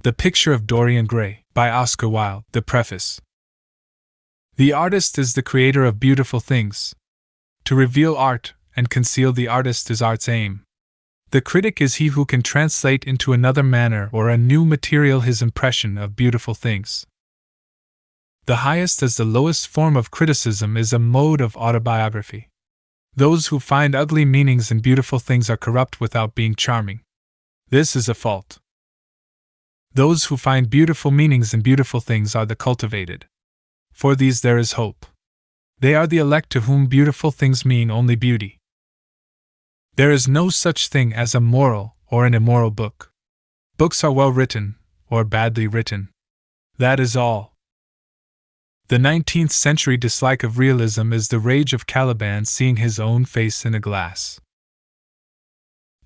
The Picture of Dorian Gray, by Oscar Wilde. The Preface. The artist is the creator of beautiful things. To reveal art and conceal the artist is art's aim. The critic is he who can translate into another manner or a new material his impression of beautiful things. The highest as the lowest form of criticism is a mode of autobiography. Those who find ugly meanings in beautiful things are corrupt without being charming. This is a fault. Those who find beautiful meanings in beautiful things are the cultivated. For these there is hope. They are the elect to whom beautiful things mean only beauty. There is no such thing as a moral or an immoral book. Books are well written, or badly written. That is all. The 19th century dislike of realism is the rage of Caliban seeing his own face in a glass.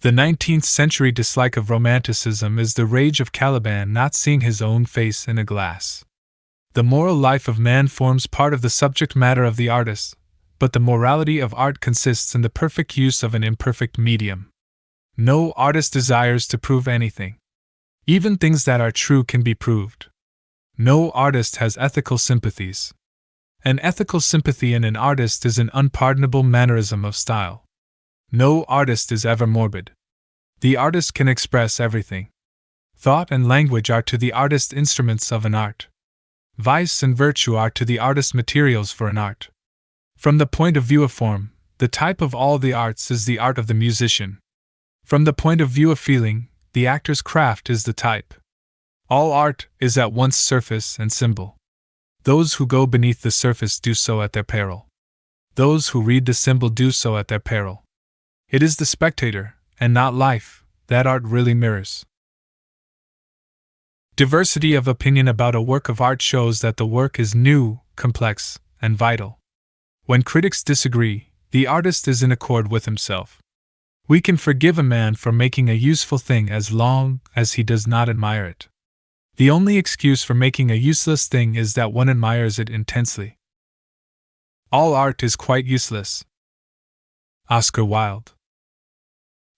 The 19th century dislike of romanticism is the rage of Caliban not seeing his own face in a glass. The moral life of man forms part of the subject matter of the artist, but the morality of art consists in the perfect use of an imperfect medium. No artist desires to prove anything. Even things that are true can be proved. No artist has ethical sympathies. An ethical sympathy in an artist is an unpardonable mannerism of style. No artist is ever morbid. The artist can express everything. Thought and language are to the artist instruments of an art. Vice and virtue are to the artist materials for an art. From the point of view of form, the type of all the arts is the art of the musician. From the point of view of feeling, the actor's craft is the type. All art is at once surface and symbol. Those who go beneath the surface do so at their peril. Those who read the symbol do so at their peril. It is the spectator, and not life, that art really mirrors. Diversity of opinion about a work of art shows that the work is new, complex, and vital. When critics disagree, the artist is in accord with himself. We can forgive a man for making a useful thing as long as he does not admire it. The only excuse for making a useless thing is that one admires it intensely. All art is quite useless. Oscar Wilde.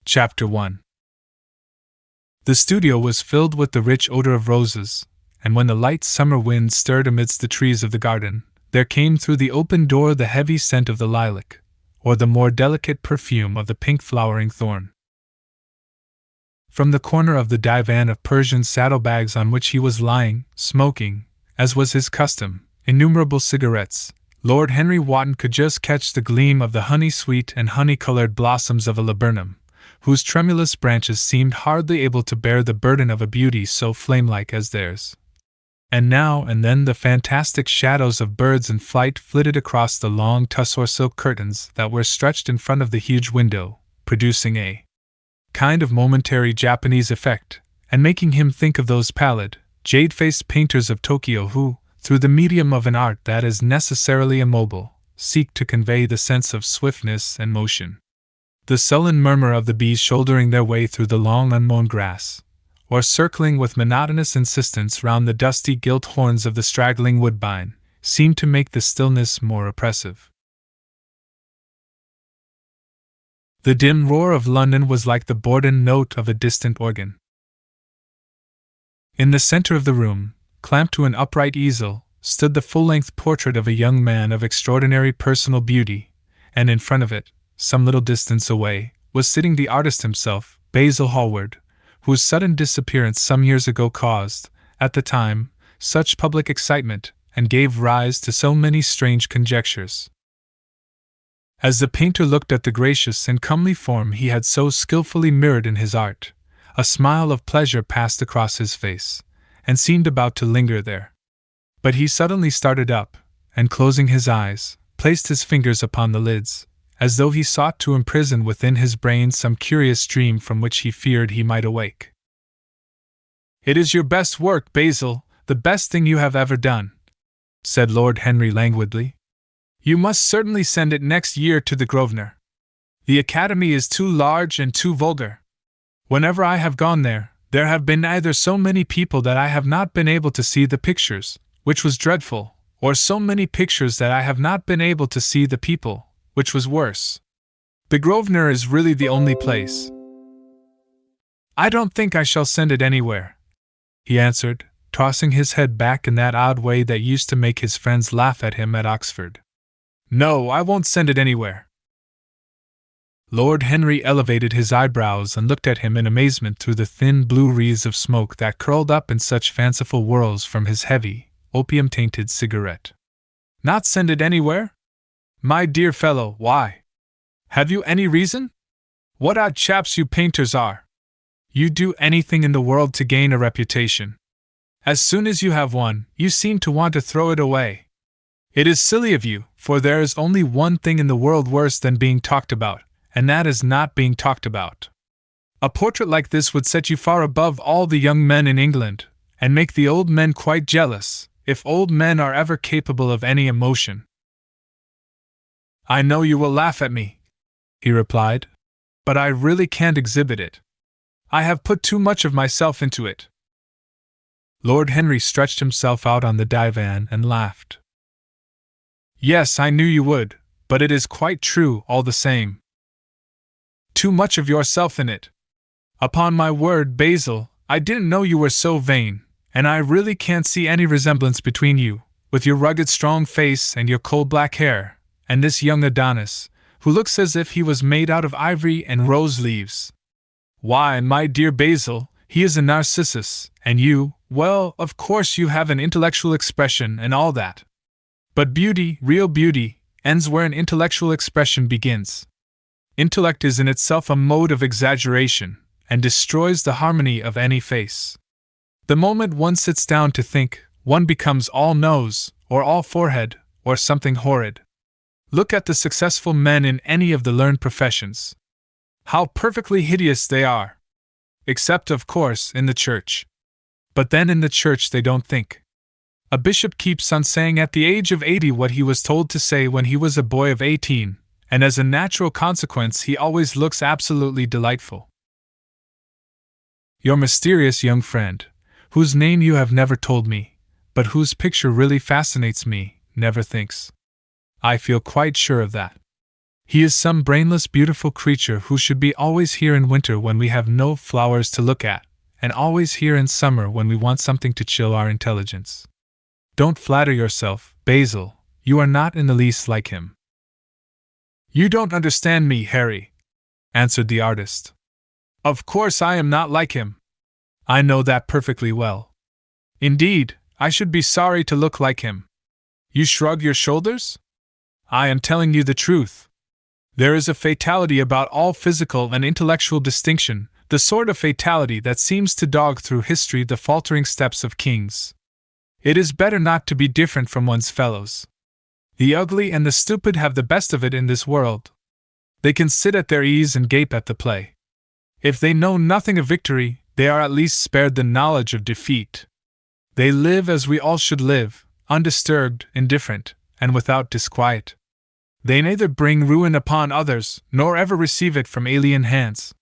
Chapter 1. The studio was filled with the rich odor of roses, and when the light summer wind stirred amidst the trees of the garden, there came through the open door the heavy scent of the lilac, or the more delicate perfume of the pink flowering thorn. From the corner of the divan of Persian saddlebags on which he was lying, smoking, as was his custom, innumerable cigarettes, Lord Henry Wotton could just catch the gleam of the honey-sweet and honey-colored blossoms of a laburnum, whose tremulous branches seemed hardly able to bear the burden of a beauty so flame-like as theirs. And now and then the fantastic shadows of birds in flight flitted across the long tussore silk curtains that were stretched in front of the huge window, producing a kind of momentary Japanese effect, and making him think of those pallid, jade-faced painters of Tokyo who, through the medium of an art that is necessarily immobile, seek to convey the sense of swiftness and motion. The sullen murmur of the bees shouldering their way through the long unmown grass, or circling with monotonous insistence round the dusty gilt horns of the straggling woodbine, seemed to make the stillness more oppressive. The dim roar of London was like the bourdon note of a distant organ. In the center of the room, clamped to an upright easel, stood the full-length portrait of a young man of extraordinary personal beauty, and in front of it, some little distance away, was sitting the artist himself, Basil Hallward, whose sudden disappearance some years ago caused, at the time, such public excitement, and gave rise to so many strange conjectures. As the painter looked at the gracious and comely form he had so skillfully mirrored in his art, a smile of pleasure passed across his face, and seemed about to linger there. But he suddenly started up, and closing his eyes, placed his fingers upon the lids, as though he sought to imprison within his brain some curious dream from which he feared he might awake. "It is your best work, Basil, the best thing you have ever done," said Lord Henry languidly. "You must certainly send it next year to the Grosvenor. The Academy is too large and too vulgar. Whenever I have gone there, there have been either so many people that I have not been able to see the pictures, which was dreadful, or so many pictures that I have not been able to see the people, which was worse. The Grosvenor is really the only place. I don't think I shall send it anywhere. he answered, tossing his head back in that odd way that used to make his friends laugh at him at Oxford. No, I won't send it anywhere. Lord Henry elevated his eyebrows and looked at him in amazement through the thin blue wreaths of smoke that curled up in such fanciful whirls from his heavy, opium-tainted cigarette. Not send it anywhere? My dear fellow, why? Have you any reason? What odd chaps you painters are! You do anything in the world to gain a reputation. As soon as you have one, you seem to want to throw it away. It is silly of you, for there is only one thing in the world worse than being talked about, and that is not being talked about. A portrait like this would set you far above all the young men in England, and make the old men quite jealous, if old men are ever capable of any emotion. I know you will laugh at me, he replied, but I really can't exhibit it. I have put too much of myself into it. Lord Henry stretched himself out on the divan and laughed. Yes, I knew you would, but it is quite true all the same. Too much of yourself in it. Upon my word, Basil, I didn't know you were so vain, and I really can't see any resemblance between you, with your rugged strong face and your coal black hair, and this young Adonis, who looks as if he was made out of ivory and rose leaves. Why, my dear Basil, he is a Narcissus, and you, well, of course you have an intellectual expression and all that. But beauty, real beauty, ends where an intellectual expression begins. Intellect is in itself a mode of exaggeration, and destroys the harmony of any face. The moment one sits down to think, one becomes all nose, or all forehead, or something horrid. Look at the successful men in any of the learned professions. How perfectly hideous they are! Except, of course, in the church. But then in the church they don't think. A bishop keeps on saying at the age of 80 what he was told to say when he was a boy of 18, and as a natural consequence he always looks absolutely delightful. Your mysterious young friend, whose name you have never told me, but whose picture really fascinates me, never thinks. I feel quite sure of that. He is some brainless beautiful creature who should be always here in winter when we have no flowers to look at, and always here in summer when we want something to chill our intelligence. Don't flatter yourself, Basil, you are not in the least like him. You don't understand me, Harry, answered the artist. Of course I am not like him. I know that perfectly well. Indeed, I should be sorry to look like him. You shrug your shoulders? I am telling you the truth. There is a fatality about all physical and intellectual distinction, the sort of fatality that seems to dog through history the faltering steps of kings. It is better not to be different from one's fellows. The ugly and the stupid have the best of it in this world. They can sit at their ease and gape at the play. If they know nothing of victory, they are at least spared the knowledge of defeat. They live as we all should live, undisturbed, indifferent, and without disquiet. They neither bring ruin upon others, nor ever receive it from alien hands.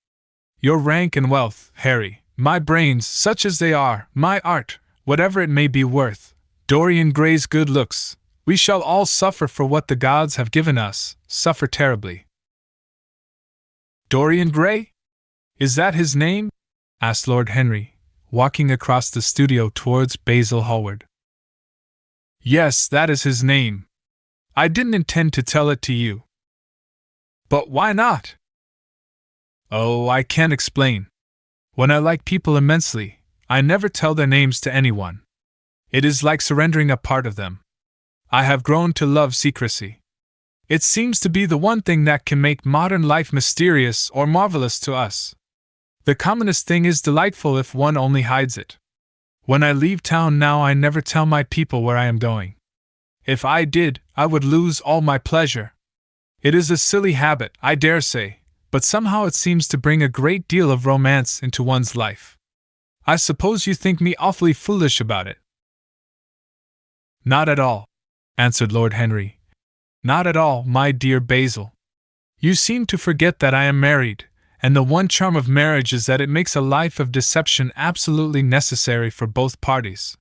Your rank and wealth, Harry, my brains, such as they are, my art, whatever it may be worth, Dorian Gray's good looks, we shall all suffer for what the gods have given us, suffer terribly. Dorian Gray? Is that his name? Asked Lord Henry, walking across the studio towards Basil Hallward. Yes, that is his name. I didn't intend to tell it to you. But why not? Oh, I can't explain. When I like people immensely, I never tell their names to anyone. It is like surrendering a part of them. I have grown to love secrecy. It seems to be the one thing that can make modern life mysterious or marvelous to us. The commonest thing is delightful if one only hides it. When I leave town now, I never tell my people where I am going. If I did, I would lose all my pleasure. It is a silly habit, I dare say, but somehow it seems to bring a great deal of romance into one's life. I suppose you think me awfully foolish about it. Not at all, answered Lord Henry. Not at all, my dear Basil. You seem to forget that I am married, and the one charm of marriage is that it makes a life of deception absolutely necessary for both parties.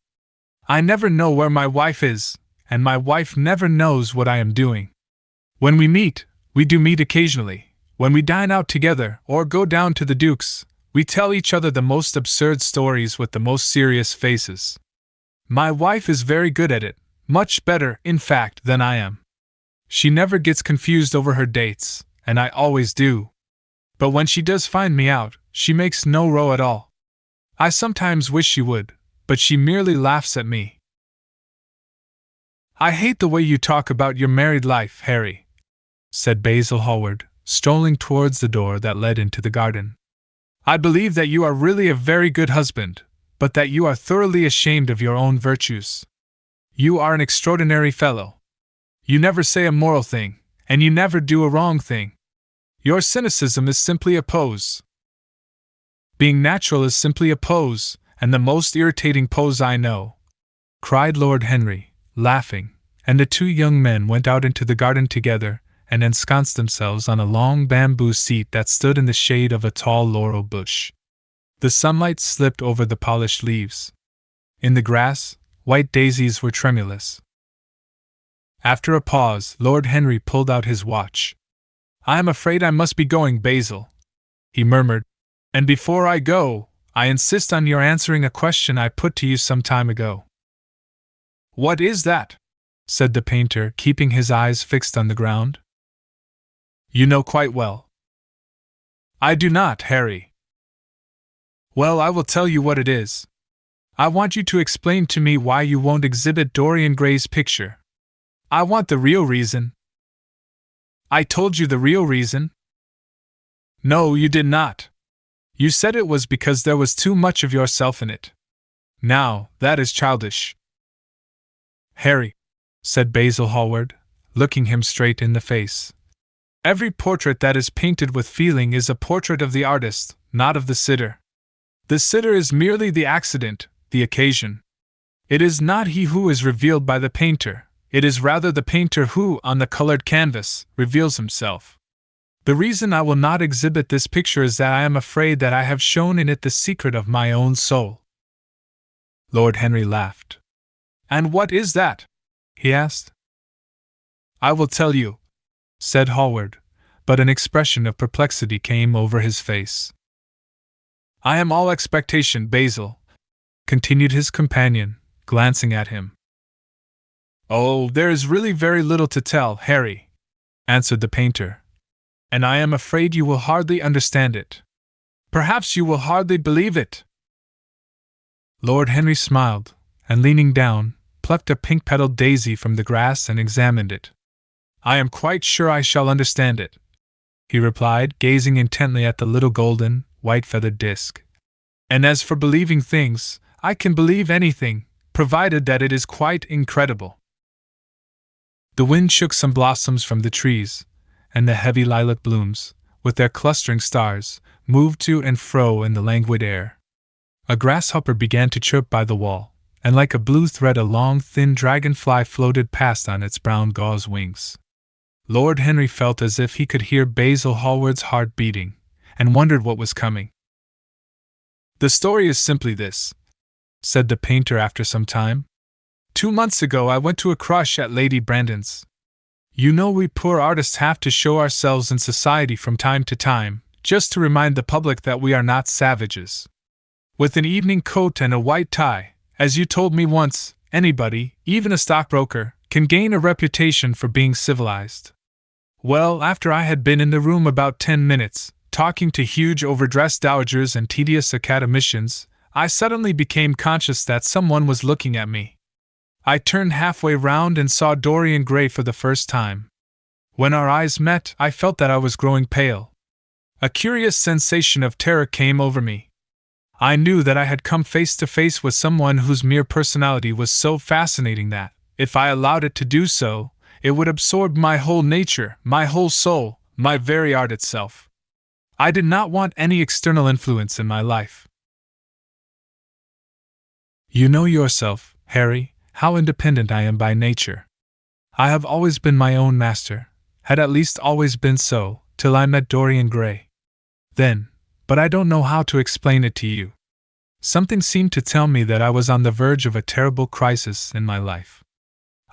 I never know where my wife is, and my wife never knows what I am doing. When we meet, we do meet occasionally. When we dine out together, or go down to the Duke's, We tell each other the most absurd stories with the most serious faces. My wife is very good at it, much better, in fact, than I am. She never gets confused over her dates, and I always do. But when she does find me out, she makes no row at all. I sometimes wish she would, but she merely laughs at me. I hate the way you talk about your married life, Harry, said Basil Hallward, strolling towards the door that led into the garden. I believe that you are really a very good husband, but that you are thoroughly ashamed of your own virtues. You are an extraordinary fellow. You never say a moral thing, and you never do a wrong thing. Your cynicism is simply a pose. Being natural is simply a pose, and the most irritating pose I know, cried Lord Henry, laughing, and the two young men went out into the garden together and ensconced themselves on a long bamboo seat that stood in the shade of a tall laurel bush. The sunlight slipped over the polished leaves. In the grass, white daisies were tremulous. After a pause, Lord Henry pulled out his watch. I am afraid I must be going, Basil, he murmured, and before I go, I insist on your answering a question I put to you some time ago. What is that? Said the painter, keeping his eyes fixed on the ground. You know quite well. I do not, Harry. Well, I will tell you what it is. I want you to explain to me why you won't exhibit Dorian Gray's picture. I want the real reason. I told you the real reason. No, you did not. You said it was because there was too much of yourself in it. Now, that is childish. Harry, said Basil Hallward, looking him straight in the face. Every portrait that is painted with feeling is a portrait of the artist, not of the sitter. The sitter is merely the accident, the occasion. It is not he who is revealed by the painter, it is rather the painter who, on the colored canvas, reveals himself. The reason I will not exhibit this picture is that I am afraid that I have shown in it the secret of my own soul. Lord Henry laughed. And what is that? He asked. I will tell you, said Hallward, but an expression of perplexity came over his face. I am all expectation, Basil, continued his companion, glancing at him. Oh, there is really very little to tell, Harry, answered the painter, and I am afraid you will hardly understand it. Perhaps you will hardly believe it. Lord Henry smiled, and leaning down, plucked a pink-petaled daisy from the grass and examined it. I am quite sure I shall understand it, he replied, gazing intently at the little golden, white-feathered disk. And as for believing things, I can believe anything, provided that it is quite incredible. The wind shook some blossoms from the trees, and the heavy lilac blooms, with their clustering stars, moved to and fro in the languid air. A grasshopper began to chirp by the wall, and like a blue thread a long thin dragonfly floated past on its brown gauze wings. Lord Henry felt as if he could hear Basil Hallward's heart beating, and wondered what was coming. The story is simply this, said the painter after some time. 2 months ago I went to a crush at Lady Brandon's. You know we poor artists have to show ourselves in society from time to time, just to remind the public that we are not savages. With an evening coat and a white tie, as you told me once, anybody, even a stockbroker, can gain a reputation for being civilized. Well, after I had been in the room about 10 minutes, talking to huge overdressed dowagers and tedious academicians, I suddenly became conscious that someone was looking at me. I turned halfway round and saw Dorian Gray for the first time. When our eyes met, I felt that I was growing pale. A curious sensation of terror came over me. I knew that I had come face to face with someone whose mere personality was so fascinating that, if I allowed it to do so, it would absorb my whole nature, my whole soul, my very art itself. I did not want any external influence in my life. You know yourself, Harry, how independent I am by nature. I have always been my own master, had at least always been so, till I met Dorian Gray. Then, but I don't know how to explain it to you. Something seemed to tell me that I was on the verge of a terrible crisis in my life.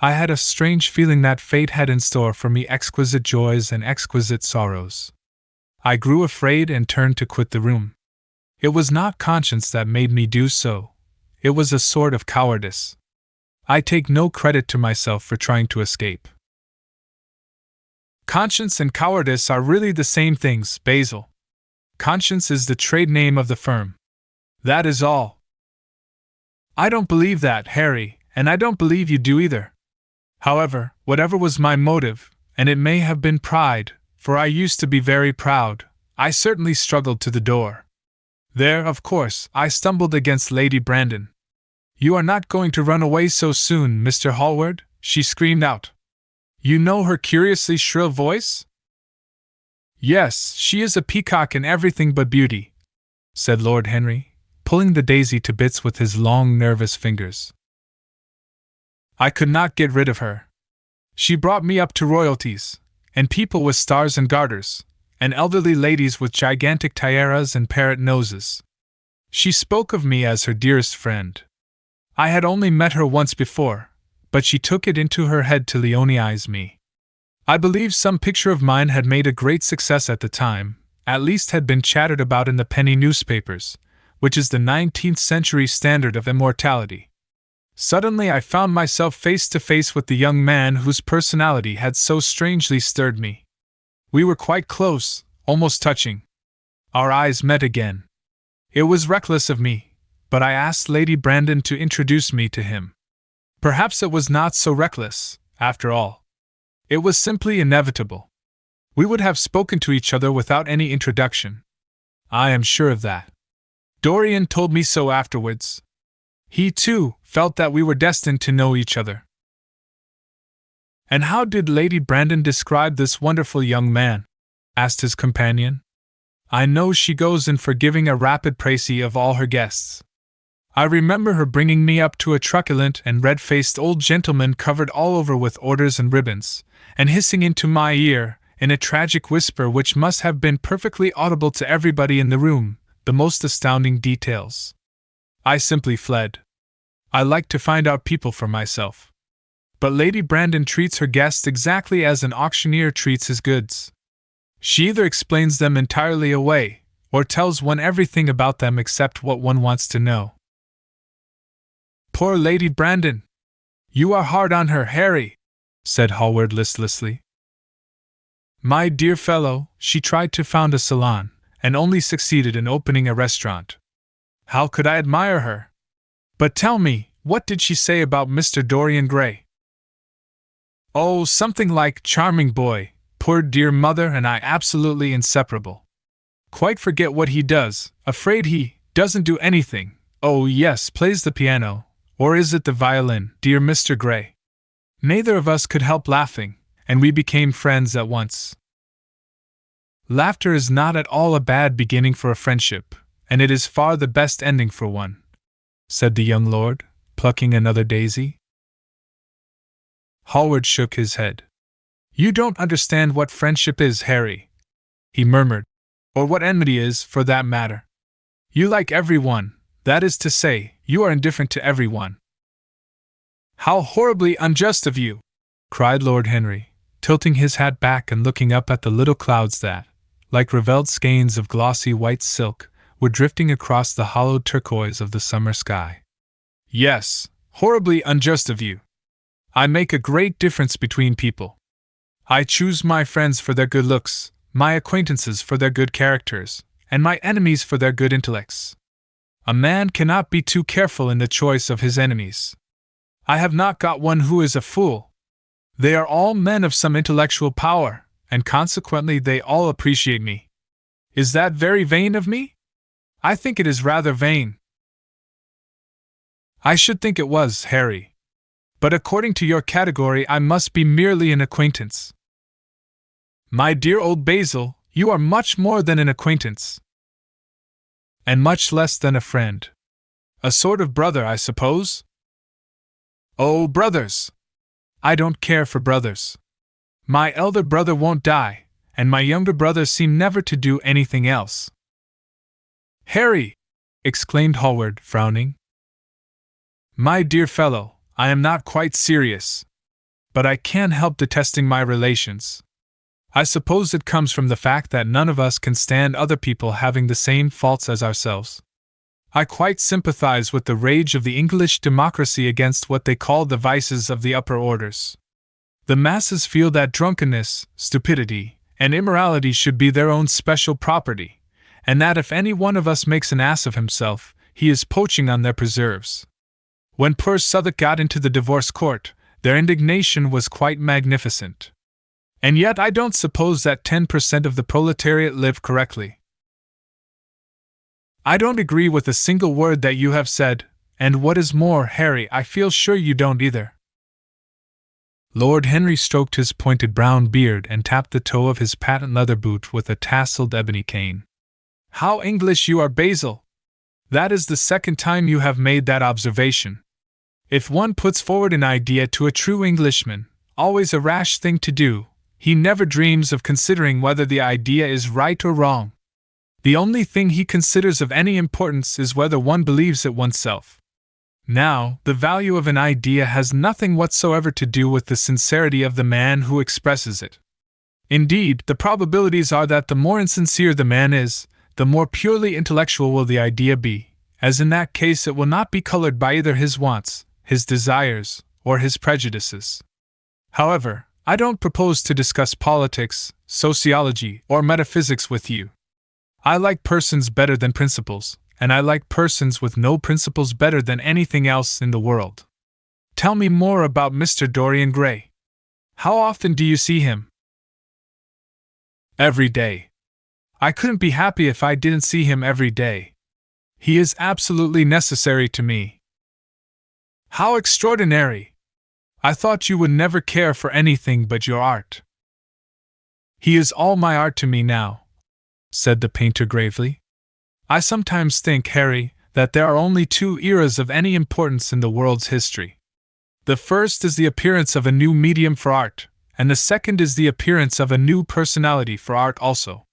I had a strange feeling that fate had in store for me exquisite joys and exquisite sorrows. I grew afraid and turned to quit the room. It was not conscience that made me do so. It was a sort of cowardice. I take no credit to myself for trying to escape. Conscience and cowardice are really the same things, Basil. Conscience is the trade name of the firm. That is all. I don't believe that, Harry, and I don't believe you do either. However, whatever was my motive, and it may have been pride, for I used to be very proud, I certainly struggled to the door. There, of course, I stumbled against Lady Brandon. You are not going to run away so soon, Mr. Hallward, she screamed out. You know her curiously shrill voice? Yes, she is a peacock in everything but beauty, said Lord Henry, pulling the daisy to bits with his long, nervous fingers. I could not get rid of her. She brought me up to royalties, and people with stars and garters, and elderly ladies with gigantic tiaras and parrot noses. She spoke of me as her dearest friend. I had only met her once before, but she took it into her head to leonize me. I believe some picture of mine had made a great success at the time, at least had been chattered about in the penny newspapers, which is the 19th century standard of immortality. Suddenly I found myself face to face with the young man whose personality had so strangely stirred me. We were quite close, almost touching. Our eyes met again. It was reckless of me, but I asked Lady Brandon to introduce me to him. Perhaps it was not so reckless, after all. It was simply inevitable. We would have spoken to each other without any introduction. I am sure of that. Dorian told me so afterwards. He, too, felt that we were destined to know each other. And how did Lady Brandon describe this wonderful young man? Asked his companion. I know she goes in for giving a rapid précis of all her guests. I remember her bringing me up to a truculent and red-faced old gentleman covered all over with orders and ribbons, and hissing into my ear, in a tragic whisper which must have been perfectly audible to everybody in the room, the most astounding details. I simply fled. I like to find out people for myself. But Lady Brandon treats her guests exactly as an auctioneer treats his goods. She either explains them entirely away, or tells one everything about them except what one wants to know. Poor Lady Brandon! You are hard on her, Harry, said Hallward listlessly. My dear fellow, she tried to found a salon, and only succeeded in opening a restaurant. How could I admire her? But tell me, what did she say about Mr. Dorian Gray? Oh, something like charming boy, poor dear mother and I absolutely inseparable. Quite forget what he does, afraid he doesn't do anything. Oh yes, plays the piano. Or is it the violin, dear Mr. Gray? Neither of us could help laughing, and we became friends at once. Laughter is not at all a bad beginning for a friendship, and it is far the best ending for one, said the young lord, plucking another daisy. Hallward shook his head. You don't understand what friendship is, Harry, he murmured, or what enmity is, for that matter. You like everyone, that is to say, you are indifferent to everyone. How horribly unjust of you! Cried Lord Henry, tilting his hat back and looking up at the little clouds that, like ravelled skeins of glossy white silk, were drifting across the hollowed turquoise of the summer sky. Yes, horribly unjust of you. I make a great difference between people. I choose my friends for their good looks, my acquaintances for their good characters, and my enemies for their good intellects. A man cannot be too careful in the choice of his enemies. I have not got one who is a fool. They are all men of some intellectual power, and consequently they all appreciate me. Is that very vain of me? I think it is rather vain. I should think it was, Harry. But according to your category I must be merely an acquaintance. My dear old Basil, you are much more than an acquaintance. And much less than a friend. A sort of brother, I suppose? Oh, brothers! I don't care for brothers. My elder brother won't die, and my younger brothers seem never to do anything else. Harry! Exclaimed Hallward, frowning. My dear fellow, I am not quite serious. But I can't help detesting my relations. I suppose it comes from the fact that none of us can stand other people having the same faults as ourselves. I quite sympathize with the rage of the English democracy against what they call the vices of the upper orders. The masses feel that drunkenness, stupidity, and immorality should be their own special property, and that if any one of us makes an ass of himself, he is poaching on their preserves. When poor Southwark got into the divorce court, their indignation was quite magnificent. And yet I don't suppose that 10% of the proletariat live correctly. I don't agree with a single word that you have said, and what is more, Harry, I feel sure you don't either. Lord Henry stroked his pointed brown beard and tapped the toe of his patent leather boot with a tasseled ebony cane. How English you are, Basil! That is the second time you have made that observation. If one puts forward an idea to a true Englishman, always a rash thing to do, he never dreams of considering whether the idea is right or wrong. The only thing he considers of any importance is whether one believes it oneself. Now, the value of an idea has nothing whatsoever to do with the sincerity of the man who expresses it. Indeed, the probabilities are that the more insincere the man is, the more purely intellectual will the idea be, as in that case it will not be colored by either his wants, his desires, or his prejudices. However, I don't propose to discuss politics, sociology, or metaphysics with you. I like persons better than principles, and I like persons with no principles better than anything else in the world. Tell me more about Mr. Dorian Gray. How often do you see him? Every day. I couldn't be happy if I didn't see him every day. He is absolutely necessary to me. How extraordinary! I thought you would never care for anything but your art. He is all my art to me now, said the painter gravely. I sometimes think, Harry, that there are only two eras of any importance in the world's history. The first is the appearance of a new medium for art, and the second is the appearance of a new personality for art also.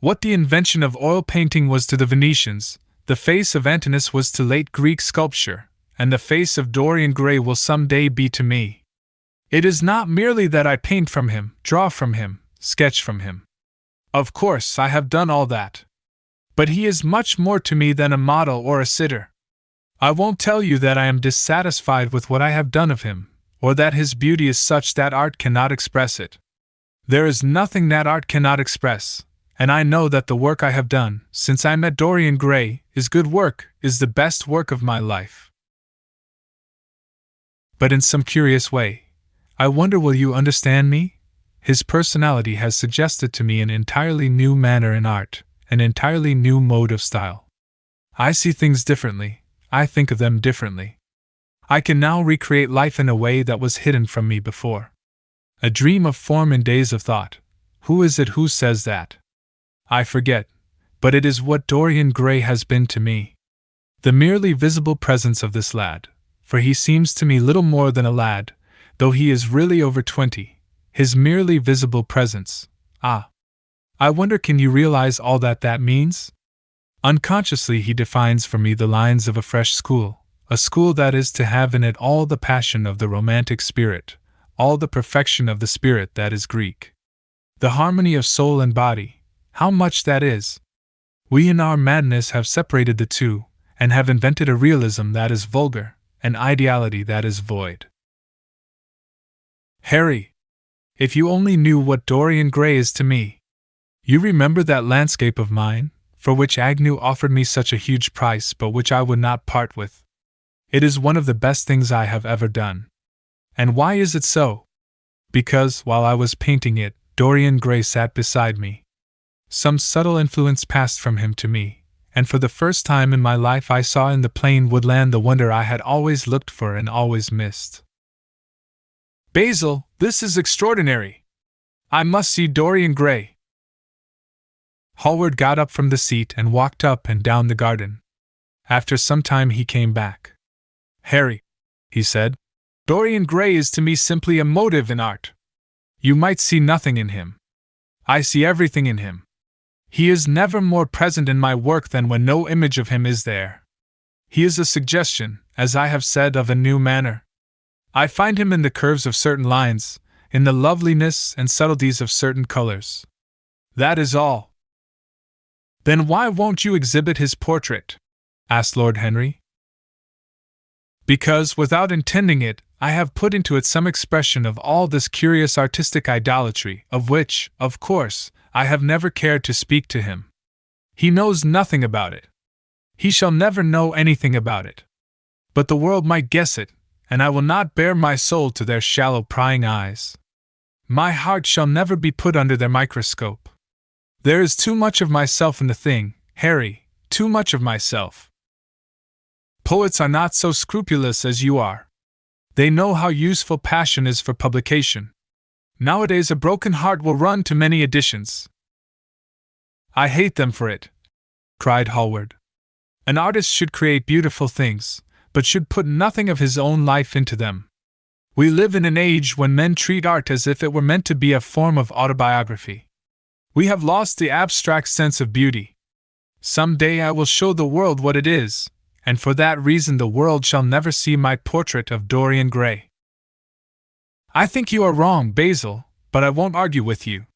What the invention of oil painting was to the Venetians, the face of Antinous was to late Greek sculpture, and the face of Dorian Gray will some day be to me. It is not merely that I paint from him, draw from him, sketch from him. Of course, I have done all that. But he is much more to me than a model or a sitter. I won't tell you that I am dissatisfied with what I have done of him, or that his beauty is such that art cannot express it. There is nothing that art cannot express, and I know that the work I have done, since I met Dorian Gray, is good work, is the best work of my life. But in some curious way, I wonder will you understand me? His personality has suggested to me an entirely new manner in art, an entirely new mode of style. I see things differently, I think of them differently. I can now recreate life in a way that was hidden from me before. A dream of form in days of thought. Who is it who says that? I forget, but it is what Dorian Gray has been to me. The merely visible presence of this lad, for he seems to me little more than a lad, though he is really over 20. His merely visible presence. Ah! I wonder, can you realize all that means? Unconsciously he defines for me the lines of a fresh school, a school that is to have in it all the passion of the romantic spirit, all the perfection of the spirit that is Greek. The harmony of soul and body, how much that is! We in our madness have separated the two, and have invented a realism that is vulgar, an ideality that is void. Harry! If you only knew what Dorian Gray is to me! You remember that landscape of mine, for which Agnew offered me such a huge price but which I would not part with? It is one of the best things I have ever done. And why is it so? Because, while I was painting it, Dorian Gray sat beside me. Some subtle influence passed from him to me, and for the first time in my life I saw in the plain woodland the wonder I had always looked for and always missed. Basil, this is extraordinary! I must see Dorian Gray. Hallward got up from the seat and walked up and down the garden. After some time he came back. Harry, he said, Dorian Gray is to me simply a motive in art. You might see nothing in him. I see everything in him. He is never more present in my work than when no image of him is there. He is a suggestion, as I have said, of a new manner. I find him in the curves of certain lines, in the loveliness and subtleties of certain colors. That is all. Then why won't you exhibit his portrait? Asked Lord Henry. Because, without intending it, I have put into it some expression of all this curious artistic idolatry, of which, of course, I have never cared to speak to him. He knows nothing about it. He shall never know anything about it. But the world might guess it, and I will not bare my soul to their shallow prying eyes. My heart shall never be put under their microscope. There is too much of myself in the thing, Harry, too much of myself. Poets are not so scrupulous as you are. They know how useful passion is for publication. Nowadays a broken heart will run to many editions. I hate them for it, cried Hallward. An artist should create beautiful things, but should put nothing of his own life into them. We live in an age when men treat art as if it were meant to be a form of autobiography. We have lost the abstract sense of beauty. Some day I will show the world what it is, and for that reason the world shall never see my portrait of Dorian Gray. I think you are wrong, Basil, but I won't argue with you.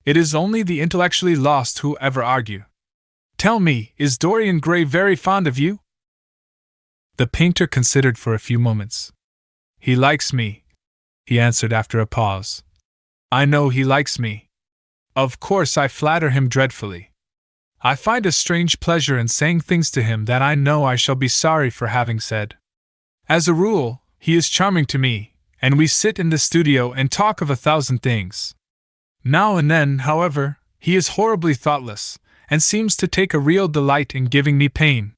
It is only the intellectually lost who ever argue. Tell me, is Dorian Gray very fond of you? The painter considered for a few moments. He likes me, he answered after a pause. I know he likes me. Of course I flatter him dreadfully. I find a strange pleasure in saying things to him that I know I shall be sorry for having said. As a rule, he is charming to me, and we sit in the studio and talk of 1,000 things. Now and then, however, he is horribly thoughtless, and seems to take a real delight in giving me pain.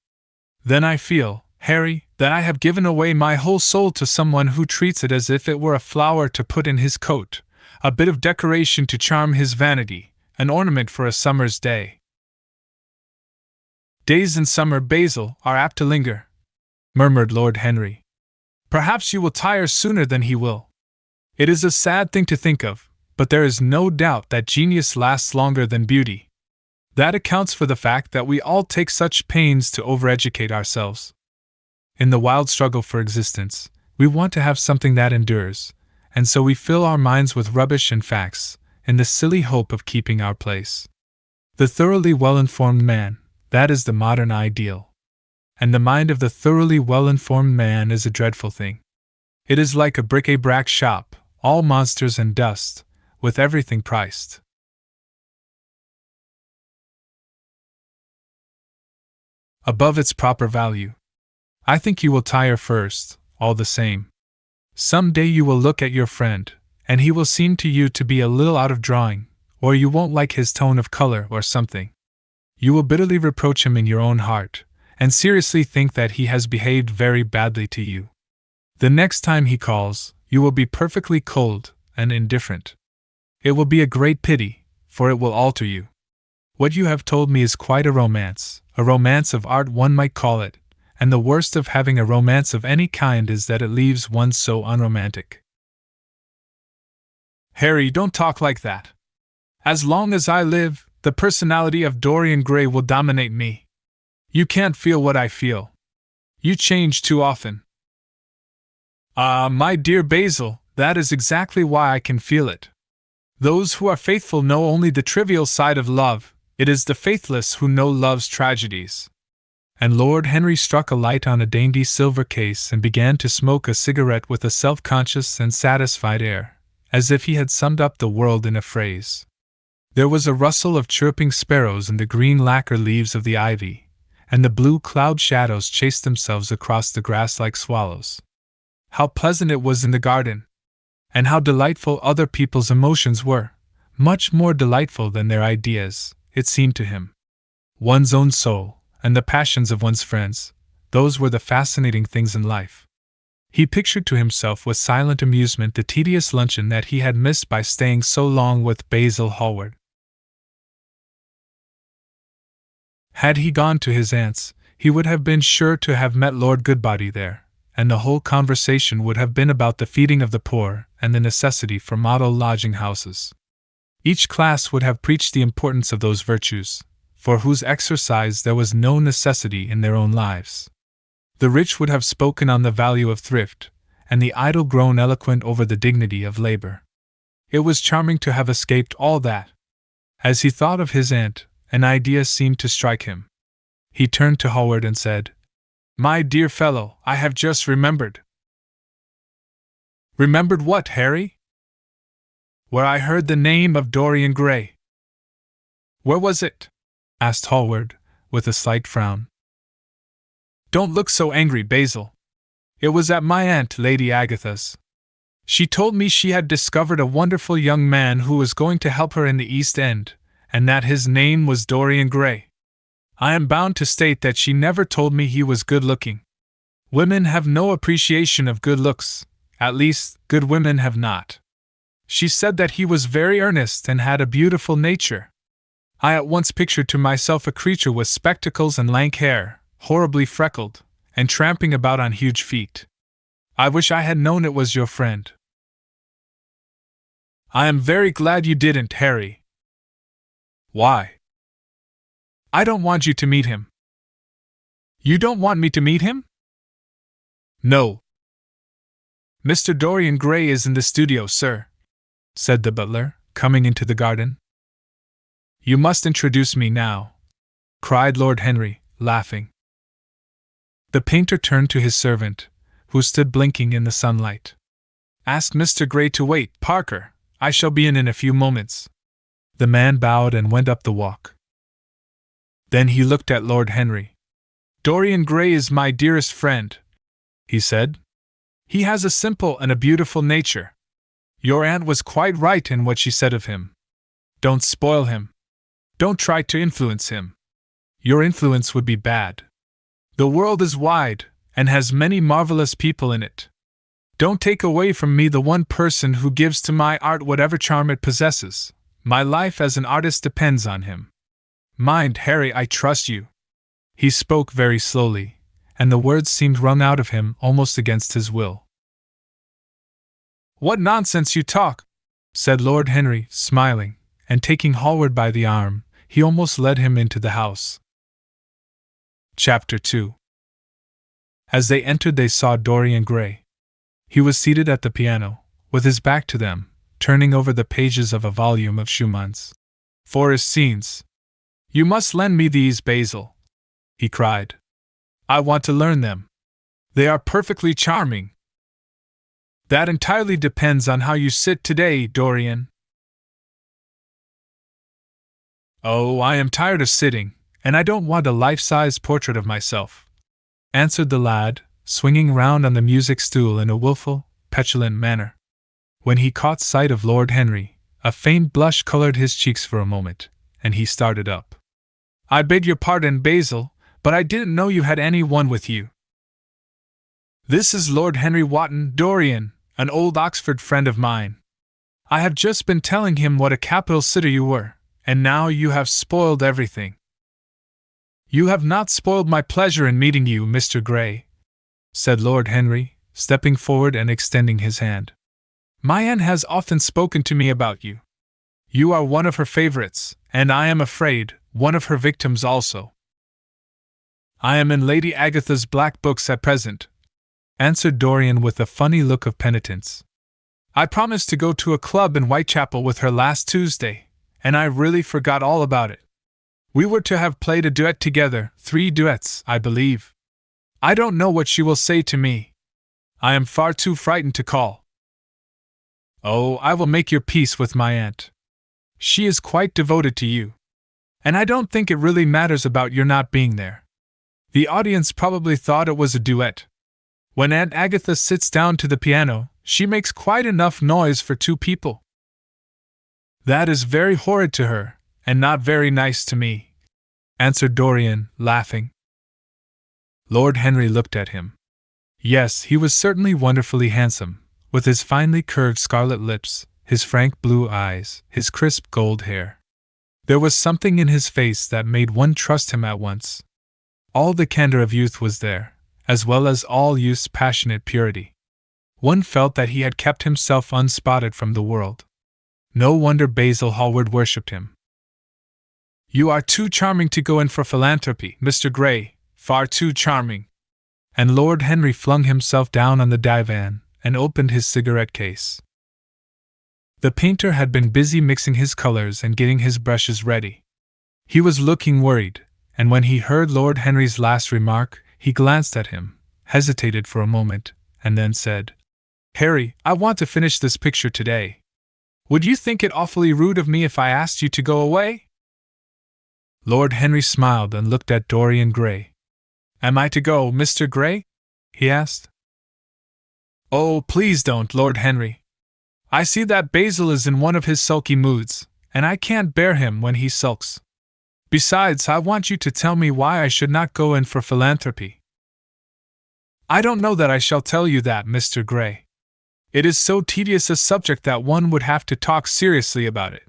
Then I feel, Harry, that I have given away my whole soul to someone who treats it as if it were a flower to put in his coat, a bit of decoration to charm his vanity, an ornament for a summer's day. Days in summer, Basil, are apt to linger, murmured Lord Henry. Perhaps you will tire sooner than he will. It is a sad thing to think of, but there is no doubt that genius lasts longer than beauty. That accounts for the fact that we all take such pains to overeducate ourselves. In the wild struggle for existence, we want to have something that endures, and so we fill our minds with rubbish and facts, in the silly hope of keeping our place. The thoroughly well-informed man, that is the modern ideal. And the mind of the thoroughly well-informed man is a dreadful thing. It is like a bric-a-brac shop, all monsters and dust, with everything priced above its proper value. I think you will tire first, all the same. Some day you will look at your friend, and he will seem to you to be a little out of drawing, or you won't like his tone of color or something. You will bitterly reproach him in your own heart, and seriously think that he has behaved very badly to you. The next time he calls, you will be perfectly cold and indifferent. It will be a great pity, for it will alter you. What you have told me is quite a romance of art one might call it, and the worst of having a romance of any kind is that it leaves one so unromantic. Harry, don't talk like that. As long as I live, the personality of Dorian Gray will dominate me. You can't feel what I feel. You change too often. Ah, my dear Basil, that is exactly why I can feel it. Those who are faithful know only the trivial side of love. It is the faithless who know love's tragedies. And Lord Henry struck a light on a dainty silver case and began to smoke a cigarette with a self-conscious and satisfied air, as if he had summed up the world in a phrase. There was a rustle of chirping sparrows in the green lacquer leaves of the ivy, and the blue cloud shadows chased themselves across the grass like swallows. How pleasant it was in the garden! And how delightful other people's emotions were, much more delightful than their ideas, it seemed to him. One's own soul, and the passions of one's friends, those were the fascinating things in life. He pictured to himself with silent amusement the tedious luncheon that he had missed by staying so long with Basil Hallward. Had he gone to his aunt's, he would have been sure to have met Lord Goodbody there, and the whole conversation would have been about the feeding of the poor and the necessity for model lodging-houses. Each class would have preached the importance of those virtues, for whose exercise there was no necessity in their own lives. The rich would have spoken on the value of thrift, and the idle grown eloquent over the dignity of labor. It was charming to have escaped all that. As he thought of his aunt, an idea seemed to strike him. He turned to Hallward and said, "My dear fellow, I have just remembered." "Remembered what, Harry?" "Where I heard the name of Dorian Gray." "Where was it?" asked Hallward, with a slight frown. "Don't look so angry, Basil. It was at my aunt Lady Agatha's. She told me she had discovered a wonderful young man who was going to help her in the East End, and that his name was Dorian Gray. I am bound to state that she never told me he was good-looking. Women have no appreciation of good looks, at least, good women have not. She said that he was very earnest and had a beautiful nature. I at once pictured to myself a creature with spectacles and lank hair, horribly freckled, and tramping about on huge feet. I wish I had known it was your friend." "I am very glad you didn't, Harry." "Why?" "I don't want you to meet him." "You don't want me to meet him?" "No." "Mr. Dorian Gray is in the studio, sir," said the butler, coming into the garden. "You must introduce me now," cried Lord Henry, laughing. The painter turned to his servant, who stood blinking in the sunlight. "Ask Mr. Gray to wait, Parker. I shall be in a few moments." The man bowed and went up the walk. Then he looked at Lord Henry. "Dorian Gray is my dearest friend," he said. "He has a simple and a beautiful nature. Your aunt was quite right in what she said of him. Don't spoil him. Don't try to influence him. Your influence would be bad. The world is wide, and has many marvelous people in it. Don't take away from me the one person who gives to my art whatever charm it possesses. My life as an artist depends on him. Mind, Harry, I trust you." He spoke very slowly, and the words seemed wrung out of him almost against his will. "What nonsense you talk!" said Lord Henry, smiling, and taking Hallward by the arm, he almost led him into the house. Chapter 2. As they entered they saw Dorian Gray. He was seated at the piano, with his back to them, turning over the pages of a volume of Schumann's Forest Scenes. "You must lend me these, Basil," he cried. "I want to learn them. They are perfectly charming." "That entirely depends on how you sit today, Dorian." "Oh, I am tired of sitting, and I don't want a life-size portrait of myself," answered the lad, swinging round on the music stool in a wilful, petulant manner. When he caught sight of Lord Henry, a faint blush colored his cheeks for a moment, and he started up. "I beg your pardon, Basil, but I didn't know you had any one with you." "This is Lord Henry Wotton, Dorian, an old Oxford friend of mine. I have just been telling him what a capital sitter you were, and now you have spoiled everything." "You have not spoiled my pleasure in meeting you, Mr. Gray," said Lord Henry, stepping forward and extending his hand. "My aunt has often spoken to me about you. You are one of her favorites, and I am afraid, one of her victims also." "I am in Lady Agatha's black books at present," answered Dorian with a funny look of penitence. "I promised to go to a club in Whitechapel with her last Tuesday, and I really forgot all about it. We were to have played a duet together, 3 duets, I believe. I don't know what she will say to me. I am far too frightened to call." "Oh, I will make your peace with my aunt. She is quite devoted to you. And I don't think it really matters about your not being there. The audience probably thought it was a duet. When Aunt Agatha sits down to the piano, she makes quite enough noise for 2 people." "That is very horrid to her, and not very nice to me," answered Dorian, laughing. Lord Henry looked at him. Yes, he was certainly wonderfully handsome, with his finely curved scarlet lips, his frank blue eyes, his crisp gold hair. There was something in his face that made one trust him at once. All the candor of youth was there, as well as all youth's passionate purity. One felt that he had kept himself unspotted from the world. No wonder Basil Hallward worshipped him. "You are too charming to go in for philanthropy, Mr. Gray, far too charming." And Lord Henry flung himself down on the divan and opened his cigarette case. The painter had been busy mixing his colors and getting his brushes ready. He was looking worried, and when he heard Lord Henry's last remark, he glanced at him, hesitated for a moment, and then said, "Harry, I want to finish this picture today. Would you think it awfully rude of me if I asked you to go away?" Lord Henry smiled and looked at Dorian Gray. "Am I to go, Mr. Gray?" he asked. "Oh, please don't, Lord Henry. I see that Basil is in one of his sulky moods, and I can't bear him when he sulks. Besides, I want you to tell me why I should not go in for philanthropy." "I don't know that I shall tell you that, Mr. Gray. It is so tedious a subject that one would have to talk seriously about it.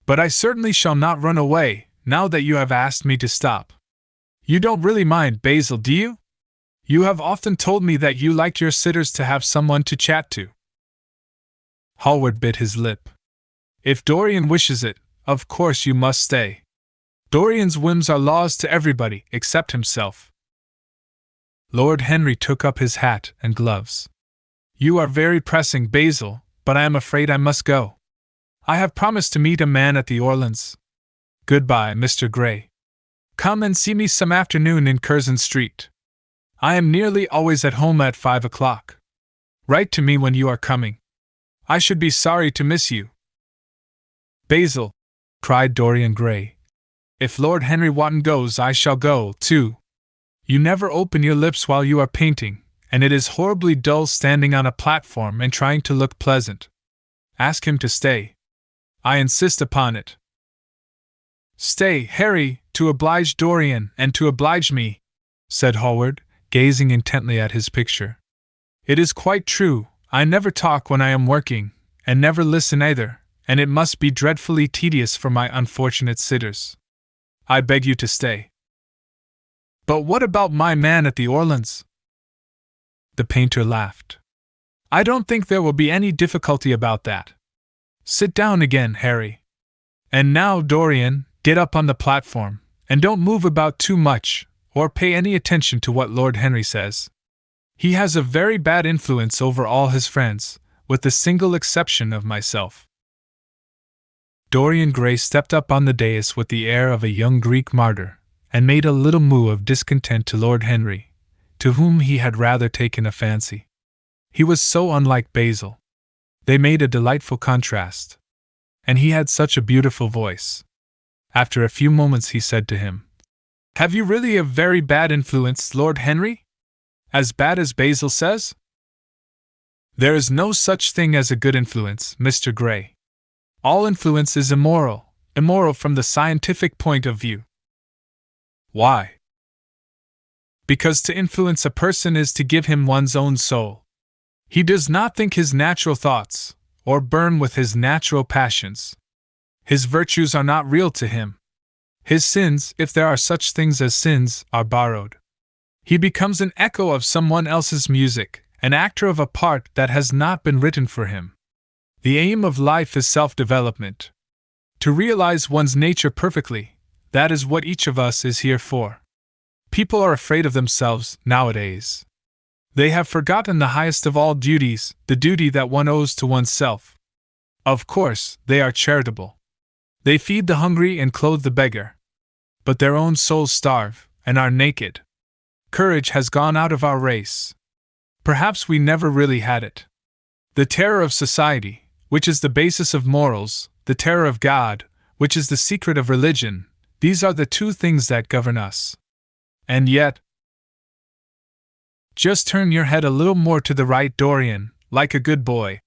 But I certainly shall not run away, now that you have asked me to stop. You don't really mind, Basil, do you? You have often told me that you liked your sitters to have someone to chat to." Hallward bit his lip. "If Dorian wishes it, of course you must stay. Dorian's whims are laws to everybody except himself." Lord Henry took up his hat and gloves. "You are very pressing, Basil, but I am afraid I must go. I have promised to meet a man at the Orleans. Goodbye, Mr. Gray. Come and see me some afternoon in Curzon Street. I am nearly always at home at 5 o'clock. Write to me when you are coming. I should be sorry to miss you." "Basil," cried Dorian Gray, "if Lord Henry Wotton goes, I shall go, too. You never open your lips while you are painting, and it is horribly dull standing on a platform and trying to look pleasant. Ask him to stay. I insist upon it." "Stay, Harry, to oblige Dorian and to oblige me," said Hallward, gazing intently at his picture. "It is quite true, I never talk when I am working, and never listen either, and it must be dreadfully tedious for my unfortunate sitters. I beg you to stay." "But what about my man at the Orleans?" The painter laughed. "I don't think there will be any difficulty about that. Sit down again, Harry. And now, Dorian, get up on the platform, and don't move about too much, or pay any attention to what Lord Henry says. He has a very bad influence over all his friends, with the single exception of myself." Dorian Gray stepped up on the dais with the air of a young Greek martyr, and made a little moue of discontent to Lord Henry, to whom he had rather taken a fancy. He was so unlike Basil. They made a delightful contrast. And he had such a beautiful voice. After a few moments he said to him, "Have you really a very bad influence, Lord Henry? As bad as Basil says?" "There is no such thing as a good influence, Mr. Gray. All influence is immoral from the scientific point of view." "Why?" "Because to influence a person is to give him one's own soul. He does not think his natural thoughts, or burn with his natural passions. His virtues are not real to him. His sins, if there are such things as sins, are borrowed. He becomes an echo of someone else's music, an actor of a part that has not been written for him. The aim of life is self-development. To realize one's nature perfectly, that is what each of us is here for. People are afraid of themselves, nowadays. They have forgotten the highest of all duties, the duty that one owes to oneself. Of course, they are charitable. They feed the hungry and clothe the beggar. But their own souls starve, and are naked. Courage has gone out of our race. Perhaps we never really had it. The terror of society, which is the basis of morals, the terror of God, which is the secret of religion, these are the two things that govern us. And yet— Just turn your head a little more to the right, Dorian, like a good boy,"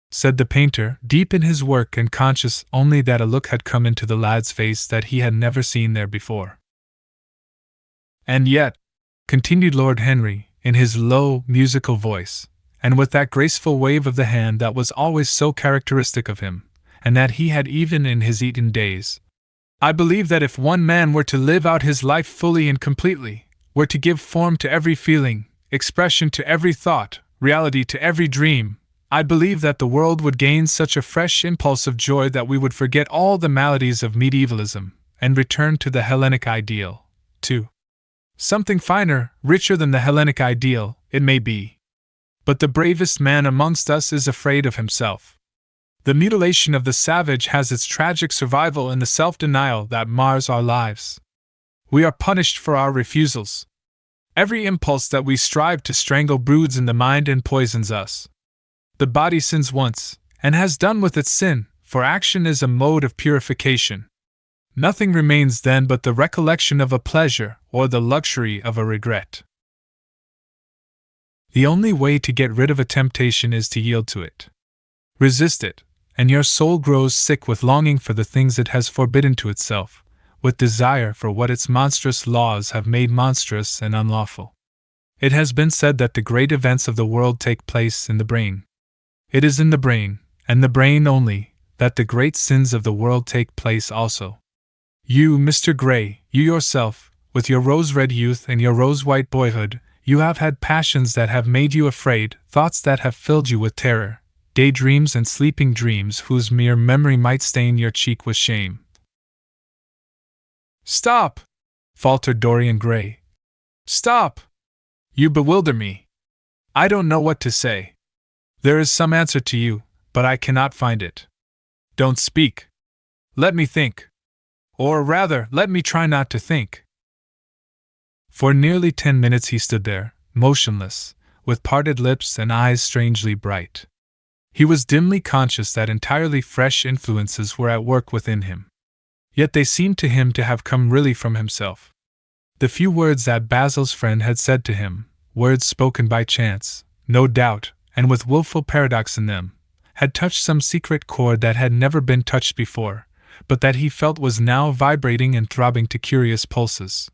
said the painter, deep in his work and conscious only that a look had come into the lad's face that he had never seen there before. "And yet," continued Lord Henry, in his low, musical voice, and with that graceful wave of the hand that was always so characteristic of him, and that he had even in his Eton days, "I believe that if one man were to live out his life fully and completely, were to give form to every feeling, expression to every thought, reality to every dream, I believe that the world would gain such a fresh impulse of joy that we would forget all the maladies of medievalism, and return to the Hellenic ideal, to something finer, richer than the Hellenic ideal, it may be. But the bravest man amongst us is afraid of himself. The mutilation of the savage has its tragic survival in the self-denial that mars our lives. We are punished for our refusals. Every impulse that we strive to strangle broods in the mind and poisons us. The body sins once, and has done with its sin, for action is a mode of purification. Nothing remains then but the recollection of a pleasure or the luxury of a regret. The only way to get rid of a temptation is to yield to it. Resist it, and your soul grows sick with longing for the things it has forbidden to itself, with desire for what its monstrous laws have made monstrous and unlawful. It has been said that the great events of the world take place in the brain. It is in the brain, and the brain only, that the great sins of the world take place also. You, Mr. Gray, you yourself, with your rose-red youth and your rose-white boyhood, you have had passions that have made you afraid, thoughts that have filled you with terror, daydreams and sleeping dreams whose mere memory might stain your cheek with shame. "Stop!" faltered Dorian Gray. "Stop! You bewilder me. I don't know what to say. There is some answer to you, but I cannot find it. Don't speak. Let me think. Or rather, let me try not to think." For nearly 10 minutes he stood there, motionless, with parted lips and eyes strangely bright. He was dimly conscious that entirely fresh influences were at work within him. Yet they seemed to him to have come really from himself. The few words that Basil's friend had said to him, words spoken by chance, no doubt, and with willful paradox in them, had touched some secret chord that had never been touched before, but that he felt was now vibrating and throbbing to curious pulses.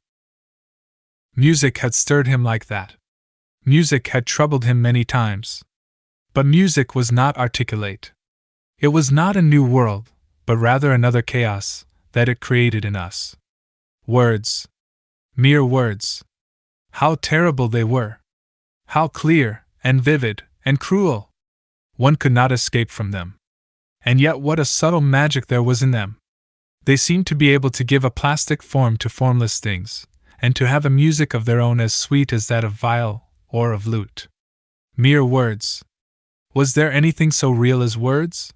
Music had stirred him like that. Music had troubled him many times. But music was not articulate. It was not a new world, but rather another chaos that it created in us. Words. Mere words. How terrible they were! How clear, and vivid, and cruel! One could not escape from them. And yet what a subtle magic there was in them! They seemed to be able to give a plastic form to formless things, and to have a music of their own as sweet as that of viol or of lute. Mere words. Was there anything so real as words?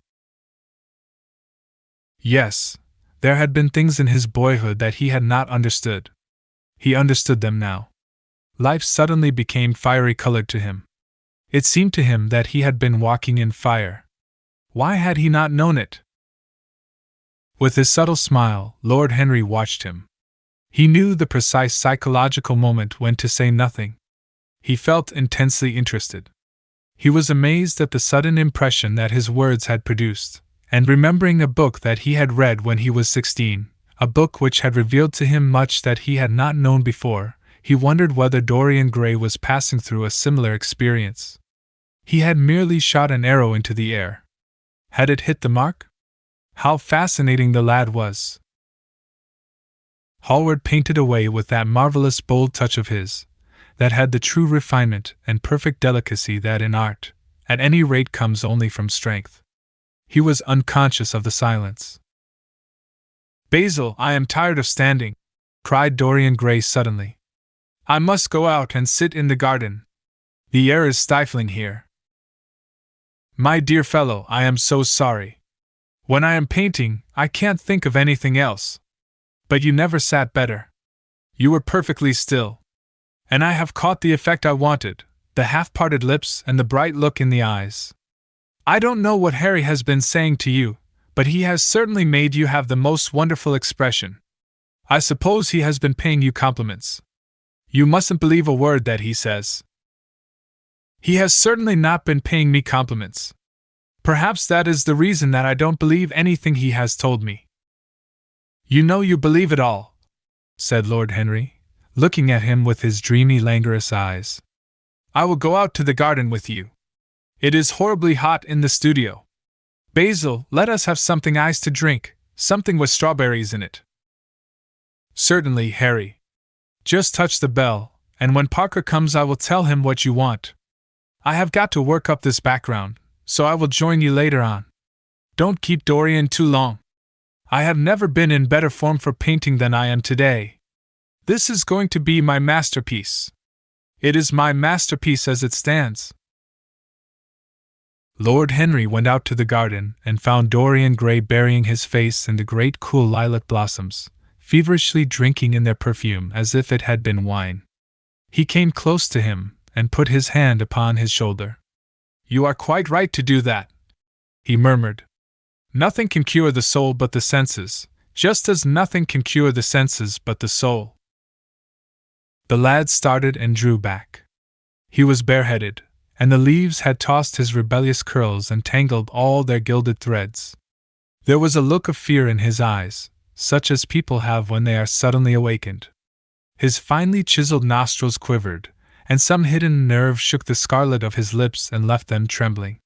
Yes, there had been things in his boyhood that he had not understood. He understood them now. Life suddenly became fiery-colored to him. It seemed to him that he had been walking in fire. Why had he not known it? With his subtle smile, Lord Henry watched him. He knew the precise psychological moment when to say nothing. He felt intensely interested. He was amazed at the sudden impression that his words had produced, and remembering a book that he had read when he was 16, a book which had revealed to him much that he had not known before, he wondered whether Dorian Gray was passing through a similar experience. He had merely shot an arrow into the air. Had it hit the mark? How fascinating the lad was! Hallward painted away with that marvelous bold touch of his, that had the true refinement and perfect delicacy that in art, at any rate, comes only from strength. He was unconscious of the silence. "Basil, I am tired of standing," cried Dorian Gray suddenly. "I must go out and sit in the garden. The air is stifling here." "My dear fellow, I am so sorry. When I am painting, I can't think of anything else. But you never sat better. You were perfectly still. And I have caught the effect I wanted, the half-parted lips and the bright look in the eyes. I don't know what Harry has been saying to you, but he has certainly made you have the most wonderful expression. I suppose he has been paying you compliments. You mustn't believe a word that he says." "He has certainly not been paying me compliments. Perhaps that is the reason that I don't believe anything he has told me." "You know you believe it all," said Lord Henry, looking at him with his dreamy, languorous eyes. "I will go out to the garden with you. It is horribly hot in the studio. Basil, let us have something iced to drink, something with strawberries in it." "Certainly, Harry. Just touch the bell, and when Parker comes I will tell him what you want. I have got to work up this background, so I will join you later on. Don't keep Dorian too long. I have never been in better form for painting than I am today. This is going to be my masterpiece. It is my masterpiece as it stands." Lord Henry went out to the garden and found Dorian Gray burying his face in the great cool lilac blossoms, feverishly drinking in their perfume as if it had been wine. He came close to him and put his hand upon his shoulder. "You are quite right to do that," he murmured. "Nothing can cure the soul but the senses, just as nothing can cure the senses but the soul." The lad started and drew back. He was bareheaded, and the leaves had tossed his rebellious curls and tangled all their gilded threads. There was a look of fear in his eyes, such as people have when they are suddenly awakened. His finely chiseled nostrils quivered, and some hidden nerve shook the scarlet of his lips and left them trembling.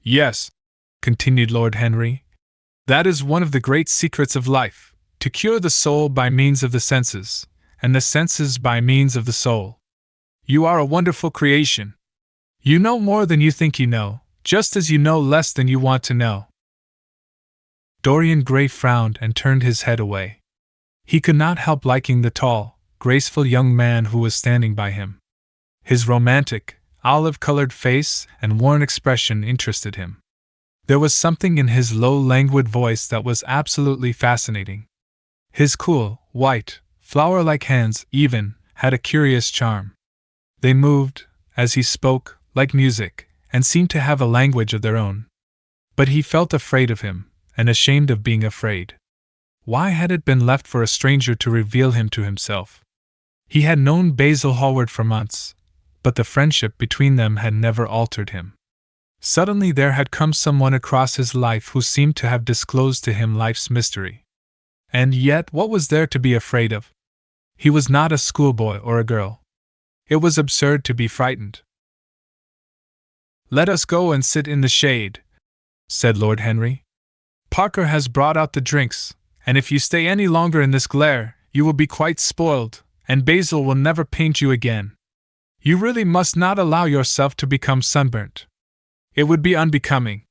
"Yes," continued Lord Henry, "that is one of the great secrets of life, to cure the soul by means of the senses, and the senses by means of the soul. You are a wonderful creation. You know more than you think you know, just as you know less than you want to know." Dorian Gray frowned and turned his head away. He could not help liking the tall, graceful young man who was standing by him. His romantic, olive-colored face and worn expression interested him. There was something in his low, languid voice that was absolutely fascinating. His cool, white, flower-like hands, even, had a curious charm. They moved, as he spoke, like music, and seemed to have a language of their own. But he felt afraid of him, and ashamed of being afraid. Why had it been left for a stranger to reveal him to himself? He had known Basil Hallward for months, but the friendship between them had never altered him. Suddenly there had come someone across his life who seemed to have disclosed to him life's mystery. And yet, what was there to be afraid of? He was not a schoolboy or a girl. It was absurd to be frightened. "Let us go and sit in the shade," said Lord Henry. "Parker has brought out the drinks, and if you stay any longer in this glare, you will be quite spoiled, and Basil will never paint you again. You really must not allow yourself to become sunburnt. It would be unbecoming."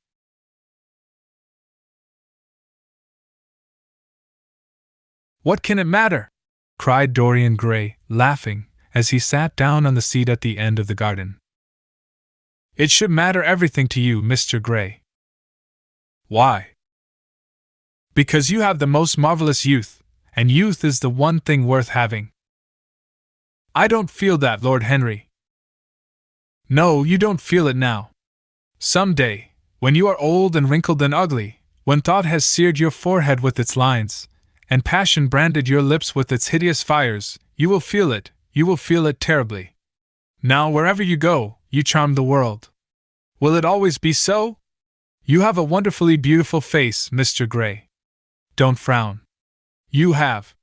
"What can it matter?" cried Dorian Gray, laughing, as he sat down on the seat at the end of the garden. "It should matter everything to you, Mr. Gray." "Why?" "Because you have the most marvelous youth, and youth is the one thing worth having." "I don't feel that, Lord Henry." "No, you don't feel it now. Some day, when you are old and wrinkled and ugly, when thought has seared your forehead with its lines, and passion branded your lips with its hideous fires, you will feel it terribly. Now, wherever you go, you charm the world. Will it always be so? You have a wonderfully beautiful face, Mr. Gray. Don't frown. You have.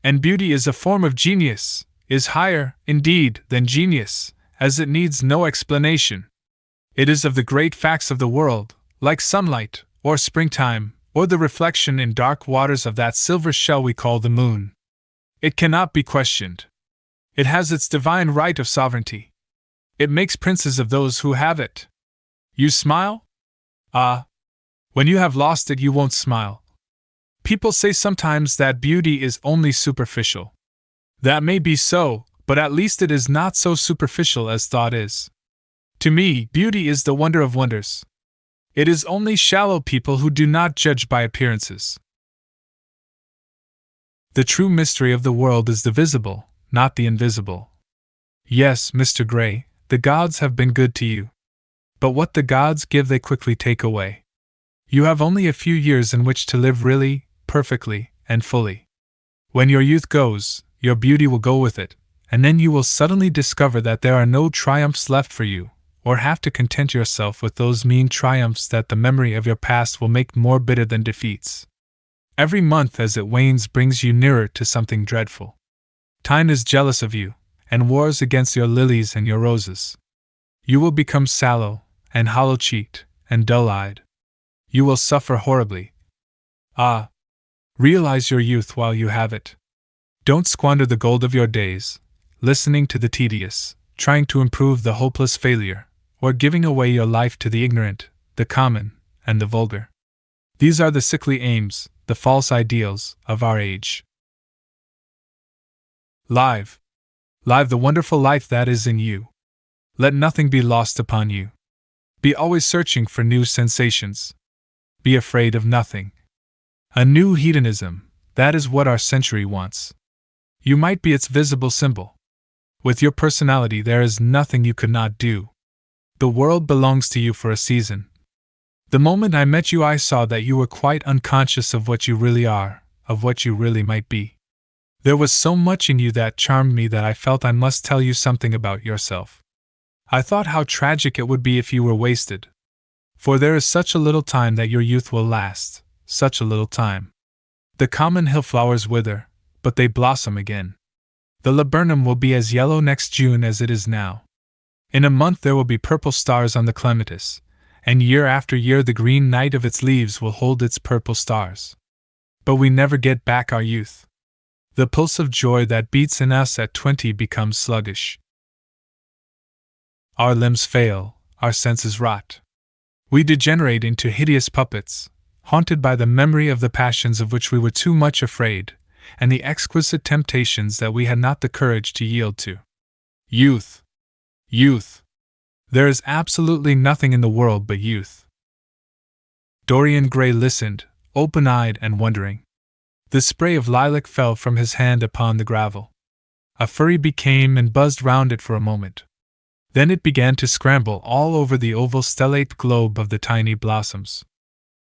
And beauty is a form of genius, is higher, indeed, than genius, as it needs no explanation. It is of the great facts of the world, like sunlight, or springtime, or the reflection in dark waters of that silver shell we call the moon. It cannot be questioned. It has its divine right of sovereignty. It makes princes of those who have it. You smile? Ah! When you have lost it, you won't smile. People say sometimes that beauty is only superficial. That may be so, but at least it is not so superficial as thought is. To me, beauty is the wonder of wonders. It is only shallow people who do not judge by appearances. The true mystery of the world is the visible, not the invisible. Yes, Mr. Gray, the gods have been good to you. But what the gods give they quickly take away. You have only a few years in which to live really, perfectly, and fully. When your youth goes, your beauty will go with it, and then you will suddenly discover that there are no triumphs left for you, or have to content yourself with those mean triumphs that the memory of your past will make more bitter than defeats. Every month as it wanes brings you nearer to something dreadful. Time is jealous of you, and wars against your lilies and your roses. You will become sallow, and hollow-cheeked, and dull-eyed. You will suffer horribly. Ah! Realize your youth while you have it. Don't squander the gold of your days, listening to the tedious, trying to improve the hopeless failure, or giving away your life to the ignorant, the common, and the vulgar. These are the sickly aims, the false ideals, of our age. Live the wonderful life that is in you. Let nothing be lost upon you. Be always searching for new sensations. Be afraid of nothing. A new hedonism, that is what our century wants. You might be its visible symbol. With your personality, there is nothing you could not do. The world belongs to you for a season. The moment I met you, I saw that you were quite unconscious of what you really are, of what you really might be. There was so much in you that charmed me that I felt I must tell you something about yourself. I thought how tragic it would be if you were wasted. For there is such a little time that your youth will last, such a little time. The common hill flowers wither, but they blossom again. The laburnum will be as yellow next June as it is now. In a month there will be purple stars on the clematis, and year after year the green night of its leaves will hold its purple stars. But we never get back our youth. The pulse of joy that beats in us at 20 becomes sluggish. Our limbs fail, our senses rot. We degenerate into hideous puppets, haunted by the memory of the passions of which we were too much afraid, and the exquisite temptations that we had not the courage to yield to. Youth! Youth! There is absolutely nothing in the world but youth. Dorian Gray listened, open-eyed and wondering. The spray of lilac fell from his hand upon the gravel. A furry bee came and buzzed round it for a moment. Then it began to scramble all over the oval stellate globe of the tiny blossoms.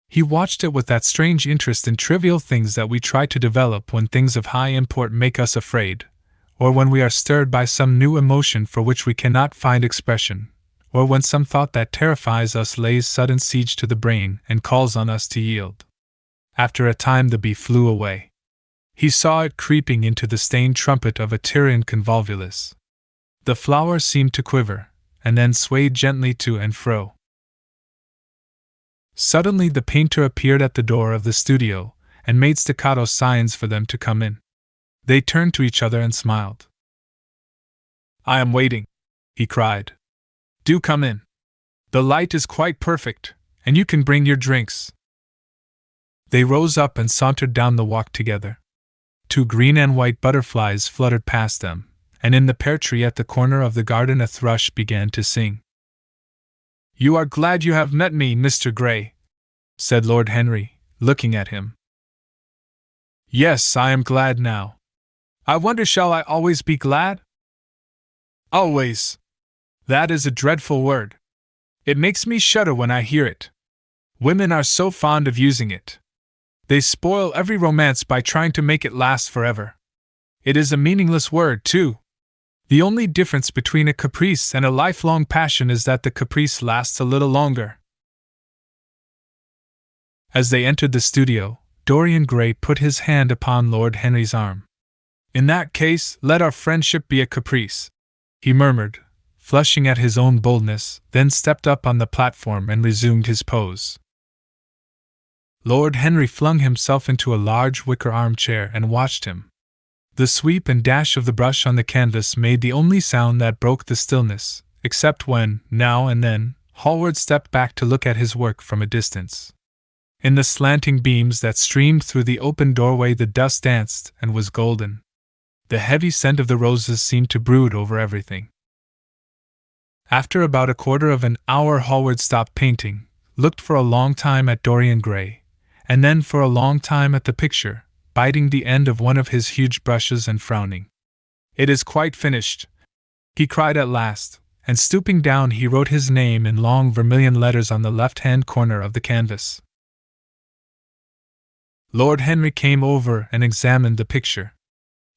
He watched it with that strange interest in trivial things that we try to develop when things of high import make us afraid, or when we are stirred by some new emotion for which we cannot find expression, or when some thought that terrifies us lays sudden siege to the brain and calls on us to yield. After a time the bee flew away. He saw it creeping into the stained trumpet of a Tyrian convolvulus. The flower seemed to quiver, and then swayed gently to and fro. Suddenly the painter appeared at the door of the studio, and made staccato signs for them to come in. They turned to each other and smiled. "I am waiting," he cried. "Do come in. The light is quite perfect, and you can bring your drinks." They rose up and sauntered down the walk together. 2 green and white butterflies fluttered past them, and in the pear tree at the corner of the garden a thrush began to sing. "You are glad you have met me, Mr. Gray," said Lord Henry, looking at him. "Yes, I am glad now. I wonder, shall I always be glad?" "Always. That is a dreadful word. It makes me shudder when I hear it. Women are so fond of using it. They spoil every romance by trying to make it last forever. It is a meaningless word, too. The only difference between a caprice and a lifelong passion is that the caprice lasts a little longer." As they entered the studio, Dorian Gray put his hand upon Lord Henry's arm. "In that case, let our friendship be a caprice," he murmured, flushing at his own boldness, then stepped up on the platform and resumed his pose. Lord Henry flung himself into a large wicker armchair and watched him. The sweep and dash of the brush on the canvas made the only sound that broke the stillness, except when, now and then, Hallward stepped back to look at his work from a distance. In the slanting beams that streamed through the open doorway the dust danced and was golden. The heavy scent of the roses seemed to brood over everything. After about a quarter of an hour Hallward stopped painting, looked for a long time at Dorian Gray, and then for a long time at the picture, biting the end of one of his huge brushes and frowning. "It is quite finished," he cried at last, and stooping down he wrote his name in long vermilion letters on the left-hand corner of the canvas. Lord Henry came over and examined the picture.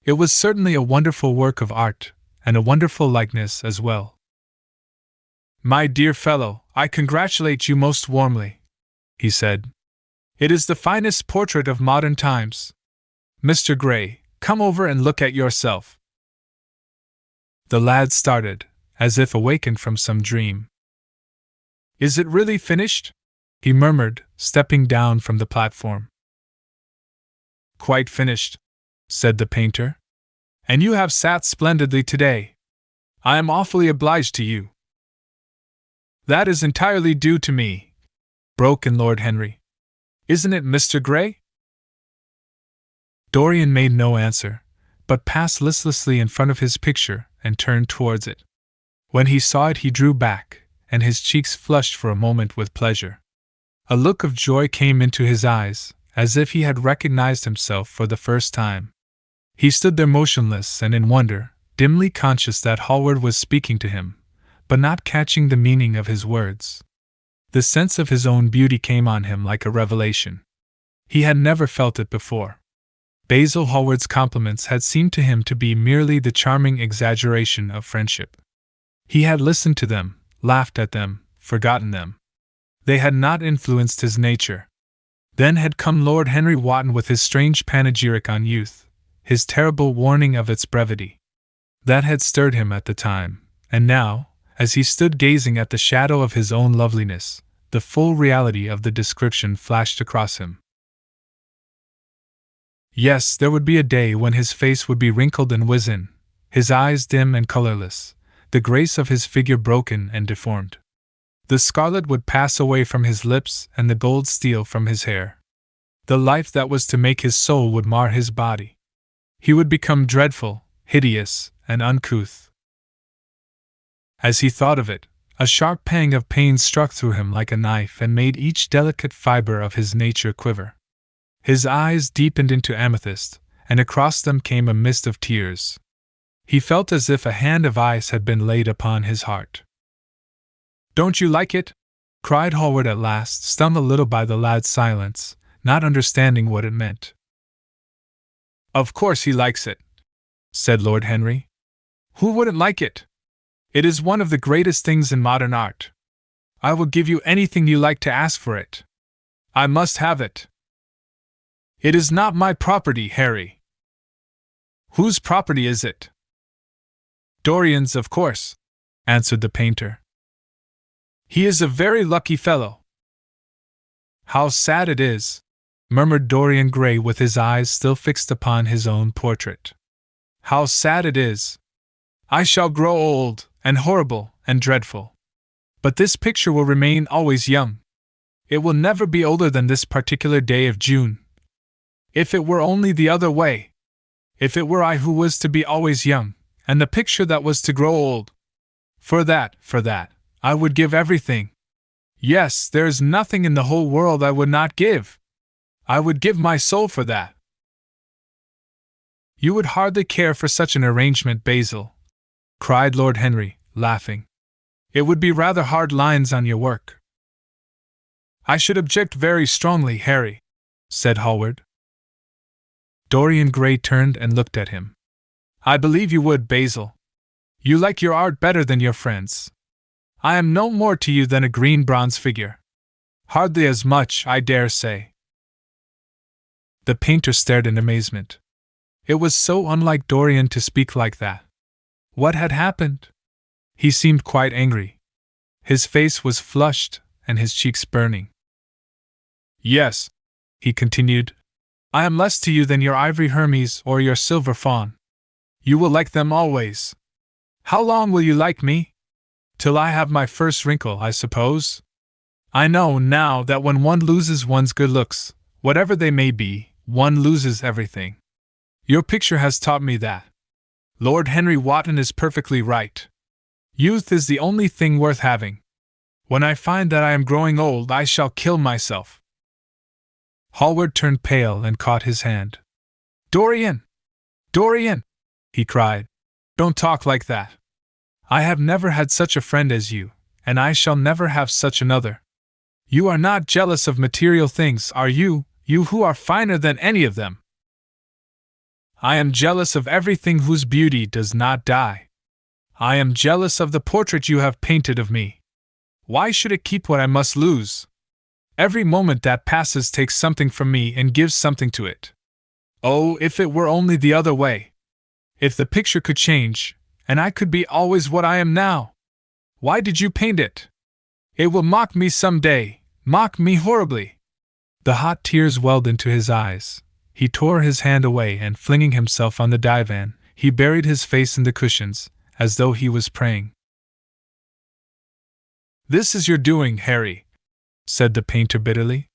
It was certainly a wonderful work of art, and a wonderful likeness as well. "My dear fellow, I congratulate you most warmly," he said. "It is the finest portrait of modern times. Mr. Gray, come over and look at yourself." The lad started, as if awakened from some dream. "Is it really finished?" he murmured, stepping down from the platform. "Quite finished," said the painter. "And you have sat splendidly today. I am awfully obliged to you." "That is entirely due to me," broke in Lord Henry. "Isn't it, Mr. Gray?" Dorian made no answer, but passed listlessly in front of his picture and turned towards it. When he saw it he drew back, and his cheeks flushed for a moment with pleasure. A look of joy came into his eyes, as if he had recognized himself for the first time. He stood there motionless and in wonder, dimly conscious that Hallward was speaking to him, but not catching the meaning of his words. The sense of his own beauty came on him like a revelation. He had never felt it before. Basil Hallward's compliments had seemed to him to be merely the charming exaggeration of friendship. He had listened to them, laughed at them, forgotten them. They had not influenced his nature. Then had come Lord Henry Wotton with his strange panegyric on youth, his terrible warning of its brevity. That had stirred him at the time, and now, as he stood gazing at the shadow of his own loveliness, the full reality of the description flashed across him. Yes, there would be a day when his face would be wrinkled and wizen, his eyes dim and colorless, the grace of his figure broken and deformed. The scarlet would pass away from his lips and the gold steal from his hair. The life that was to make his soul would mar his body. He would become dreadful, hideous, and uncouth. As he thought of it, a sharp pang of pain struck through him like a knife and made each delicate fiber of his nature quiver. His eyes deepened into amethyst, and across them came a mist of tears. He felt as if a hand of ice had been laid upon his heart. "Don't you like it?" cried Hallward at last, stung a little by the lad's silence, not understanding what it meant. "Of course he likes it," said Lord Henry. "Who wouldn't like it? It is one of the greatest things in modern art. I will give you anything you like to ask for it. I must have it." "It is not my property, Harry." "Whose property is it?" "Dorian's, of course," answered the painter. "He is a very lucky fellow." "How sad it is," murmured Dorian Gray with his eyes still fixed upon his own portrait. "How sad it is. I shall grow old, and horrible, and dreadful. But this picture will remain always young. It will never be older than this particular day of June. If it were only the other way! If it were I who was to be always young, and the picture that was to grow old! For that, I would give everything. Yes, there is nothing in the whole world I would not give. I would give my soul for that." "You would hardly care for such an arrangement, Basil," cried Lord Henry, laughing. "It would be rather hard lines on your work." "I should object very strongly, Harry," said Hallward. Dorian Gray turned and looked at him. "I believe you would, Basil. You like your art better than your friends. I am no more to you than a green bronze figure. Hardly as much, I dare say." The painter stared in amazement. It was so unlike Dorian to speak like that. What had happened? He seemed quite angry. His face was flushed, and his cheeks burning. "Yes," he continued, "I am less to you than your ivory Hermes or your silver faun. You will like them always. How long will you like me? Till I have my first wrinkle, I suppose. I know now that when one loses one's good looks, whatever they may be, one loses everything. Your picture has taught me that. Lord Henry Wotton is perfectly right. Youth is the only thing worth having. When I find that I am growing old, I shall kill myself." Hallward turned pale and caught his hand. "Dorian! Dorian!" he cried. "Don't talk like that. I have never had such a friend as you, and I shall never have such another. You are not jealous of material things, are you, you who are finer than any of them?" "I am jealous of everything whose beauty does not die. I am jealous of the portrait you have painted of me. Why should it keep what I must lose? Every moment that passes takes something from me and gives something to it. Oh, if it were only the other way! If the picture could change, and I could be always what I am now! Why did you paint it? It will mock me some day, mock me horribly." The hot tears welled into his eyes. He tore his hand away and, flinging himself on the divan, he buried his face in the cushions, as though he was praying. "This is your doing, Harry," said the painter bitterly.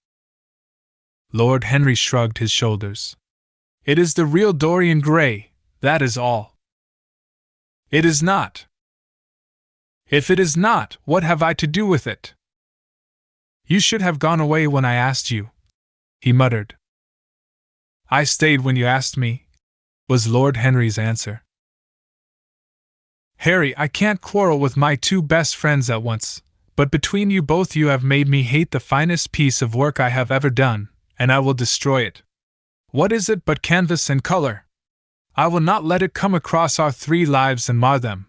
Lord Henry shrugged his shoulders. "It is the real Dorian Gray, that is all." "It is not." If it is not, what have I to do with it? You should have gone away when I asked you, he muttered. I stayed when you asked me, was Lord Henry's answer. Harry, I can't quarrel with my two best friends at once, but between you both you have made me hate the finest piece of work I have ever done, and I will destroy it. What is it but canvas and color? I will not let it come across our 3 lives and mar them.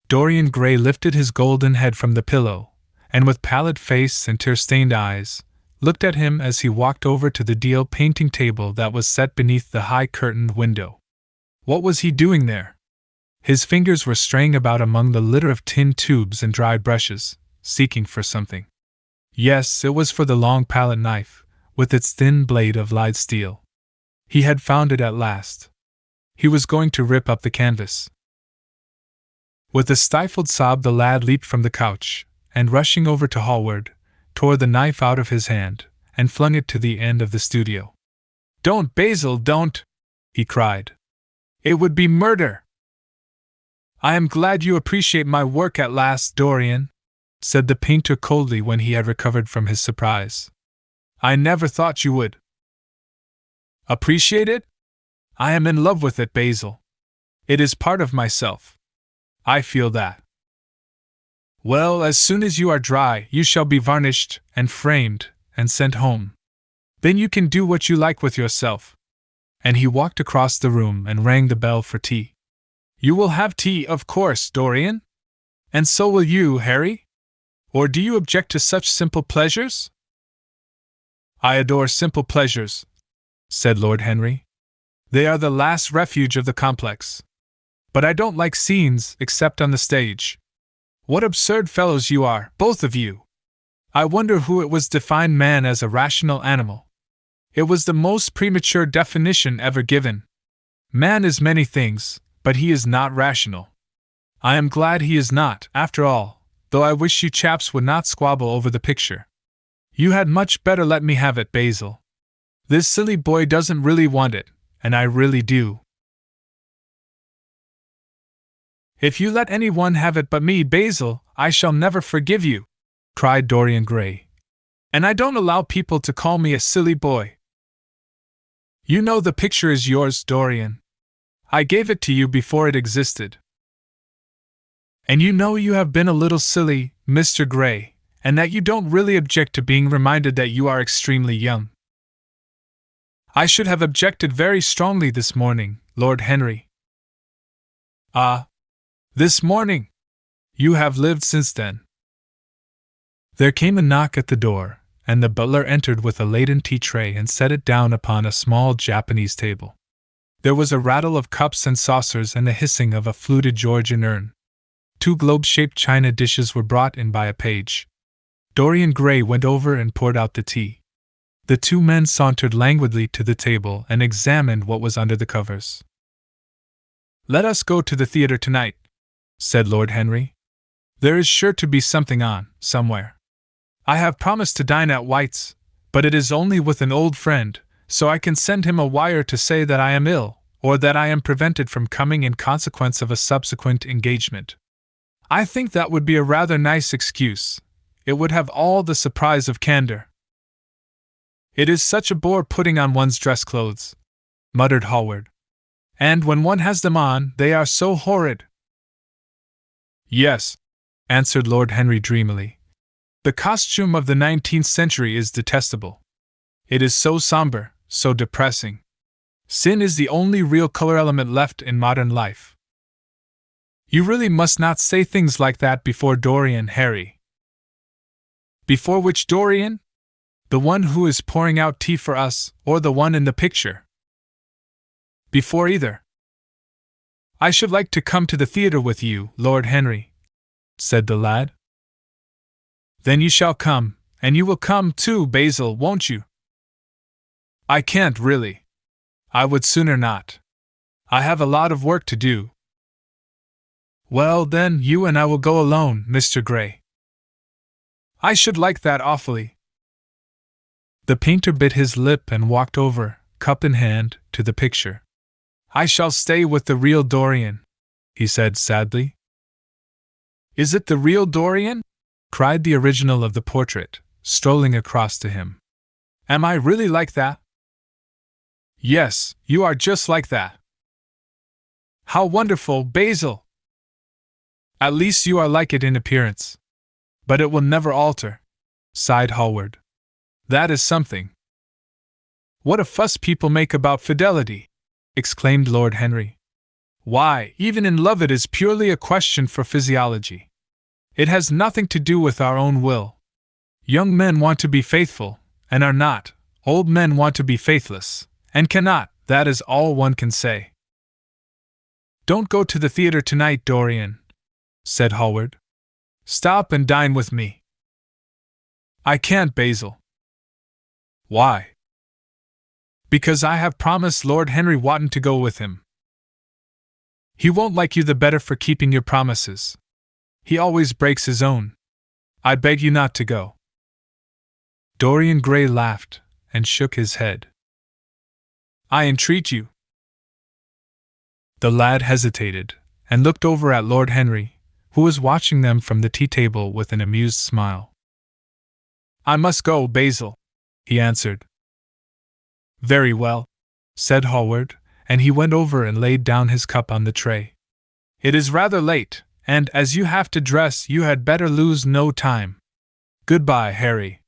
Dorian Gray lifted his golden head from the pillow, and with pallid face and tear-stained eyes, looked at him as he walked over to the deal painting table that was set beneath the high-curtained window. What was he doing there? His fingers were straying about among the litter of tin tubes and dry brushes, seeking for something. Yes, it was for the long palette knife, with its thin blade of light steel. He had found it at last. He was going to rip up the canvas. With a stifled sob the lad leaped from the couch, and rushing over to Hallward, tore the knife out of his hand, and flung it to the end of the studio. Don't, Basil, don't! He cried. It would be murder! I am glad you appreciate my work at last, Dorian, said the painter coldly when he had recovered from his surprise. I never thought you would. Appreciate it? I am in love with it, Basil. It is part of myself. I feel that. Well, as soon as you are dry, you shall be varnished, and framed, and sent home. Then you can do what you like with yourself. And he walked across the room and rang the bell for tea. You will have tea, of course, Dorian? And so will you, Harry? Or do you object to such simple pleasures? I adore simple pleasures, said Lord Henry. They are the last refuge of the complex. But I don't like scenes except on the stage. What absurd fellows you are, both of you! I wonder who it was defined man as a rational animal. It was the most premature definition ever given. Man is many things, but he is not rational. I am glad he is not, after all, though I wish you chaps would not squabble over the picture. You had much better let me have it, Basil. This silly boy doesn't really want it, and I really do. If you let anyone have it but me, Basil, I shall never forgive you, cried Dorian Gray. And I don't allow people to call me a silly boy. You know the picture is yours, Dorian. I gave it to you before it existed. And you know you have been a little silly, Mr. Gray, and that you don't really object to being reminded that you are extremely young. I should have objected very strongly this morning, Lord Henry. Ah, this morning! You have lived since then. There came a knock at the door, and the butler entered with a laden tea tray and set it down upon a small Japanese table. There was a rattle of cups and saucers and the hissing of a fluted Georgian urn. 2 globe-shaped china dishes were brought in by a page. Dorian Gray went over and poured out the tea. The 2 men sauntered languidly to the table and examined what was under the covers. Let us go to the theatre tonight, said Lord Henry. There is sure to be something on, somewhere. I have promised to dine at White's, but it is only with an old friend, so I can send him a wire to say that I am ill, or that I am prevented from coming in consequence of a subsequent engagement. I think that would be a rather nice excuse. It would have all the surprise of candor. It is such a bore putting on one's dress clothes, muttered Hallward. And when one has them on, they are so horrid. Yes, answered Lord Henry dreamily. The costume of the 19th century is detestable. It is so somber, so depressing. Sin is the only real color element left in modern life. You really must not say things like that before Dorian, Harry. Before which Dorian? The one who is pouring out tea for us, or the one in the picture? Before either. I should like to come to the theatre with you, Lord Henry, said the lad. Then you shall come, and you will come too, Basil, won't you? I can't really. I would sooner not. I have a lot of work to do. Well, then, you and I will go alone, Mr. Gray. I should like that awfully. The painter bit his lip and walked over, cup in hand, to the picture. I shall stay with the real Dorian, he said sadly. Is it the real Dorian? Cried the original of the portrait, strolling across to him. Am I really like that? Yes, you are just like that. How wonderful, Basil! At least you are like it in appearance. But it will never alter, sighed Hallward. That is something. What a fuss people make about fidelity, exclaimed Lord Henry. Why, even in love it is purely a question for physiology. It has nothing to do with our own will. Young men want to be faithful, and are not. Old men want to be faithless, and cannot. That is all one can say. Don't go to the theater tonight, Dorian, said Hallward. Stop and dine with me. I can't, Basil. Why? Because I have promised Lord Henry Wotton to go with him. He won't like you the better for keeping your promises. He always breaks his own. I beg you not to go. Dorian Gray laughed and shook his head. I entreat you. The lad hesitated and looked over at Lord Henry, who was watching them from the tea-table with an amused smile. I must go, Basil, he answered. Very well, said Hallward, and he went over and laid down his cup on the tray. It is rather late, and as you have to dress, you had better lose no time. Goodbye, Harry.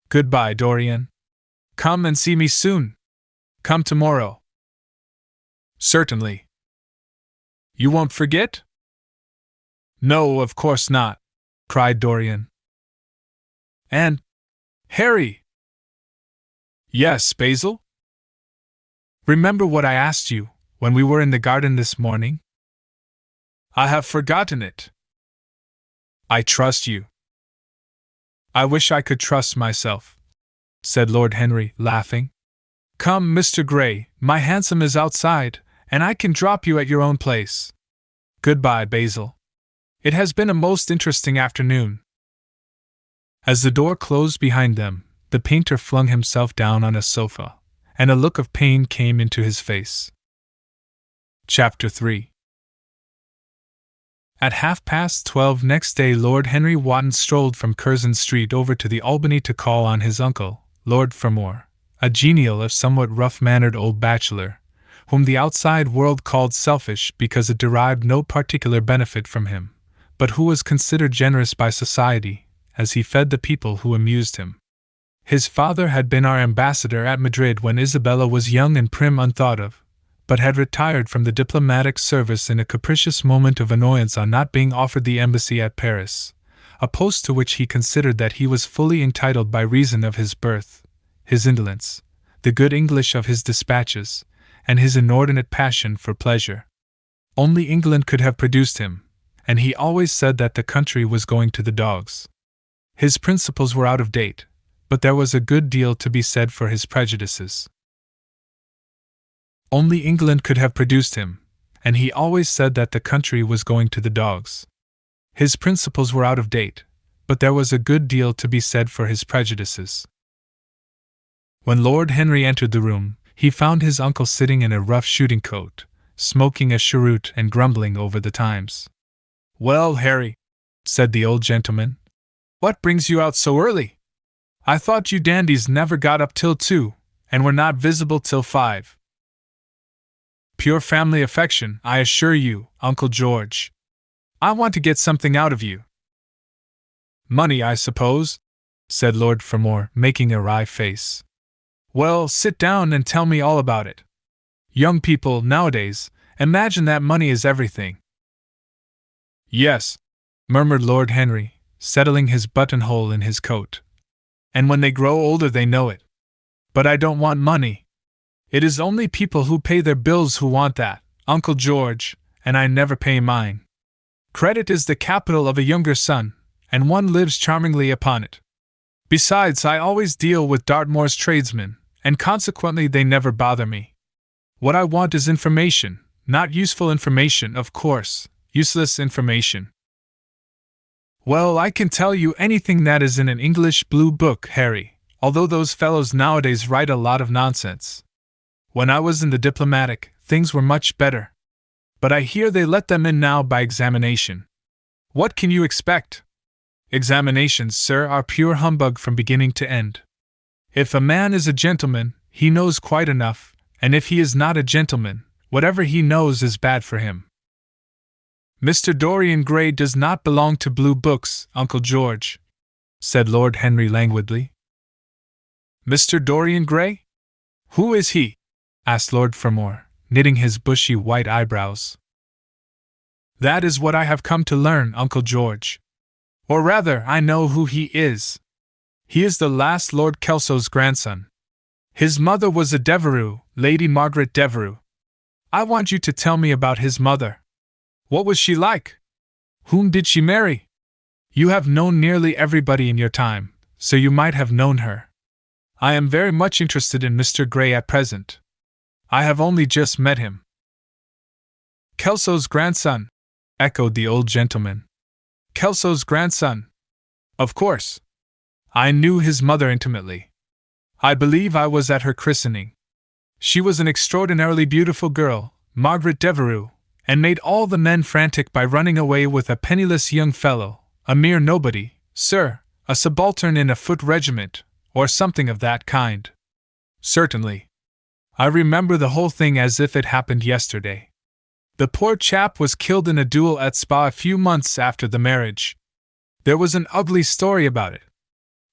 Goodbye, Dorian. Come and see me soon. Come tomorrow. Certainly. You won't forget? No, of course not, cried Dorian. And, Harry! Yes, Basil? Remember what I asked you when we were in the garden this morning? I have forgotten it. I trust you. I wish I could trust myself, said Lord Henry, laughing. Come, Mr. Gray, my hansom is outside, and I can drop you at your own place. Goodbye, Basil. It has been a most interesting afternoon. As the door closed behind them, the painter flung himself down on a sofa, and a look of pain came into his face. Chapter 3. At 12:30 next day, Lord Henry Wotton strolled from Curzon Street over to the Albany to call on his uncle, Lord Fermor, a genial if somewhat rough-mannered old bachelor, whom the outside world called selfish because it derived no particular benefit from him, but who was considered generous by society, as he fed the people who amused him. His father had been our ambassador at Madrid when Isabella was young and prim, unthought of, but had retired from the diplomatic service in a capricious moment of annoyance on not being offered the embassy at Paris, a post to which he considered that he was fully entitled by reason of his birth, his indolence, the good English of his dispatches, and his inordinate passion for pleasure. Only England could have produced him, and he always said that the country was going to the dogs. His principles were out of date, but there was a good deal to be said for his prejudices. Only England could have produced him, and he always said that the country was going to the dogs. His principles were out of date, but there was a good deal to be said for his prejudices. When Lord Henry entered the room, he found his uncle sitting in a rough shooting coat, smoking a cheroot and grumbling over the Times. Well, Harry, said the old gentleman, what brings you out so early? I thought you dandies never got up till 2, and were not visible till 5. Pure family affection, I assure you, Uncle George. I want to get something out of you. Money, I suppose, said Lord Fermor, making a wry face. Well, sit down and tell me all about it. Young people, nowadays, imagine that money is everything. Yes, murmured Lord Henry, settling his buttonhole in his coat. And when they grow older they know it. But I don't want money. It is only people who pay their bills who want that, Uncle George, and I never pay mine. Credit is the capital of a younger son, and one lives charmingly upon it. Besides, I always deal with Dartmoor's tradesmen, and consequently they never bother me. What I want is information, not useful information, of course, useless information. Well, I can tell you anything that is in an English blue book, Harry, although those fellows nowadays write a lot of nonsense. When I was in the diplomatic, things were much better. But I hear they let them in now by examination. What can you expect? Examinations, sir, are pure humbug from beginning to end. If a man is a gentleman, he knows quite enough, and if he is not a gentleman, whatever he knows is bad for him. Mr. Dorian Gray does not belong to blue books, Uncle George, said Lord Henry languidly. Mr. Dorian Gray? Who is he? Asked Lord Fermor, knitting his bushy white eyebrows. That is what I have come to learn, Uncle George. Or rather, I know who he is. He is the last Lord Kelso's grandson. His mother was a Devereux, Lady Margaret Devereux. I want you to tell me about his mother. What was she like? Whom did she marry? You have known nearly everybody in your time, so you might have known her. I am very much interested in Mr. Gray at present. I have only just met him. Kelso's grandson, echoed the old gentleman. Kelso's grandson. Of course. I knew his mother intimately. I believe I was at her christening. She was an extraordinarily beautiful girl, Margaret Devereux, and made all the men frantic by running away with a penniless young fellow, a mere nobody, sir, a subaltern in a foot regiment, or something of that kind. Certainly. I remember the whole thing as if it happened yesterday. The poor chap was killed in a duel at Spa a few months after the marriage. There was an ugly story about it.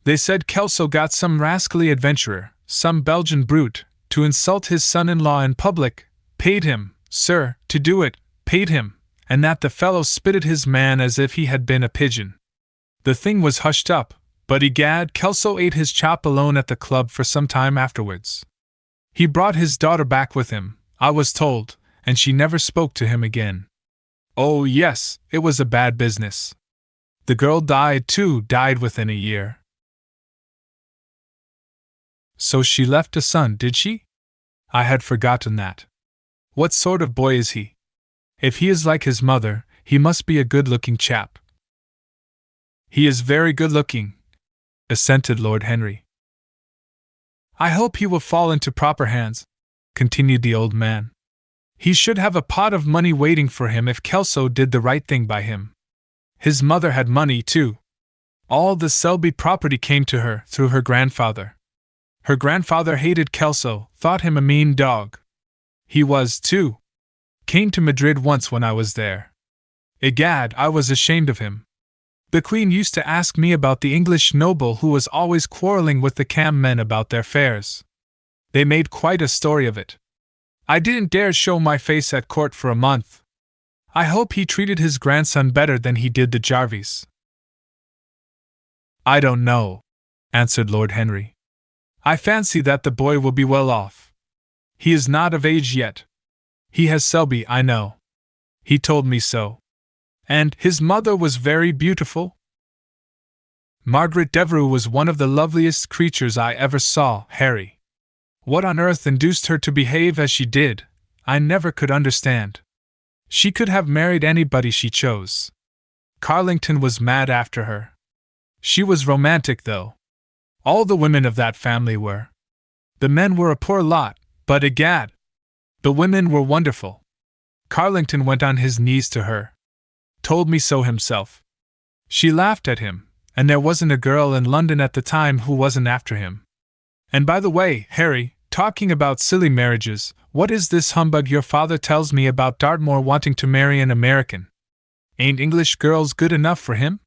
They said Kelso got some rascally adventurer, some Belgian brute, to insult his son-in-law in public, paid him, sir, to do it, paid him, and that the fellow spitted his man as if he had been a pigeon. The thing was hushed up, but egad, Kelso ate his chop alone at the club for some time afterwards. He brought his daughter back with him, I was told, and she never spoke to him again. Oh yes, it was a bad business. The girl died too, died within a year. So she left a son, did she? I had forgotten that. What sort of boy is he? If he is like his mother, he must be a good-looking chap. He is very good-looking, assented Lord Henry. I hope he will fall into proper hands, continued the old man. He should have a pot of money waiting for him if Kelso did the right thing by him. His mother had money, too. All the Selby property came to her through her grandfather. Her grandfather hated Kelso, thought him a mean dog. He was, too. Came to Madrid once when I was there. Egad, I was ashamed of him. The Queen used to ask me about the English noble who was always quarreling with the Cam men about their fares. They made quite a story of it. I didn't dare show my face at court for a month. I hope he treated his grandson better than he did the Jarvies. I don't know, answered Lord Henry. I fancy that the boy will be well off. He is not of age yet. He has Selby, I know. He told me so. And his mother was very beautiful? Margaret Devereux was one of the loveliest creatures I ever saw, Harry. What on earth induced her to behave as she did, I never could understand. She could have married anybody she chose. Carlington was mad after her. She was romantic, though. All the women of that family were. The men were a poor lot, but egad! The women were wonderful. Carlington went on his knees to her. Told me so himself. She laughed at him, and there wasn't a girl in London at the time who wasn't after him. And by the way, Harry, talking about silly marriages, what is this humbug your father tells me about Dartmoor wanting to marry an American? Ain't English girls good enough for him?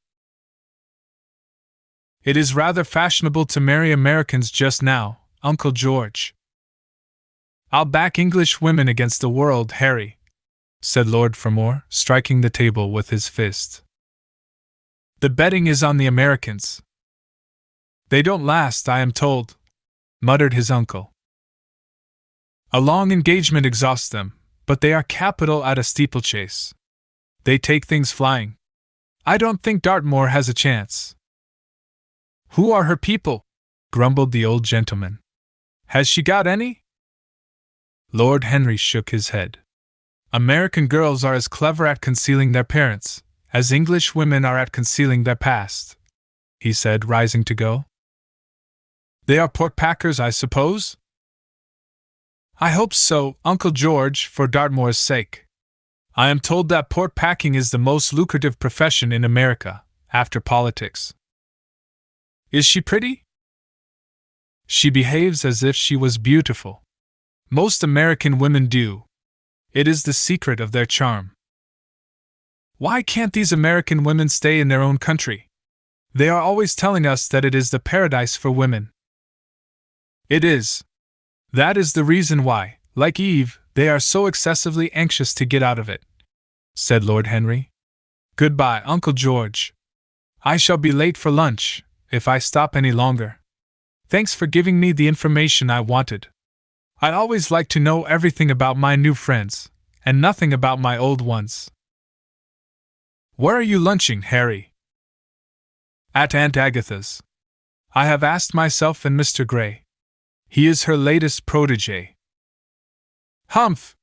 It is rather fashionable to marry Americans just now, Uncle George. I'll back English women against the world, Harry, said Lord Fermor, striking the table with his fist. The betting is on the Americans. They don't last, I am told, muttered his uncle. A long engagement exhausts them, but they are capital at a steeplechase. They take things flying. I don't think Dartmoor has a chance. Who are her people? Grumbled the old gentleman. Has she got any? Lord Henry shook his head. American girls are as clever at concealing their parents as English women are at concealing their past, he said, rising to go. They are pork packers, I suppose? I hope so, Uncle George, for Dartmoor's sake. I am told that pork packing is the most lucrative profession in America, after politics. Is she pretty? She behaves as if she was beautiful. Most American women do. It is the secret of their charm. Why can't these American women stay in their own country? They are always telling us that it is the paradise for women. It is. That is the reason why, like Eve, they are so excessively anxious to get out of it, said Lord Henry. Goodbye, Uncle George. I shall be late for lunch, if I stop any longer. Thanks for giving me the information I wanted. I always like to know everything about my new friends, and nothing about my old ones. Where are you lunching, Harry? At Aunt Agatha's. I have asked myself and Mr. Gray. He is her latest protégé. Humph!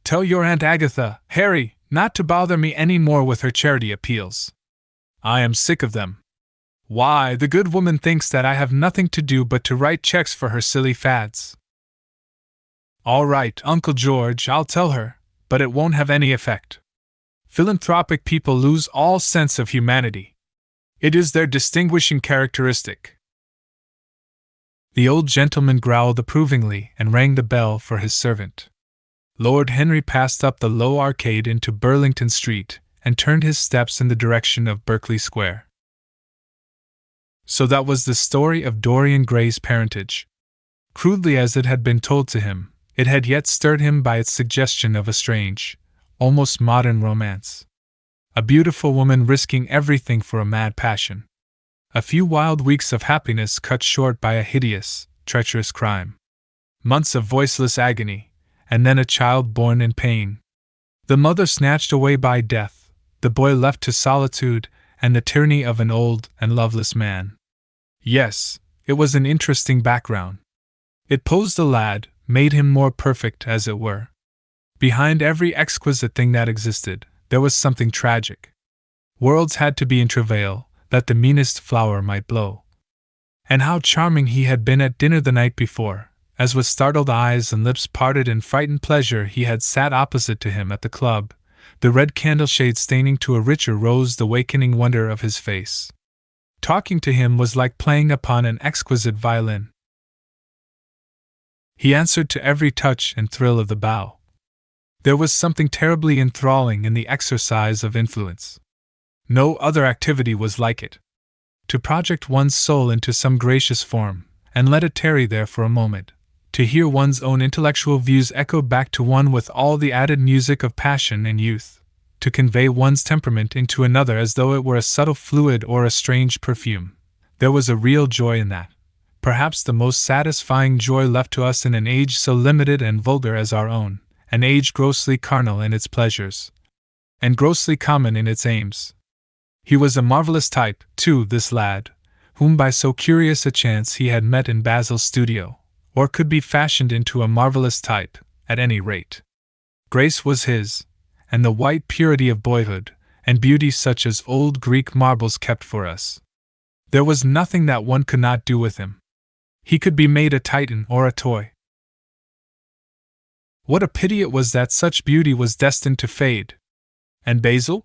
Tell your Aunt Agatha, Harry, not to bother me any more with her charity appeals. I am sick of them. Why, the good woman thinks that I have nothing to do but to write checks for her silly fads. All right, Uncle George, I'll tell her, but it won't have any effect. Philanthropic people lose all sense of humanity. It is their distinguishing characteristic. The old gentleman growled approvingly and rang the bell for his servant. Lord Henry passed up the low arcade into Burlington Street and turned his steps in the direction of Berkeley Square. So that was the story of Dorian Gray's parentage. Crudely as it had been told to him, it had yet stirred him by its suggestion of a strange, almost modern romance. A beautiful woman risking everything for a mad passion. A few wild weeks of happiness cut short by a hideous, treacherous crime. Months of voiceless agony, and then a child born in pain. The mother snatched away by death, the boy left to solitude and the tyranny of an old and loveless man. Yes, it was an interesting background. It posed the lad, made him more perfect, as it were. Behind every exquisite thing that existed, there was something tragic. Worlds had to be in travail, that the meanest flower might blow. And how charming he had been at dinner the night before, as with startled eyes and lips parted in frightened pleasure he had sat opposite to him at the club, the red candle shade staining to a richer rose the wakening wonder of his face. Talking to him was like playing upon an exquisite violin. He answered to every touch and thrill of the bow. There was something terribly enthralling in the exercise of influence. No other activity was like it. To project one's soul into some gracious form, and let it tarry there for a moment, to hear one's own intellectual views echoed back to one with all the added music of passion and youth, to convey one's temperament into another as though it were a subtle fluid or a strange perfume. There was a real joy in that, perhaps the most satisfying joy left to us in an age so limited and vulgar as our own, an age grossly carnal in its pleasures, and grossly common in its aims. He was a marvelous type, too, this lad, whom by so curious a chance he had met in Basil's studio, or could be fashioned into a marvelous type, at any rate. Grace was his, and the white purity of boyhood, and beauty such as old Greek marbles kept for us. There was nothing that one could not do with him. He could be made a Titan or a toy. What a pity it was that such beauty was destined to fade. And Basil?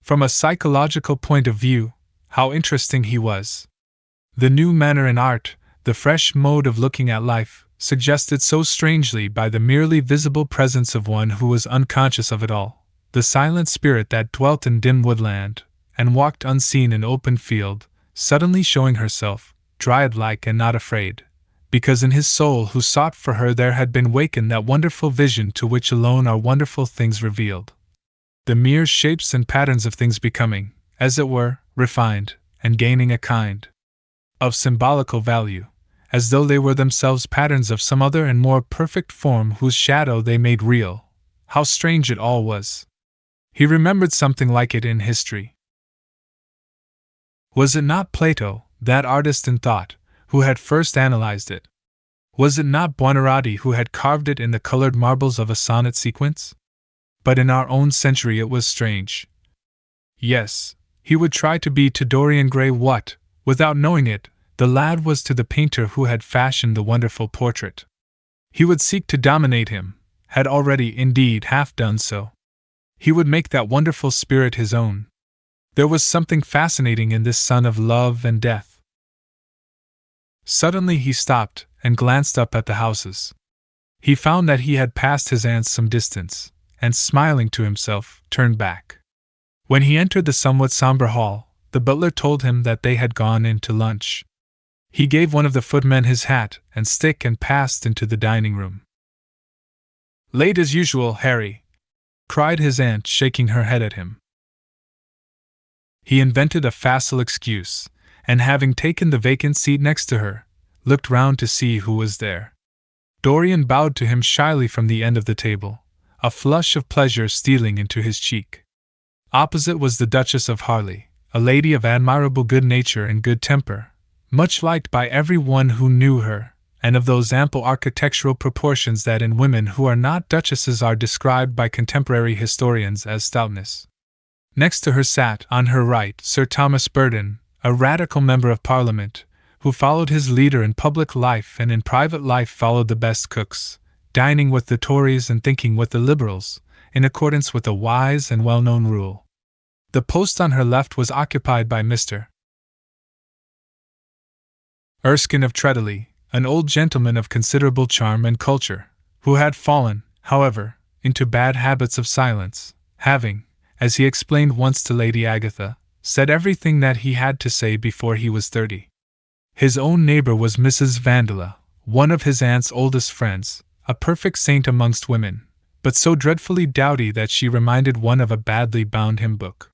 From a psychological point of view, how interesting he was. The new manner in art, the fresh mode of looking at life, suggested so strangely by the merely visible presence of one who was unconscious of it all, the silent spirit that dwelt in dim woodland, and walked unseen in open field, suddenly showing herself, dryad-like and not afraid, because in his soul who sought for her there had been wakened that wonderful vision to which alone are wonderful things revealed. The mere shapes and patterns of things becoming, as it were, refined, and gaining a kind of symbolical value, as though they were themselves patterns of some other and more perfect form whose shadow they made real. How strange it all was! He remembered something like it in history. Was it not Plato, that artist in thought, who had first analyzed it? Was it not Buonarroti who had carved it in the colored marbles of a sonnet sequence? But in our own century it was strange. Yes, he would try to be to Dorian Gray what, without knowing it, the lad was to the painter who had fashioned the wonderful portrait. He would seek to dominate him, had already indeed half done so. He would make that wonderful spirit his own. There was something fascinating in this son of love and death. Suddenly he stopped and glanced up at the houses. He found that he had passed his aunts some distance, and smiling to himself, turned back. When he entered the somewhat somber hall, the butler told him that they had gone in to lunch. He gave one of the footmen his hat and stick and passed into the dining room. "Late as usual, Harry," cried his aunt, shaking her head at him. He invented a facile excuse, and having taken the vacant seat next to her, looked round to see who was there. Dorian bowed to him shyly from the end of the table, a flush of pleasure stealing into his cheek. Opposite was the Duchess of Harley, a lady of admirable good nature and good temper, much liked by every one who knew her, and of those ample architectural proportions that in women who are not duchesses are described by contemporary historians as stoutness. Next to her sat, on her right, Sir Thomas Burton, a radical member of Parliament, who followed his leader in public life and in private life followed the best cooks, dining with the Tories and thinking with the Liberals, in accordance with a wise and well-known rule. The post on her left was occupied by Mr. Erskine of Treadley, an old gentleman of considerable charm and culture, who had fallen, however, into bad habits of silence, having, as he explained once to Lady Agatha, said everything that he had to say before he was 30. His own neighbor was Mrs. Vandeleur, one of his aunt's oldest friends, a perfect saint amongst women, but so dreadfully dowdy that she reminded one of a badly bound hymn book.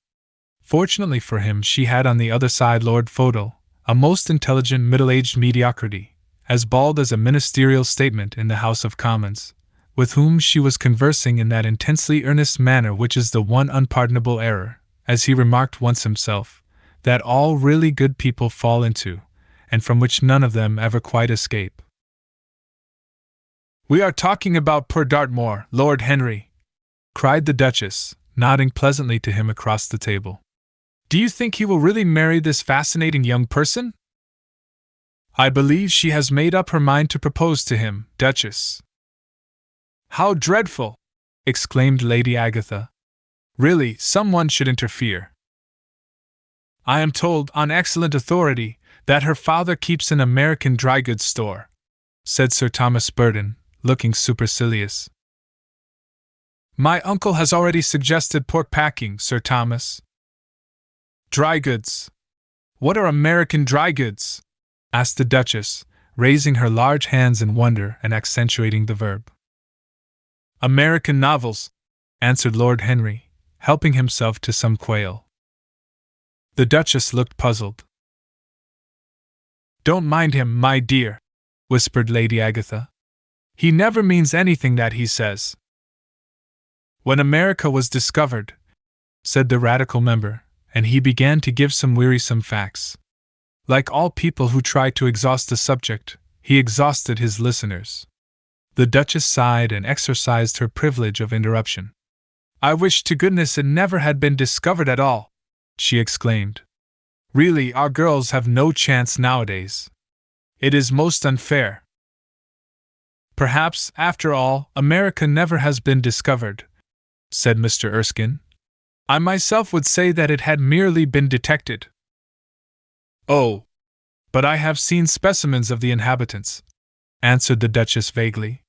Fortunately for him, she had on the other side Lord Fodle, a most intelligent middle-aged mediocrity, as bald as a ministerial statement in the House of Commons, with whom she was conversing in that intensely earnest manner which is the one unpardonable error, as he remarked once himself, that all really good people fall into, and from which none of them ever quite escape. "We are talking about poor Dartmoor, Lord Henry," cried the Duchess, nodding pleasantly to him across the table. "Do you think he will really marry this fascinating young person?" "I believe she has made up her mind to propose to him, Duchess." "How dreadful!" exclaimed Lady Agatha. "Really, someone should interfere." "I am told, on excellent authority, that her father keeps an American dry goods store," said Sir Thomas Burton, looking supercilious. "My uncle has already suggested pork packing, Sir Thomas." "Dry goods. What are American dry goods?" asked the Duchess, raising her large hands in wonder and accentuating the verb. "American novels," answered Lord Henry, helping himself to some quail. The Duchess looked puzzled. "Don't mind him, my dear," whispered Lady Agatha. "He never means anything that he says." "When America was discovered," said the radical member, and he began to give some wearisome facts. Like all people who try to exhaust a subject, he exhausted his listeners. The Duchess sighed and exercised her privilege of interruption. "I wish to goodness it never had been discovered at all," she exclaimed. "Really, our girls have no chance nowadays. It is most unfair." "Perhaps, after all, America never has been discovered," said Mr. Erskine. "I myself would say that it had merely been detected." "Oh, but I have seen specimens of the inhabitants," answered the Duchess vaguely.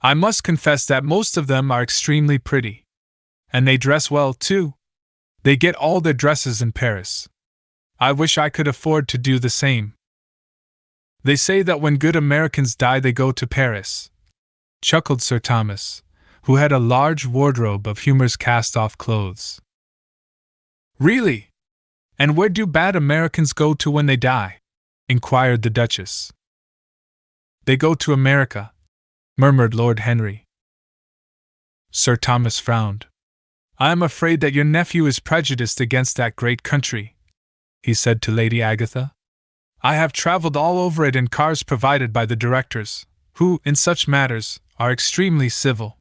"I must confess that most of them are extremely pretty. And they dress well, too. They get all their dresses in Paris. I wish I could afford to do the same." "They say that when good Americans die they go to Paris," chuckled Sir Thomas, who had a large wardrobe of Humour's cast-off clothes. "Really? And where do bad Americans go to when they die?" inquired the Duchess. "They go to America," murmured Lord Henry. Sir Thomas frowned. "I am afraid that your nephew is prejudiced against that great country," he said to Lady Agatha. "I have travelled all over it in cars provided by the directors, who, in such matters, are extremely civil.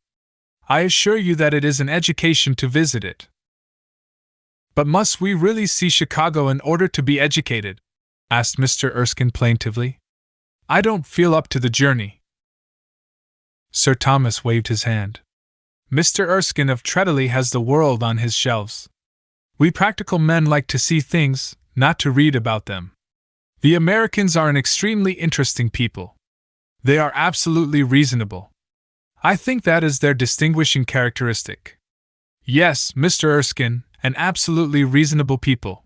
I assure you that it is an education to visit it." "But must we really see Chicago in order to be educated?" asked Mr. Erskine plaintively. "I don't feel up to the journey." Sir Thomas waved his hand. Mr. Erskine of Treadley has the world on his shelves. We practical men like to see things, not to read about them. The Americans are an extremely interesting people. They are absolutely reasonable. I think that is their distinguishing characteristic. Yes, Mr. Erskine, an absolutely reasonable people.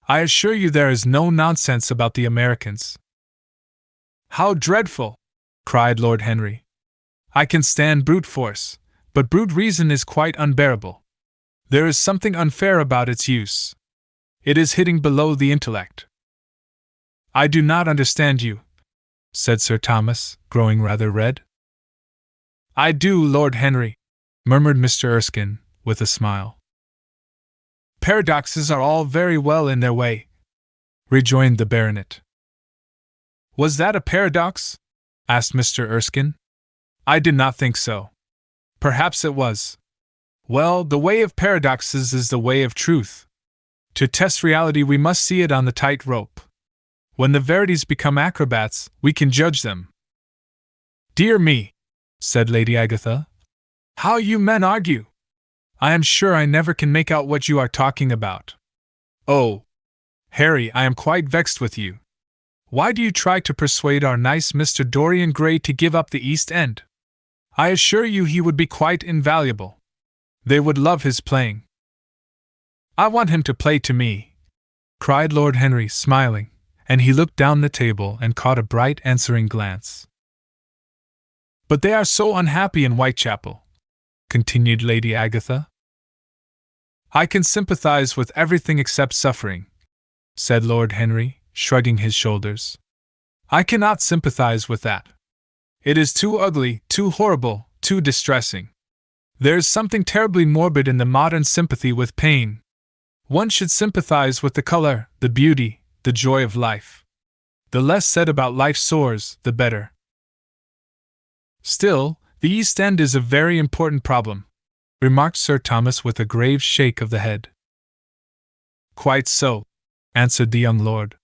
I assure you there is no nonsense about the Americans. How dreadful! Cried Lord Henry. I can stand brute force, but brute reason is quite unbearable. There is something unfair about its use. It is hitting below the intellect. I do not understand you, said Sir Thomas, growing rather red. I do, Lord Henry, murmured Mr. Erskine, with a smile. Paradoxes are all very well in their way, rejoined the baronet. Was that a paradox? Asked Mr. Erskine. I did not think so. Perhaps it was. Well, the way of paradoxes is the way of truth. To test reality we must see it on the tight rope. When the verities become acrobats, we can judge them. Dear me, said Lady Agatha, how you men argue! I am sure I never can make out what you are talking about. Oh, Harry, I am quite vexed with you. Why do you try to persuade our nice Mr. Dorian Gray to give up the East End? I assure you he would be quite invaluable. They would love his playing. I want him to play to me, cried Lord Henry, smiling, and he looked down the table and caught a bright answering glance. But they are so unhappy in Whitechapel, continued Lady Agatha. I can sympathize with everything except suffering, said Lord Henry, shrugging his shoulders. I cannot sympathize with that. It is too ugly, too horrible, too distressing. There is something terribly morbid in the modern sympathy with pain. One should sympathize with the color, the beauty, the joy of life. The less said about life's sores, the better. Still, the East End is a very important problem, remarked Sir Thomas with a grave shake of the head. Quite so, answered the young lord.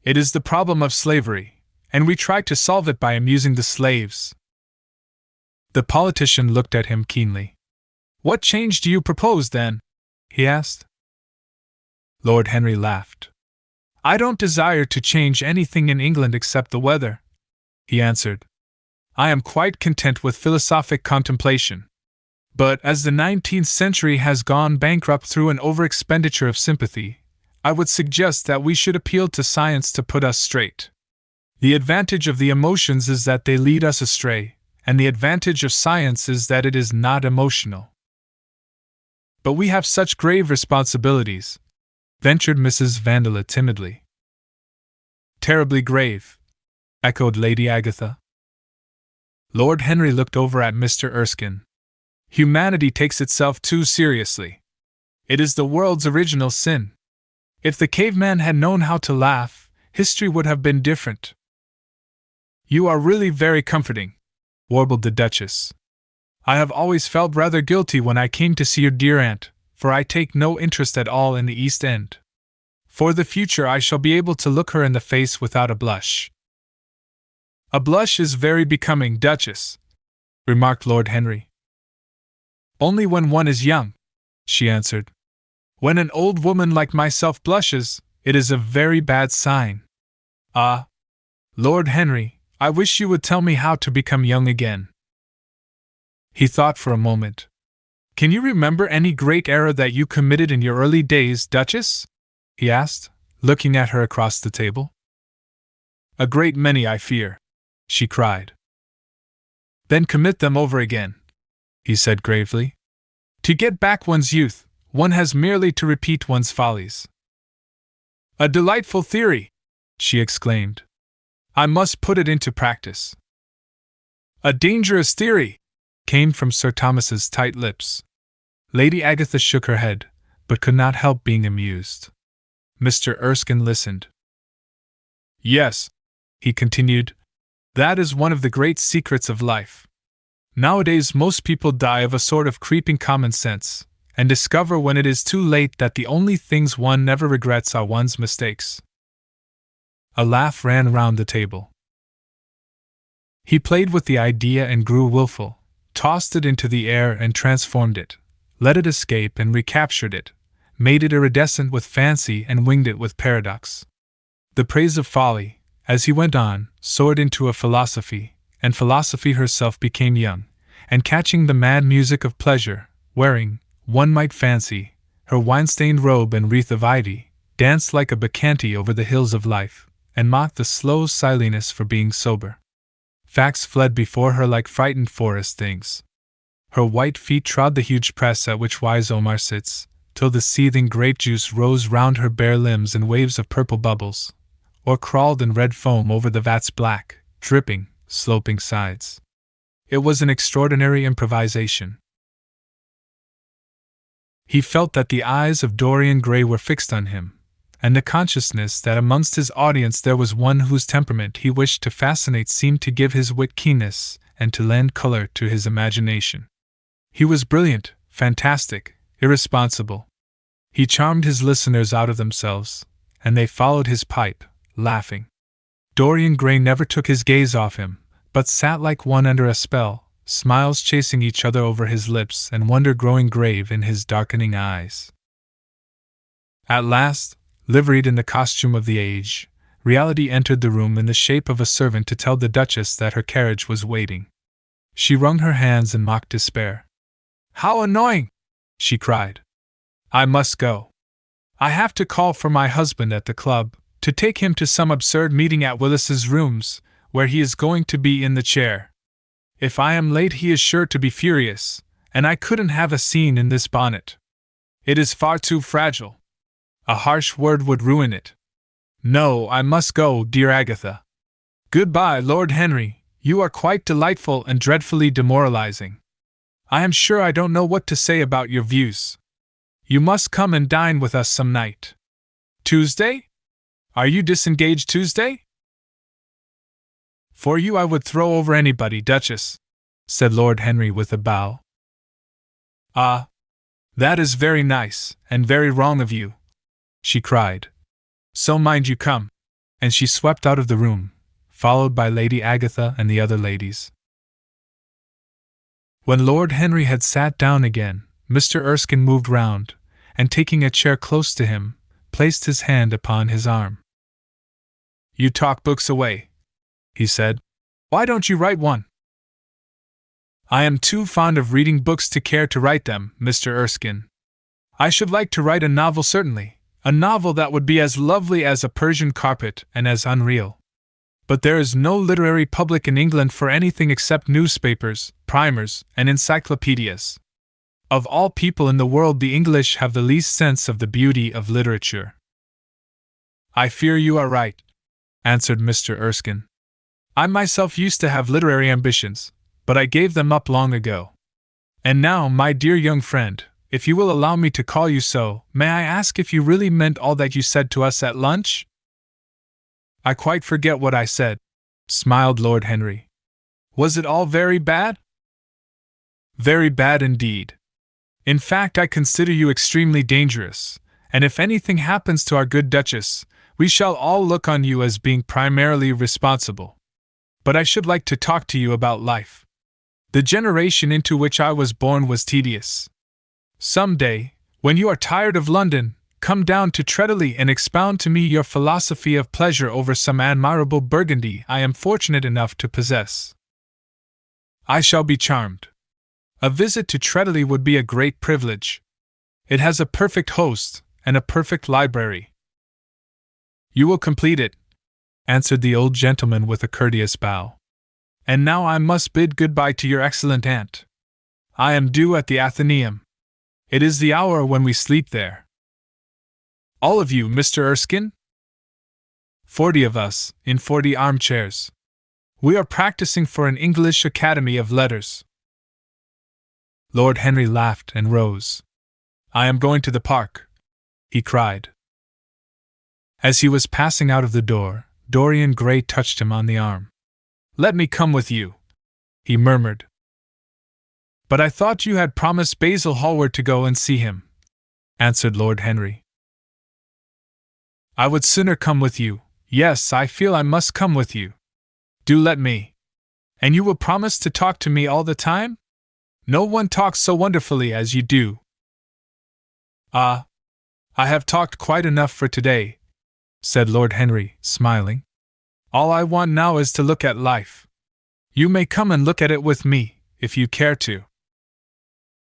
It is the problem of slavery, and we try to solve it by amusing the slaves. The politician looked at him keenly. What change do you propose, then? He asked. Lord Henry laughed. I don't desire to change anything in England except the weather, he answered. I am quite content with philosophic contemplation. But as the 19th century has gone bankrupt through an overexpenditure of sympathy, I would suggest that we should appeal to science to put us straight. The advantage of the emotions is that they lead us astray, and the advantage of science is that it is not emotional. But we have such grave responsibilities, ventured Mrs. Vandeleur timidly. Terribly grave, echoed Lady Agatha. Lord Henry looked over at Mr. Erskine. Humanity takes itself too seriously. It is the world's original sin. If the caveman had known how to laugh, history would have been different. You are really very comforting, warbled the Duchess. I have always felt rather guilty when I came to see your dear aunt, for I take no interest at all in the East End. For the future I shall be able to look her in the face without a blush. A blush is very becoming, Duchess, remarked Lord Henry. Only when one is young, she answered. When an old woman like myself blushes, it is a very bad sign. Ah, Lord Henry, I wish you would tell me how to become young again. He thought for a moment. Can you remember any great error that you committed in your early days, Duchess? He asked, looking at her across the table. A great many, I fear, she cried. Then commit them over again, he said gravely. To get back one's youth, one has merely to repeat one's follies. A delightful theory, she exclaimed. I must put it into practice. A dangerous theory, came from Sir Thomas's tight lips. Lady Agatha shook her head, but could not help being amused. Mr. Erskine listened. Yes, he continued, that is one of the great secrets of life. Nowadays most people die of a sort of creeping common sense, and discover when it is too late that the only things one never regrets are one's mistakes. A laugh ran round the table. He played with the idea and grew wilful, tossed it into the air and transformed it, let it escape and recaptured it, made it iridescent with fancy and winged it with paradox. The praise of folly, as he went on, soared into a philosophy, and philosophy herself became young, and catching the mad music of pleasure, wearing, one might fancy, her wine-stained robe and wreath of ivy, danced like a bacchante over the hills of life, and mocked the slow silliness for being sober. Facts fled before her like frightened forest things. Her white feet trod the huge press at which wise Omar sits, till the seething grape juice rose round her bare limbs in waves of purple bubbles, or crawled in red foam over the vat's black, dripping, sloping sides. It was an extraordinary improvisation. He felt that the eyes of Dorian Gray were fixed on him, and the consciousness that amongst his audience there was one whose temperament he wished to fascinate seemed to give his wit keenness and to lend color to his imagination. He was brilliant, fantastic, irresponsible. He charmed his listeners out of themselves, and they followed his pipe, laughing. Dorian Gray never took his gaze off him, but sat like one under a spell, smiles chasing each other over his lips and wonder growing grave in his darkening eyes. At last, liveried in the costume of the age, reality entered the room in the shape of a servant to tell the Duchess that her carriage was waiting. She wrung her hands in mock despair. "How annoying!" she cried. "I must go. I have to call for my husband at the club, to take him to some absurd meeting at Willis's rooms, where he is going to be in the chair. If I am late he is sure to be furious, and I couldn't have a scene in this bonnet. It is far too fragile. A harsh word would ruin it. No, I must go, dear Agatha. Goodbye, Lord Henry, you are quite delightful and dreadfully demoralizing. I am sure I don't know what to say about your views. You must come and dine with us some night. Tuesday? Are you disengaged Tuesday?" "For you I would throw over anybody, Duchess," said Lord Henry with a bow. "Ah, that is very nice, and very wrong of you," she cried. "So mind you come." And she swept out of the room, followed by Lady Agatha and the other ladies. When Lord Henry had sat down again, Mr. Erskine moved round, and taking a chair close to him, placed his hand upon his arm. "You talk books away," he said. "Why don't you write one?" "I am too fond of reading books to care to write them, Mr. Erskine. I should like to write a novel certainly, a novel that would be as lovely as a Persian carpet and as unreal. But there is no literary public in England for anything except newspapers, primers, and encyclopedias. Of all people in the world the English have the least sense of the beauty of literature." "I fear you are right," answered Mr. Erskine. "I myself used to have literary ambitions, but I gave them up long ago. And now, my dear young friend, if you will allow me to call you so, may I ask if you really meant all that you said to us at lunch?" "I quite forget what I said," smiled Lord Henry. "Was it all very bad?" "Very bad indeed. In fact, I consider you extremely dangerous, and if anything happens to our good Duchess, we shall all look on you as being primarily responsible. But I should like to talk to you about life. The generation into which I was born was tedious. Some day, when you are tired of London, come down to Treadley and expound to me your philosophy of pleasure over some admirable Burgundy I am fortunate enough to possess. I shall be charmed. A visit to Treadley would be a great privilege. It has a perfect host and a perfect library." "You will complete it," answered the old gentleman with a courteous bow. "And now I must bid good-bye to your excellent aunt. I am due at the Athenaeum. It is the hour when we sleep there." "All of you, Mr. Erskine?" 40 of us, in 40 armchairs. We are practicing for an English Academy of Letters." Lord Henry laughed and rose. "I am going to the park," he cried. As he was passing out of the door, Dorian Gray touched him on the arm. "Let me come with you," he murmured. "But I thought you had promised Basil Hallward to go and see him," answered Lord Henry. "I would sooner come with you. Yes, I feel I must come with you. Do let me. And you will promise to talk to me all the time?" No one talks so wonderfully as you do. Ah, I have talked quite enough for today, said Lord Henry, smiling. All I want now is to look at life. You may come and look at it with me, if you care to.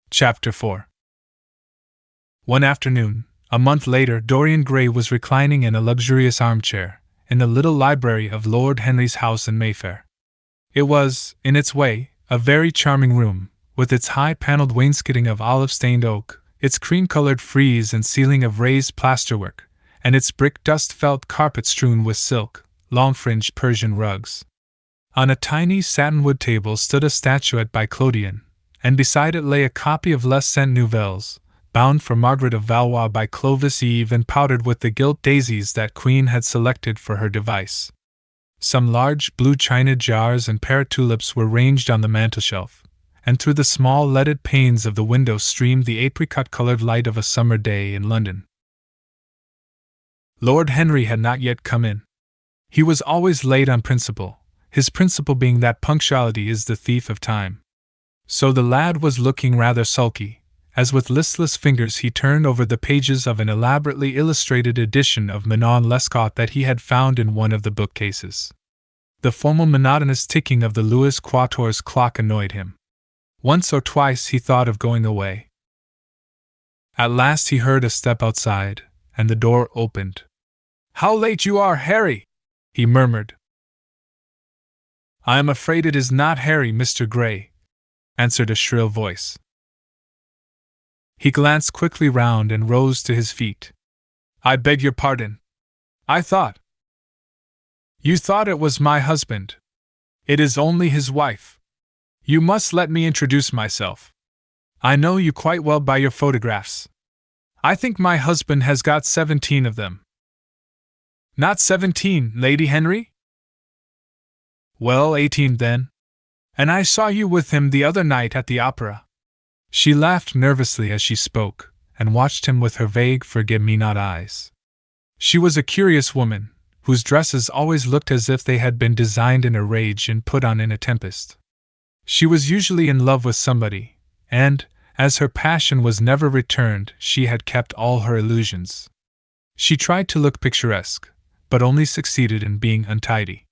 Chapter 4. One afternoon, a month later, Dorian Gray was reclining in a luxurious armchair, in the little library of Lord Henry's house in Mayfair. It was, in its way, a very charming room, with its high-panelled wainscoting of olive-stained oak, its cream-colored frieze and ceiling of raised plasterwork, and its brick-dust felt carpet strewn with silk, long-fringed Persian rugs. On a tiny satinwood table stood a statuette by Clodion, and beside it lay a copy of Les Cent Nouvelles, bound for Margaret of Valois by Clovis Eve and powdered with the gilt daisies that Queen had selected for her device. Some large blue china jars and parrot tulips were ranged on the mantelshelf, and through the small leaded panes of the window streamed the apricot-colored light of a summer day in London. Lord Henry had not yet come in. He was always late on principle, his principle being that punctuality is the thief of time. So the lad was looking rather sulky, as with listless fingers he turned over the pages of an elaborately illustrated edition of Manon Lescaut that he had found in one of the bookcases. The formal monotonous ticking of the Louis Quatorze clock annoyed him. Once or twice he thought of going away. At last he heard a step outside, and the door opened. "How late you are, Harry!" he murmured. "I am afraid it is not Harry, Mr. Gray," answered a shrill voice. He glanced quickly round and rose to his feet. "I beg your pardon. I thought—" "You thought it was my husband. It is only his wife. You must let me introduce myself. I know you quite well by your photographs. I think my husband has got 17 of them." "Not 17, Lady Henry?" "Well, 18 then. And I saw you with him the other night at the opera." She laughed nervously as she spoke, and watched him with her vague forget-me-not eyes. She was a curious woman, whose dresses always looked as if they had been designed in a rage and put on in a tempest. She was usually in love with somebody, and, as her passion was never returned, she had kept all her illusions. She tried to look picturesque, but only succeeded in being untidy.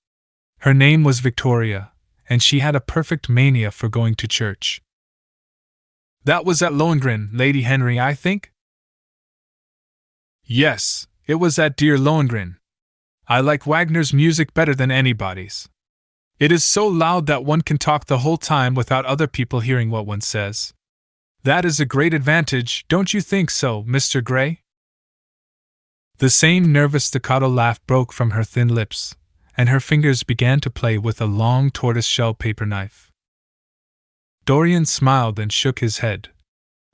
Her name was Victoria, and she had a perfect mania for going to church. "That was at Lohengrin, Lady Henry, I think?" "Yes, it was at dear Lohengrin. I like Wagner's music better than anybody's. It is so loud that one can talk the whole time without other people hearing what one says. That is a great advantage, don't you think so, Mr. Gray?" The same nervous staccato laugh broke from her thin lips, and her fingers began to play with a long tortoise-shell paper knife. Dorian smiled and shook his head.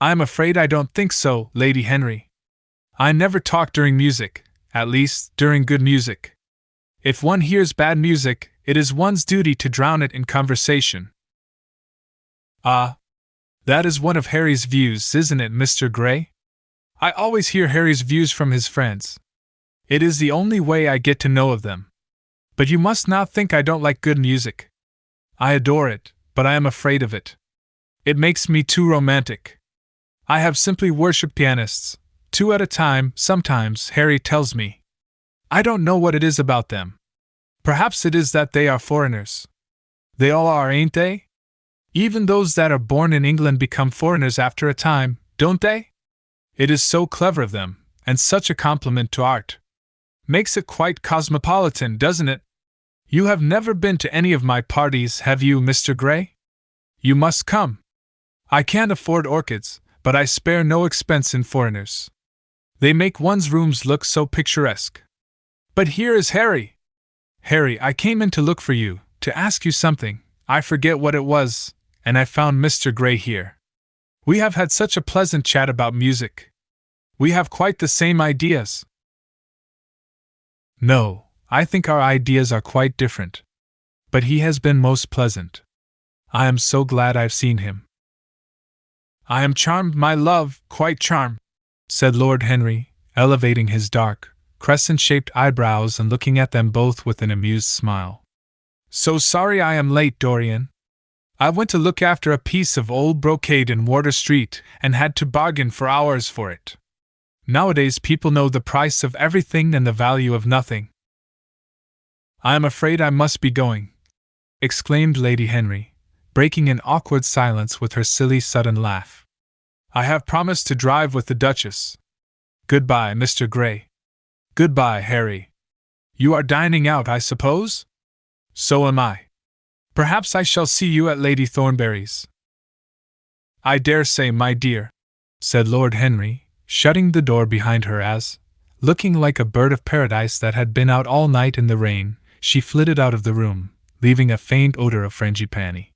"I am afraid I don't think so, Lady Henry. I never talk during music, at least, during good music. If one hears bad music, it is one's duty to drown it in conversation." "Ah, that is one of Harry's views, isn't it, Mr. Gray? I always hear Harry's views from his friends. It is the only way I get to know of them. But you must not think I don't like good music. I adore it, but I am afraid of it. It makes me too romantic. I have simply worshipped pianists, 2 at a time, sometimes, Harry tells me. I don't know what it is about them. Perhaps it is that they are foreigners. They all are, ain't they? Even those that are born in England become foreigners after a time, don't they? It is so clever of them, and such a compliment to art. Makes it quite cosmopolitan, doesn't it? You have never been to any of my parties, have you, Mr. Gray? You must come. I can't afford orchids, but I spare no expense in foreigners. They make one's rooms look so picturesque. But here is Harry. Harry, I came in to look for you, to ask you something, I forget what it was, and I found Mr. Gray here. We have had such a pleasant chat about music. We have quite the same ideas." "No, I think our ideas are quite different. But he has been most pleasant. I am so glad I've seen him." "I am charmed, my love, quite charmed," said Lord Henry, elevating his dark, crescent-shaped eyebrows and looking at them both with an amused smile. "So sorry I am late, Dorian. I went to look after a piece of old brocade in Wardour Street and had to bargain for hours for it. Nowadays people know the price of everything and the value of nothing. I am afraid I must be going, exclaimed Lady Henry, breaking an awkward silence with her silly sudden laugh. I have promised to drive with the Duchess. Goodbye, Mr. Gray. Goodbye, Harry. You are dining out, I suppose? So am I. Perhaps I shall see you at Lady Thornberry's. I dare say, my dear, said Lord Henry, shutting the door behind her as, looking like a bird of paradise that had been out all night in the rain, she flitted out of the room, leaving a faint odor of frangipani.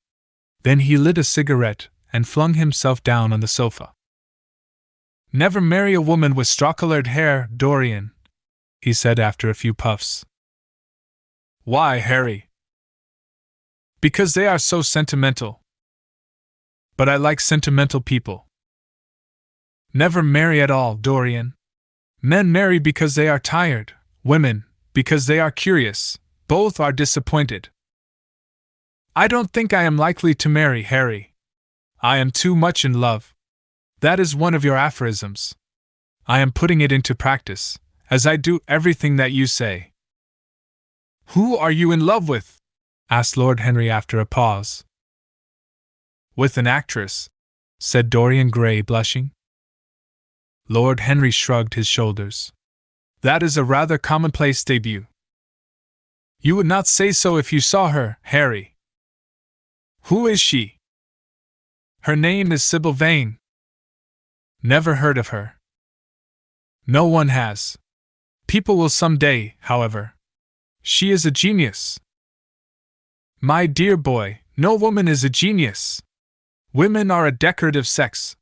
Then he lit a cigarette and flung himself down on the sofa. Never marry a woman with straw-colored hair, Dorian, he said after a few puffs. Why, Harry? Because they are so sentimental. But I like sentimental people. Never marry at all, Dorian. Men marry because they are tired, women because they are curious. Both are disappointed. I don't think I am likely to marry, Harry. I am too much in love. That is one of your aphorisms. I am putting it into practice, as I do everything that you say. Who are you in love with? Asked Lord Henry after a pause. With an actress, said Dorian Gray, blushing. Lord Henry shrugged his shoulders. That is a rather commonplace debut. You would not say so if you saw her, Harry. Who is she? Her name is Sybil Vane. Never heard of her. No one has. People will some day, however. She is a genius. My dear boy, no woman is a genius. Women are a decorative sex.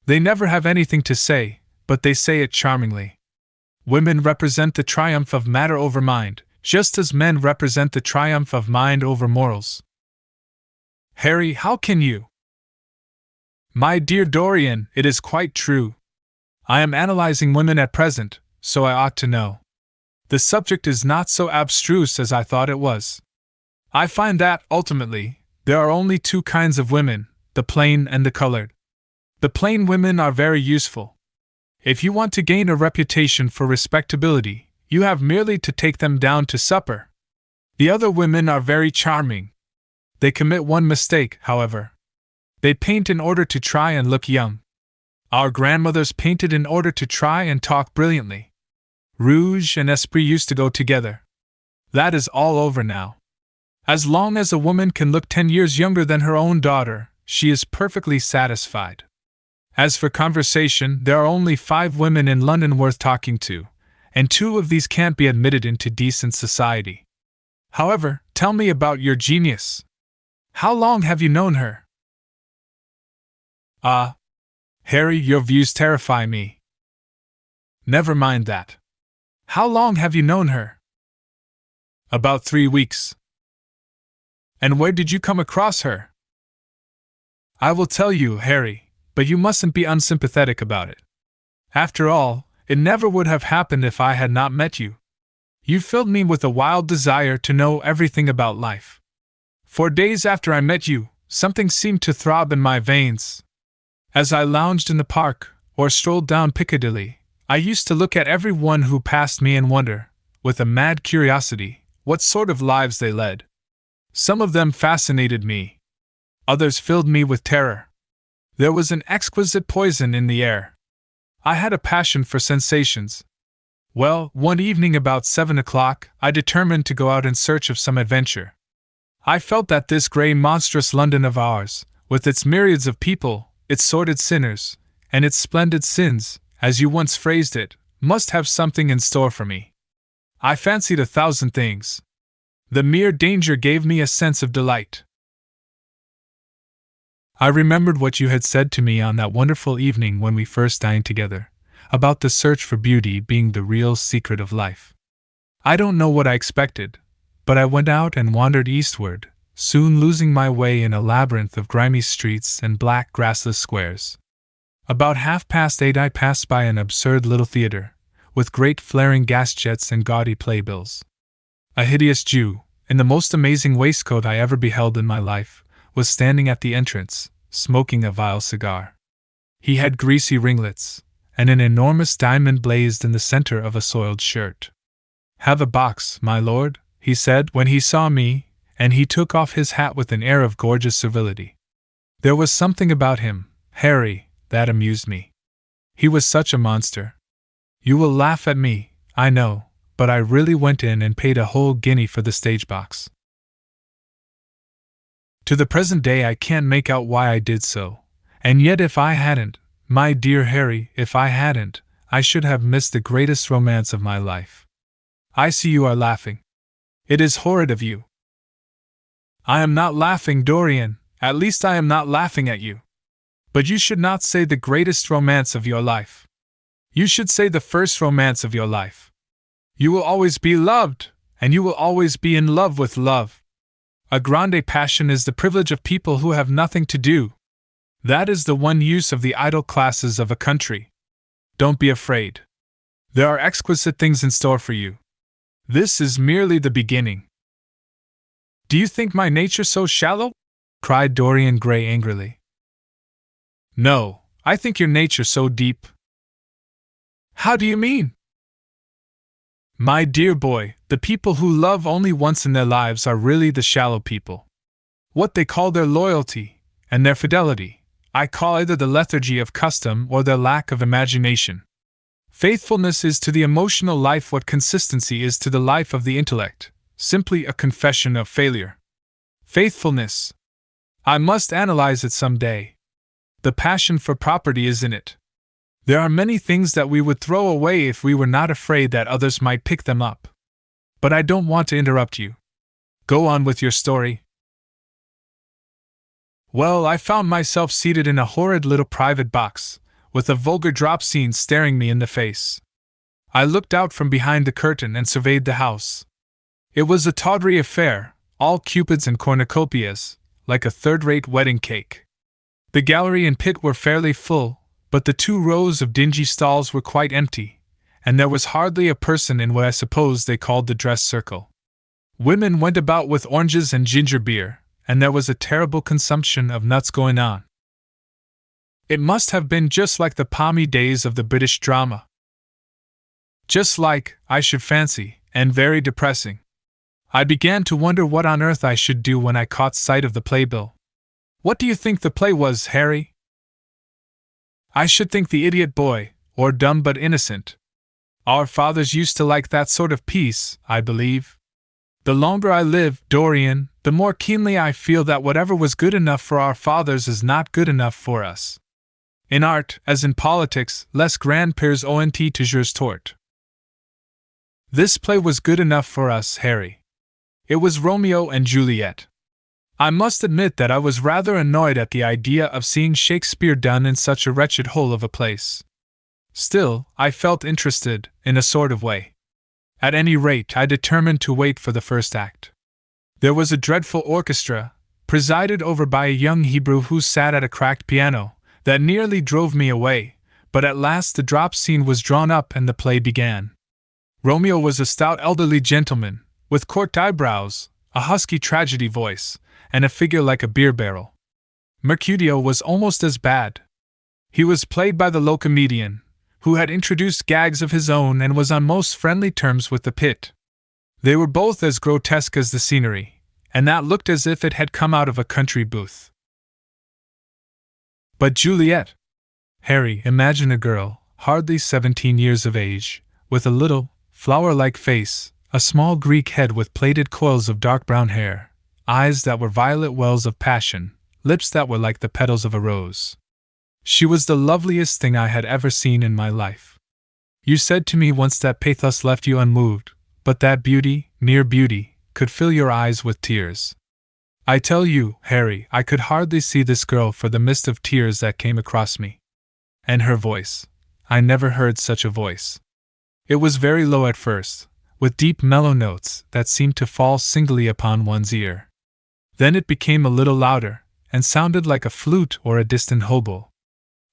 They never have anything to say, but they say it charmingly. Women represent the triumph of matter over mind, just as men represent the triumph of mind over morals. Harry, how can you? My dear Dorian, it is quite true. I am analyzing women at present, so I ought to know. The subject is not so abstruse as I thought it was. I find that, ultimately, there are only two kinds of women, the plain and the colored. The plain women are very useful. If you want to gain a reputation for respectability, you have merely to take them down to supper. The other women are very charming. They commit one mistake, however. They paint in order to try and look young. Our grandmothers painted in order to try and talk brilliantly. Rouge and esprit used to go together. That is all over now. As long as a woman can look 10 years younger than her own daughter, she is perfectly satisfied. As for conversation, there are only 5 women in London worth talking to, and 2 of these can't be admitted into decent society. However, tell me about your genius. How long have you known her? Ah, Harry, your views terrify me. Never mind that. How long have you known her? About 3 weeks. And where did you come across her? I will tell you, Harry, but you mustn't be unsympathetic about it. After all, it never would have happened if I had not met you. You filled me with a wild desire to know everything about life. For days after I met you, something seemed to throb in my veins. As I lounged in the park, or strolled down Piccadilly, I used to look at every one who passed me and wonder, with a mad curiosity, what sort of lives they led. Some of them fascinated me. Others filled me with terror. There was an exquisite poison in the air. I had a passion for sensations. Well, one evening about 7 o'clock, I determined to go out in search of some adventure. I felt that this grey monstrous London of ours, with its myriads of people, its sordid sinners, and its splendid sins, as you once phrased it, must have something in store for me. I fancied 1,000 things. The mere danger gave me a sense of delight. I remembered what you had said to me on that wonderful evening when we first dined together, about the search for beauty being the real secret of life. I don't know what I expected, but I went out and wandered eastward, soon losing my way in a labyrinth of grimy streets and black grassless squares. About 8:30 I passed by an absurd little theatre, with great flaring gas jets and gaudy playbills. A hideous Jew, in the most amazing waistcoat I ever beheld in my life, was standing at the entrance, smoking a vile cigar. He had greasy ringlets, and an enormous diamond blazed in the center of a soiled shirt. "Have a box, my lord," he said when he saw me, and he took off his hat with an air of gorgeous servility. There was something about him, Harry, that amused me. He was such a monster. You will laugh at me, I know, but I really went in and paid a whole guinea for the stage box. To the present day I can't make out why I did so, and yet if I hadn't, my dear Harry, if I hadn't, I should have missed the greatest romance of my life. I see you are laughing. It is horrid of you. I am not laughing, Dorian, at least I am not laughing at you. But you should not say the greatest romance of your life. You should say the first romance of your life. You will always be loved, and you will always be in love with love. A grande passion is the privilege of people who have nothing to do. That is the one use of the idle classes of a country. Don't be afraid. There are exquisite things in store for you. This is merely the beginning. Do you think my nature so shallow? Cried Dorian Gray angrily. No, I think your nature so deep. How do you mean? My dear boy, the people who love only once in their lives are really the shallow people. What they call their loyalty and their fidelity, I call either the lethargy of custom or their lack of imagination. Faithfulness is to the emotional life what consistency is to the life of the intellect, simply a confession of failure. Faithfulness. I must analyze it some day. The passion for property is in it. There are many things that we would throw away if we were not afraid that others might pick them up. But I don't want to interrupt you. Go on with your story. Well, I found myself seated in a horrid little private box, with a vulgar drop scene staring me in the face. I looked out from behind the curtain and surveyed the house. It was a tawdry affair, all cupids and cornucopias, like a third-rate wedding cake. The gallery and pit were fairly full, but the 2 rows of dingy stalls were quite empty, and there was hardly a person in what I suppose they called the dress circle. Women went about with oranges and ginger beer, and there was a terrible consumption of nuts going on. It must have been just like the palmy days of the British drama. Just like, I should fancy, and very depressing. I began to wonder what on earth I should do when I caught sight of the playbill. What do you think the play was, Harry? I should think The Idiot Boy, or Dumb but Innocent. Our fathers used to like that sort of piece, I believe. The longer I live, Dorian, the more keenly I feel that whatever was good enough for our fathers is not good enough for us. In art, as in politics, les grands-pères ont toujours tort. This play was good enough for us, Harry. It was Romeo and Juliet. I must admit that I was rather annoyed at the idea of seeing Shakespeare done in such a wretched hole of a place. Still, I felt interested, in a sort of way. At any rate, I determined to wait for the first act. There was a dreadful orchestra, presided over by a young Hebrew who sat at a cracked piano, that nearly drove me away, but at last the drop scene was drawn up and the play began. Romeo was a stout elderly gentleman, with corked eyebrows, a husky tragedy voice, and a figure like a beer barrel. Mercutio was almost as bad. He was played by the low comedian, who had introduced gags of his own and was on most friendly terms with the pit. They were both as grotesque as the scenery, and that looked as if it had come out of a country booth. But Juliet! Harry, imagine a girl, hardly 17 years of age, with a little, flower-like face, a small Greek head with plaited coils of dark brown hair, eyes that were violet wells of passion, lips that were like the petals of a rose. She was the loveliest thing I had ever seen in my life. You said to me once that pathos left you unmoved, but that beauty, mere beauty, could fill your eyes with tears. I tell you, Harry, I could hardly see this girl for the mist of tears that came across me. And her voice. I never heard such a voice. It was very low at first, with deep mellow notes that seemed to fall singly upon one's ear. Then it became a little louder, and sounded like a flute or a distant hobo.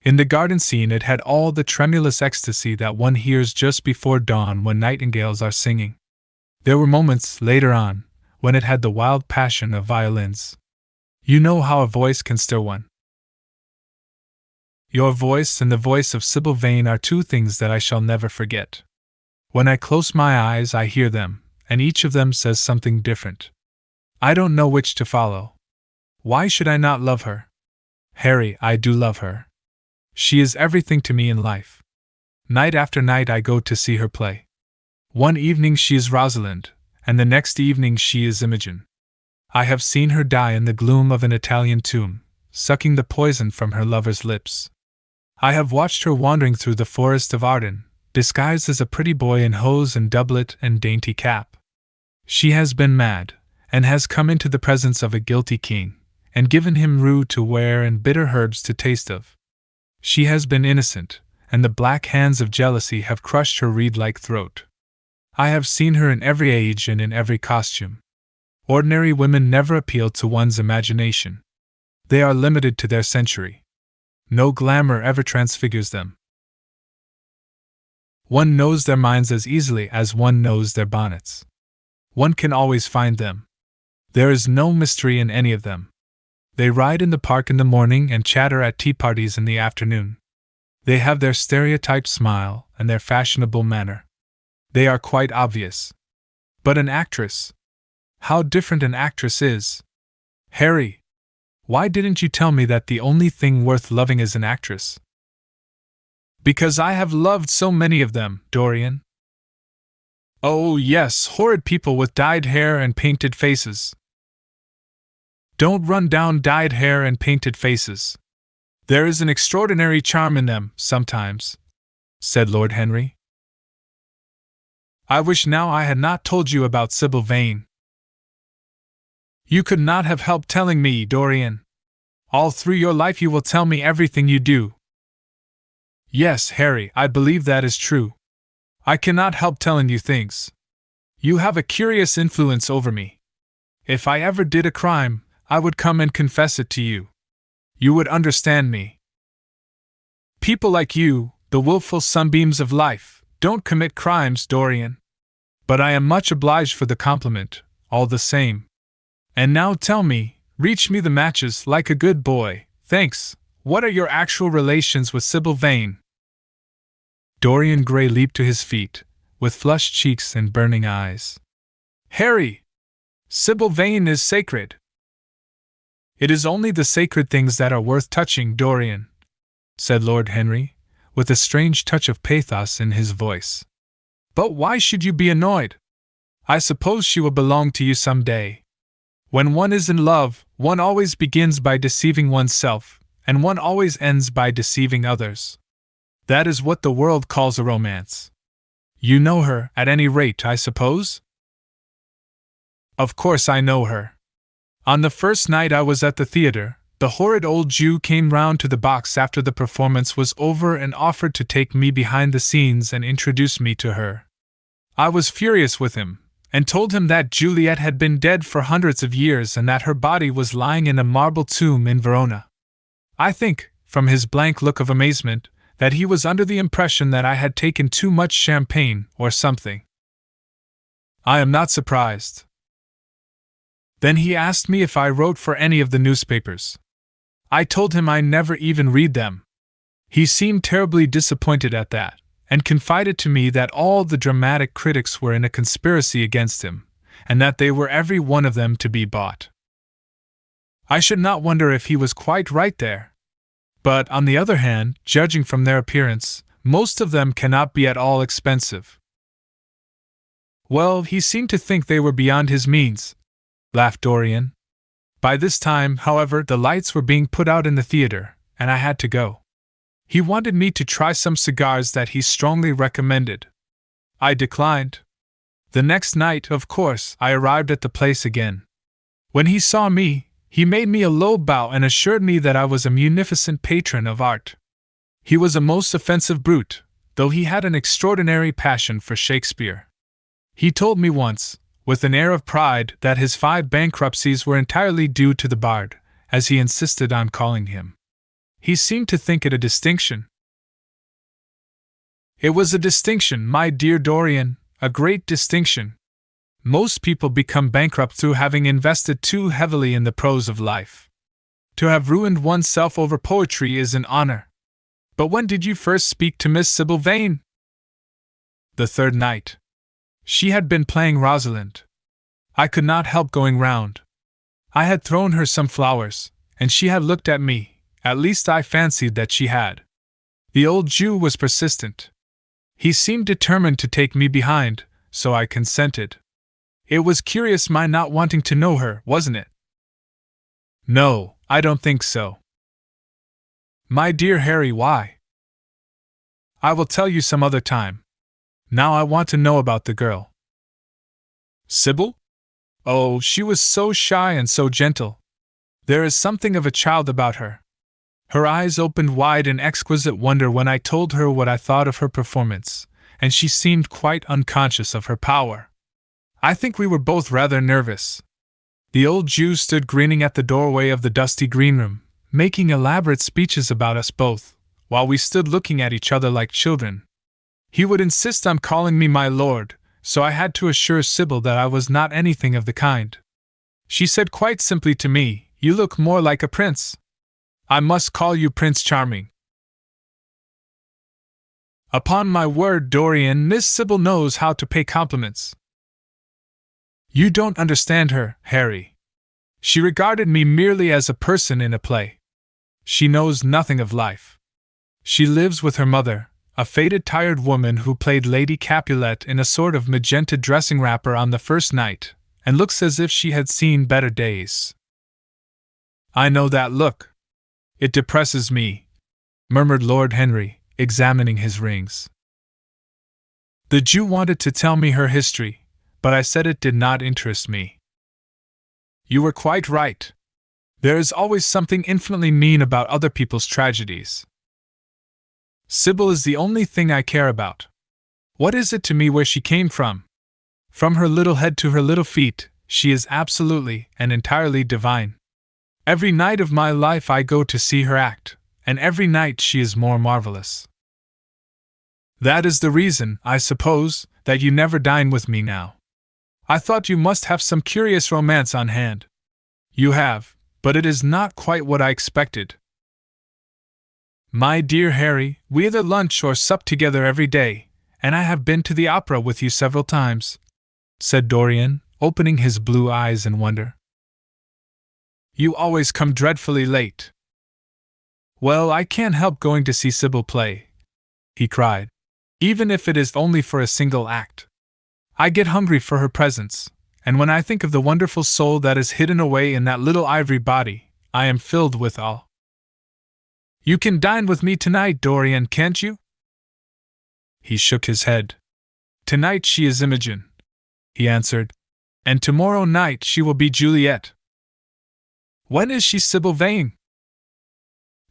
In the garden scene it had all the tremulous ecstasy that one hears just before dawn when nightingales are singing. There were moments, later on, when it had the wild passion of violins. You know how a voice can stir one. Your voice and the voice of Sybil Vane are two things that I shall never forget. When I close my eyes, I hear them, and each of them says something different. I don't know which to follow. Why should I not love her? Harry, I do love her. She is everything to me in life. Night after night I go to see her play. One evening she is Rosalind, and the next evening she is Imogen. I have seen her die in the gloom of an Italian tomb, sucking the poison from her lover's lips. I have watched her wandering through the forest of Arden, disguised as a pretty boy in hose and doublet and dainty cap. She has been mad, and has come into the presence of a guilty king, and given him rue to wear and bitter herbs to taste of. She has been innocent, and the black hands of jealousy have crushed her reed-like throat. I have seen her in every age and in every costume. Ordinary women never appeal to one's imagination. They are limited to their century. No glamour ever transfigures them. One knows their minds as easily as one knows their bonnets. One can always find them. There is no mystery in any of them. They ride in the park in the morning and chatter at tea parties in the afternoon. They have their stereotyped smile and their fashionable manner. They are quite obvious. But an actress? How different an actress is! Harry, why didn't you tell me that the only thing worth loving is an actress? Because I have loved so many of them, Dorian. Oh, yes, horrid people with dyed hair and painted faces. Don't run down dyed hair and painted faces. There is an extraordinary charm in them, sometimes, said Lord Henry. I wish now I had not told you about Sybil Vane. You could not have helped telling me, Dorian. All through your life you will tell me everything you do. Yes, Harry, I believe that is true. I cannot help telling you things. You have a curious influence over me. If I ever did a crime, I would come and confess it to you. You would understand me. People like you, the willful sunbeams of life, don't commit crimes, Dorian. But I am much obliged for the compliment, all the same. And now tell me, reach me the matches like a good boy. Thanks. What are your actual relations with Sybil Vane? Dorian Gray leaped to his feet, with flushed cheeks and burning eyes. Harry! Sybil Vane is sacred. It is only the sacred things that are worth touching, Dorian, said Lord Henry, with a strange touch of pathos in his voice. But why should you be annoyed? I suppose she will belong to you some day. When one is in love, one always begins by deceiving oneself, and one always ends by deceiving others. That is what the world calls a romance. You know her, at any rate, I suppose? Of course I know her. On the first night I was at the theatre, the horrid old Jew came round to the box after the performance was over and offered to take me behind the scenes and introduce me to her. I was furious with him, and told him that Juliet had been dead for hundreds of years and that her body was lying in a marble tomb in Verona. I think, from his blank look of amazement, that he was under the impression that I had taken too much champagne or something. I am not surprised. Then he asked me if I wrote for any of the newspapers. I told him I never even read them. He seemed terribly disappointed at that, and confided to me that all the dramatic critics were in a conspiracy against him, and that they were every one of them to be bought. I should not wonder if he was quite right there. But, on the other hand, judging from their appearance, most of them cannot be at all expensive. Well, he seemed to think they were beyond his means, laughed Dorian. By this time, however, the lights were being put out in the theatre, and I had to go. He wanted me to try some cigars that he strongly recommended. I declined. The next night, of course, I arrived at the place again. When he saw me, he made me a low bow and assured me that I was a munificent patron of art. He was a most offensive brute, though he had an extraordinary passion for Shakespeare. He told me once, with an air of pride, that his 5 bankruptcies were entirely due to the bard, as he insisted on calling him. He seemed to think it a distinction. It was a distinction, my dear Dorian, a great distinction. Most people become bankrupt through having invested too heavily in the prose of life. To have ruined oneself over poetry is an honor. But when did you first speak to Miss Sybil Vane? The third night. She had been playing Rosalind. I could not help going round. I had thrown her some flowers, and she had looked at me, at least I fancied that she had. The old Jew was persistent. He seemed determined to take me behind, so I consented. It was curious my not wanting to know her, wasn't it? No, I don't think so. My dear Harry, why? I will tell you some other time. Now I want to know about the girl. Sybil? Oh, she was so shy and so gentle. There is something of a child about her. Her eyes opened wide in exquisite wonder when I told her what I thought of her performance, and she seemed quite unconscious of her power. I think we were both rather nervous. The old Jew stood grinning at the doorway of the dusty green room, making elaborate speeches about us both, while we stood looking at each other like children. He would insist on calling me my lord, so I had to assure Sybil that I was not anything of the kind. She said quite simply to me, "You look more like a prince. I must call you Prince Charming." Upon my word, Dorian, Miss Sybil knows how to pay compliments. You don't understand her, Harry. She regarded me merely as a person in a play. She knows nothing of life. She lives with her mother, a faded, tired woman who played Lady Capulet in a sort of magenta dressing wrapper on the first night, and looks as if she had seen better days. I know that look. It depresses me, murmured Lord Henry, examining his rings. The Jew wanted to tell me her history, but I said it did not interest me. You were quite right. There is always something infinitely mean about other people's tragedies. Sybil is the only thing I care about. What is it to me where she came from? From her little head to her little feet, she is absolutely and entirely divine. Every night of my life I go to see her act, and every night she is more marvelous. That is the reason, I suppose, that you never dine with me now. I thought you must have some curious romance on hand. You have, but it is not quite what I expected. My dear Harry, we either lunch or sup together every day, and I have been to the opera with you several times, said Dorian, opening his blue eyes in wonder. You always come dreadfully late. Well, I can't help going to see Sybil play, he cried, even if it is only for a single act. I get hungry for her presence, and when I think of the wonderful soul that is hidden away in that little ivory body, I am filled with awe. You can dine with me tonight, Dorian, can't you? He shook his head. Tonight she is Imogen, he answered, and tomorrow night she will be Juliet. When is she Sybil Vane?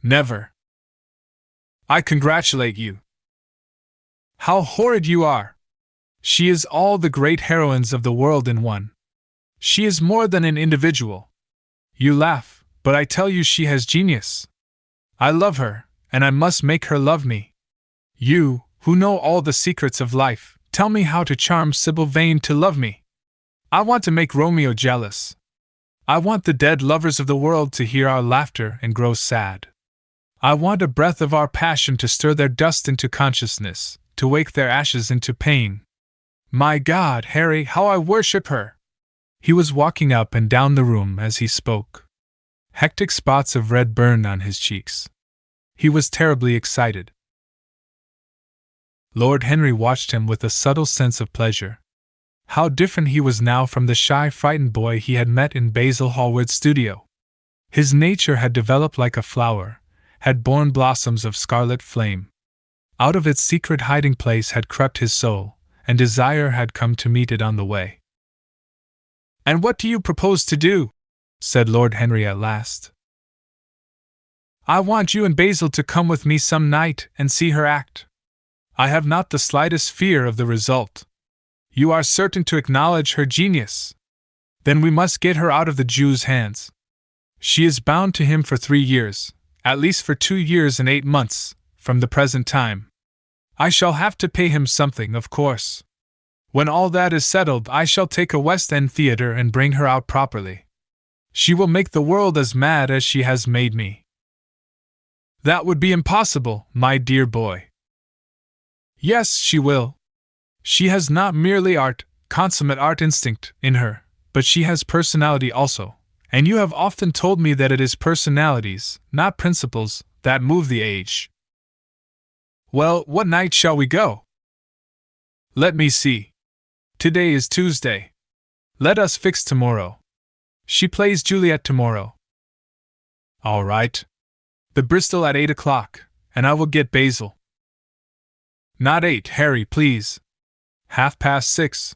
Never. I congratulate you. How horrid you are! She is all the great heroines of the world in one. She is more than an individual. You laugh, but I tell you she has genius. I love her, and I must make her love me. You, who know all the secrets of life, tell me how to charm Sybil Vane to love me. I want to make Romeo jealous. I want the dead lovers of the world to hear our laughter and grow sad. I want a breath of our passion to stir their dust into consciousness, to wake their ashes into pain. My God, Harry, how I worship her! He was walking up and down the room as he spoke. Hectic spots of red burned on his cheeks. He was terribly excited. Lord Henry watched him with a subtle sense of pleasure. How different he was now from the shy, frightened boy he had met in Basil Hallward's studio. His nature had developed like a flower, had borne blossoms of scarlet flame. Out of its secret hiding place had crept his soul, and desire had come to meet it on the way. And what do you propose to do? Said Lord Henry at last. I want you and Basil to come with me some night and see her act. I have not the slightest fear of the result. You are certain to acknowledge her genius. Then we must get her out of the Jew's hands. She is bound to him for 3 years, at least for 2 years and 8 months, from the present time. I shall have to pay him something, of course. When all that is settled, I shall take a West End theatre and bring her out properly. She will make the world as mad as she has made me. That would be impossible, my dear boy. Yes, she will. She has not merely consummate art instinct, in her, but she has personality also, and you have often told me that it is personalities, not principles, that move the age. Well, what night shall we go? Let me see. Today is Tuesday. Let us fix tomorrow. She plays Juliet tomorrow. All right. The Bristol at 8 o'clock, and I will get Basil. Not 8, Harry, please. 6:30.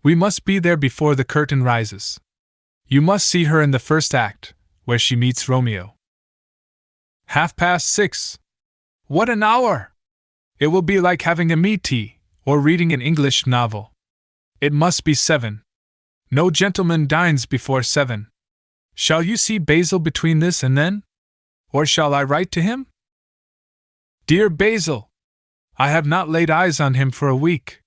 We must be there before the curtain rises. You must see her in the first act, where she meets Romeo. 6:30. What an hour! It will be like having a meat tea, or reading an English novel. It must be 7. No gentleman dines before 7. Shall you see Basil between this and then? Or shall I write to him? Dear Basil! I have not laid eyes on him for a week.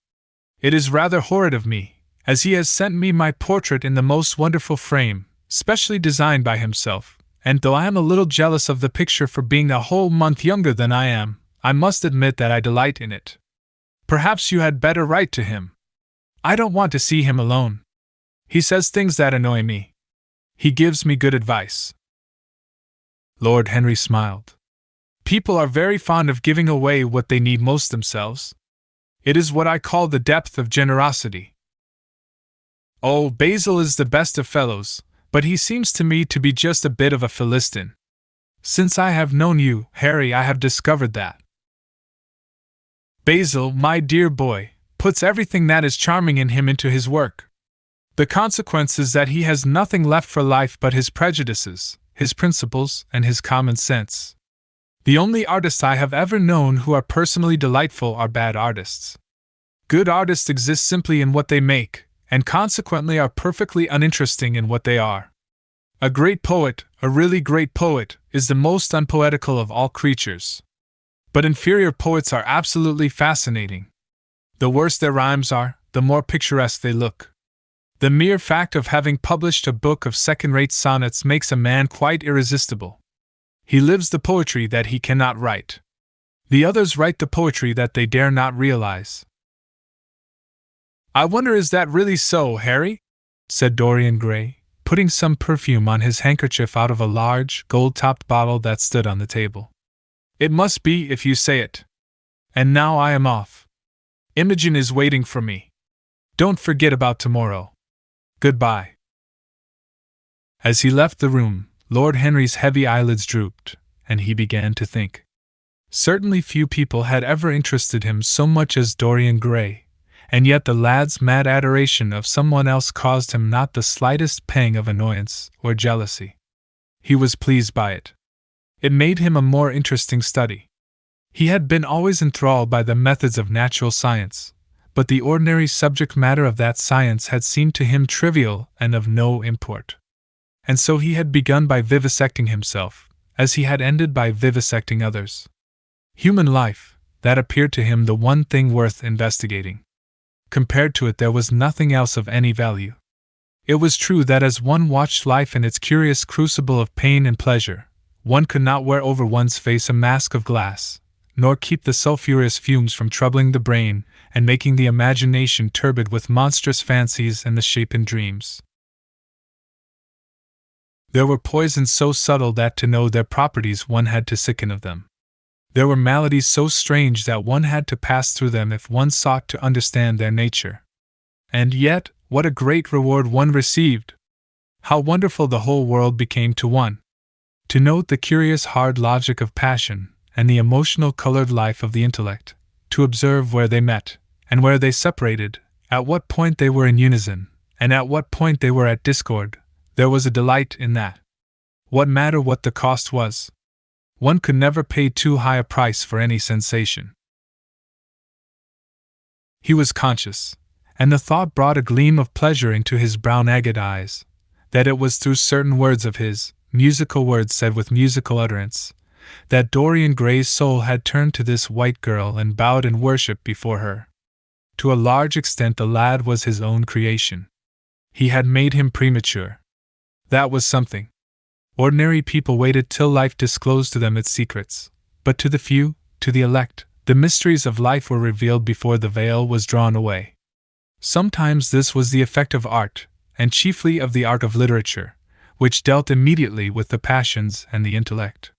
It is rather horrid of me, as he has sent me my portrait in the most wonderful frame, specially designed by himself, and though I am a little jealous of the picture for being a whole month younger than I am, I must admit that I delight in it. Perhaps you had better write to him. I don't want to see him alone. He says things that annoy me. He gives me good advice. Lord Henry smiled. People are very fond of giving away what they need most themselves. It is what I call the depth of generosity. Oh, Basil is the best of fellows, but he seems to me to be just a bit of a Philistine. Since I have known you, Harry, I have discovered that. Basil, my dear boy, puts everything that is charming in him into his work. The consequence is that he has nothing left for life but his prejudices, his principles, and his common sense. The only artists I have ever known who are personally delightful are bad artists. Good artists exist simply in what they make, and consequently are perfectly uninteresting in what they are. A great poet, a really great poet, is the most unpoetical of all creatures. But inferior poets are absolutely fascinating. The worse their rhymes are, the more picturesque they look. The mere fact of having published a book of second-rate sonnets makes a man quite irresistible. He lives the poetry that he cannot write. The others write the poetry that they dare not realize. I wonder, is that really so, Harry? Said Dorian Gray, putting some perfume on his handkerchief out of a large, gold-topped bottle that stood on the table. It must be if you say it. And now I am off. Imogen is waiting for me. Don't forget about tomorrow. Goodbye. As he left the room, Lord Henry's heavy eyelids drooped, and he began to think. Certainly few people had ever interested him so much as Dorian Gray, and yet the lad's mad adoration of someone else caused him not the slightest pang of annoyance or jealousy. He was pleased by it. It made him a more interesting study. He had been always enthralled by the methods of natural science, but the ordinary subject matter of that science had seemed to him trivial and of no import. And so he had begun by vivisecting himself, as he had ended by vivisecting others. Human life, that appeared to him the one thing worth investigating. Compared to it there was nothing else of any value. It was true that as one watched life in its curious crucible of pain and pleasure, one could not wear over one's face a mask of glass, nor keep the sulphurous fumes from troubling the brain and making the imagination turbid with monstrous fancies and the shapen dreams. There were poisons so subtle that to know their properties one had to sicken of them. There were maladies so strange that one had to pass through them if one sought to understand their nature. And yet, what a great reward one received! How wonderful the whole world became to one! To note the curious hard logic of passion, and the emotional colored life of the intellect, to observe where they met, and where they separated, at what point they were in unison, and at what point they were at discord, there was a delight in that. What matter what the cost was? One could never pay too high a price for any sensation. He was conscious, and the thought brought a gleam of pleasure into his brown agate eyes, that it was through certain words of his, musical words said with musical utterance, that Dorian Gray's soul had turned to this white girl and bowed in worship before her. To a large extent the lad was his own creation. He had made him premature. That was something. Ordinary people waited till life disclosed to them its secrets, but to the few, to the elect, the mysteries of life were revealed before the veil was drawn away. Sometimes this was the effect of art, and chiefly of the art of literature, which dealt immediately with the passions and the intellect.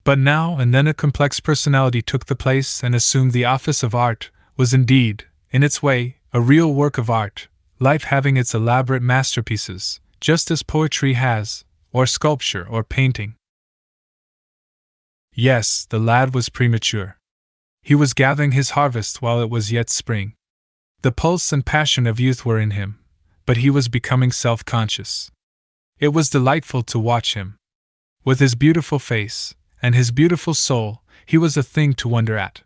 But now and then a complex personality took the place and assumed the office of art, was indeed, in its way, a real work of art, life having its elaborate masterpieces, just as poetry has, or sculpture or painting. Yes, the lad was premature. He was gathering his harvest while it was yet spring. The pulse and passion of youth were in him, but he was becoming self-conscious. It was delightful to watch him. With his beautiful face, and his beautiful soul, he was a thing to wonder at.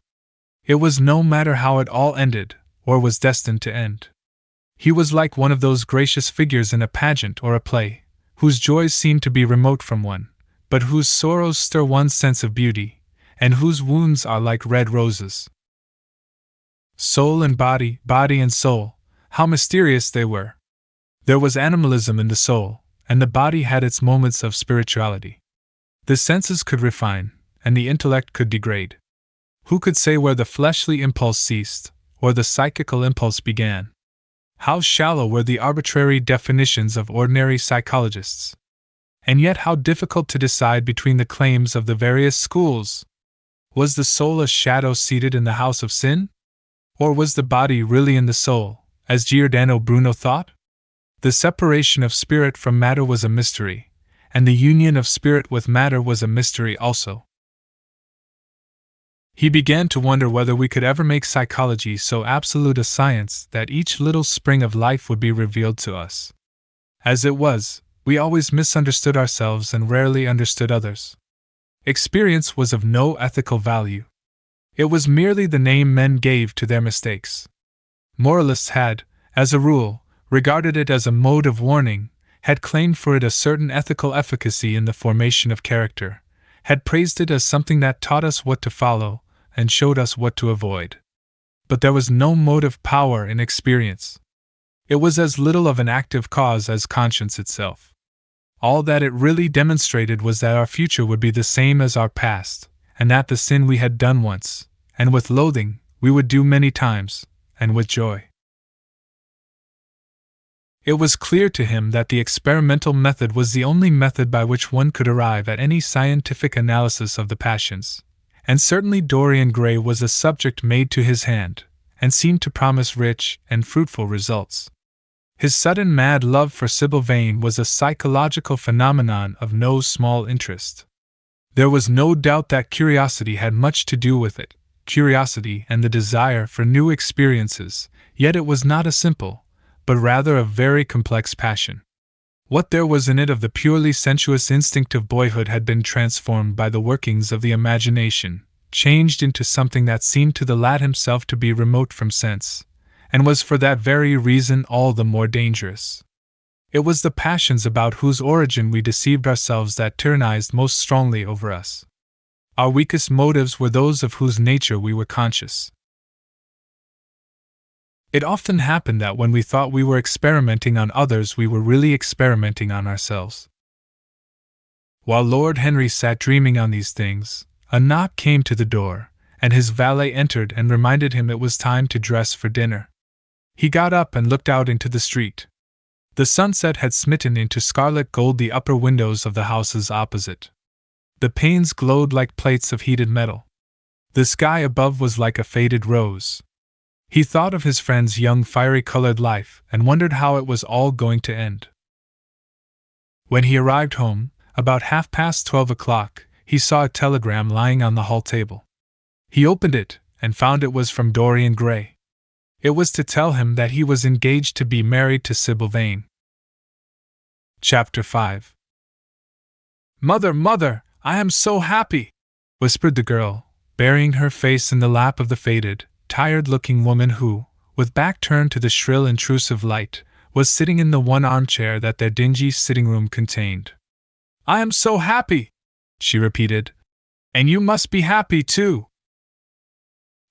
It was no matter how it all ended, or was destined to end. He was like one of those gracious figures in a pageant or a play, whose joys seem to be remote from one, but whose sorrows stir one's sense of beauty, and whose wounds are like red roses. Soul and body, body and soul, how mysterious they were! There was animalism in the soul, and the body had its moments of spirituality. The senses could refine, and the intellect could degrade. Who could say where the fleshly impulse ceased, or the psychical impulse began? How shallow were the arbitrary definitions of ordinary psychologists! And yet how difficult to decide between the claims of the various schools! Was the soul a shadow seated in the house of sin? Or was the body really in the soul, as Giordano Bruno thought? The separation of spirit from matter was a mystery, and the union of spirit with matter was a mystery also. He began to wonder whether we could ever make psychology so absolute a science that each little spring of life would be revealed to us. As it was, we always misunderstood ourselves and rarely understood others. Experience was of no ethical value. It was merely the name men gave to their mistakes. Moralists had, as a rule, regarded it as a mode of warning, had claimed for it a certain ethical efficacy in the formation of character, had praised it as something that taught us what to follow, and showed us what to avoid. But there was no motive power in experience. It was as little of an active cause as conscience itself. All that it really demonstrated was that our future would be the same as our past, and that the sin we had done once, and with loathing, we would do many times, and with joy. It was clear to him that the experimental method was the only method by which one could arrive at any scientific analysis of the passions, and certainly Dorian Gray was a subject made to his hand, and seemed to promise rich and fruitful results. His sudden mad love for Sybil Vane was a psychological phenomenon of no small interest. There was no doubt that curiosity had much to do with it, curiosity and the desire for new experiences, yet it was not a simple, but rather a very complex passion. What there was in it of the purely sensuous instinct of boyhood had been transformed by the workings of the imagination, changed into something that seemed to the lad himself to be remote from sense, and was for that very reason all the more dangerous. It was the passions about whose origin we deceived ourselves that tyrannized most strongly over us. Our weakest motives were those of whose nature we were conscious. It often happened that when we thought we were experimenting on others, we were really experimenting on ourselves. While Lord Henry sat dreaming on these things, a knock came to the door, and his valet entered and reminded him it was time to dress for dinner. He got up and looked out into the street. The sunset had smitten into scarlet gold the upper windows of the houses opposite. The panes glowed like plates of heated metal. The sky above was like a faded rose. He thought of his friend's young fiery-colored life and wondered how it was all going to end. When he arrived home, about 12:30, he saw a telegram lying on the hall table. He opened it and found it was from Dorian Gray. It was to tell him that he was engaged to be married to Sybil Vane. Chapter 5. Mother, I am so happy!" whispered the girl, burying her face in the lap of the faded, tired-looking woman who, with back turned to the shrill intrusive light, was sitting in the one armchair that their dingy sitting-room contained. "I am so happy!" she repeated. "And you must be happy, too."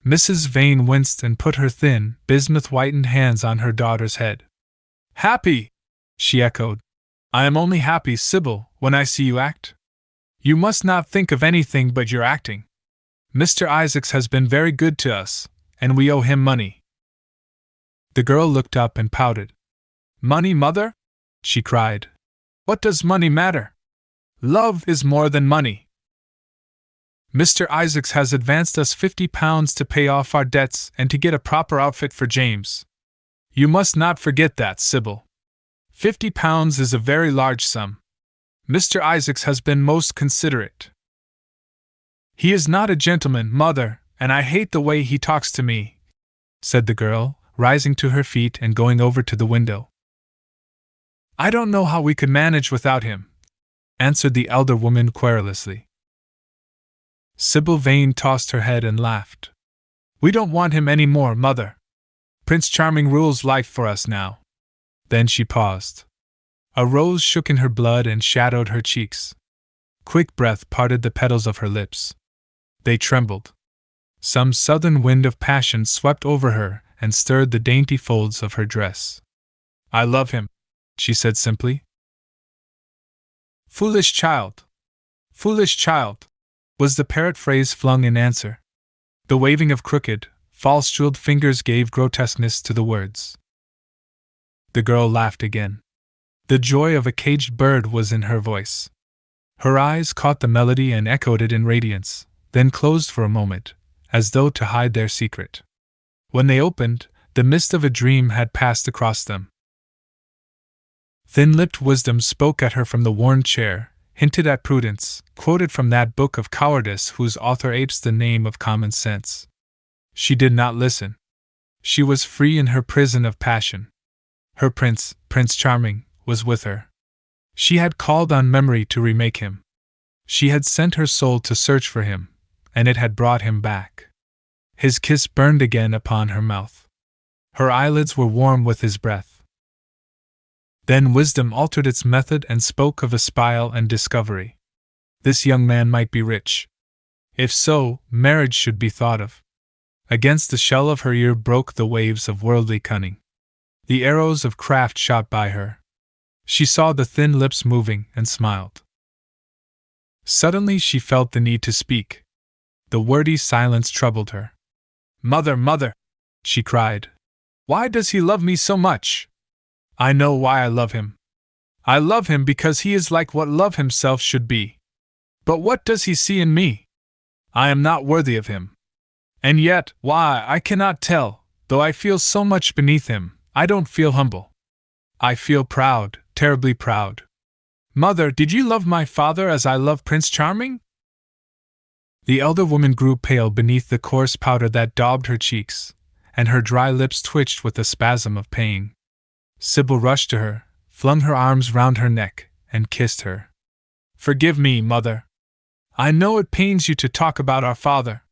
Mrs. Vane winced and put her thin, bismuth-whitened hands on her daughter's head. "Happy!" she echoed. I am only happy, Sybil, when I see you act. You must not think of anything but your acting. Mr. Isaacs has been very good to us, and we owe him money." The girl looked up and pouted. "Money, mother?" she cried. "What does money matter? Love is more than money. Mr. Isaacs has advanced us £50 to pay off our debts and to get a proper outfit for James. You must not forget that, Sybil. £50 is a very large sum. Mr. Isaacs has been most considerate." "He is not a gentleman, mother, and I hate the way he talks to me," said the girl, rising to her feet and going over to the window. "I don't know how we could manage without him," answered the elder woman querulously. Sybil Vane tossed her head and laughed. "We don't want him any more, mother. Prince Charming rules life for us now." Then she paused. A rose shook in her blood and shadowed her cheeks. Quick breath parted the petals of her lips. They trembled. Some southern wind of passion swept over her and stirred the dainty folds of her dress. "I love him," she said simply. "Foolish child! Foolish child!" was the parrot phrase flung in answer. The waving of crooked, false-jeweled fingers gave grotesqueness to the words. The girl laughed again. The joy of a caged bird was in her voice. Her eyes caught the melody and echoed it in radiance, then closed for a moment, as though to hide their secret. When they opened, the mist of a dream had passed across them. Thin-lipped wisdom spoke at her from the worn chair, hinted at prudence, quoted from that book of cowardice whose author apes the name of common sense. She did not listen. She was free in her prison of passion. Her prince, Prince Charming, was with her. She had called on memory to remake him. She had sent her soul to search for him, and it had brought him back. His kiss burned again upon her mouth. Her eyelids were warm with his breath. Then wisdom altered its method and spoke of espial and discovery. This young man might be rich. If so, marriage should be thought of. Against the shell of her ear broke the waves of worldly cunning. The arrows of craft shot by her. She saw the thin lips moving and smiled. Suddenly she felt the need to speak. The wordy silence troubled her. "Mother, mother!" she cried. "Why does he love me so much? I know why I love him. I love him because he is like what love himself should be. But what does he see in me? I am not worthy of him. And yet, why, I cannot tell, though I feel so much beneath him, I don't feel humble. I feel proud, terribly proud. Mother, did you love my father as I love Prince Charming?" The elder woman grew pale beneath the coarse powder that daubed her cheeks, and her dry lips twitched with a spasm of pain. Sybil rushed to her, flung her arms round her neck, and kissed her. "Forgive me, mother. I know it pains you to talk about our father.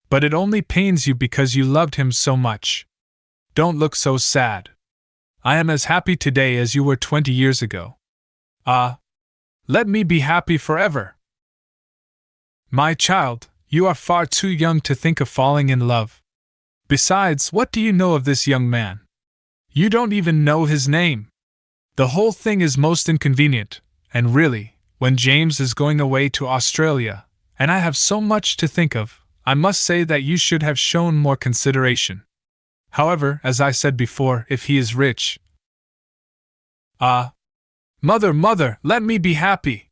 But it only pains you because you loved him so much. Don't look so sad. I am as happy today as you were 20 years ago. Ah! Let me be happy forever. My child, you are far too young to think of falling in love. Besides, what do you know of this young man? You don't even know his name. The whole thing is most inconvenient, and really, when James is going away to Australia, and I have so much to think of, I must say that you should have shown more consideration. However, as I said before, if he is rich— Ah! Mother, mother, let me be happy!"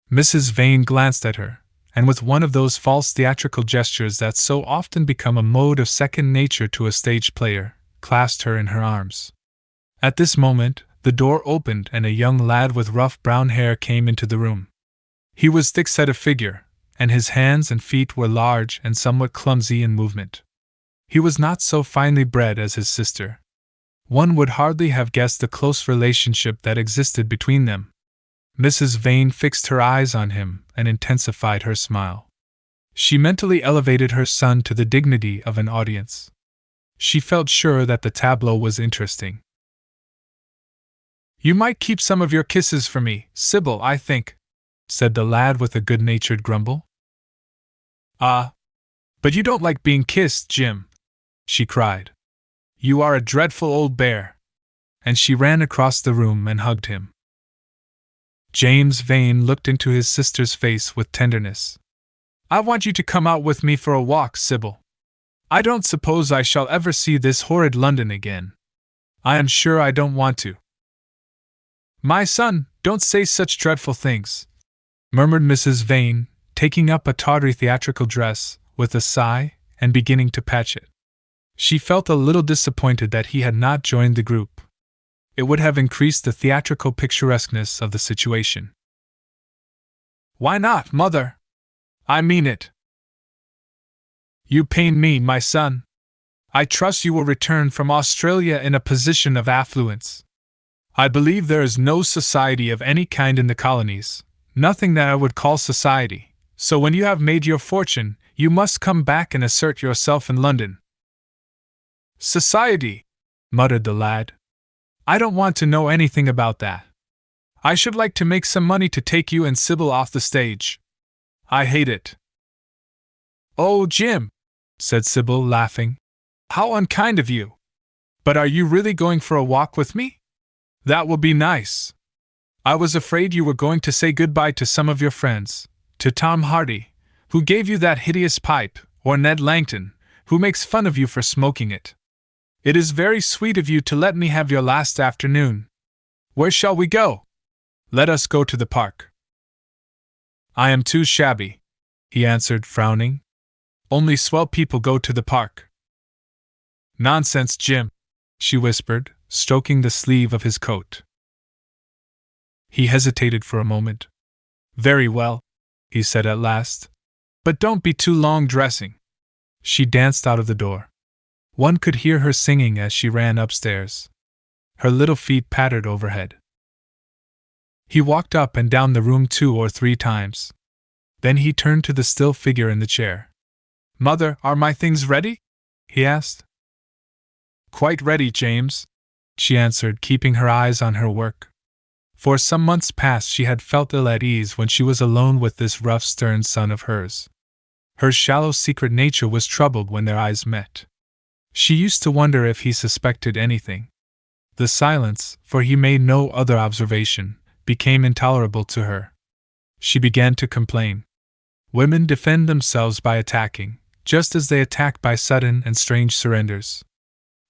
Mrs. Vane glanced at her, and with one of those false theatrical gestures that so often become a mode of second nature to a stage player, clasped her in her arms. At this moment, the door opened and a young lad with rough brown hair came into the room. He was thick-set of figure, and his hands and feet were large and somewhat clumsy in movement. He was not so finely bred as his sister. One would hardly have guessed the close relationship that existed between them. Mrs. Vane fixed her eyes on him and intensified her smile. She mentally elevated her son to the dignity of an audience. She felt sure that the tableau was interesting. "You might keep some of your kisses for me, Sybil, I think," said the lad with a good-natured grumble. "Ah! But you don't like being kissed, Jim," she cried. "You are a dreadful old bear. and she ran across the room and hugged him. James Vane looked into his sister's face with tenderness. "I want you to come out with me for a walk, Sybil. I don't suppose I shall ever see this horrid London again. I am sure I don't want to." "My son, don't say such dreadful things," murmured Mrs. Vane, taking up a tawdry theatrical dress, with a sigh, and beginning to patch it. She felt a little disappointed that he had not joined the group. It would have increased the theatrical picturesqueness of the situation. "Why not, Mother? I mean it." "You pain me, my son. I trust you will return from Australia in a position of affluence. I believe there is no society of any kind in the colonies, nothing that I would call society, so when you have made your fortune, you must come back and assert yourself in London." "Society," muttered the lad. "I don't want to know anything about that. I should like to make some money to take you and Sybil off the stage. I hate it." "Oh, Jim," said Sybil, laughing. "How unkind of you! But are you really going for a walk with me? That will be nice. I was afraid you were going to say goodbye to some of your friends, to Tom Hardy, who gave you that hideous pipe, or Ned Langton, who makes fun of you for smoking it. It is very sweet of you to let me have your last afternoon. Where shall we go? Let us go to the park." "I am too shabby," he answered, frowning. "Only swell people go to the park." "Nonsense, Jim," she whispered, stroking the sleeve of his coat. He hesitated for a moment. "Very well," he said at last. "But don't be too long dressing." She danced out of the door. One could hear her singing as she ran upstairs. Her little feet pattered overhead. He walked up and down the room 2 or 3 times. Then he turned to the still figure in the chair. "Mother, are my things ready?" he asked. "Quite ready, James," she answered, keeping her eyes on her work. For some months past she had felt ill at ease when she was alone with this rough, stern son of hers. Her shallow, secret nature was troubled when their eyes met. She used to wonder if he suspected anything. The silence, for he made no other observation, became intolerable to her. She began to complain. Women defend themselves by attacking, just as they attack by sudden and strange surrenders.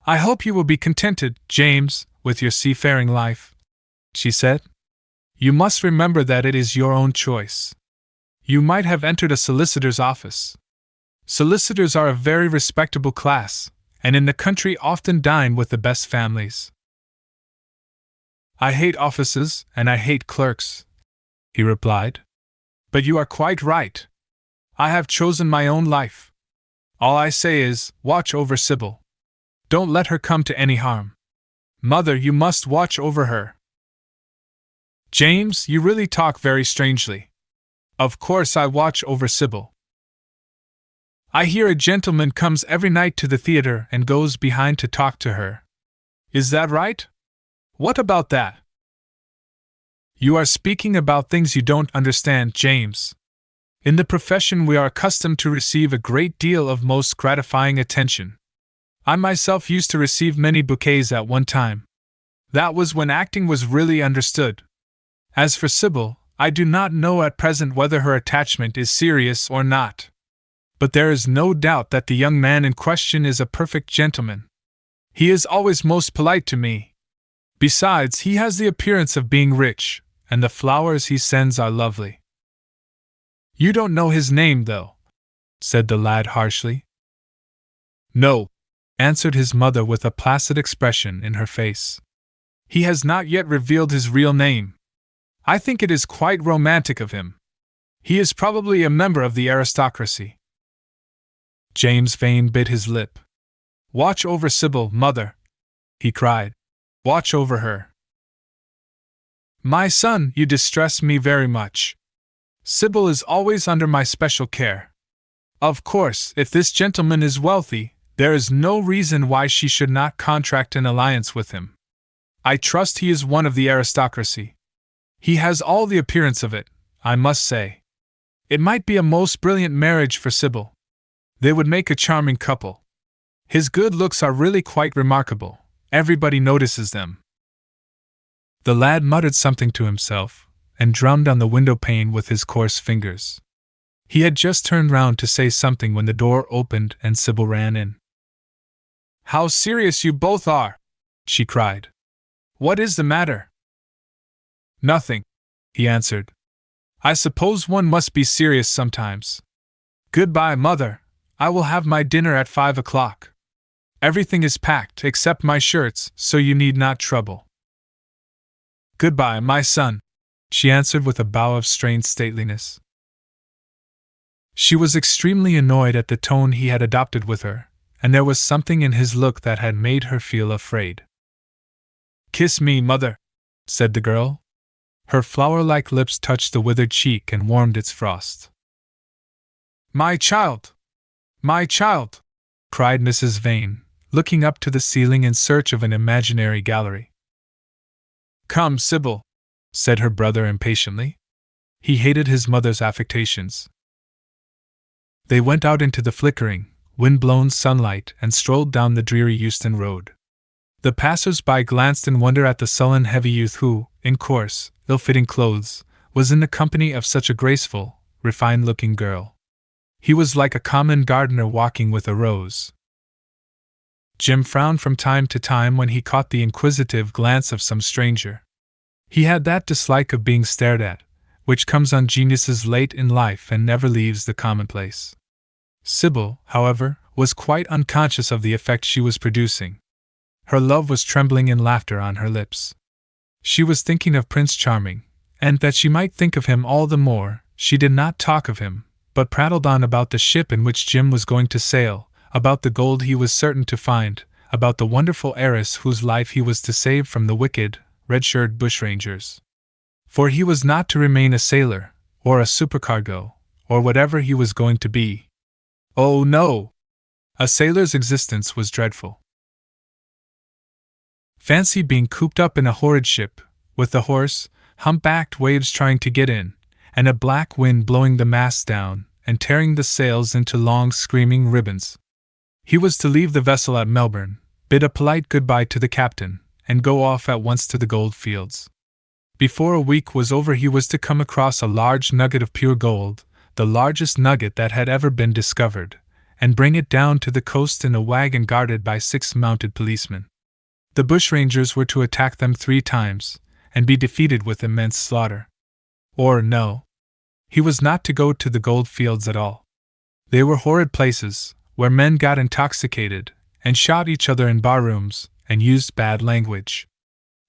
"I hope you will be contented, James, with your seafaring life," she said. "You must remember that it is your own choice. You might have entered a solicitor's office. Solicitors are a very respectable class, and in the country often dine with the best families." "I hate offices, and I hate clerks," he replied. "But you are quite right. I have chosen my own life. All I say is, watch over Sybil. Don't let her come to any harm. Mother, you must watch over her." "James, you really talk very strangely. Of course I watch over Sybil. I hear a gentleman comes every night to the theater and goes behind to talk to her. Is that right? What about that?" "You are speaking about things you don't understand, James. In the profession we are accustomed to receive a great deal of most gratifying attention. I myself used to receive many bouquets at one time. That was when acting was really understood. As for Sybil, I do not know at present whether her attachment is serious or not. But there is no doubt that the young man in question is a perfect gentleman. He is always most polite to me. Besides, he has the appearance of being rich, and the flowers he sends are lovely." "You don't know his name, though," said the lad harshly. "No," answered his mother with a placid expression in her face. "He has not yet revealed his real name. I think it is quite romantic of him. He is probably a member of the aristocracy." James Vane bit his lip. "Watch over Sybil, mother," he cried. "Watch over her." "My son, you distress me very much. Sybil is always under my special care. Of course, if this gentleman is wealthy, there is no reason why she should not contract an alliance with him. I trust he is one of the aristocracy. He has all the appearance of it, I must say. It might be a most brilliant marriage for Sybil. They would make a charming couple. His good looks are really quite remarkable. Everybody notices them. The lad muttered something to himself, and drummed on the window pane with his coarse fingers. He had just turned round to say something when the door opened and Sybil ran in. "How serious you both are!" she cried. "What is the matter?" "Nothing," he answered. "I suppose one must be serious sometimes. Goodbye, Mother. I will have my dinner at 5 o'clock. Everything is packed except my shirts, so you need not trouble." "Goodbye, my son," she answered with a bow of strained stateliness. She was extremely annoyed at the tone he had adopted with her, and there was something in his look that had made her feel afraid. "Kiss me, Mother," said the girl. Her flower-like lips touched the withered cheek and warmed its frost. "My child! My child!" cried Mrs. Vane, looking up to the ceiling in search of an imaginary gallery. "Come, Sybil," said her brother impatiently. He hated his mother's affectations. They went out into the flickering, wind-blown sunlight and strolled down the dreary Euston Road. The passers-by glanced in wonder at the sullen, heavy youth who, in coarse, ill-fitting clothes, was in the company of such a graceful, refined-looking girl. He was like a common gardener walking with a rose. Jim frowned from time to time when he caught the inquisitive glance of some stranger. He had that dislike of being stared at, which comes on geniuses late in life and never leaves the commonplace. Sybil, however, was quite unconscious of the effect she was producing. Her love was trembling in laughter on her lips. She was thinking of Prince Charming, and that she might think of him all the more, she did not talk of him, but prattled on about the ship in which Jim was going to sail, about the gold he was certain to find, about the wonderful heiress whose life he was to save from the wicked, red-shirted bushrangers. For he was not to remain a sailor, or a supercargo, or whatever he was going to be. Oh no! A sailor's existence was dreadful. Fancy being cooped up in a horrid ship, with the hoarse, hump-backed waves trying to get in, and a black wind blowing the masts down and tearing the sails into long screaming ribbons. He was to leave the vessel at Melbourne, bid a polite goodbye to the captain, and go off at once to the gold fields. Before a week was over he was to come across a large nugget of pure gold, the largest nugget that had ever been discovered, and bring it down to the coast in a wagon guarded by 6 mounted policemen. The bushrangers were to attack them 3 times, and be defeated with immense slaughter. Or no. He was not to go to the gold fields at all. They were horrid places, where men got intoxicated, and shot each other in bar-rooms, and used bad language.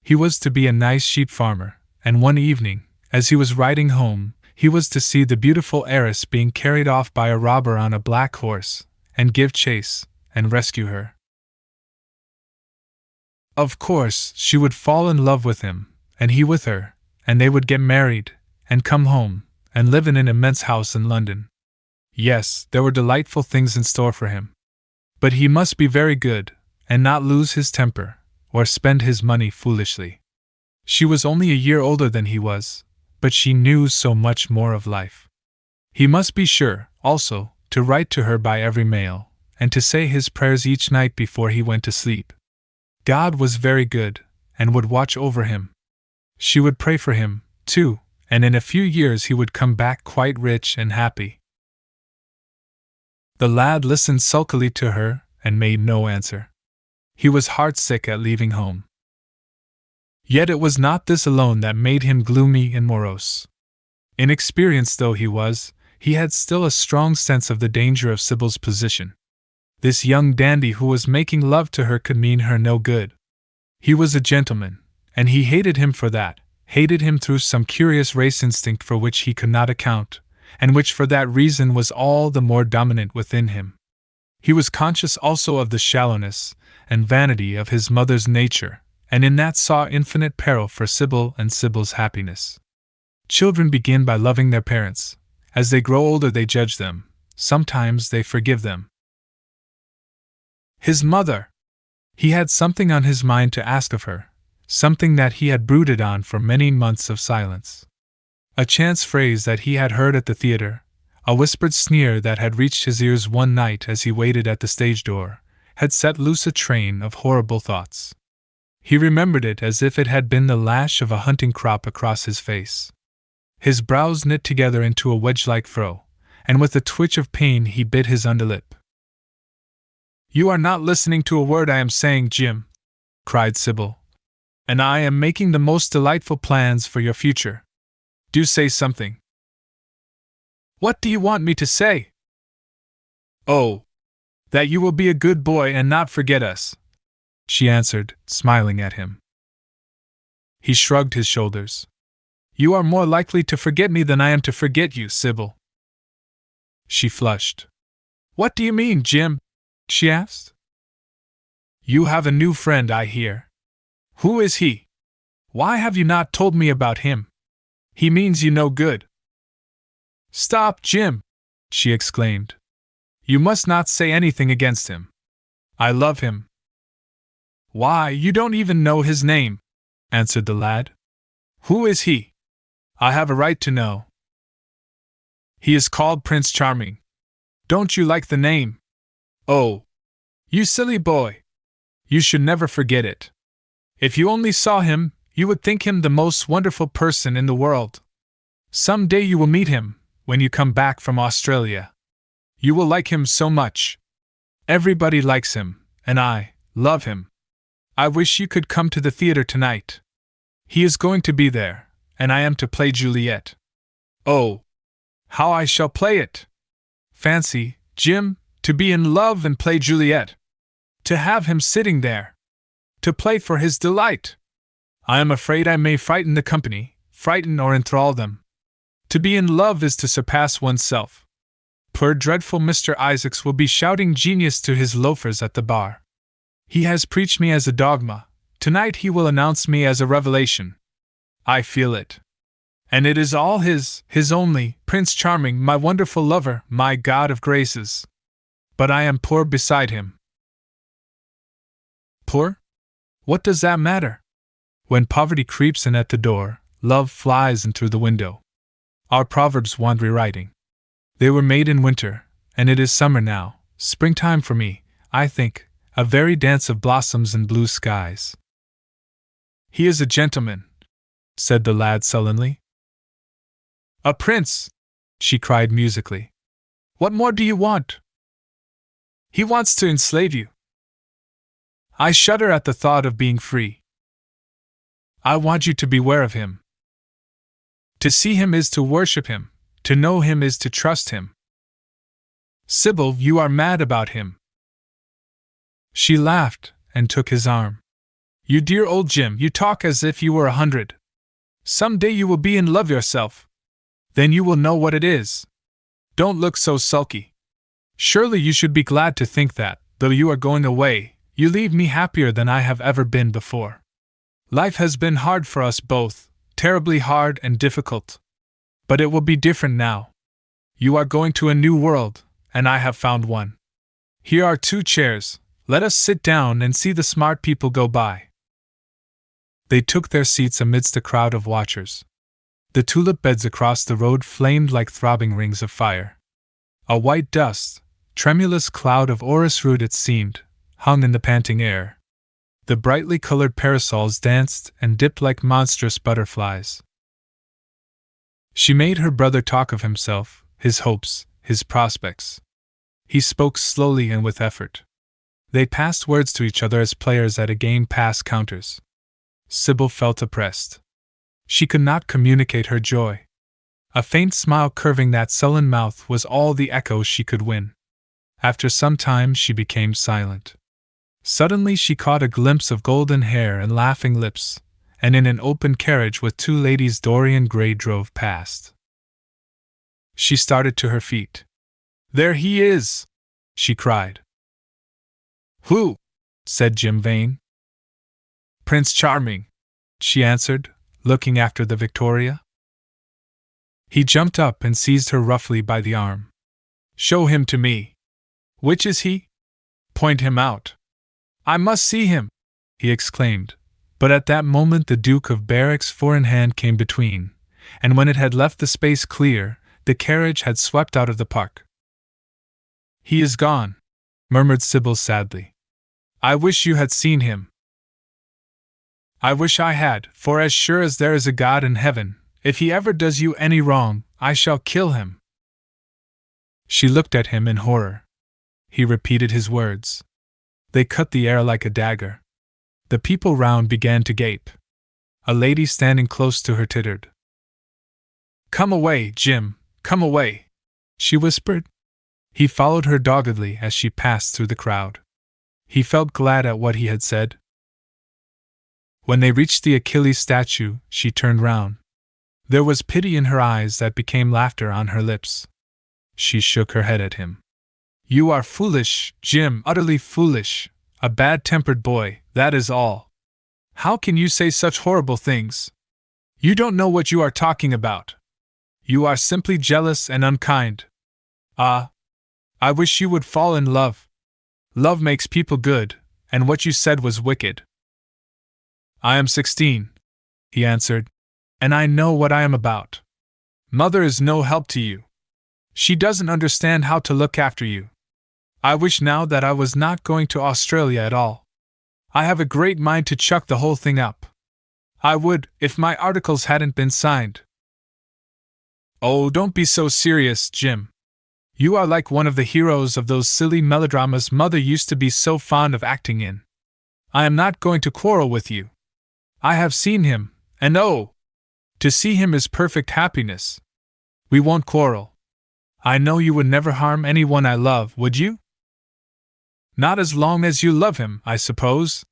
He was to be a nice sheep farmer, and one evening, as he was riding home, he was to see the beautiful heiress being carried off by a robber on a black horse, and give chase, and rescue her. Of course, she would fall in love with him, and he with her, and they would get married, and come home, and live in an immense house in London. Yes, there were delightful things in store for him. But he must be very good, and not lose his temper, or spend his money foolishly. She was only a year older than he was, but she knew so much more of life. He must be sure, also, to write to her by every mail, and to say his prayers each night before he went to sleep. God was very good, and would watch over him. She would pray for him, too, and in a few years he would come back quite rich and happy. The lad listened sulkily to her, and made no answer. He was heartsick at leaving home. Yet it was not this alone that made him gloomy and morose. Inexperienced though he was, he had still a strong sense of the danger of Sybil's position. This young dandy who was making love to her could mean her no good. He was a gentleman, and he hated him for that, hated him through some curious race instinct for which he could not account, and which for that reason was all the more dominant within him. He was conscious also of the shallowness and vanity of his mother's nature, and in that saw infinite peril for Sybil and Sybil's happiness. Children begin by loving their parents. As they grow older they judge them, sometimes they forgive them. His mother! He had something on his mind to ask of her, something that he had brooded on for many months of silence. A chance phrase that he had heard at the theater, a whispered sneer that had reached his ears one night as he waited at the stage door, had set loose a train of horrible thoughts. He remembered it as if it had been the lash of a hunting crop across his face. His brows knit together into a wedge-like furrow, and with a twitch of pain he bit his underlip. "You are not listening to a word I am saying, Jim," cried Sybil. "And I am making the most delightful plans for your future. Do say something." "What do you want me to say?" "Oh, that you will be a good boy and not forget us," she answered, smiling at him. He shrugged his shoulders. "You are more likely to forget me than I am to forget you, Sybil." She flushed. "What do you mean, Jim?" she asked. "You have a new friend, I hear. Who is he? Why have you not told me about him? He means you no good." "Stop, Jim!" she exclaimed. "You must not say anything against him. I love him." "Why, you don't even know his name," answered the lad. "Who is he? I have a right to know." "He is called Prince Charming. Don't you like the name? Oh, you silly boy! You should never forget it. If you only saw him, you would think him the most wonderful person in the world. Some day you will meet him, when you come back from Australia. You will like him so much. Everybody likes him, and I love him. I wish you could come to the theater tonight. He is going to be there, and I am to play Juliet. Oh, how I shall play it! Fancy, Jim, to be in love and play Juliet. To have him sitting there. To play for his delight. I am afraid I may frighten the company, frighten or enthrall them. To be in love is to surpass oneself. Poor dreadful Mr. Isaacs will be shouting genius to his loafers at the bar. He has preached me as a dogma. Tonight he will announce me as a revelation. I feel it. And it is all his only, Prince Charming, my wonderful lover, my god of graces. But I am poor beside him." "Poor? What does that matter? When poverty creeps in at the door, love flies in through the window. Our proverbs want rewriting. They were made in winter, and it is summer now, springtime for me, I think, a very dance of blossoms and blue skies." "He is a gentleman," said the lad sullenly. "A prince!" she cried musically. "What more do you want?" "He wants to enslave you." "I shudder at the thought of being free." "I want you to beware of him. To see him is to worship him, to know him is to trust him." "Sybil, you are mad about him." She laughed and took his arm. "You dear old Jim, you talk as if you were 100. Some day you will be in love yourself. Then you will know what it is. Don't look so sulky. Surely you should be glad to think that, though you are going away, you leave me happier than I have ever been before. Life has been hard for us both, terribly hard and difficult. But it will be different now. You are going to a new world, and I have found one. Here are 2 chairs, let us sit down and see the smart people go by." They took their seats amidst a crowd of watchers. The tulip beds across the road flamed like throbbing rings of fire. A white dust, tremulous cloud of orris root it seemed, hung in the panting air. The brightly colored parasols danced and dipped like monstrous butterflies. She made her brother talk of himself, his hopes, his prospects. He spoke slowly and with effort. They passed words to each other as players at a game pass counters. Sybil felt oppressed. She could not communicate her joy. A faint smile curving that sullen mouth was all the echo she could win. After some time she became silent. Suddenly she caught a glimpse of golden hair and laughing lips, and in an open carriage with 2 ladies Dorian Gray drove past. She started to her feet. "There he is!" she cried. "Who?" said Jim Vane. "Prince Charming," she answered, looking after the Victoria. He jumped up and seized her roughly by the arm. "Show him to me." "Which is he?" "Point him out." "I must see him," he exclaimed, but at that moment the Duke of Berwick's 4-in-hand came between, and when it had left the space clear, the carriage had swept out of the park. "He is gone," murmured Sybil sadly. "I wish you had seen him." I wish I had, for as sure as there is a God in heaven, if he ever does you any wrong, I shall kill him." She looked at him in horror. He repeated his words. They cut the air like a dagger. The people round began to gape. A lady standing close to her tittered. "Come away, Jim, come away," she whispered. He followed her doggedly as she passed through the crowd. He felt glad at what he had said. When they reached the Achilles statue, she turned round. There was pity in her eyes that became laughter on her lips. She shook her head at him. "You are foolish, Jim, utterly foolish, a bad-tempered boy, that is all. How can you say such horrible things? You don't know what you are talking about. You are simply jealous and unkind. Ah, I wish you would fall in love. Love makes people good, and what you said was wicked." "I am 16, he answered, "and I know what I am about. Mother is no help to you. She doesn't understand how to look after you. I wish now that I was not going to Australia at all. I have a great mind to chuck the whole thing up. I would, if my articles hadn't been signed." "Oh, don't be so serious, Jim. You are like one of the heroes of those silly melodramas Mother used to be so fond of acting in. I am not going to quarrel with you. I have seen him, and oh! To see him is perfect happiness. We won't quarrel. I know you would never harm anyone I love, would you?" "Not as long as you love him, I suppose,"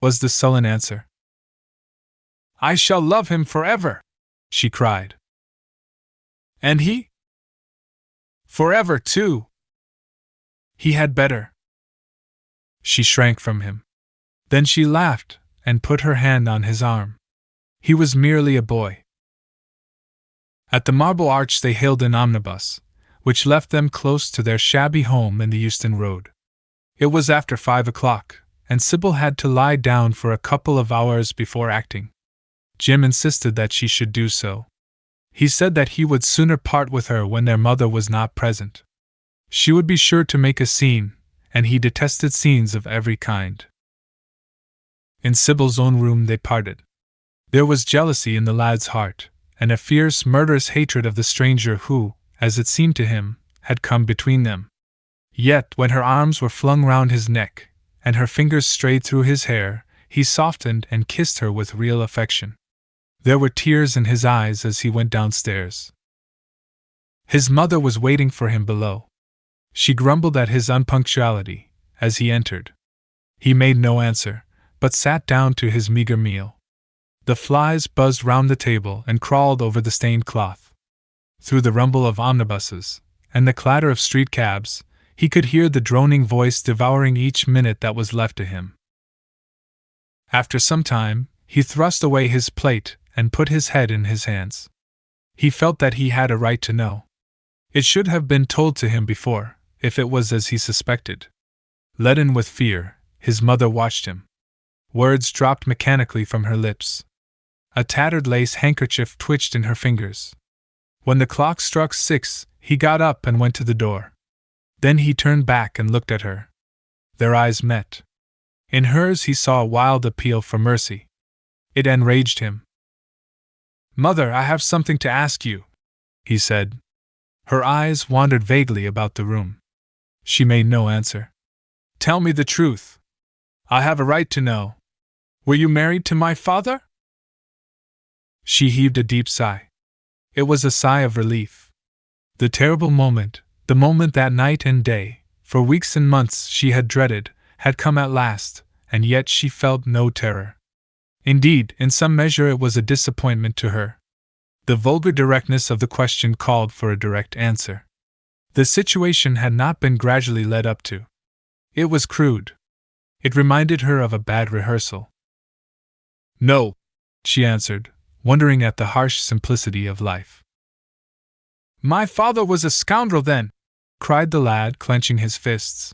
was the sullen answer. "I shall love him forever," she cried. "And he?" "Forever, too." "He had better." She shrank from him. Then she laughed and put her hand on his arm. He was merely a boy. At the Marble Arch they hailed an omnibus, which left them close to their shabby home in the Euston Road. It was after 5 o'clock, and Sybil had to lie down for a couple of hours before acting. Jim insisted that she should do so. He said that he would sooner part with her when their mother was not present. She would be sure to make a scene, and he detested scenes of every kind. In Sybil's own room they parted. There was jealousy in the lad's heart, and a fierce, murderous hatred of the stranger who, as it seemed to him, had come between them. Yet, when her arms were flung round his neck, and her fingers strayed through his hair, he softened and kissed her with real affection. There were tears in his eyes as he went downstairs. His mother was waiting for him below. She grumbled at his unpunctuality as he entered. He made no answer, but sat down to his meager meal. The flies buzzed round the table and crawled over the stained cloth. Through the rumble of omnibuses and the clatter of street cabs, he could hear the droning voice devouring each minute that was left to him. After some time, he thrust away his plate and put his head in his hands. He felt that he had a right to know. It should have been told to him before, if it was as he suspected. Leaden with fear, his mother watched him. Words dropped mechanically from her lips. A tattered lace handkerchief twitched in her fingers. When the clock struck 6, he got up and went to the door. Then he turned back and looked at her. Their eyes met. In hers he saw a wild appeal for mercy. It enraged him. "Mother, I have something to ask you," he said. Her eyes wandered vaguely about the room. She made no answer. "Tell me the truth. I have a right to know. Were you married to my father?" She heaved a deep sigh. It was a sigh of relief. The terrible moment, the moment that night and day, for weeks and months she had dreaded, had come at last, and yet she felt no terror. Indeed, in some measure it was a disappointment to her. The vulgar directness of the question called for a direct answer. The situation had not been gradually led up to. It was crude. It reminded her of a bad rehearsal. "No," she answered, wondering at the harsh simplicity of life. "My father was a scoundrel then!" cried the lad, clenching his fists.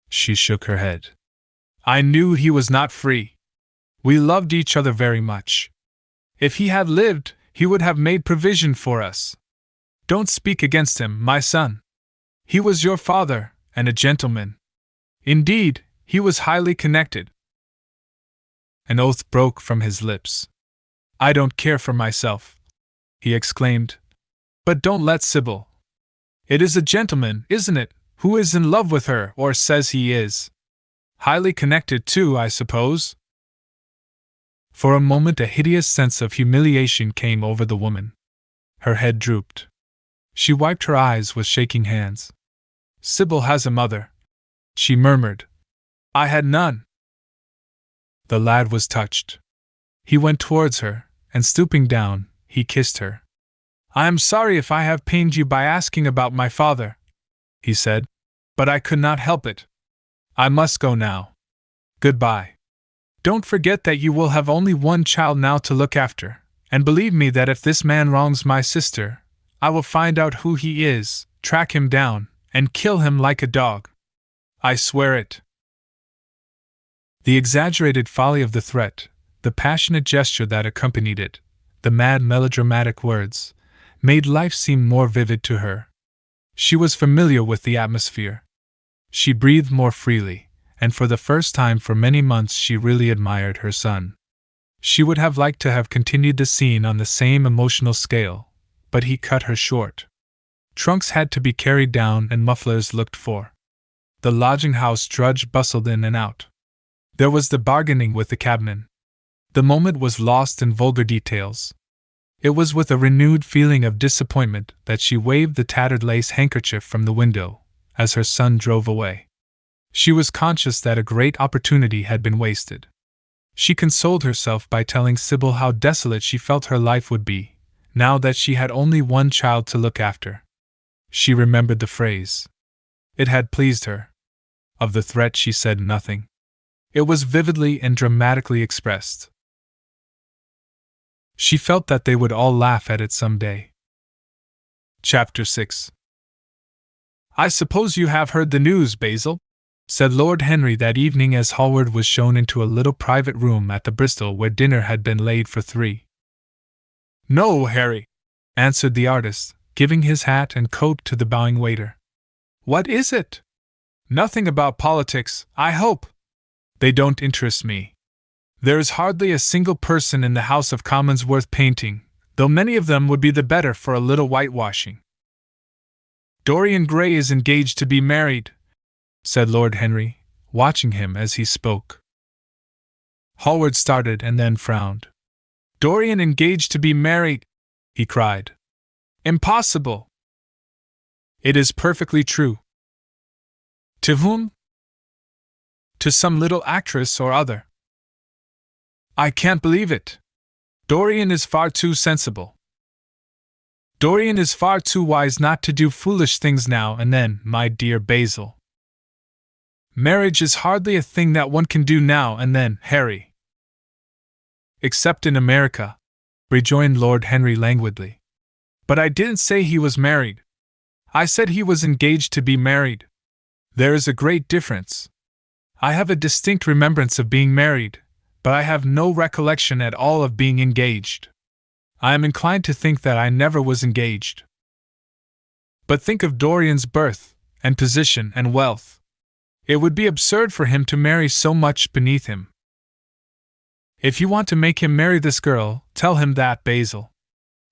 She shook her head. "I knew he was not free. We loved each other very much. If he had lived, he would have made provision for us. Don't speak against him, my son. He was your father, and a gentleman. Indeed, he was highly connected." An oath broke from his lips. "I don't care for myself," he exclaimed. "But don't let Sybil. It is a gentleman, isn't it, who is in love with her, or says he is? Highly connected, too, I suppose?" For a moment a hideous sense of humiliation came over the woman. Her head drooped. She wiped her eyes with shaking hands. "Sybil has a mother," she murmured. "I had none." The lad was touched. He went towards her, and stooping down, he kissed her. "I am sorry if I have pained you by asking about my father," he said, "but I could not help it. I must go now. Goodbye. Don't forget that you will have only one child now to look after, and believe me that if this man wrongs my sister, I will find out who he is, track him down, and kill him like a dog. I swear it." The exaggerated folly of the threat, the passionate gesture that accompanied it, the mad melodramatic words, made life seem more vivid to her. She was familiar with the atmosphere. She breathed more freely, and for the first time for many months she really admired her son. She would have liked to have continued the scene on the same emotional scale, but he cut her short. Trunks had to be carried down and mufflers looked for. The lodging-house drudge bustled in and out. There was the bargaining with the cabman. The moment was lost in vulgar details. It was with a renewed feeling of disappointment that she waved the tattered lace handkerchief from the window, as her son drove away. She was conscious that a great opportunity had been wasted. She consoled herself by telling Sybil how desolate she felt her life would be, now that she had only one child to look after. She remembered the phrase. It had pleased her. Of the threat she said nothing. It was vividly and dramatically expressed. She felt that they would all laugh at it some day. Chapter 6. "I suppose you have heard the news, Basil?" said Lord Henry that evening as Hallward was shown into a little private room at the Bristol where dinner had been laid for three. "No, Harry," answered the artist, giving his hat and coat to the bowing waiter. "What is it?" "Nothing about politics, I hope." "They don't interest me. There is hardly a single person in the House of Commons worth painting, though many of them would be the better for a little whitewashing." "Dorian Gray is engaged to be married," said Lord Henry, watching him as he spoke. Hallward started and then frowned. "Dorian engaged to be married?" he cried. "Impossible!" "It is perfectly true." "To whom?" "To some little actress or other." "I can't believe it. Dorian is far too sensible. Dorian is far too wise not to do foolish things now and then, my dear Basil. Marriage is hardly a thing that one can do now and then, Harry." "Except in America," rejoined Lord Henry languidly. "But I didn't say he was married. I said he was engaged to be married. There is a great difference. I have a distinct remembrance of being married, but I have no recollection at all of being engaged. I am inclined to think that I never was engaged. But think of Dorian's birth, and position, and wealth. It would be absurd for him to marry so much beneath him. If you want to make him marry this girl, tell him that, Basil.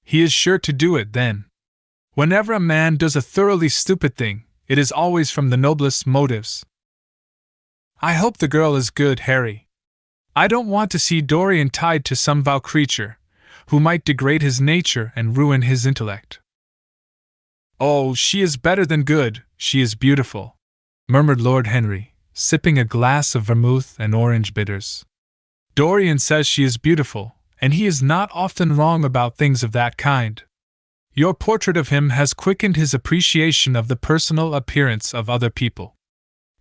He is sure to do it then. Whenever a man does a thoroughly stupid thing, it is always from the noblest motives. I hope the girl is good, Harry. I don't want to see Dorian tied to some vile creature, who might degrade his nature and ruin his intellect." "Oh, she is better than good, she is beautiful," murmured Lord Henry, sipping a glass of vermouth and orange bitters. "Dorian says she is beautiful, and he is not often wrong about things of that kind. Your portrait of him has quickened his appreciation of the personal appearance of other people.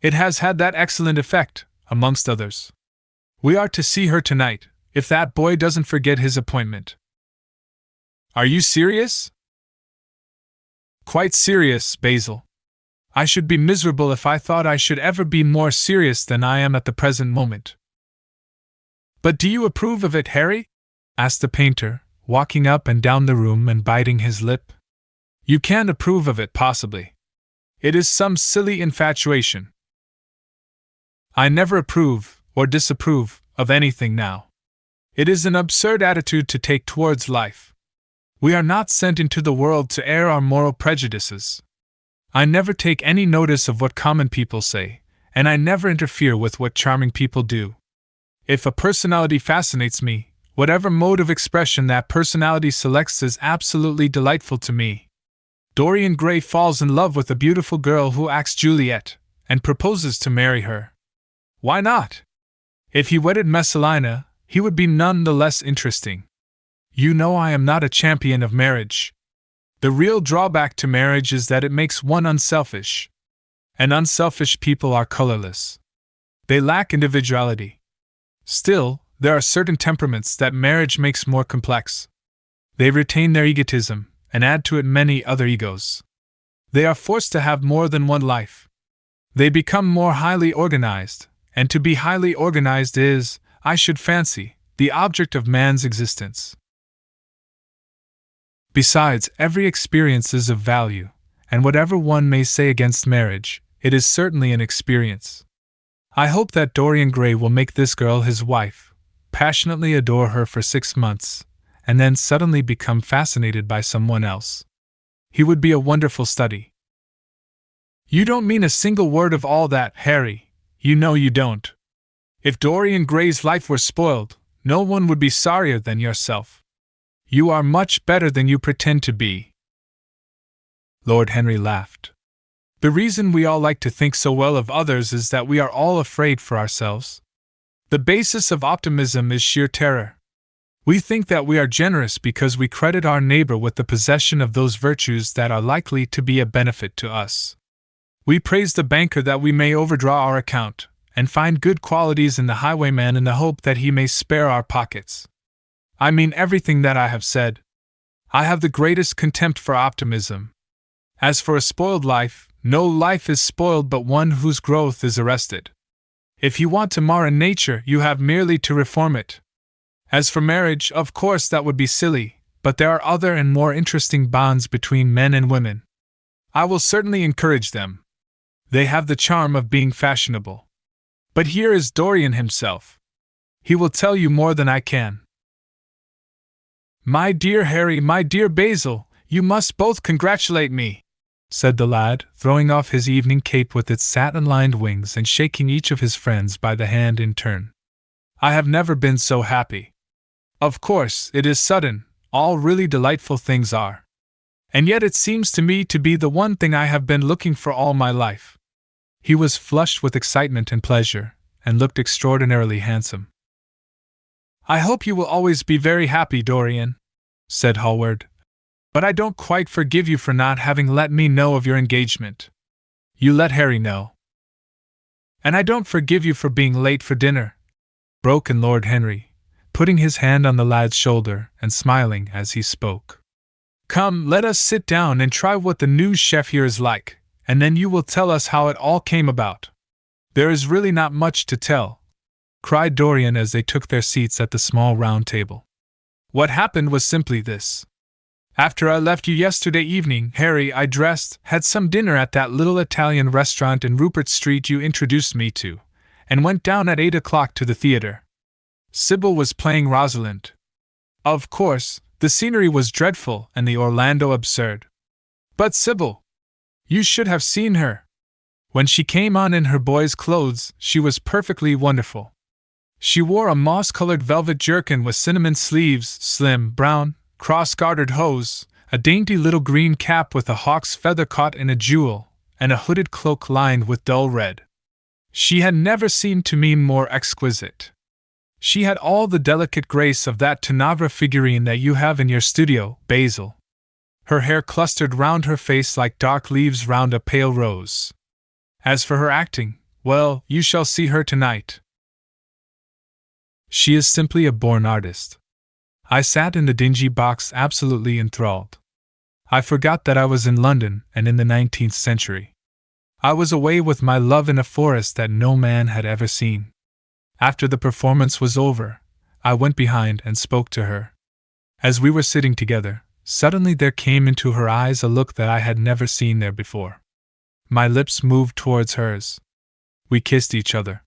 It has had that excellent effect, amongst others. We are to see her tonight, if that boy doesn't forget his appointment." "Are you serious?" "Quite serious, Basil. I should be miserable if I thought I should ever be more serious than I am at the present moment." "But do you approve of it, Harry?" asked the painter, walking up and down the room and biting his lip. "You can't approve of it, possibly. It is some silly infatuation." "I never approve, or disapprove of anything now. It is an absurd attitude to take towards life. We are not sent into the world to air our moral prejudices. I never take any notice of what common people say, and I never interfere with what charming people do. If a personality fascinates me, whatever mode of expression that personality selects is absolutely delightful to me. Dorian Gray falls in love with a beautiful girl who acts Juliet, and proposes to marry her. Why not? If he wedded Messalina, he would be none the less interesting. You know I am not a champion of marriage. The real drawback to marriage is that it makes one unselfish. And unselfish people are colorless. They lack individuality. Still, there are certain temperaments that marriage makes more complex. They retain their egotism, and add to it many other egos. They are forced to have more than one life. They become more highly organized, and to be highly organized is, I should fancy, the object of man's existence. Besides, every experience is of value, and whatever one may say against marriage, it is certainly an experience. I hope that Dorian Gray will make this girl his wife, passionately adore her for 6 months, and then suddenly become fascinated by someone else. He would be a wonderful study. You don't mean a single word of all that, Harry. You know you don't. If Dorian Gray's life were spoiled, no one would be sorrier than yourself. You are much better than you pretend to be. Lord Henry laughed. The reason we all like to think so well of others is that we are all afraid for ourselves. The basis of optimism is sheer terror. We think that we are generous because we credit our neighbor with the possession of those virtues that are likely to be a benefit to us. We praise the banker that we may overdraw our account, and find good qualities in the highwayman in the hope that he may spare our pockets. I mean everything that I have said. I have the greatest contempt for optimism. As for a spoiled life, no life is spoiled but one whose growth is arrested. If you want to mar a nature, you have merely to reform it. As for marriage, of course that would be silly, but there are other and more interesting bonds between men and women. I will certainly encourage them. They have the charm of being fashionable. But here is Dorian himself. He will tell you more than I can. My dear Harry, my dear Basil, you must both congratulate me, said the lad, throwing off his evening cape with its satin-lined wings and shaking each of his friends by the hand in turn. I have never been so happy. Of course, it is sudden, all really delightful things are. And yet it seems to me to be the one thing I have been looking for all my life. He was flushed with excitement and pleasure, and looked extraordinarily handsome. I hope you will always be very happy, Dorian, said Hallward. But I don't quite forgive you for not having let me know of your engagement. You let Harry know. And I don't forgive you for being late for dinner, broke in Lord Henry, putting his hand on the lad's shoulder and smiling as he spoke. Come, let us sit down and try what the new chef here is like, and then you will tell us how it all came about. There is really not much to tell, cried Dorian as they took their seats at the small round table. What happened was simply this. After I left you yesterday evening, Harry, I dressed, had some dinner at that little Italian restaurant in Rupert Street you introduced me to, and went down at 8 o'clock to the theatre. Sybil was playing Rosalind. Of course, the scenery was dreadful and the Orlando absurd. But Sybil! You should have seen her. When she came on in her boy's clothes, she was perfectly wonderful. She wore a moss-colored velvet jerkin with cinnamon sleeves, slim, brown, cross-gartered hose, a dainty little green cap with a hawk's feather caught in a jewel, and a hooded cloak lined with dull red. She had never seemed to me more exquisite. She had all the delicate grace of that Tanagra figurine that you have in your studio, Basil. Her hair clustered round her face like dark leaves round a pale rose. As for her acting, well, you shall see her tonight. She is simply a born artist. I sat in the dingy box absolutely enthralled. I forgot that I was in London and in the 19th century. I was away with my love in a forest that no man had ever seen. After the performance was over, I went behind and spoke to her. As we were sitting together, suddenly there came into her eyes a look that I had never seen there before. My lips moved towards hers. We kissed each other.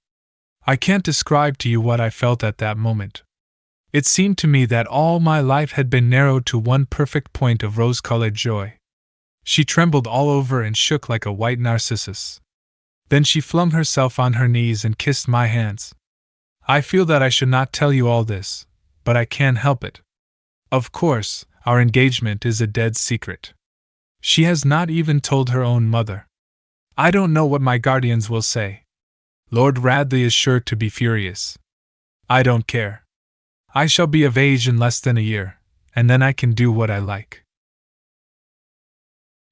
I can't describe to you what I felt at that moment. It seemed to me that all my life had been narrowed to one perfect point of rose-colored joy. She trembled all over and shook like a white narcissus. Then she flung herself on her knees and kissed my hands. I feel that I should not tell you all this, but I can't help it. Of course, our engagement is a dead secret. She has not even told her own mother. I don't know what my guardians will say. Lord Radley is sure to be furious. I don't care. I shall be of age in less than a year, and then I can do what I like.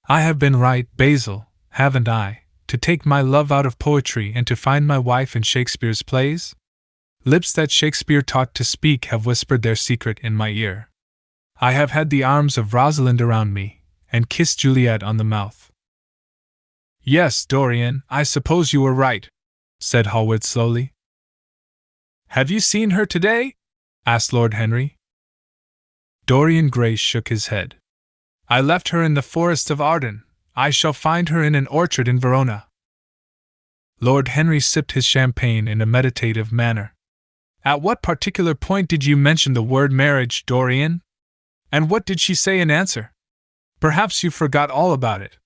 I have been right, Basil, haven't I, to take my love out of poetry and to find my wife in Shakespeare's plays? Lips that Shakespeare taught to speak have whispered their secret in my ear. I have had the arms of Rosalind around me, and kissed Juliet on the mouth. Yes, Dorian, I suppose you were right, said Hallward slowly. Have you seen her today? Asked Lord Henry. Dorian Gray shook his head. I left her in the forest of Arden. I shall find her in an orchard in Verona. Lord Henry sipped his champagne in a meditative manner. At what particular point did you mention the word marriage, Dorian? And what did she say in answer? Perhaps you forgot all about it.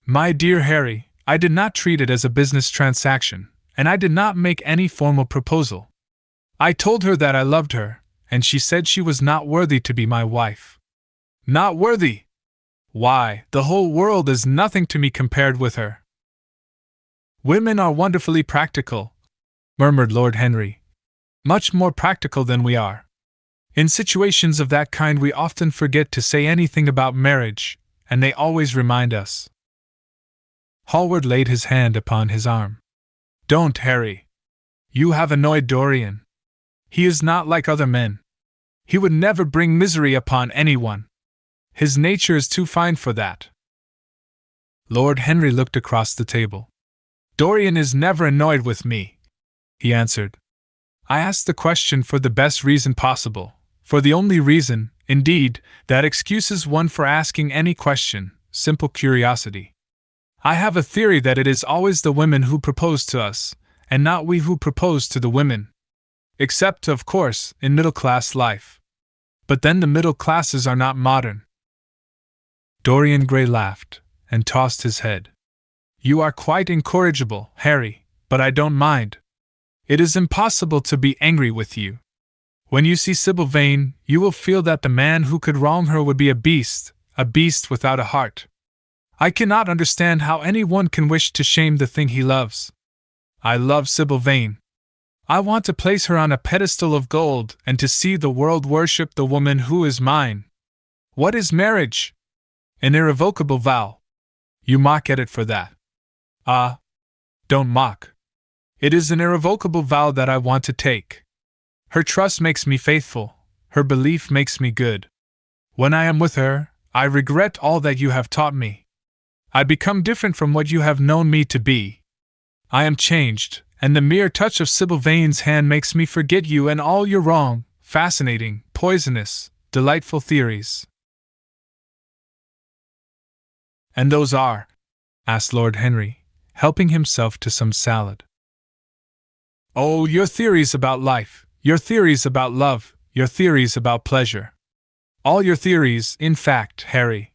My dear Harry, I did not treat it as a business transaction, and I did not make any formal proposal. I told her that I loved her, and she said she was not worthy to be my wife. Not worthy? Why, the whole world is nothing to me compared with her. Women are wonderfully practical, murmured Lord Henry. Much more practical than we are. In situations of that kind we often forget to say anything about marriage, and they always remind us. Hallward laid his hand upon his arm. Don't, Harry. You have annoyed Dorian. He is not like other men. He would never bring misery upon anyone. His nature is too fine for that. Lord Henry looked across the table. Dorian is never annoyed with me, he answered. I asked the question for the best reason possible, for the only reason, indeed, that excuses one for asking any question, simple curiosity. I have a theory that it is always the women who propose to us, and not we who propose to the women. Except, of course, in middle-class life. But then the middle classes are not modern. Dorian Gray laughed, and tossed his head. You are quite incorrigible, Harry, but I don't mind. It is impossible to be angry with you. When you see Sybil Vane, you will feel that the man who could wrong her would be a beast without a heart. I cannot understand how anyone can wish to shame the thing he loves. I love Sybil Vane. I want to place her on a pedestal of gold and to see the world worship the woman who is mine. What is marriage? An irrevocable vow. You mock at it for that. Ah, don't mock. It is an irrevocable vow that I want to take. Her trust makes me faithful, her belief makes me good. When I am with her, I regret all that you have taught me. I become different from what you have known me to be. I am changed, and the mere touch of Sybil Vane's hand makes me forget you and all your wrong, fascinating, poisonous, delightful theories. And those are? Asked Lord Henry, helping himself to some salad. Oh, your theories about life, your theories about love, your theories about pleasure. All your theories, in fact, Harry.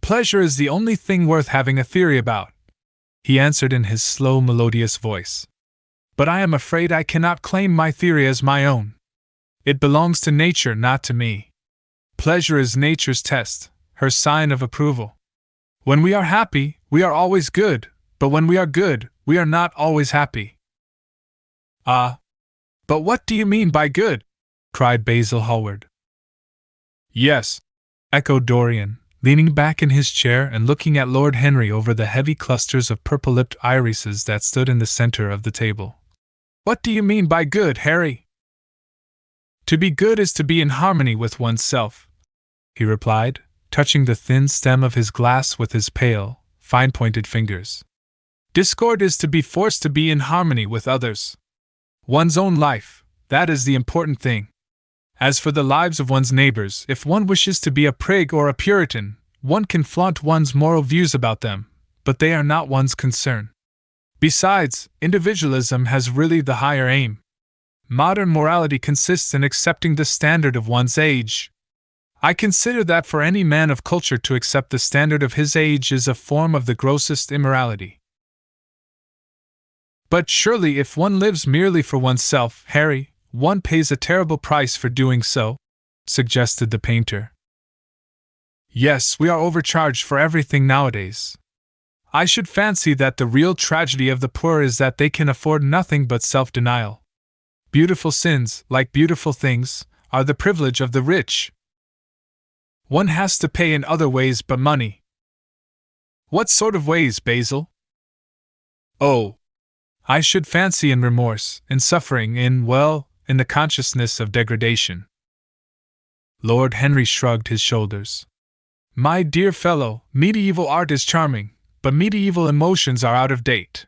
Pleasure is the only thing worth having a theory about, he answered in his slow, melodious voice. But I am afraid I cannot claim my theory as my own. It belongs to nature, not to me. Pleasure is nature's test, her sign of approval. When we are happy, we are always good, but when we are good, we are not always happy. Ah, but what do you mean by good? Cried Basil Hallward. Yes, echoed Dorian, leaning back in his chair and looking at Lord Henry over the heavy clusters of purple-lipped irises that stood in the center of the table. What do you mean by good, Harry? To be good is to be in harmony with oneself, he replied, touching the thin stem of his glass with his pale, fine-pointed fingers. Discord is to be forced to be in harmony with others. One's own life, that is the important thing. As for the lives of one's neighbors, if one wishes to be a prig or a Puritan, one can flaunt one's moral views about them, but they are not one's concern. Besides, individualism has really the higher aim. Modern morality consists in accepting the standard of one's age. I consider that for any man of culture to accept the standard of his age is a form of the grossest immorality. But surely if one lives merely for oneself, Harry, one pays a terrible price for doing so, suggested the painter. Yes, we are overcharged for everything nowadays. I should fancy that the real tragedy of the poor is that they can afford nothing but self-denial. Beautiful sins, like beautiful things, are the privilege of the rich. One has to pay in other ways but money. What sort of ways, Basil? Oh, I should fancy in remorse, in suffering, in the consciousness of degradation. Lord Henry shrugged his shoulders. My dear fellow, medieval art is charming, but medieval emotions are out of date.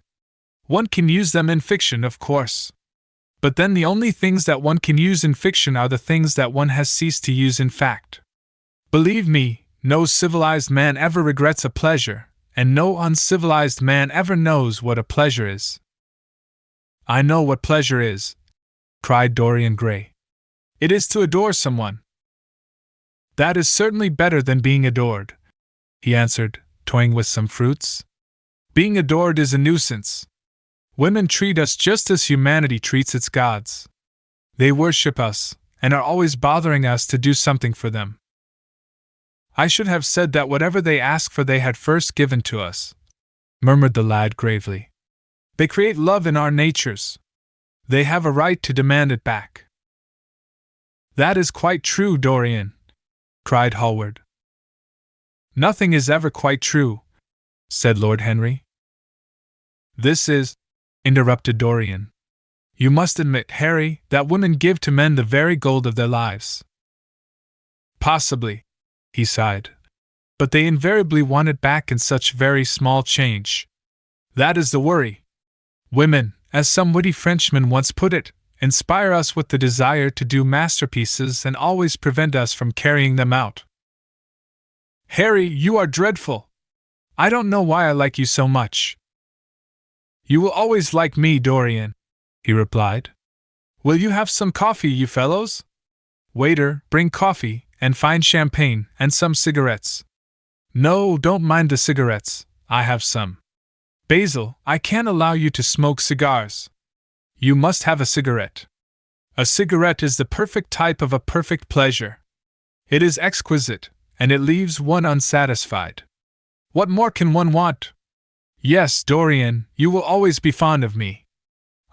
One can use them in fiction, of course. But then the only things that one can use in fiction are the things that one has ceased to use in fact. Believe me, no civilized man ever regrets a pleasure, and no uncivilized man ever knows what a pleasure is. I know what pleasure is, cried Dorian Gray. It is to adore someone. That is certainly better than being adored, he answered, toying with some fruits. Being adored is a nuisance. Women treat us just as humanity treats its gods. They worship us, and are always bothering us to do something for them. I should have said that whatever they ask for they had first given to us, murmured the lad gravely. They create love in our natures. They have a right to demand it back. That is quite true, Dorian, cried Hallward. Nothing is ever quite true, said Lord Henry. This is, interrupted Dorian. You must admit, Harry, that women give to men the very gold of their lives. Possibly, he sighed. But they invariably want it back in such very small change. That is the worry. Women, as some witty Frenchman once put it, inspire us with the desire to do masterpieces and always prevent us from carrying them out. Harry, you are dreadful. I don't know why I like you so much. You will always like me, Dorian, he replied. Will you have some coffee, you fellows? Waiter, bring coffee, and fine champagne, and some cigarettes. No, don't mind the cigarettes, I have some. Basil, I can't allow you to smoke cigars. You must have a cigarette. A cigarette is the perfect type of a perfect pleasure. It is exquisite, and it leaves one unsatisfied. What more can one want? Yes, Dorian, you will always be fond of me.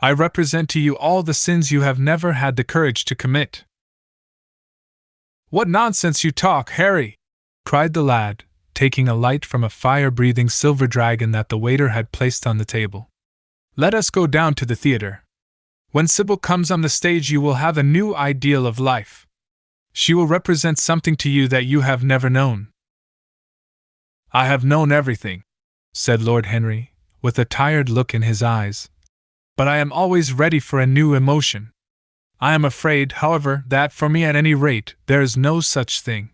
I represent to you all the sins you have never had the courage to commit. What nonsense you talk, Harry! Cried the lad, taking a light from a fire-breathing silver dragon that the waiter had placed on the table. Let us go down to the theatre. When Sybil comes on the stage you will have a new ideal of life. She will represent something to you that you have never known. I have known everything, said Lord Henry, with a tired look in his eyes. But I am always ready for a new emotion. I am afraid, however, that for me at any rate, there is no such thing.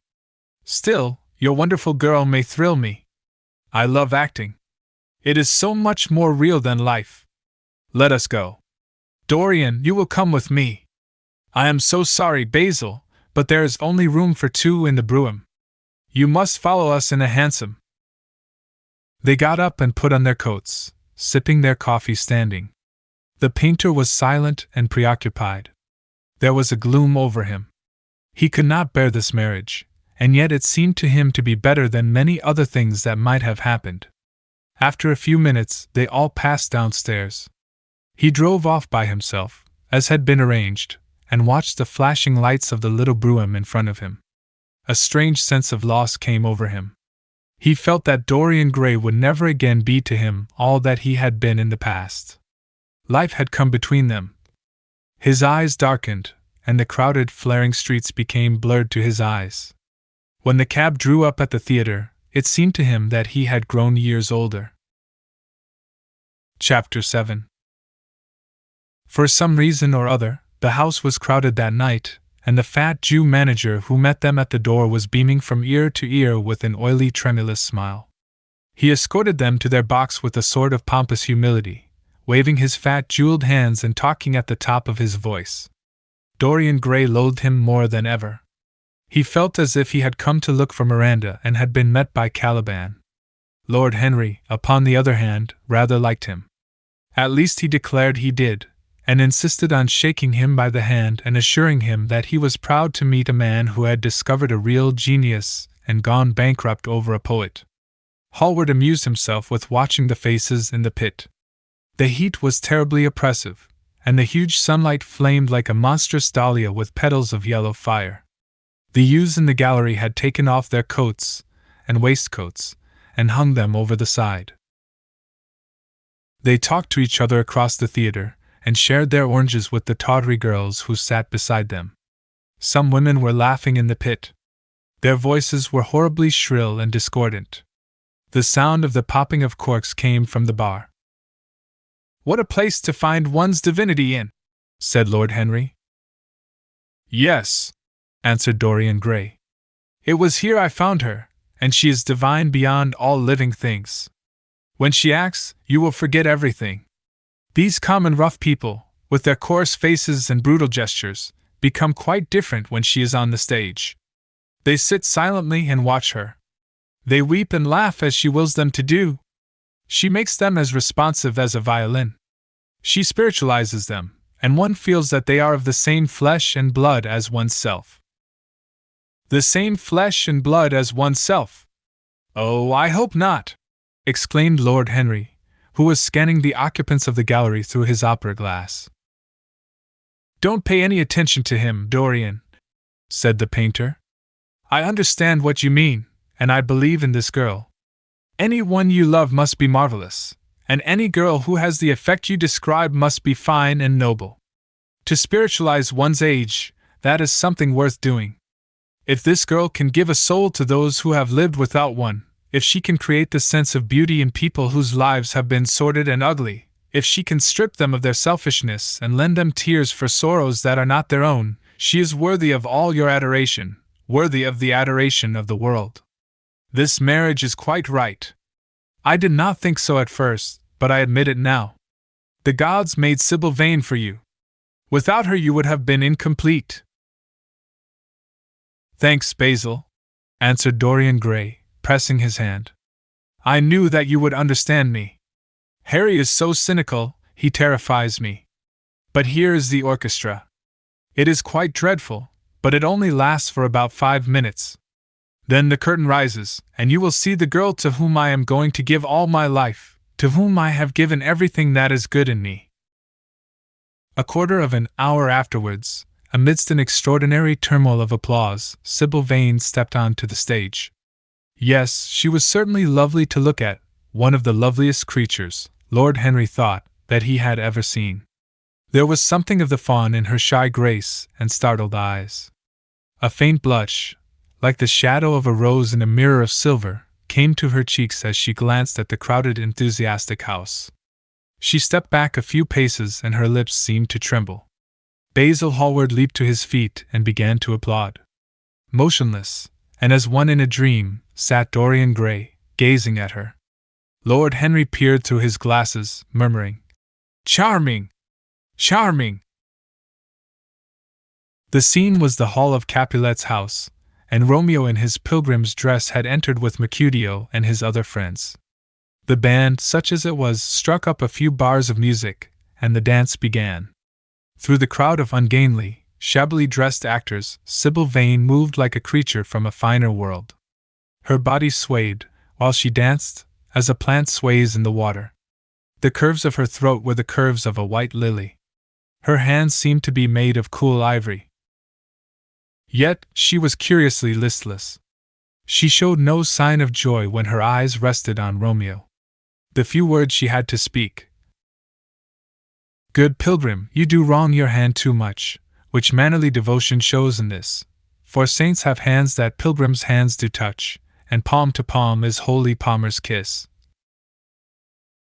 Still, your wonderful girl may thrill me. I love acting. It is so much more real than life. Let us go. Dorian, you will come with me. I am so sorry, Basil, but there is only room for two in the brougham. You must follow us in a hansom. They got up and put on their coats, sipping their coffee standing. The painter was silent and preoccupied. There was a gloom over him. He could not bear this marriage, and yet it seemed to him to be better than many other things that might have happened. After a few minutes, they all passed downstairs. He drove off by himself, as had been arranged, and watched the flashing lights of the little brougham in front of him. A strange sense of loss came over him. He felt that Dorian Gray would never again be to him all that he had been in the past. Life had come between them. His eyes darkened, and the crowded, flaring streets became blurred to his eyes. When the cab drew up at the theatre, it seemed to him that he had grown years older. Chapter 7. For some reason or other, the house was crowded that night, and the fat Jew manager who met them at the door was beaming from ear to ear with an oily, tremulous smile. He escorted them to their box with a sort of pompous humility, waving his fat jeweled hands and talking at the top of his voice. Dorian Gray loathed him more than ever. He felt as if he had come to look for Miranda and had been met by Caliban. Lord Henry, upon the other hand, rather liked him. At least he declared he did, and insisted on shaking him by the hand and assuring him that he was proud to meet a man who had discovered a real genius and gone bankrupt over a poet. Hallward amused himself with watching the faces in the pit. The heat was terribly oppressive, and the huge sunlight flamed like a monstrous dahlia with petals of yellow fire. The youths in the gallery had taken off their coats and waistcoats and hung them over the side. They talked to each other across the theater and shared their oranges with the tawdry girls who sat beside them. Some women were laughing in the pit. Their voices were horribly shrill and discordant. The sound of the popping of corks came from the bar. "What a place to find one's divinity in," said Lord Henry. "Yes," answered Dorian Gray. "It was here I found her, and she is divine beyond all living things. When she acts, you will forget everything. These common rough people, with their coarse faces and brutal gestures, become quite different when she is on the stage. They sit silently and watch her. They weep and laugh as she wills them to do. She makes them as responsive as a violin. She spiritualizes them, and one feels that they are of the same flesh and blood as oneself." "The same flesh and blood as oneself? Oh, I hope not!" exclaimed Lord Henry, who was scanning the occupants of the gallery through his opera glass. "Don't pay any attention to him, Dorian," said the painter. "I understand what you mean, and I believe in this girl. Any one you love must be marvelous, and any girl who has the effect you describe must be fine and noble. To spiritualize one's age, that is something worth doing. If this girl can give a soul to those who have lived without one, if she can create the sense of beauty in people whose lives have been sordid and ugly, if she can strip them of their selfishness and lend them tears for sorrows that are not their own, she is worthy of all your adoration, worthy of the adoration of the world. This marriage is quite right. I did not think so at first, but I admit it now. The gods made Sybil Vane for you. Without her you would have been incomplete." "Thanks, Basil," answered Dorian Gray, pressing his hand. "I knew that you would understand me. Harry is so cynical, he terrifies me. But here is the orchestra. It is quite dreadful, but it only lasts for about 5 minutes. Then the curtain rises, and you will see the girl to whom I am going to give all my life, to whom I have given everything that is good in me." A quarter of an hour afterwards, amidst an extraordinary turmoil of applause, Sybil Vane stepped onto the stage. Yes, she was certainly lovely to look at, one of the loveliest creatures, Lord Henry thought, that he had ever seen. There was something of the fawn in her shy grace and startled eyes. A faint blush, like the shadow of a rose in a mirror of silver, came to her cheeks as she glanced at the crowded, enthusiastic house. She stepped back a few paces and her lips seemed to tremble. Basil Hallward leaped to his feet and began to applaud. Motionless, and as one in a dream, sat Dorian Gray, gazing at her. Lord Henry peered through his glasses, murmuring, "Charming! Charming!" The scene was the hall of Capulet's house, and Romeo in his pilgrim's dress had entered with Mercutio and his other friends. The band, such as it was, struck up a few bars of music, and the dance began. Through the crowd of ungainly, shabbily dressed actors, Sybil Vane moved like a creature from a finer world. Her body swayed, while she danced, as a plant sways in the water. The curves of her throat were the curves of a white lily. Her hands seemed to be made of cool ivory. Yet, she was curiously listless. She showed no sign of joy when her eyes rested on Romeo. The few words she had to speak. "Good pilgrim, you do wrong your hand too much, which mannerly devotion shows in this. For saints have hands that pilgrims' hands do touch, and palm to palm is holy palmer's kiss."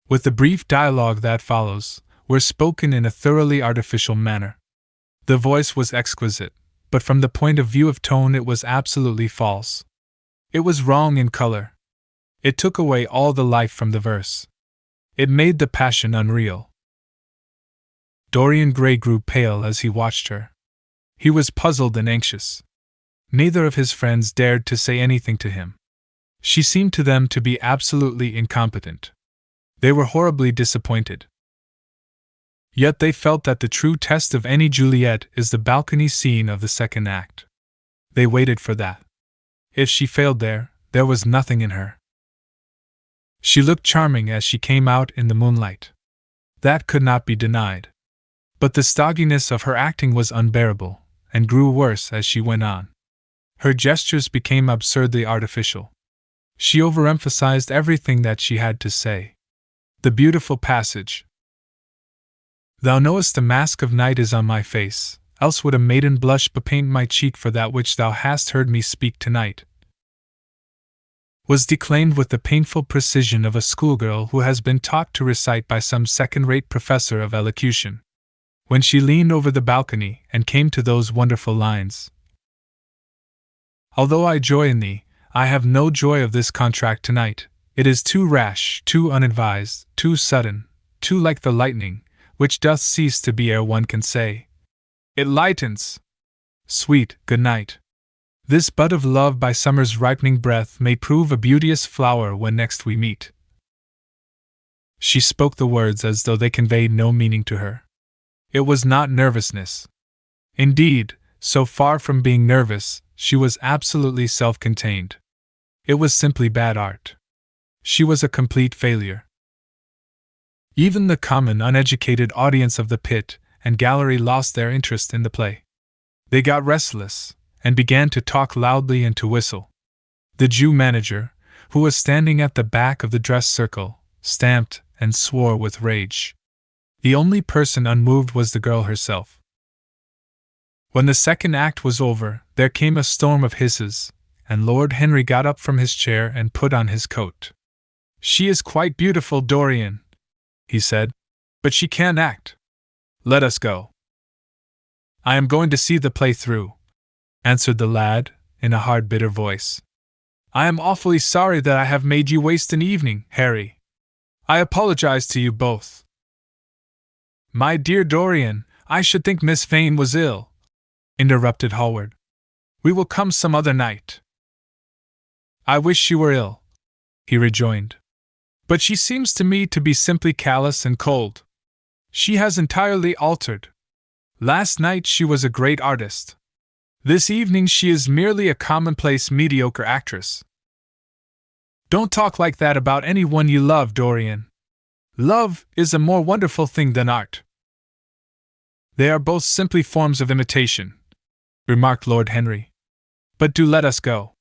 With the brief dialogue that follows, were spoken in a thoroughly artificial manner. The voice was exquisite, but from the point of view of tone it was absolutely false. It was wrong in color. It took away all the life from the verse. It made the passion unreal. Dorian Gray grew pale as he watched her. He was puzzled and anxious. Neither of his friends dared to say anything to him. She seemed to them to be absolutely incompetent. They were horribly disappointed. Yet they felt that the true test of any Juliet is the balcony scene of the second act. They waited for that. If she failed there was nothing in her. She looked charming as she came out in the moonlight. That could not be denied. But the stodginess of her acting was unbearable, and grew worse as she went on. Her gestures became absurdly artificial. She overemphasized everything that she had to say. The beautiful passage, "Thou knowest the mask of night is on my face, else would a maiden blush bepaint my cheek for that which thou hast heard me speak tonight," was declaimed with the painful precision of a schoolgirl who has been taught to recite by some second-rate professor of elocution. When she leaned over the balcony and came to those wonderful lines, "Although I joy in thee, I have no joy of this contract tonight. It is too rash, too unadvised, too sudden, too like the lightning, which doth cease to be ere one can say, it lightens. Sweet, good night. This bud of love by summer's ripening breath may prove a beauteous flower when next we meet." She spoke the words as though they conveyed no meaning to her. It was not nervousness. Indeed, so far from being nervous, she was absolutely self-contained. It was simply bad art. She was a complete failure. Even the common, uneducated audience of the pit and gallery lost their interest in the play. They got restless, and began to talk loudly and to whistle. The Jew manager, who was standing at the back of the dress circle, stamped and swore with rage. The only person unmoved was the girl herself. When the second act was over, there came a storm of hisses, and Lord Henry got up from his chair and put on his coat. "She is quite beautiful, Dorian," he said, "but she can't act. Let us go." "I am going to see the play through," answered the lad, in a hard, bitter voice. "I am awfully sorry that I have made you waste an evening, Harry. I apologize to you both." "My dear Dorian, I should think Miss Vane was ill," interrupted Hallward. "We will come some other night." "I wish she were ill," he rejoined. "But she seems to me to be simply callous and cold. She has entirely altered. Last night she was a great artist. This evening she is merely a commonplace, mediocre actress." "Don't talk like that about anyone you love, Dorian. Love is a more wonderful thing than art." "They are both simply forms of imitation," remarked Lord Henry. "But do let us go.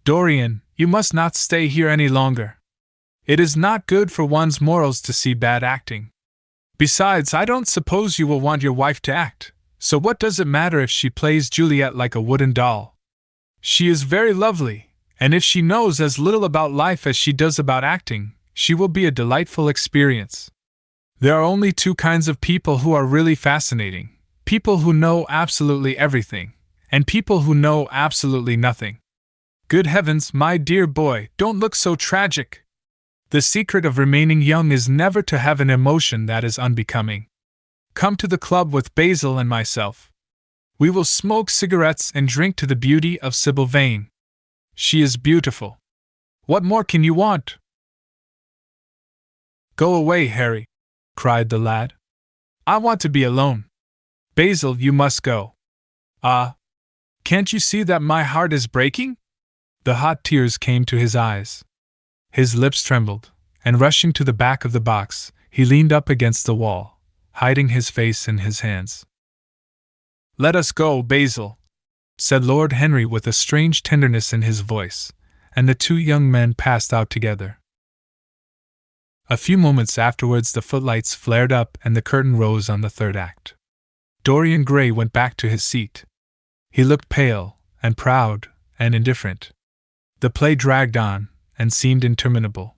Dorian, you must not stay here any longer. It is not good for one's morals to see bad acting. Besides, I don't suppose you will want your wife to act, so what does it matter if she plays Juliet like a wooden doll? She is very lovely, and if she knows as little about life as she does about acting, she will be a delightful experience. There are only two kinds of people who are really fascinating: people who know absolutely everything, and people who know absolutely nothing. Good heavens, my dear boy, don't look so tragic. The secret of remaining young is never to have an emotion that is unbecoming. Come to the club with Basil and myself. We will smoke cigarettes and drink to the beauty of Sybil Vane. She is beautiful. What more can you want?" "Go away, Harry," cried the lad. "I want to be alone. Basil, you must go." "Ah, can't you see that my heart is breaking?" The hot tears came to his eyes. His lips trembled, and rushing to the back of the box, he leaned up against the wall, hiding his face in his hands. "Let us go, Basil," said Lord Henry with a strange tenderness in his voice, and the two young men passed out together. A few moments afterwards the footlights flared up and the curtain rose on the third act. Dorian Gray went back to his seat. He looked pale, and proud, and indifferent. The play dragged on, and seemed interminable.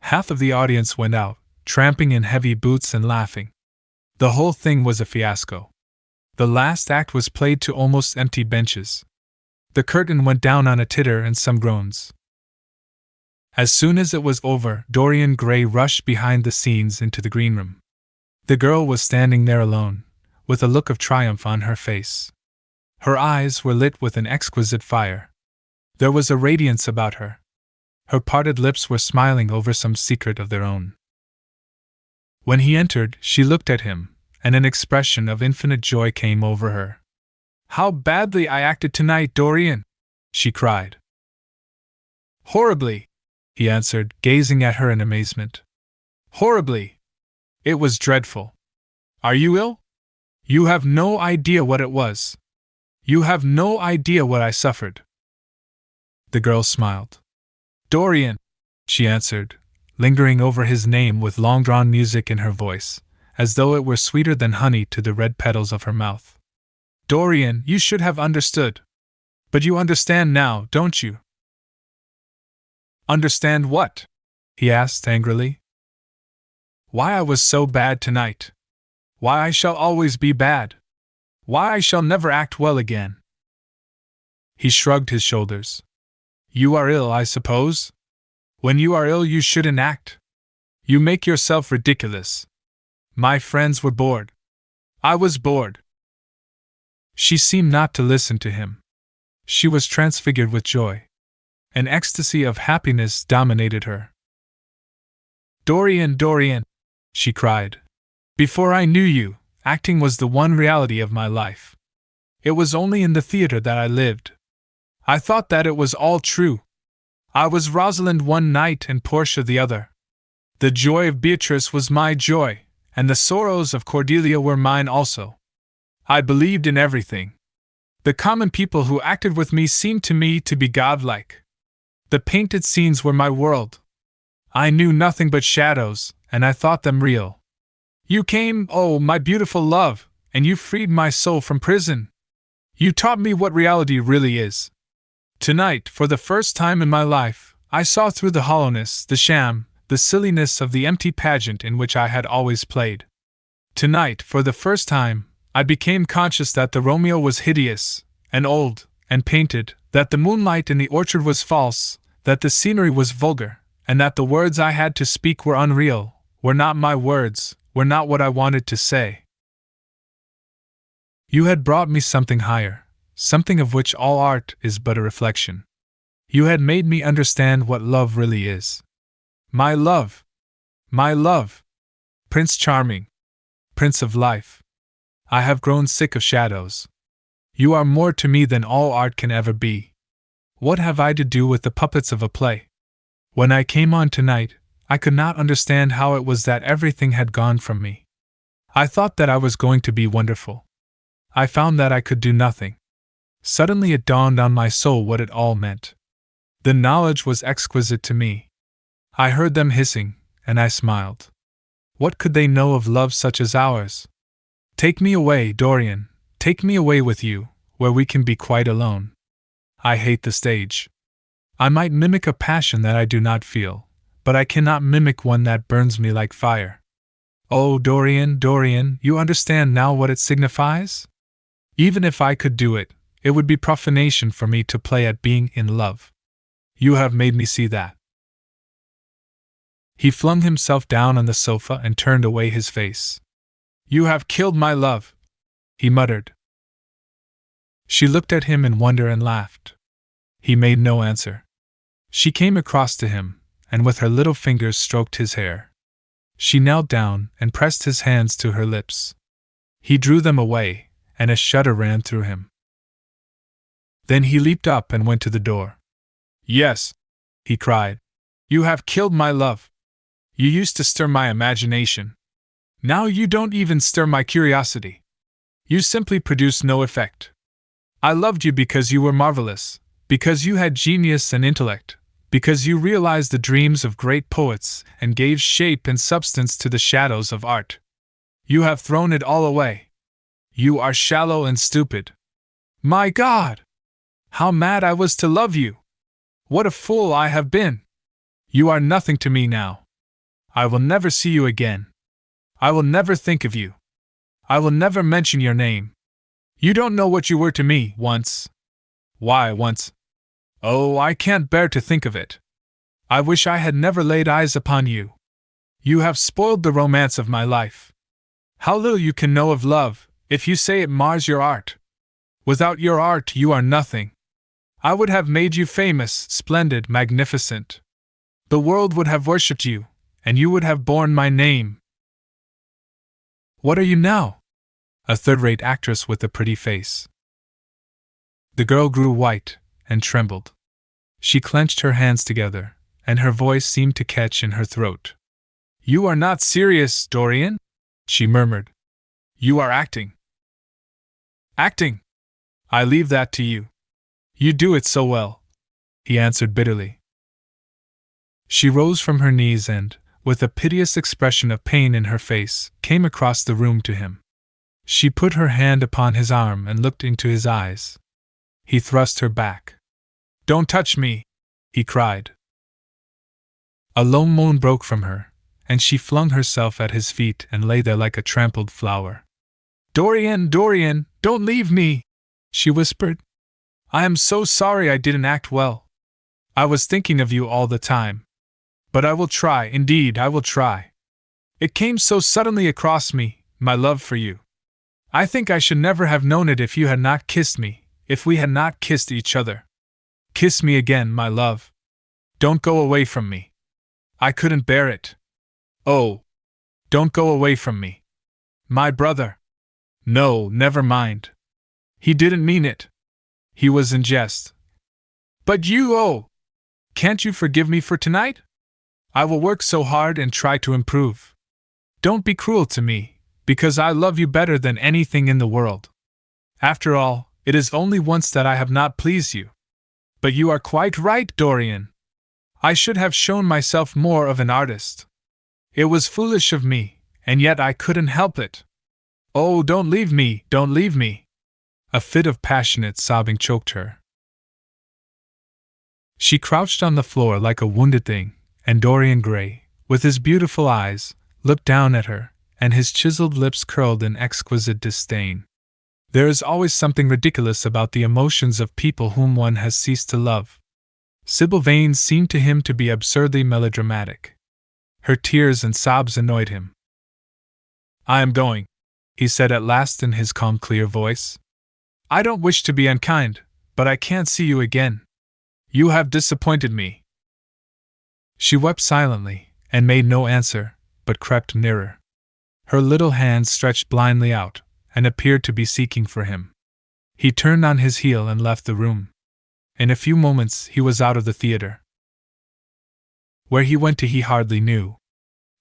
Half of the audience went out, tramping in heavy boots and laughing. The whole thing was a fiasco. The last act was played to almost empty benches. The curtain went down on a titter and some groans. As soon as it was over, Dorian Gray rushed behind the scenes into the green room. The girl was standing there alone, with a look of triumph on her face. Her eyes were lit with an exquisite fire. There was a radiance about her. Her parted lips were smiling over some secret of their own. When he entered, she looked at him, and an expression of infinite joy came over her. "How badly I acted tonight, Dorian!" she cried. "Horribly," he answered, gazing at her in amazement. "Horribly. It was dreadful. Are you ill? You have no idea what it was. You have no idea what I suffered." The girl smiled. "Dorian," she answered, lingering over his name with long-drawn music in her voice, as though it were sweeter than honey to the red petals of her mouth. "Dorian, you should have understood. But you understand now, don't you?" "Understand what?" he asked angrily. "Why I was so bad tonight. Why I shall always be bad. Why I shall never act well again." He shrugged his shoulders. "You are ill, I suppose? When you are ill, you shouldn't act. You make yourself ridiculous. My friends were bored. I was bored." She seemed not to listen to him. She was transfigured with joy. An ecstasy of happiness dominated her. "Dorian, Dorian," she cried. "Before I knew you, acting was the one reality of my life. It was only in the theater that I lived. I thought that it was all true. I was Rosalind one night and Portia the other. The joy of Beatrice was my joy, and the sorrows of Cordelia were mine also. I believed in everything. The common people who acted with me seemed to me to be godlike. The painted scenes were my world. I knew nothing but shadows, and I thought them real. You came, oh, my beautiful love, and you freed my soul from prison. You taught me what reality really is. Tonight, for the first time in my life, I saw through the hollowness, the sham, the silliness of the empty pageant in which I had always played. Tonight, for the first time, I became conscious that the Romeo was hideous, and old, and painted, that the moonlight in the orchard was false, that the scenery was vulgar, and that the words I had to speak were unreal, were not my words, were not what I wanted to say. You had brought me something higher, something of which all art is but a reflection. You had made me understand what love really is. My love! My love! Prince Charming! Prince of Life! I have grown sick of shadows. You are more to me than all art can ever be. What have I to do with the puppets of a play? When I came on tonight, I could not understand how it was that everything had gone from me. I thought that I was going to be wonderful. I found that I could do nothing. Suddenly it dawned on my soul what it all meant. The knowledge was exquisite to me. I heard them hissing, and I smiled. What could they know of love such as ours? Take me away, Dorian, take me away with you, where we can be quite alone. I hate the stage. I might mimic a passion that I do not feel, but I cannot mimic one that burns me like fire. Oh, Dorian, Dorian, you understand now what it signifies? Even if I could do it, it would be profanation for me to play at being in love. You have made me see that. He flung himself down on the sofa and turned away his face. You have killed my love, he muttered. She looked at him in wonder and laughed. He made no answer. She came across to him, and with her little fingers stroked his hair. She knelt down and pressed his hands to her lips. He drew them away, and a shudder ran through him. Then he leaped up and went to the door. Yes, he cried. You have killed my love. You used to stir my imagination. Now you don't even stir my curiosity. You simply produce no effect. I loved you because you were marvelous, because you had genius and intellect, because you realized the dreams of great poets and gave shape and substance to the shadows of art. You have thrown it all away. You are shallow and stupid. My God! How mad I was to love you! What a fool I have been! You are nothing to me now. I will never see you again. I will never think of you. I will never mention your name. You don't know what you were to me once. Why, once? Oh, I can't bear to think of it. I wish I had never laid eyes upon you. You have spoiled the romance of my life. How little you can know of love, if you say it mars your art. Without your art, you are nothing. I would have made you famous, splendid, magnificent. The world would have worshipped you, and you would have borne my name. What are you now? A third-rate actress with a pretty face. The girl grew white and trembled. She clenched her hands together, and her voice seemed to catch in her throat. You are not serious, Dorian? She murmured. You are acting. Acting? I leave that to you. You do it so well, he answered bitterly. She rose from her knees and, with a piteous expression of pain in her face, came across the room to him. She put her hand upon his arm and looked into his eyes. He thrust her back. Don't touch me, he cried. A low moan broke from her, and she flung herself at his feet and lay there like a trampled flower. Dorian, Dorian, don't leave me, she whispered. I am so sorry I didn't act well. I was thinking of you all the time. But I will try, indeed I will try. It came so suddenly across me, my love for you. I think I should never have known it if you had not kissed me, if we had not kissed each other. Kiss me again, my love. Don't go away from me. I couldn't bear it. Oh, don't go away from me. My brother. No, never mind. He didn't mean it. He was in jest. But you, oh! Can't you forgive me for tonight? I will work so hard and try to improve. Don't be cruel to me, because I love you better than anything in the world. After all, it is only once that I have not pleased you. But you are quite right, Dorian. I should have shown myself more of an artist. It was foolish of me, and yet I couldn't help it. Oh, don't leave me, don't leave me. A fit of passionate sobbing choked her. She crouched on the floor like a wounded thing, and Dorian Gray, with his beautiful eyes, looked down at her, and his chiseled lips curled in exquisite disdain. There is always something ridiculous about the emotions of people whom one has ceased to love. Sybil Vane's seemed to him to be absurdly melodramatic. Her tears and sobs annoyed him. I am going, he said at last in his calm, clear voice. I don't wish to be unkind, but I can't see you again. You have disappointed me. She wept silently, and made no answer, but crept nearer. Her little hands stretched blindly out, and appeared to be seeking for him. He turned on his heel and left the room. In a few moments he was out of the theater. Where he went to he hardly knew.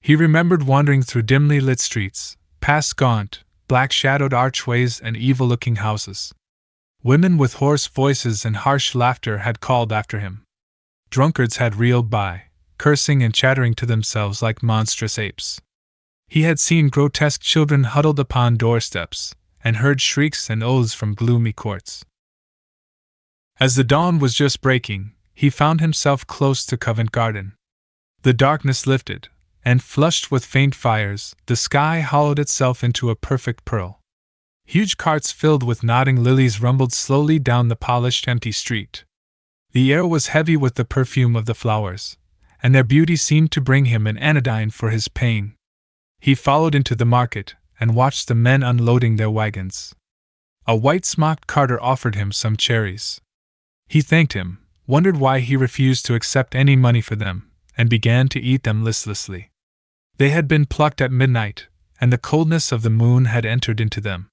He remembered wandering through dimly lit streets, past gaunt, black-shadowed archways and evil-looking houses. Women with hoarse voices and harsh laughter had called after him. Drunkards had reeled by, cursing and chattering to themselves like monstrous apes. He had seen grotesque children huddled upon doorsteps, and heard shrieks and oaths from gloomy courts. As the dawn was just breaking, he found himself close to Covent Garden. The darkness lifted, and flushed with faint fires, the sky hollowed itself into a perfect pearl. Huge carts filled with nodding lilies rumbled slowly down the polished empty street. The air was heavy with the perfume of the flowers, and their beauty seemed to bring him an anodyne for his pain. He followed into the market, and watched the men unloading their wagons. A white-smocked carter offered him some cherries. He thanked him, wondered why he refused to accept any money for them, and began to eat them listlessly. They had been plucked at midnight, and the coldness of the moon had entered into them.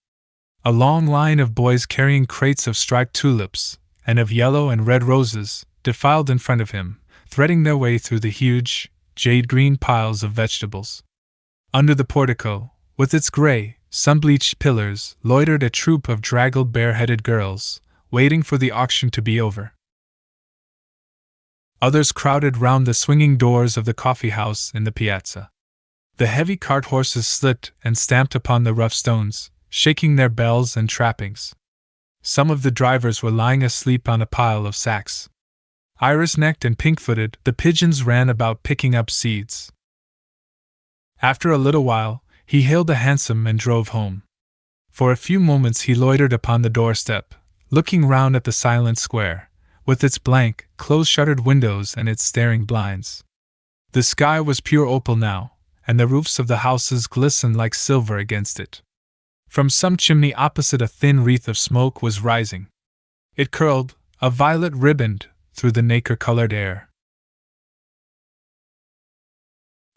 A long line of boys carrying crates of striped tulips, and of yellow and red roses, defiled in front of him, threading their way through the huge, jade-green piles of vegetables. Under the portico, with its gray, sun-bleached pillars, loitered a troop of draggled bare-headed girls, waiting for the auction to be over. Others crowded round the swinging doors of the coffee-house in the piazza. The heavy cart horses slipped and stamped upon the rough stones, shaking their bells and trappings. Some of the drivers were lying asleep on a pile of sacks. Iris-necked and pink-footed, the pigeons ran about picking up seeds. After a little while, he hailed a hansom and drove home. For a few moments he loitered upon the doorstep, looking round at the silent square, with its blank, close-shuttered windows and its staring blinds. The sky was pure opal now, and the roofs of the houses glistened like silver against it. From some chimney opposite a thin wreath of smoke was rising. It curled, a violet riband, through the nacre-colored air.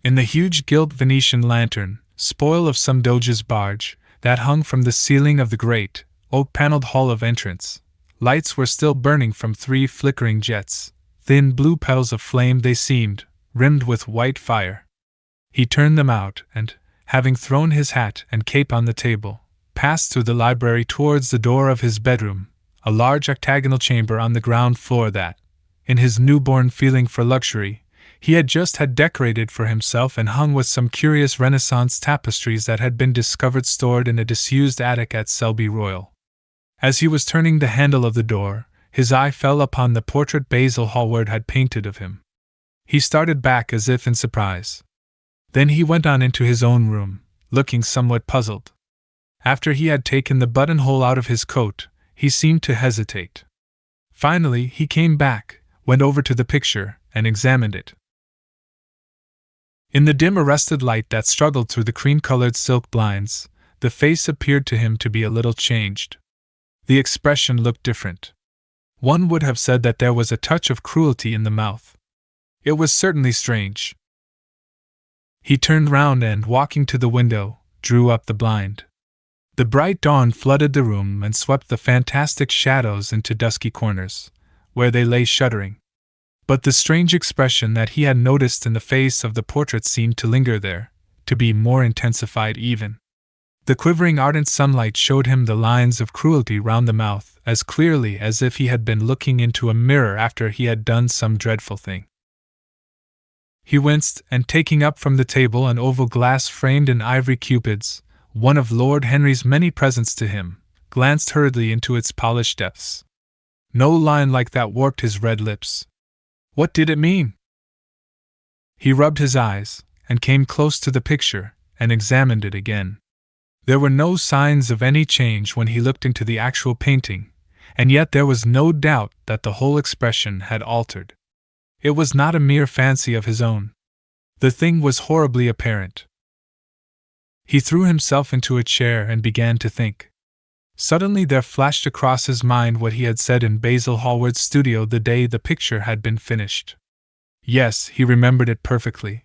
In the huge gilt Venetian lantern, spoil of some doge's barge, that hung from the ceiling of the great, oak-paneled hall of entrance, lights were still burning from 3 flickering jets. Thin blue petals of flame they seemed, rimmed with white fire. He turned them out and, having thrown his hat and cape on the table, passed through the library towards the door of his bedroom, a large octagonal chamber on the ground floor that, in his newborn feeling for luxury, he had just had decorated for himself and hung with some curious Renaissance tapestries that had been discovered stored in a disused attic at Selby Royal. As he was turning the handle of the door, his eye fell upon the portrait Basil Hallward had painted of him. He started back as if in surprise. Then he went on into his own room, looking somewhat puzzled. After he had taken the buttonhole out of his coat, he seemed to hesitate. Finally, he came back, went over to the picture, and examined it. In the dim arrested light that struggled through the cream-colored silk blinds, the face appeared to him to be a little changed. The expression looked different. One would have said that there was a touch of cruelty in the mouth. It was certainly strange. He turned round and, walking to the window, drew up the blind. The bright dawn flooded the room and swept the fantastic shadows into dusky corners, where they lay shuddering. But the strange expression that he had noticed in the face of the portrait seemed to linger there, to be more intensified even. The quivering ardent sunlight showed him the lines of cruelty round the mouth as clearly as if he had been looking into a mirror after he had done some dreadful thing. He winced, and taking up from the table an oval glass framed in ivory cupids, one of Lord Henry's many presents to him, glanced hurriedly into its polished depths. No line like that warped his red lips. What did it mean? He rubbed his eyes, and came close to the picture, and examined it again. There were no signs of any change when he looked into the actual painting, and yet there was no doubt that the whole expression had altered. It was not a mere fancy of his own. The thing was horribly apparent. He threw himself into a chair and began to think. Suddenly there flashed across his mind what he had said in Basil Hallward's studio the day the picture had been finished. Yes, he remembered it perfectly.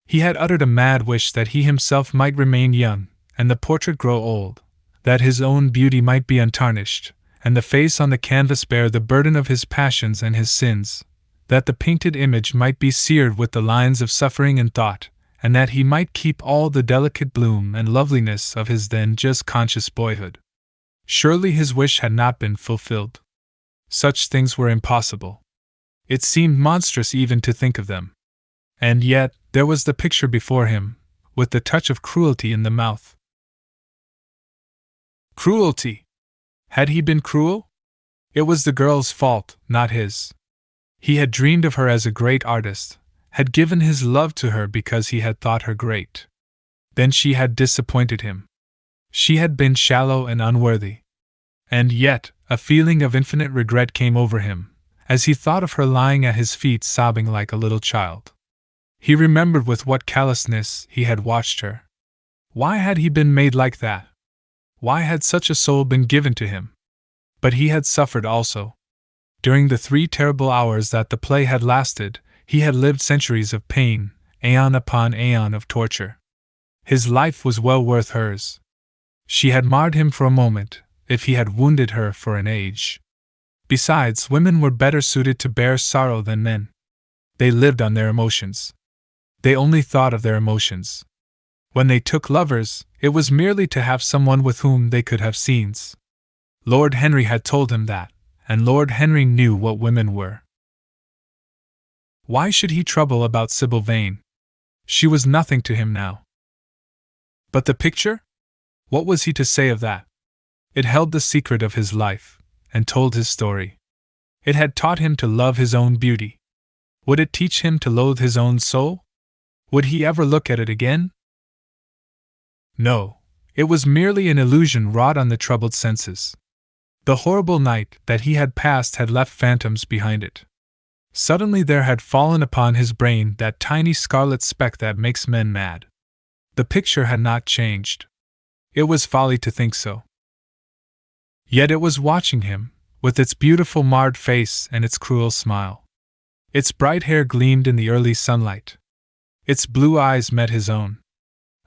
He had uttered a mad wish that he himself might remain young, and the portrait grow old, that his own beauty might be untarnished, and the face on the canvas bear the burden of his passions and his sins, that the painted image might be seared with the lines of suffering and thought, and that he might keep all the delicate bloom and loveliness of his then just conscious boyhood. Surely his wish had not been fulfilled. Such things were impossible. It seemed monstrous even to think of them. And yet, there was the picture before him, with the touch of cruelty in the mouth. Cruelty! Had he been cruel? It was the girl's fault, not his. He had dreamed of her as a great artist, had given his love to her because he had thought her great. Then she had disappointed him. She had been shallow and unworthy. And yet, a feeling of infinite regret came over him, as he thought of her lying at his feet sobbing like a little child. He remembered with what callousness he had watched her. Why had he been made like that? Why had such a soul been given to him? But he had suffered also. During the 3 terrible hours that the play had lasted, he had lived centuries of pain, aeon upon aeon of torture. His life was well worth hers. She had marred him for a moment, if he had wounded her for an age. Besides, women were better suited to bear sorrow than men. They lived on their emotions. They only thought of their emotions. When they took lovers, it was merely to have someone with whom they could have scenes. Lord Henry had told him that, and Lord Henry knew what women were. Why should he trouble about Sybil Vane? She was nothing to him now. But the picture? What was he to say of that? It held the secret of his life, and told his story. It had taught him to love his own beauty. Would it teach him to loathe his own soul? Would he ever look at it again? No, it was merely an illusion wrought on the troubled senses. The horrible night that he had passed had left phantoms behind it. Suddenly there had fallen upon his brain that tiny scarlet speck that makes men mad. The picture had not changed. It was folly to think so. Yet it was watching him, with its beautiful marred face and its cruel smile. Its bright hair gleamed in the early sunlight. Its blue eyes met his own.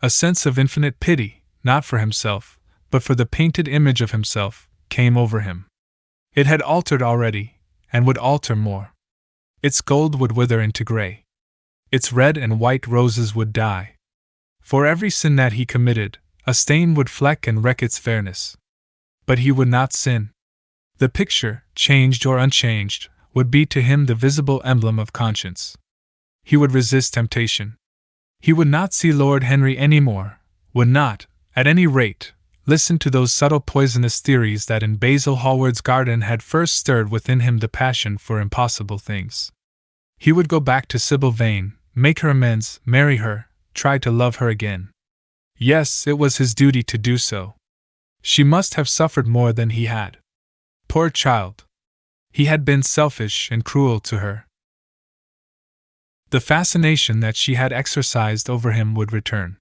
A sense of infinite pity, not for himself, but for the painted image of himself, came over him. It had altered already, and would alter more. Its gold would wither into gray. Its red and white roses would die. For every sin that he committed, a stain would fleck and wreck its fairness. But he would not sin. The picture, changed or unchanged, would be to him the visible emblem of conscience. He would resist temptation. He would not see Lord Henry any more, would not, at any rate, listen to those subtle poisonous theories that in Basil Hallward's garden had first stirred within him the passion for impossible things. He would go back to Sybil Vane, make her amends, marry her, try to love her again. Yes, it was his duty to do so. She must have suffered more than he had. Poor child! He had been selfish and cruel to her. The fascination that she had exercised over him would return.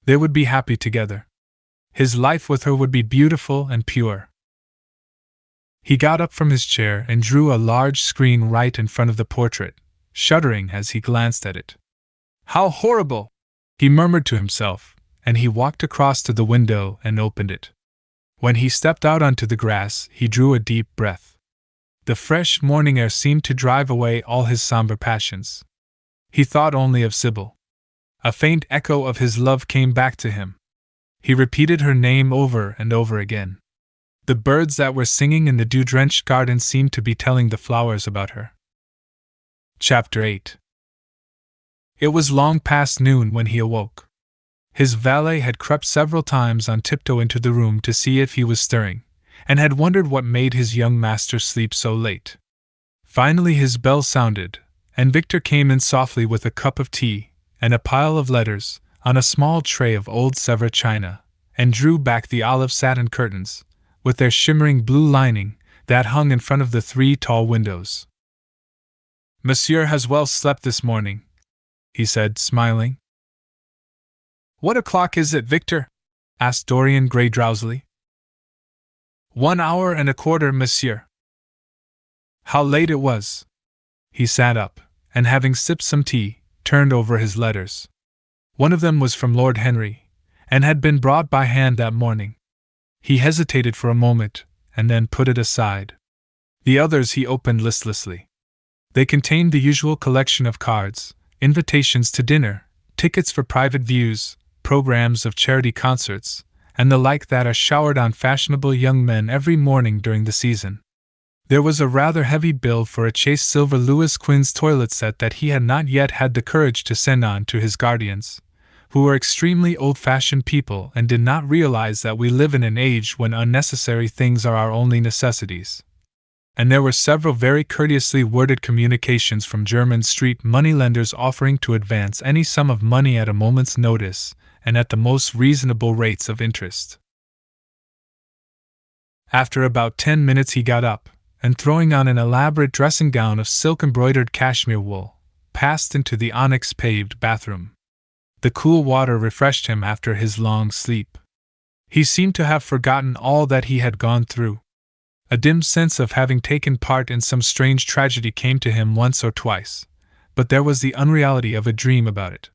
They would be happy together. His life with her would be beautiful and pure. He got up from his chair and drew a large screen right in front of the portrait, shuddering as he glanced at it. How horrible! He murmured to himself, and he walked across to the window and opened it. When he stepped out onto the grass, he drew a deep breath. The fresh morning air seemed to drive away all his somber passions. He thought only of Sybil. A faint echo of his love came back to him. He repeated her name over and over again. The birds that were singing in the dew-drenched garden seemed to be telling the flowers about her. Chapter 8. It was long past noon when he awoke. His valet had crept several times on tiptoe into the room to see if he was stirring, and had wondered what made his young master sleep so late. Finally his bell sounded, and Victor came in softly with a cup of tea and a pile of letters on a small tray of old Sevres china, and drew back the olive satin curtains, with their shimmering blue lining, that hung in front of the 3 tall windows. "Monsieur has well slept this morning," he said, smiling. "What o'clock is it, Victor?" asked Dorian Gray drowsily. 1 hour and a quarter, monsieur." How late it was! He sat up, and having sipped some tea, turned over his letters. One of them was from Lord Henry, and had been brought by hand that morning. He hesitated for a moment, and then put it aside. The others he opened listlessly. They contained the usual collection of cards, invitations to dinner, tickets for private views, programs of charity concerts, and the like that are showered on fashionable young men every morning during the season. There was a rather heavy bill for a chased silver Louis Quinze toilet set that he had not yet had the courage to send on to his guardians, who were extremely old-fashioned people and did not realize that we live in an age when unnecessary things are our only necessities. And there were several very courteously worded communications from Jermyn Street moneylenders offering to advance any sum of money at a moment's notice and at the most reasonable rates of interest. After about 10 minutes he got up, and throwing on an elaborate dressing-gown of silk-embroidered cashmere wool, passed into the onyx-paved bathroom. The cool water refreshed him after his long sleep. He seemed to have forgotten all that he had gone through. A dim sense of having taken part in some strange tragedy came to him once or twice, but there was the unreality of a dream about it.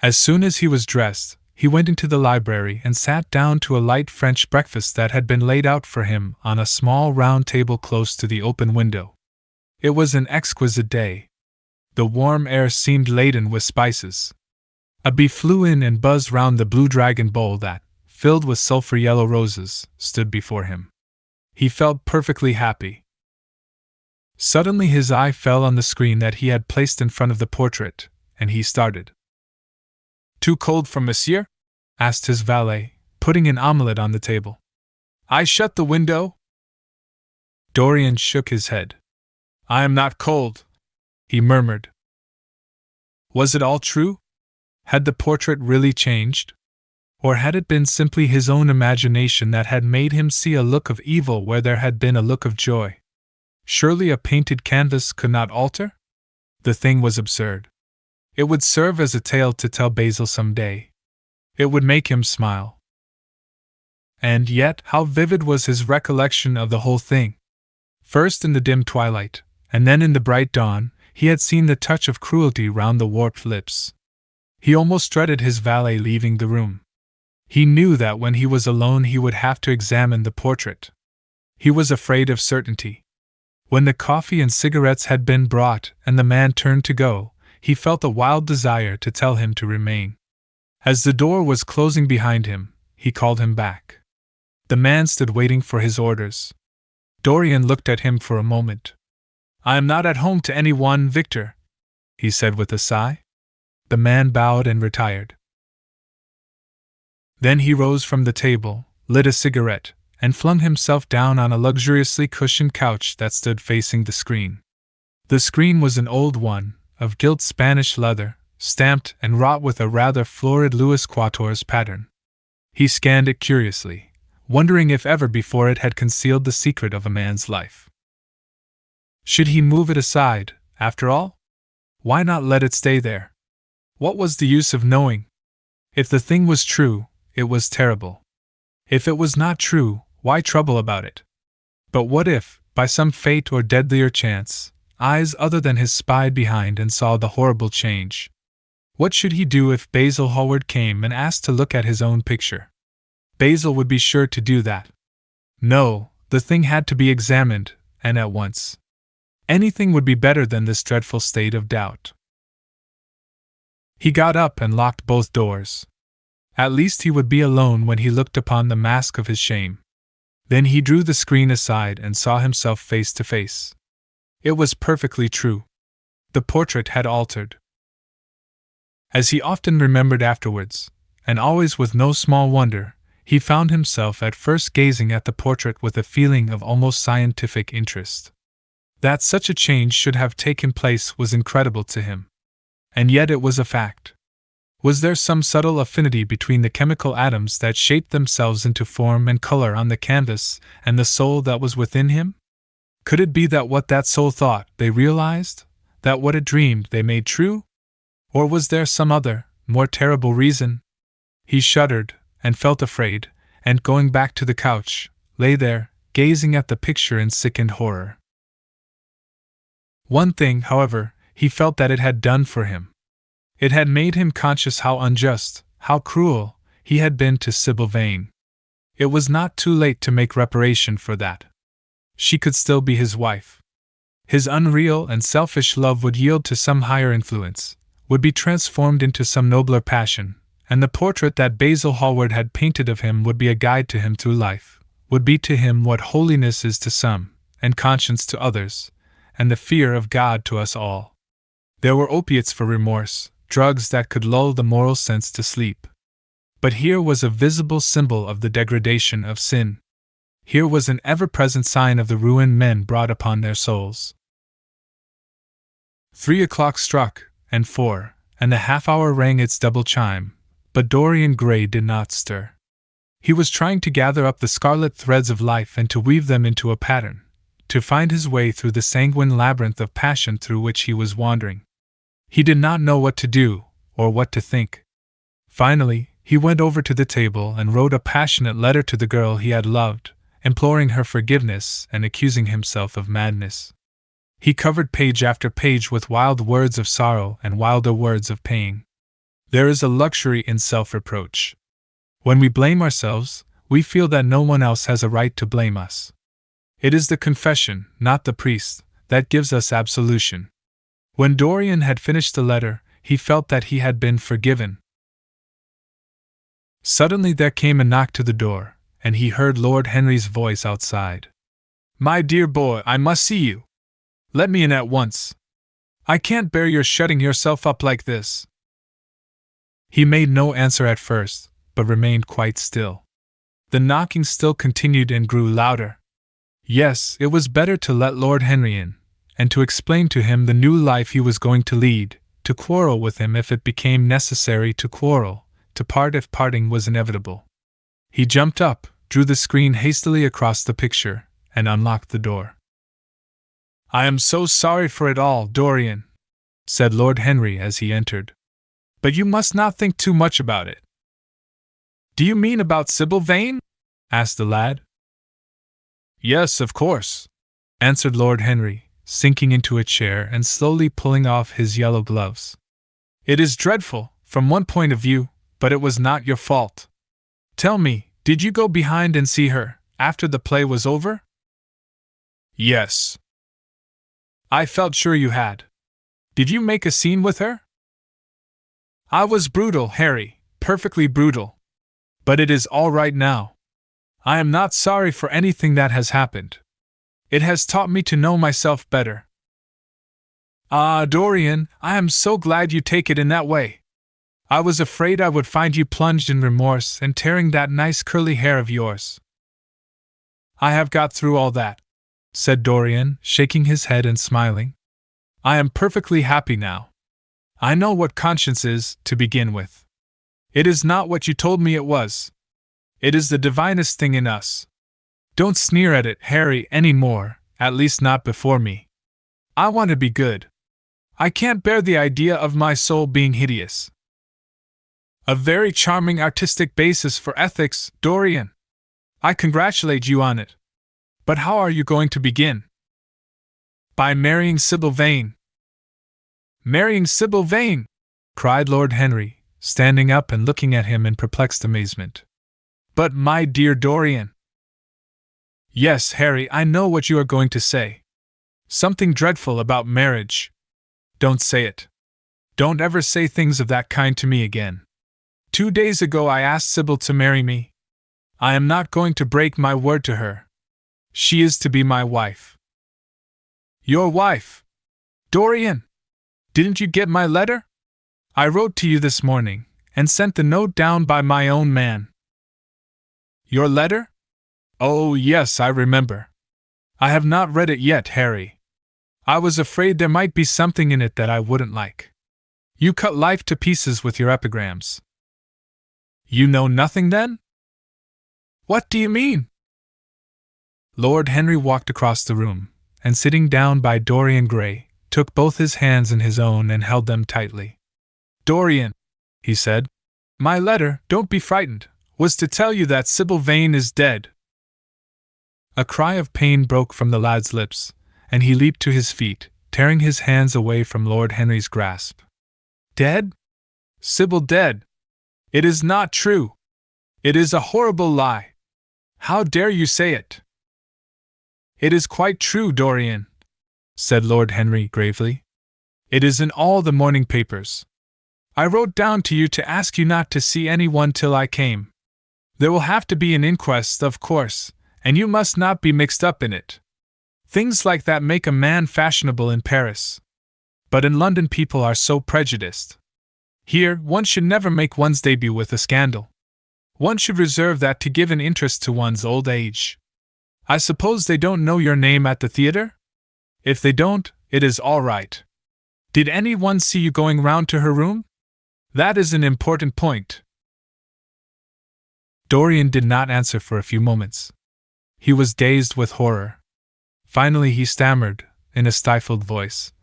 As soon as he was dressed, he went into the library and sat down to a light French breakfast that had been laid out for him on a small round table close to the open window. It was an exquisite day. The warm air seemed laden with spices. A bee flew in and buzzed round the blue dragon bowl that, filled with sulphur-yellow roses, stood before him. He felt perfectly happy. Suddenly his eye fell on the screen that he had placed in front of the portrait, and he started. "Too cold for monsieur?" asked his valet, putting an omelette on the table. "I shut the window?" Dorian shook his head. "I am not cold," he murmured. Was it all true? Had the portrait really changed? Or had it been simply his own imagination that had made him see a look of evil where there had been a look of joy? Surely a painted canvas could not alter? The thing was absurd. It would serve as a tale to tell Basil some day. It would make him smile. And yet, how vivid was his recollection of the whole thing! First in the dim twilight, and then in the bright dawn, he had seen the touch of cruelty round the warped lips. He almost dreaded his valet leaving the room. He knew that when he was alone he would have to examine the portrait. He was afraid of certainty. When the coffee and cigarettes had been brought and the man turned to go, he felt a wild desire to tell him to remain. As the door was closing behind him, he called him back. The man stood waiting for his orders. Dorian looked at him for a moment. "I am not at home to anyone, Victor," he said with a sigh. The man bowed and retired. Then he rose from the table, lit a cigarette, and flung himself down on a luxuriously cushioned couch that stood facing the screen. The screen was an old one, of gilt Spanish leather, stamped and wrought with a rather florid Louis Quatorze pattern. He scanned it curiously, wondering if ever before it had concealed the secret of a man's life. Should he move it aside, after all? Why not let it stay there? What was the use of knowing? If the thing was true, it was terrible. If it was not true, why trouble about it? But what if, by some fate or deadlier chance, eyes other than his spied behind and saw the horrible change? What should he do if Basil Hallward came and asked to look at his own picture? Basil would be sure to do that. No, the thing had to be examined, and at once. Anything would be better than this dreadful state of doubt. He got up and locked both doors. At least he would be alone when he looked upon the mask of his shame. Then he drew the screen aside and saw himself face to face. It was perfectly true. The portrait had altered. As he often remembered afterwards, and always with no small wonder, he found himself at first gazing at the portrait with a feeling of almost scientific interest. That such a change should have taken place was incredible to him. And yet it was a fact. Was there some subtle affinity between the chemical atoms that shaped themselves into form and color on the canvas and the soul that was within him? Could it be that what that soul thought they realized, that what it dreamed they made true? Or was there some other, more terrible reason? He shuddered, and felt afraid, and going back to the couch, lay there, gazing at the picture in sickened horror. One thing, however, he felt that it had done for him. It had made him conscious how unjust, how cruel, he had been to Sybil Vane. It was not too late to make reparation for that. She could still be his wife. His unreal and selfish love would yield to some higher influence, would be transformed into some nobler passion, and the portrait that Basil Hallward had painted of him would be a guide to him through life, would be to him what holiness is to some, and conscience to others, and the fear of God to us all. There were opiates for remorse, drugs that could lull the moral sense to sleep. But here was a visible symbol of the degradation of sin. Here was an ever-present sign of the ruin men brought upon their souls. 3 o'clock struck, and 4, and the half-hour rang its double chime, but Dorian Gray did not stir. He was trying to gather up the scarlet threads of life and to weave them into a pattern, to find his way through the sanguine labyrinth of passion through which he was wandering. He did not know what to do, or what to think. Finally, he went over to the table and wrote a passionate letter to the girl he had loved, imploring her forgiveness and accusing himself of madness. He covered page after page with wild words of sorrow and wilder words of pain. There is a luxury in self-reproach. When we blame ourselves, we feel that no one else has a right to blame us. It is the confession, not the priest, that gives us absolution. When Dorian had finished the letter, he felt that he had been forgiven. Suddenly there came a knock to the door, and he heard Lord Henry's voice outside. "My dear boy, I must see you. Let me in at once. I can't bear your shutting yourself up like this." He made no answer at first, but remained quite still. The knocking still continued and grew louder. Yes, it was better to let Lord Henry in, and to explain to him the new life he was going to lead, to quarrel with him if it became necessary to quarrel, to part if parting was inevitable. He jumped up, drew the screen hastily across the picture, and unlocked the door. "I am so sorry for it all, Dorian," said Lord Henry as he entered. "But you must not think too much about it." "Do you mean about Sybil Vane?" asked the lad. "Yes, of course," answered Lord Henry, sinking into a chair and slowly pulling off his yellow gloves. "It is dreadful, from one point of view, but it was not your fault. Tell me, did you go behind and see her, after the play was over?" "Yes." "I felt sure you had. Did you make a scene with her?" "I was brutal, Harry, perfectly brutal. But it is all right now. I am not sorry for anything that has happened. It has taught me to know myself better." "Ah, Dorian, I am so glad you take it in that way. I was afraid I would find you plunged in remorse and tearing that nice curly hair of yours." "I have got through all that," said Dorian, shaking his head and smiling. "I am perfectly happy now. I know what conscience is, to begin with. It is not what you told me it was. It is the divinest thing in us. Don't sneer at it, Harry, any more, at least not before me. I want to be good. I can't bear the idea of my soul being hideous." "A very charming artistic basis for ethics, Dorian. I congratulate you on it. But how are you going to begin?" "By marrying Sybil Vane." "Marrying Sybil Vane!" cried Lord Henry, standing up and looking at him in perplexed amazement. "But, my dear Dorian—" "Yes, Harry, I know what you are going to say. Something dreadful about marriage. Don't say it. Don't ever say things of that kind to me again. 2 days ago I asked Sybil to marry me. I am not going to break my word to her. She is to be my wife." "Your wife? Dorian! Didn't you get my letter? I wrote to you this morning, and sent the note down by my own man." "Your letter? Oh, yes, I remember. I have not read it yet, Harry. I was afraid there might be something in it that I wouldn't like. You cut life to pieces with your epigrams." "You know nothing, then?" "What do you mean?" Lord Henry walked across the room, and sitting down by Dorian Gray, took both his hands in his own and held them tightly. "Dorian," he said, "my letter, don't be frightened, was to tell you that Sybil Vane is dead." A cry of pain broke from the lad's lips, and he leaped to his feet, tearing his hands away from Lord Henry's grasp. "Dead? Sybil dead? It is not true! It is a horrible lie! How dare you say it?" "It is quite true, Dorian," said Lord Henry gravely. "It is in all the morning papers. I wrote down to you to ask you not to see anyone till I came. There will have to be an inquest, of course, and you must not be mixed up in it. Things like that make a man fashionable in Paris. But in London people are so prejudiced. Here, one should never make one's debut with a scandal. One should reserve that to give an interest to one's old age. I suppose they don't know your name at the theater? If they don't, it is all right. Did anyone see you going round to her room? That is an important point." Dorian did not answer for a few moments. He was dazed with horror. Finally he stammered, in a stifled voice,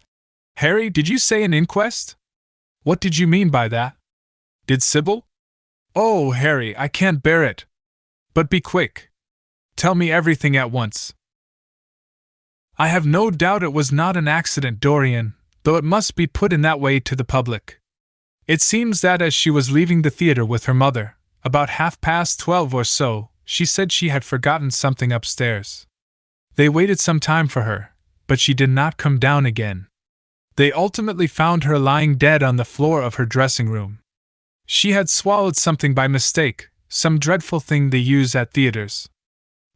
"Harry, did you say an inquest? What did you mean by that? Did Sybil? Oh, Harry, I can't bear it. But be quick. Tell me everything at once." "I have no doubt it was not an accident, Dorian, though it must be put in that way to the public. It seems that as she was leaving the theater with her mother, about 12:30 or so, she said she had forgotten something upstairs. They waited some time for her, but she did not come down again. They ultimately found her lying dead on the floor of her dressing room. She had swallowed something by mistake, some dreadful thing they use at theaters.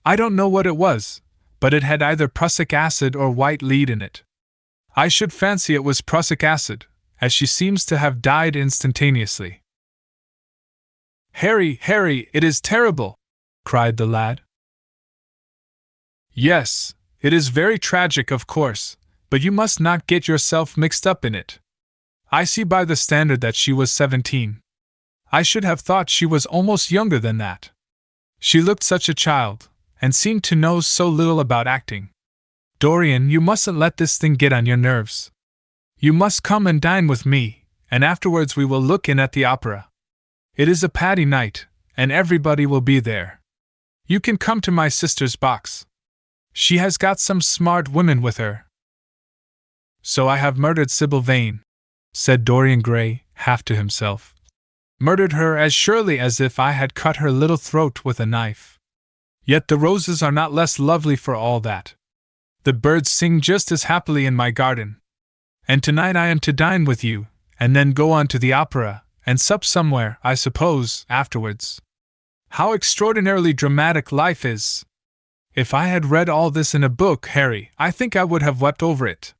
I don't know what it was, but it had either prussic acid or white lead in it. I should fancy it was prussic acid, as she seems to have died instantaneously." "Harry, Harry, it is terrible!" cried the lad. "Yes, it is very tragic, of course, but you must not get yourself mixed up in it. I see by the standard that she was 17. I should have thought she was almost younger than that. She looked such a child, and seemed to know so little about acting. Dorian, you mustn't let this thing get on your nerves. You must come and dine with me, and afterwards we will look in at the opera. It is a Paddy night, and everybody will be there. You can come to my sister's box. She has got some smart women with her." "So I have murdered Sybil Vane," said Dorian Gray, half to himself. "Murdered her as surely as if I had cut her little throat with a knife. Yet the roses are not less lovely for all that. The birds sing just as happily in my garden. And tonight I am to dine with you, and then go on to the opera, and sup somewhere, I suppose, afterwards. How extraordinarily dramatic life is! If I had read all this in a book, Harry, I think I would have wept over it.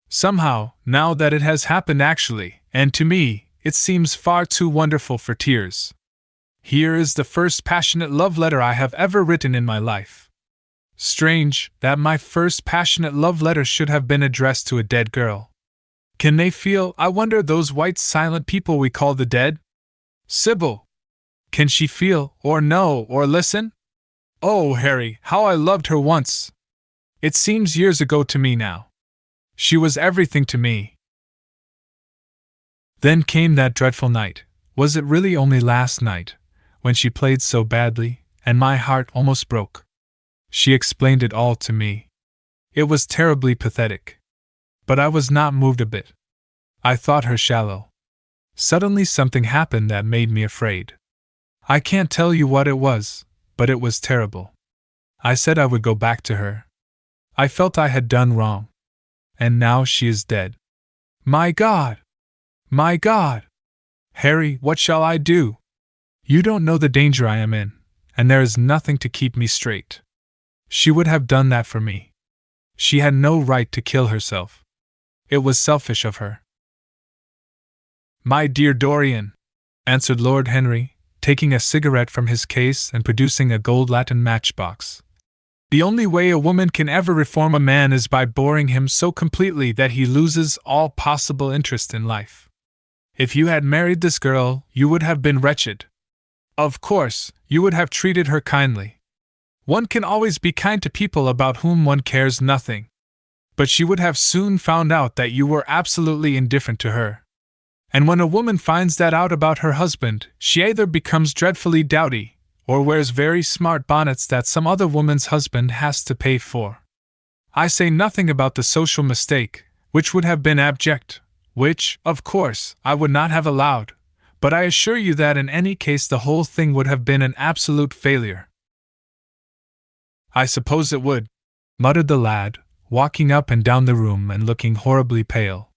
Somehow, now that it has happened actually, and to me, it seems far too wonderful for tears. Here is the first passionate love letter I have ever written in my life. Strange that my first passionate love letter should have been addressed to a dead girl. Can they feel, I wonder, those white silent people we call the dead? Sybil! Can she feel, or know, or listen? Oh, Harry, how I loved her once! It seems years ago to me now. She was everything to me. Then came that dreadful night, was it really only last night, when she played so badly, and my heart almost broke. She explained it all to me. It was terribly pathetic. But I was not moved a bit. I thought her shallow. Suddenly something happened that made me afraid. I can't tell you what it was, but it was terrible. I said I would go back to her. I felt I had done wrong. And now she is dead. My God! My God! Harry, what shall I do? You don't know the danger I am in, and there is nothing to keep me straight. She would have done that for me. She had no right to kill herself. It was selfish of her. My dear Dorian, answered Lord Henry, taking a cigarette from his case and producing a gold latten matchbox. The only way a woman can ever reform a man is by boring him so completely that he loses all possible interest in life. If you had married this girl, you would have been wretched. Of course, you would have treated her kindly. One can always be kind to people about whom one cares nothing. But she would have soon found out that you were absolutely indifferent to her. And when a woman finds that out about her husband, she either becomes dreadfully dowdy, or wears very smart bonnets that some other woman's husband has to pay for. I say nothing about the social mistake, which would have been abject, which, of course, I would not have allowed, but I assure you that in any case the whole thing would have been an absolute failure. I suppose it would, muttered the lad, walking up and down the room and looking horribly pale.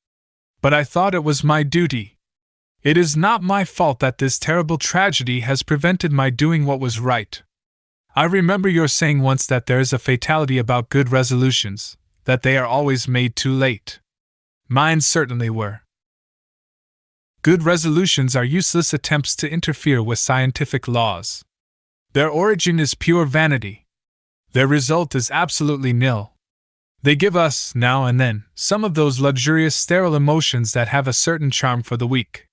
But I thought it was my duty. It is not my fault that this terrible tragedy has prevented my doing what was right. I remember your saying once that there is a fatality about good resolutions, that they are always made too late. Mine certainly were. Good resolutions are useless attempts to interfere with scientific laws. Their origin is pure vanity. Their result is absolutely nil. They give us, now and then, some of those luxurious sterile emotions that have a certain charm for the weak.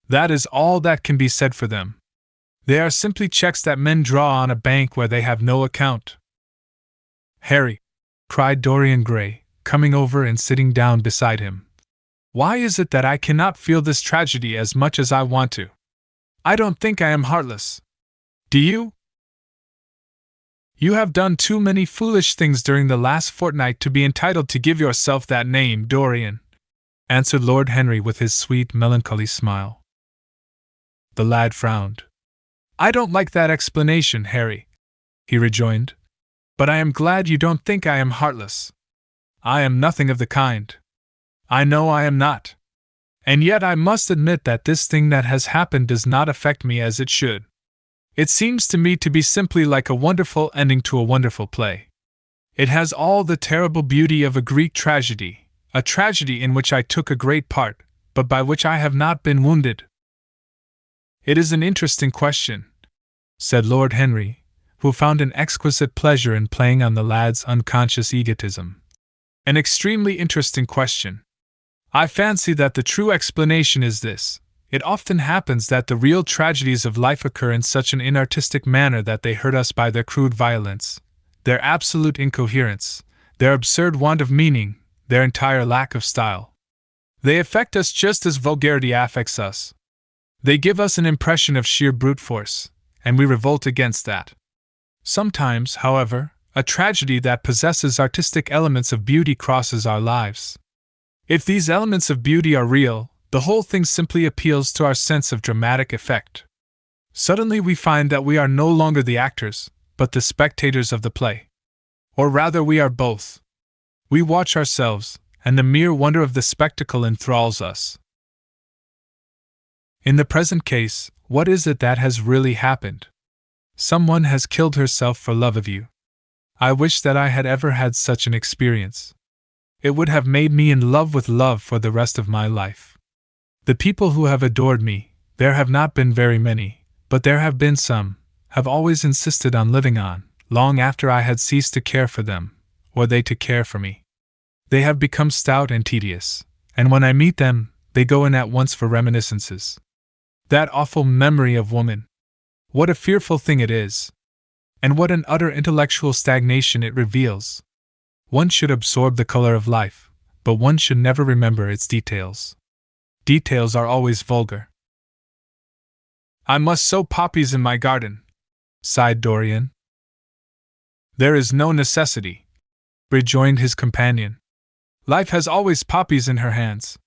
That is all that can be said for them. They are simply checks that men draw on a bank where they have no account. Harry, cried Dorian Gray, coming over and sitting down beside him. Why is it that I cannot feel this tragedy as much as I want to? I don't think I am heartless. Do you? You have done too many foolish things during the last fortnight to be entitled to give yourself that name, Dorian, answered Lord Henry with his sweet, melancholy smile. The lad frowned. I don't like that explanation, Harry, he rejoined, but I am glad you don't think I am heartless. I am nothing of the kind. I know I am not. And yet I must admit that this thing that has happened does not affect me as it should. It seems to me to be simply like a wonderful ending to a wonderful play. It has all the terrible beauty of a Greek tragedy, a tragedy in which I took a great part, but by which I have not been wounded. It is an interesting question, said Lord Henry, who found an exquisite pleasure in playing on the lad's unconscious egotism. An extremely interesting question. I fancy that the true explanation is this. It often happens that the real tragedies of life occur in such an inartistic manner that they hurt us by their crude violence, their absolute incoherence, their absurd want of meaning, their entire lack of style. They affect us just as vulgarity affects us. They give us an impression of sheer brute force, and we revolt against that. Sometimes, however, a tragedy that possesses artistic elements of beauty crosses our lives. If these elements of beauty are real, the whole thing simply appeals to our sense of dramatic effect. Suddenly we find that we are no longer the actors, but the spectators of the play. Or rather, we are both. We watch ourselves, and the mere wonder of the spectacle enthralls us. In the present case, what is it that has really happened? Someone has killed herself for love of you. I wish that I had ever had such an experience. It would have made me in love with love for the rest of my life. The people who have adored me, there have not been very many, but there have been some, have always insisted on living on, long after I had ceased to care for them, or they to care for me. They have become stout and tedious, and when I meet them, they go in at once for reminiscences. That awful memory of woman! What a fearful thing it is! And what an utter intellectual stagnation it reveals! One should absorb the color of life, but one should never remember its details. Details are always vulgar. I must sow poppies in my garden, sighed Dorian. There is no necessity, rejoined his companion. Life has always poppies in her hands.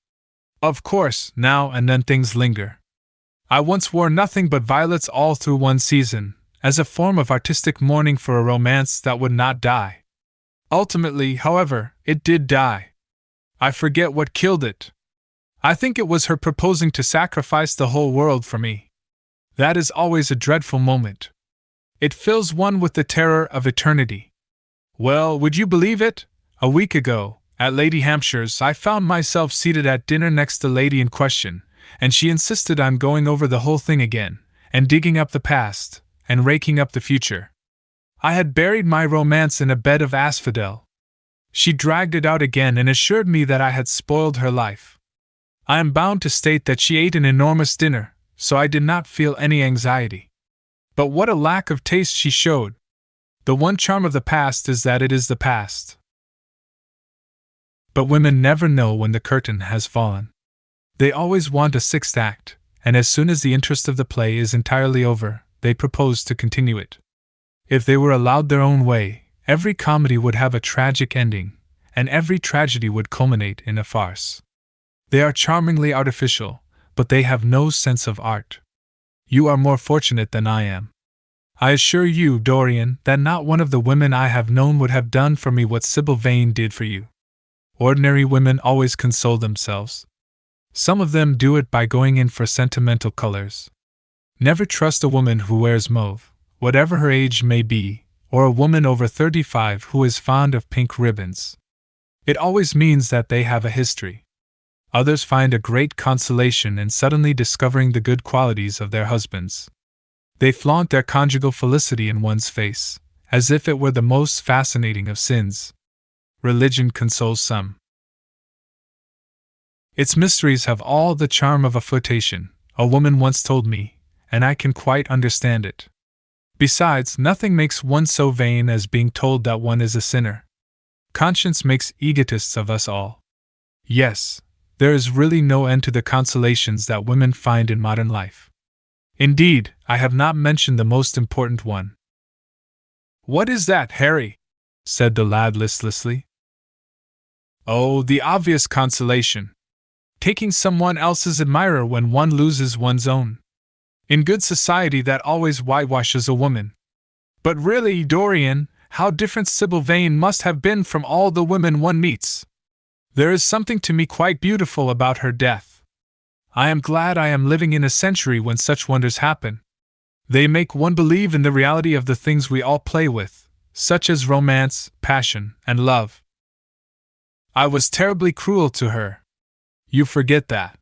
Of course, now and then things linger. I once wore nothing but violets all through one season, as a form of artistic mourning for a romance that would not die. Ultimately, however, it did die. I forget what killed it. I think it was her proposing to sacrifice the whole world for me. That is always a dreadful moment. It fills one with the terror of eternity. Well, would you believe it? A week ago, at Lady Hampshire's, I found myself seated at dinner next to the lady in question, and she insisted on going over the whole thing again, and digging up the past, and raking up the future. I had buried my romance in a bed of asphodel. She dragged it out again and assured me that I had spoiled her life. I am bound to state that she ate an enormous dinner, so I did not feel any anxiety. But what a lack of taste she showed! The one charm of the past is that it is the past. But women never know when the curtain has fallen. They always want a sixth act, and as soon as the interest of the play is entirely over, they propose to continue it. If they were allowed their own way, every comedy would have a tragic ending, and every tragedy would culminate in a farce. They are charmingly artificial, but they have no sense of art. You are more fortunate than I am. I assure you, Dorian, that not one of the women I have known would have done for me what Sybil Vane did for you. Ordinary women always console themselves. Some of them do it by going in for sentimental colors. Never trust a woman who wears mauve, whatever her age may be, or a woman over 35 who is fond of pink ribbons. It always means that they have a history. Others find a great consolation in suddenly discovering the good qualities of their husbands. They flaunt their conjugal felicity in one's face, as if it were the most fascinating of sins. Religion consoles some. Its mysteries have all the charm of a flirtation, a woman once told me, and I can quite understand it. Besides, nothing makes one so vain as being told that one is a sinner. Conscience makes egotists of us all. Yes, there is really no end to the consolations that women find in modern life. Indeed, I have not mentioned the most important one. What is that, Harry? Said the lad listlessly. Oh, the obvious consolation. Taking someone else's admirer when one loses one's own. In good society that always whitewashes a woman. But really, Dorian, how different Sybil Vane must have been from all the women one meets. There is something to me quite beautiful about her death. I am glad I am living in a century when such wonders happen. They make one believe in the reality of the things we all play with, such as romance, passion, and love. I was terribly cruel to her. You forget that.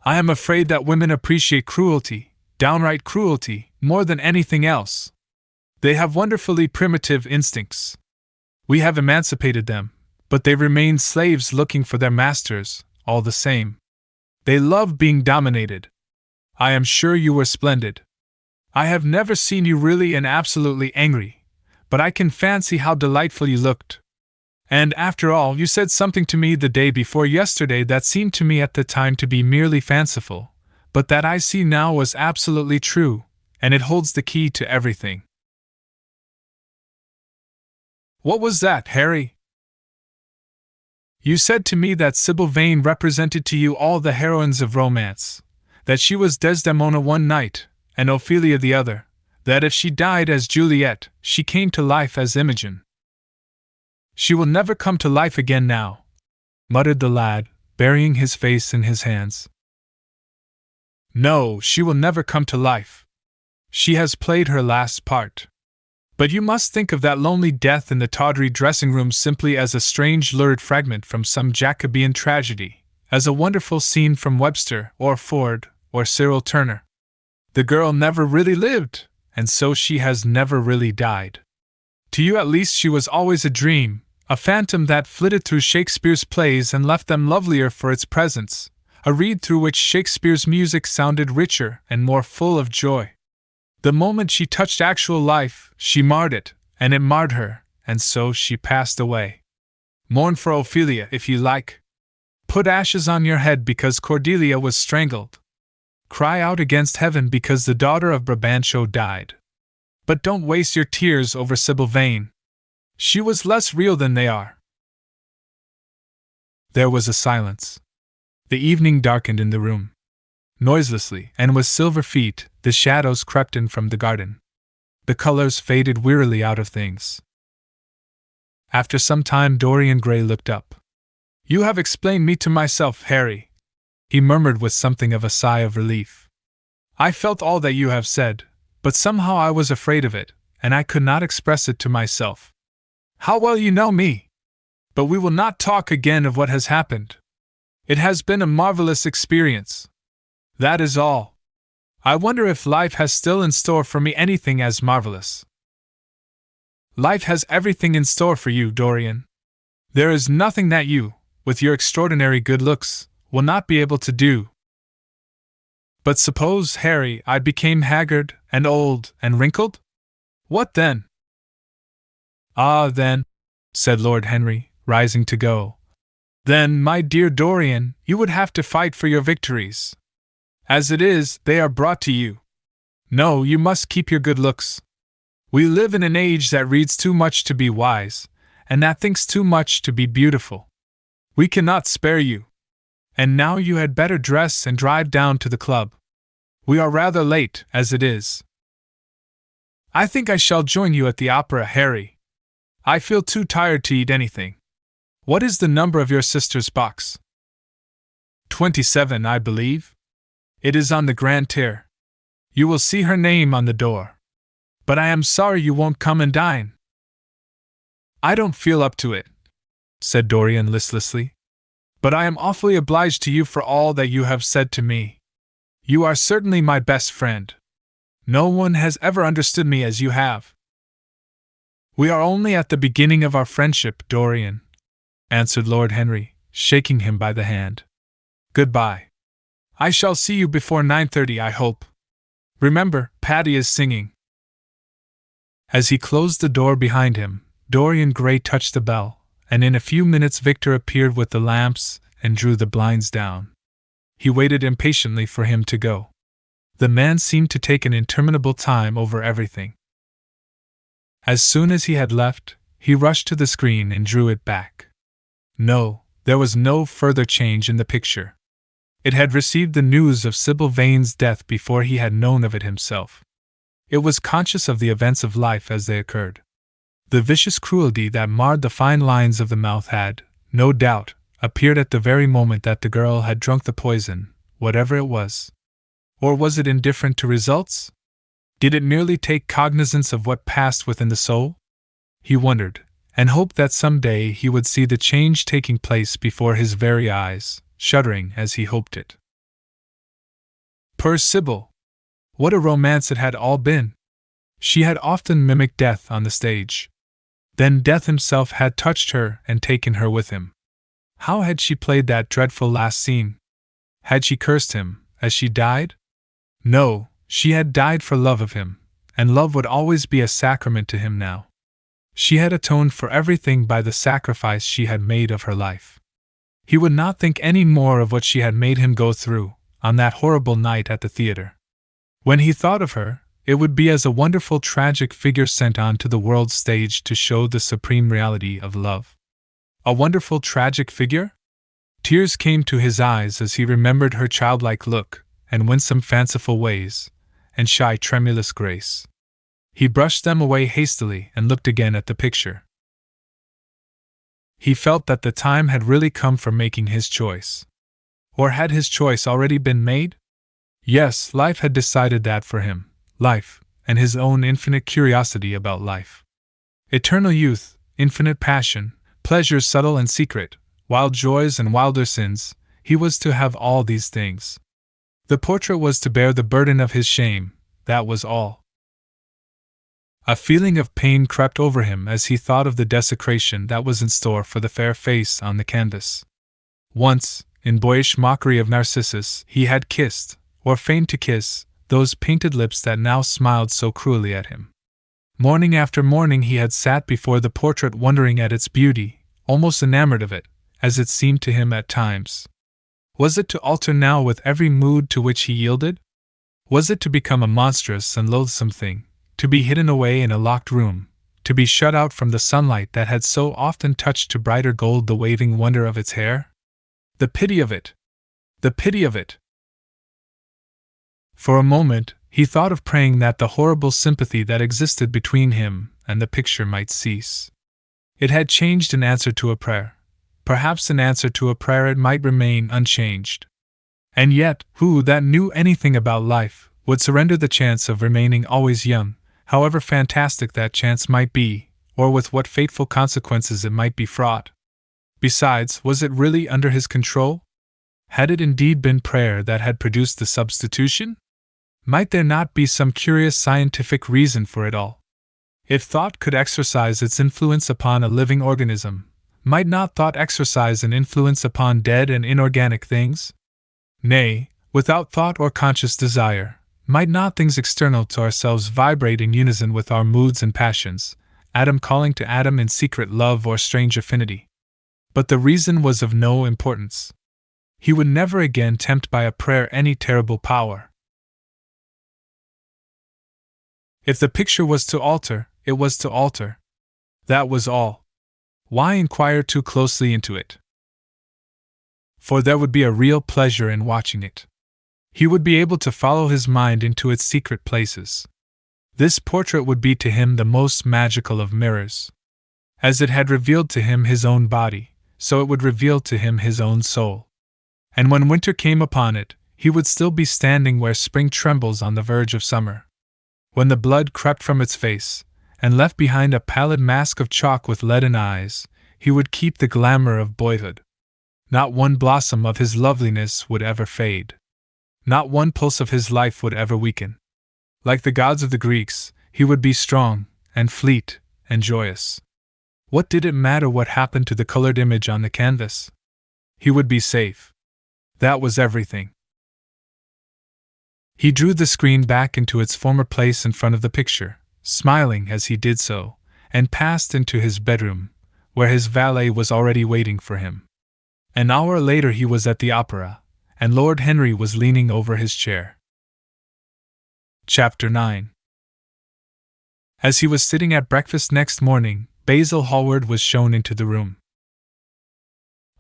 I am afraid that women appreciate cruelty, downright cruelty, more than anything else. They have wonderfully primitive instincts. We have emancipated them, but they remain slaves looking for their masters, all the same. They love being dominated. I am sure you were splendid. I have never seen you really and absolutely angry, but I can fancy how delightful you looked. And after all, you said something to me the day before yesterday that seemed to me at the time to be merely fanciful, but that I see now was absolutely true, and it holds the key to everything. What was that, Harry? You said to me that Sybil Vane represented to you all the heroines of romance, that she was Desdemona one night, and Ophelia the other, that if she died as Juliet, she came to life as Imogen. She will never come to life again now, muttered the lad, burying his face in his hands. No, she will never come to life. She has played her last part. But you must think of that lonely death in the tawdry dressing-room simply as a strange lurid fragment from some Jacobean tragedy, as a wonderful scene from Webster, or Ford, or Cyril Turner. The girl never really lived, and so she has never really died. To you at least she was always a dream, a phantom that flitted through Shakespeare's plays and left them lovelier for its presence, a reed through which Shakespeare's music sounded richer and more full of joy. The moment she touched actual life, she marred it, and it marred her, and so she passed away. Mourn for Ophelia if you like. Put ashes on your head because Cordelia was strangled. Cry out against heaven because the daughter of Brabantio died. But don't waste your tears over Sybil Vane. She was less real than they are. There was a silence. The evening darkened in the room. Noiselessly, and with silver feet, the shadows crept in from the garden. The colors faded wearily out of things. After some time Dorian Gray looked up. You have explained me to myself, Harry, he murmured with something of a sigh of relief. I felt all that you have said, but somehow I was afraid of it, and I could not express it to myself. How well you know me! But we will not talk again of what has happened. It has been a marvelous experience. That is all. I wonder if life has still in store for me anything as marvelous. Life has everything in store for you, Dorian. There is nothing that you, with your extraordinary good looks, will not be able to do. But suppose, Harry, I became haggard, and old, and wrinkled? What then? Ah, then, said Lord Henry, rising to go. Then, my dear Dorian, you would have to fight for your victories. As it is, they are brought to you. No, you must keep your good looks. We live in an age that reads too much to be wise, and that thinks too much to be beautiful. We cannot spare you. And now you had better dress and drive down to the club. We are rather late, as it is. I think I shall join you at the opera, Harry. I feel too tired to eat anything. What is the number of your sister's box? 27, I believe. It is on the grand tier. You will see her name on the door. But I am sorry you won't come and dine. I don't feel up to it, said Dorian listlessly. But I am awfully obliged to you for all that you have said to me. You are certainly my best friend. No one has ever understood me as you have. We are only at the beginning of our friendship, Dorian, answered Lord Henry, shaking him by the hand. Goodbye. I shall see you before 9:30, I hope. Remember, Patty is singing. As he closed the door behind him, Dorian Gray touched the bell, and in a few minutes Victor appeared with the lamps and drew the blinds down. He waited impatiently for him to go. The man seemed to take an interminable time over everything. As soon as he had left, he rushed to the screen and drew it back. No, there was no further change in the picture. It had received the news of Sybil Vane's death before he had known of it himself. It was conscious of the events of life as they occurred. The vicious cruelty that marred the fine lines of the mouth had, no doubt, appeared at the very moment that the girl had drunk the poison, whatever it was. Or was it indifferent to results? Did it merely take cognizance of what passed within the soul? He wondered, and hoped that some day he would see the change taking place before his very eyes, shuddering as he hoped it. Poor Sybil! What a romance it had all been! She had often mimicked death on the stage. Then death himself had touched her and taken her with him. How had she played that dreadful last scene? Had she cursed him as she died? No, she had died for love of him, and love would always be a sacrament to him now. She had atoned for everything by the sacrifice she had made of her life. He would not think any more of what she had made him go through on that horrible night at the theater. When he thought of her, it would be as a wonderful tragic figure sent on to the world's stage to show the supreme reality of love. A wonderful tragic figure? Tears came to his eyes as he remembered her childlike look, and winsome fanciful ways, and shy tremulous grace. He brushed them away hastily and looked again at the picture. He felt that the time had really come for making his choice. Or had his choice already been made? Yes, life had decided that for him. Life, and his own infinite curiosity about life. Eternal youth, infinite passion, pleasures subtle and secret, wild joys and wilder sins, he was to have all these things. The portrait was to bear the burden of his shame, that was all. A feeling of pain crept over him as he thought of the desecration that was in store for the fair face on the canvas. Once, in boyish mockery of Narcissus, he had kissed, or feigned to kiss, those painted lips that now smiled so cruelly at him. Morning after morning he had sat before the portrait wondering at its beauty, almost enamored of it, as it seemed to him at times. Was it to alter now with every mood to which he yielded? Was it to become a monstrous and loathsome thing, to be hidden away in a locked room, to be shut out from the sunlight that had so often touched to brighter gold the waving wonder of its hair? The pity of it! The pity of it! For a moment, he thought of praying that the horrible sympathy that existed between him and the picture might cease. It had changed in answer to a prayer. Perhaps in answer to a prayer it might remain unchanged. And yet, who that knew anything about life would surrender the chance of remaining always young, however fantastic that chance might be, or with what fateful consequences it might be fraught? Besides, was it really under his control? Had it indeed been prayer that had produced the substitution? Might there not be some curious scientific reason for it all? If thought could exercise its influence upon a living organism, might not thought exercise an influence upon dead and inorganic things? Nay, without thought or conscious desire, might not things external to ourselves vibrate in unison with our moods and passions, atom calling to atom in secret love or strange affinity? But the reason was of no importance. He would never again tempt by a prayer any terrible power. If the picture was to alter, it was to alter. That was all. Why inquire too closely into it? For there would be a real pleasure in watching it. He would be able to follow his mind into its secret places. This portrait would be to him the most magical of mirrors. As it had revealed to him his own body, so it would reveal to him his own soul. And when winter came upon it, he would still be standing where spring trembles on the verge of summer. When the blood crept from its face, and left behind a pallid mask of chalk with leaden eyes, he would keep the glamour of boyhood. Not one blossom of his loveliness would ever fade. Not one pulse of his life would ever weaken. Like the gods of the Greeks, he would be strong, and fleet, and joyous. What did it matter what happened to the colored image on the canvas? He would be safe. That was everything. He drew the screen back into its former place in front of the picture, smiling as he did so, and passed into his bedroom, where his valet was already waiting for him. An hour later he was at the opera, and Lord Henry was leaning over his chair. Chapter 9. As he was sitting at breakfast next morning, Basil Hallward was shown into the room.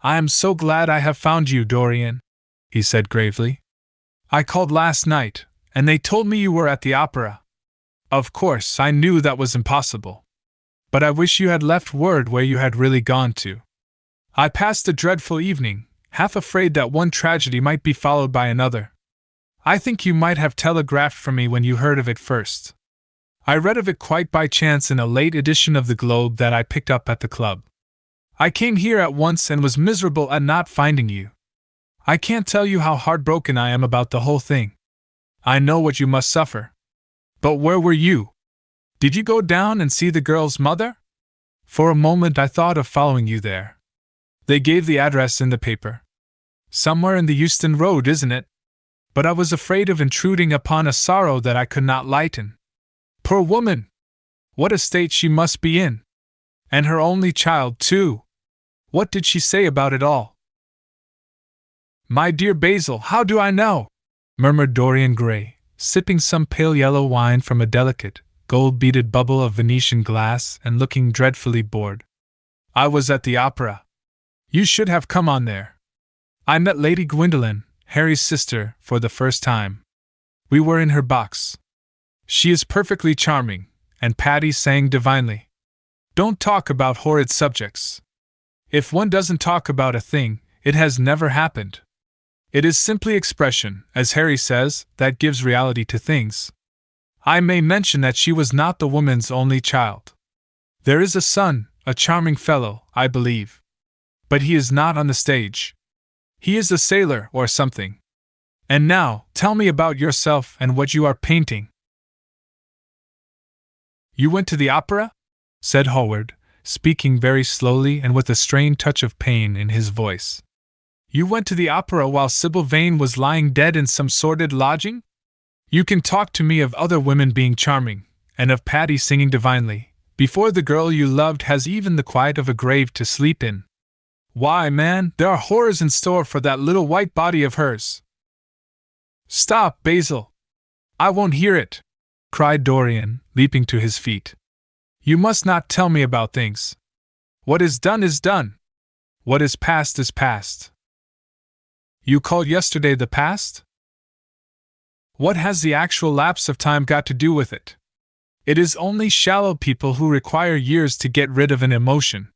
"I am so glad I have found you, Dorian," he said gravely. "I called last night, and they told me you were at the opera. Of course, I knew that was impossible. But I wish you had left word where you had really gone to. I passed a dreadful evening, half afraid that one tragedy might be followed by another. I think you might have telegraphed for me when you heard of it first. I read of it quite by chance in a late edition of the Globe that I picked up at the club. I came here at once and was miserable at not finding you. I can't tell you how heartbroken I am about the whole thing. I know what you must suffer. But where were you? Did you go down and see the girl's mother? For a moment I thought of following you there. They gave the address in the paper. Somewhere in the Euston Road, isn't it? But I was afraid of intruding upon a sorrow that I could not lighten. Poor woman! What a state she must be in! And her only child, too. What did she say about it all? My dear Basil, how do I know? Murmured Dorian Gray, sipping some pale yellow wine from a delicate, gold-beaded bubble of Venetian glass and looking dreadfully bored. I was at the opera. You should have come on there. I met Lady Gwendolen, Harry's sister, for the first time. We were in her box. She is perfectly charming, and Patty sang divinely. Don't talk about horrid subjects. If one doesn't talk about a thing, it has never happened. It is simply expression, as Harry says, that gives reality to things. I may mention that she was not the woman's only child. There is a son, a charming fellow, I believe. But he is not on the stage. He is a sailor or something. And now, tell me about yourself and what you are painting. You went to the opera? Said Hallward, speaking very slowly and with a strained touch of pain in his voice. You went to the opera while Sybil Vane was lying dead in some sordid lodging? You can talk to me of other women being charming, and of Patty singing divinely, before the girl you loved has even the quiet of a grave to sleep in. Why, man, there are horrors in store for that little white body of hers. Stop, Basil! I won't hear it! Cried Dorian, leaping to his feet. You must not tell me about things. What is done is done. What is past is past. You called yesterday the past? What has the actual lapse of time got to do with it? It is only shallow people who require years to get rid of an emotion.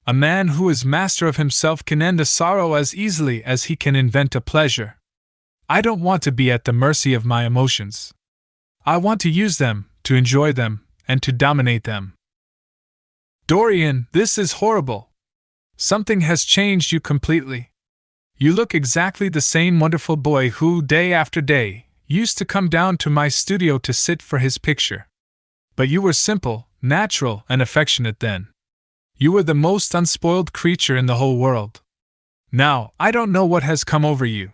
A man who is master of himself can end a sorrow as easily as he can invent a pleasure. I don't want to be at the mercy of my emotions. I want to use them, to enjoy them, and to dominate them. Dorian, this is horrible. Something has changed you completely. You look exactly the same wonderful boy who, day after day, used to come down to my studio to sit for his picture. But you were simple, natural, and affectionate then. You were the most unspoiled creature in the whole world. Now, I don't know what has come over you.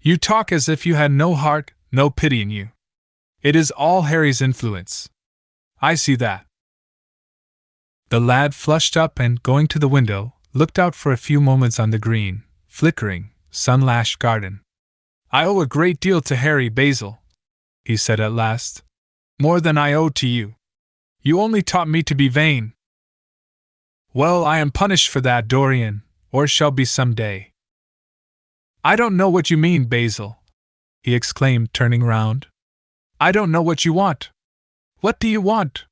You talk as if you had no heart, no pity in you. It is all Harry's influence. I see that. The lad flushed up and, going to the window, looked out for a few moments on the green, flickering, sun-lashed garden. I owe a great deal to Harry, Basil, he said at last. More than I owe to you. You only taught me to be vain. Well, I am punished for that, Dorian, or shall be some day. I don't know what you mean, Basil, he exclaimed, turning round. I don't know what you want. What do you want?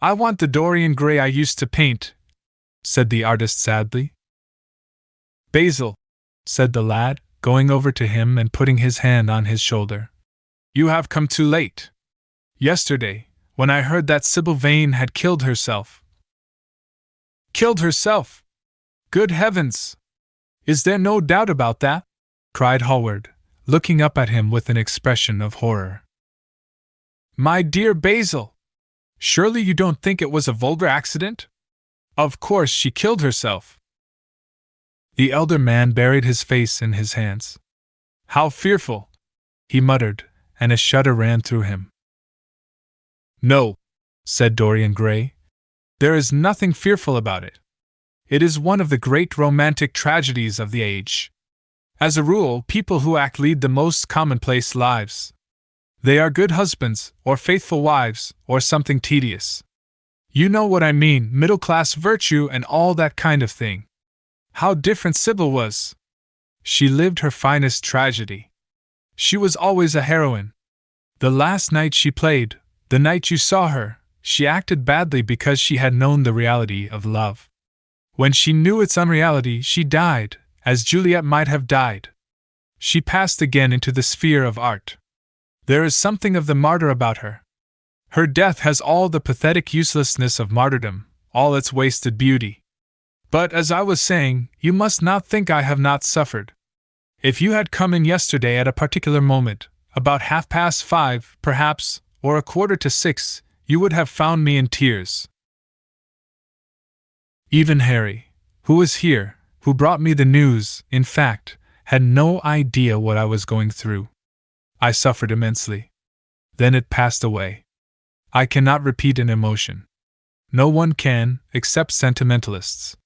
I want the Dorian Gray I used to paint, said the artist sadly. Basil, said the lad, going over to him and putting his hand on his shoulder. You have come too late. Yesterday, when I heard that Sybil Vane had killed herself. Killed herself? Good heavens! Is there no doubt about that? Cried Hallward, looking up at him with an expression of horror. My dear Basil! Surely you don't think it was a vulgar accident? Of course she killed herself. The elder man buried his face in his hands. How fearful! He muttered, and a shudder ran through him. No, said Dorian Gray. There is nothing fearful about it. It is one of the great romantic tragedies of the age. As a rule, people who act lead the most commonplace lives. They are good husbands, or faithful wives, or something tedious. You know what I mean, middle-class virtue and all that kind of thing. How different Sybil was! She lived her finest tragedy. She was always a heroine. The last night she played, the night you saw her, she acted badly because she had known the reality of love. When she knew its unreality, she died, as Juliet might have died. She passed again into the sphere of art. There is something of the martyr about her. Her death has all the pathetic uselessness of martyrdom, all its wasted beauty. But, as I was saying, you must not think I have not suffered. If you had come in yesterday at a particular moment, about 5:30, perhaps, or 5:45, you would have found me in tears. Even Harry, who was here, who brought me the news, in fact, had no idea what I was going through. I suffered immensely. Then it passed away. I cannot repeat an emotion. No one can, except sentimentalists.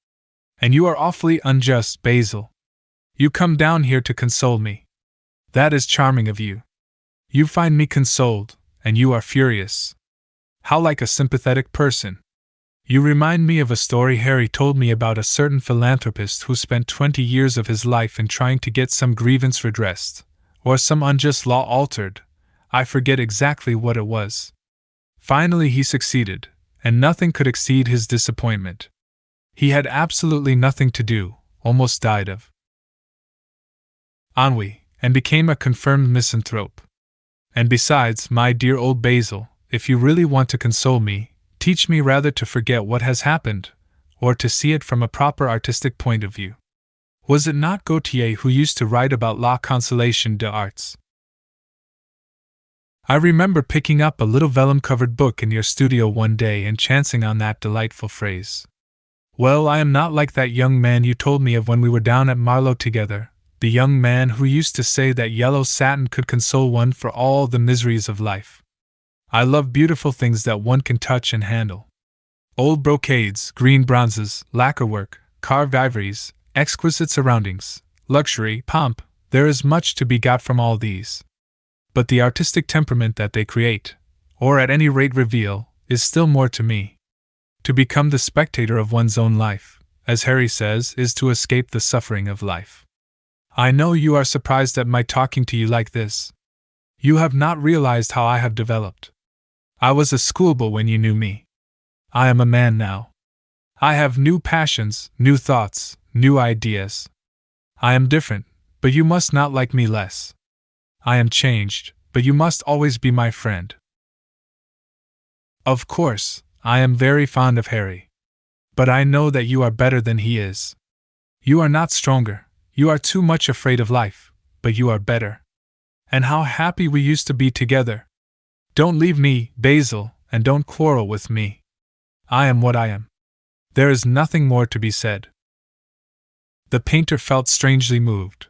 And you are awfully unjust, Basil. You come down here to console me. That is charming of you. You find me consoled, and you are furious. How like a sympathetic person. You remind me of a story Harry told me about a certain philanthropist who spent 20 years of his life in trying to get some grievance redressed, or some unjust law altered. I forget exactly what it was. Finally he succeeded, and nothing could exceed his disappointment. He had absolutely nothing to do, almost died of ennui, and became a confirmed misanthrope. And besides, my dear old Basil, if you really want to console me, teach me rather to forget what has happened, or to see it from a proper artistic point of view. Was it not Gautier who used to write about La Consolation des Arts? I remember picking up a little vellum-covered book in your studio one day and chancing on that delightful phrase. Well, I am not like that young man you told me of when we were down at Marlow together, the young man who used to say that yellow satin could console one for all the miseries of life. I love beautiful things that one can touch and handle. Old brocades, green bronzes, lacquerwork, carved ivories, exquisite surroundings, luxury, pomp, there is much to be got from all these. But the artistic temperament that they create, or at any rate reveal, is still more to me. To become the spectator of one's own life, as Harry says, is to escape the suffering of life. I know you are surprised at my talking to you like this. You have not realized how I have developed. I was a schoolboy when you knew me. I am a man now. I have new passions, new thoughts, new ideas. I am different, but you must not like me less. I am changed, but you must always be my friend. Of course, I am very fond of Harry. But I know that you are better than he is. You are not stronger, you are too much afraid of life, but you are better. And how happy we used to be together. Don't leave me, Basil, and don't quarrel with me. I am what I am. There is nothing more to be said. The painter felt strangely moved.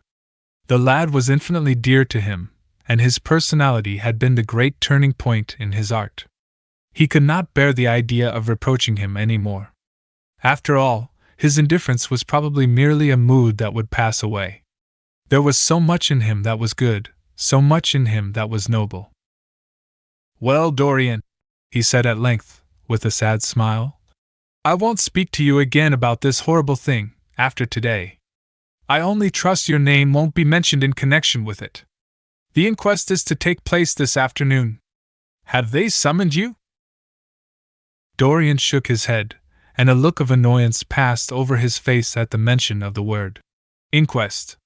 The lad was infinitely dear to him, and his personality had been the great turning point in his art. He could not bear the idea of reproaching him any more. After all, his indifference was probably merely a mood that would pass away. There was so much in him that was good, so much in him that was noble. Well, Dorian, he said at length, with a sad smile, I won't speak to you again about this horrible thing, after today. I only trust your name won't be mentioned in connection with it. The inquest is to take place this afternoon. Have they summoned you? Dorian shook his head, and a look of annoyance passed over his face at the mention of the word inquest.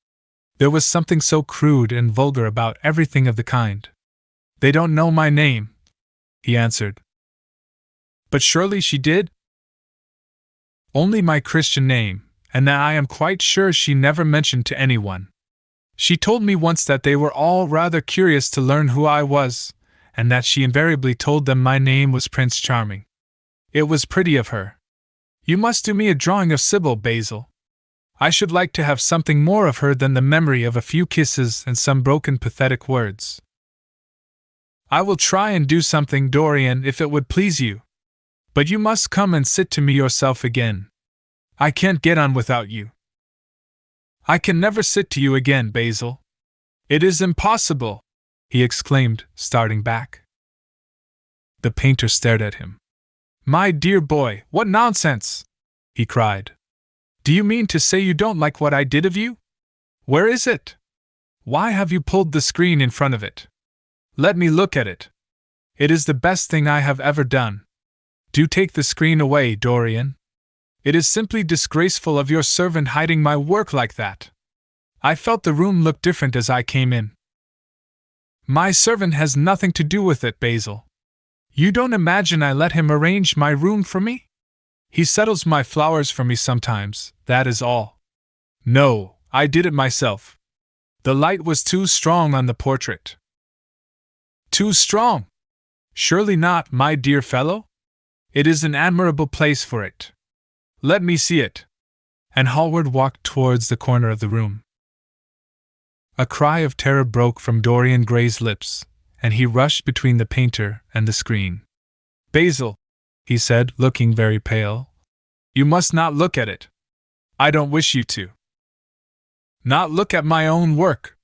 There was something so crude and vulgar about everything of the kind. They don't know my name, he answered. But surely she did? Only my Christian name, and that I am quite sure she never mentioned to anyone. She told me once that they were all rather curious to learn who I was, and that she invariably told them my name was Prince Charming. It was pretty of her. You must do me a drawing of Sybil, Basil. I should like to have something more of her than the memory of a few kisses and some broken pathetic words. I will try and do something, Dorian, if it would please you. But you must come and sit to me yourself again. I can't get on without you. I can never sit to you again, Basil. It is impossible, he exclaimed, starting back. The painter stared at him. My dear boy, what nonsense! He cried. Do you mean to say you don't like what I did of you? Where is it? Why have you pulled the screen in front of it? Let me look at it. It is the best thing I have ever done. Do take the screen away, Dorian. It is simply disgraceful of your servant hiding my work like that. I felt the room look different as I came in. My servant has nothing to do with it, Basil. You don't imagine I let him arrange my room for me? He settles my flowers for me sometimes, that is all. No, I did it myself. The light was too strong on the portrait. Too strong? Surely not, my dear fellow? It is an admirable place for it. Let me see it. And Hallward walked towards the corner of the room. A cry of terror broke from Dorian Gray's lips, and he rushed between the painter and the screen. Basil, he said, looking very pale. You must not look at it. I don't wish you to. Not look at my own work?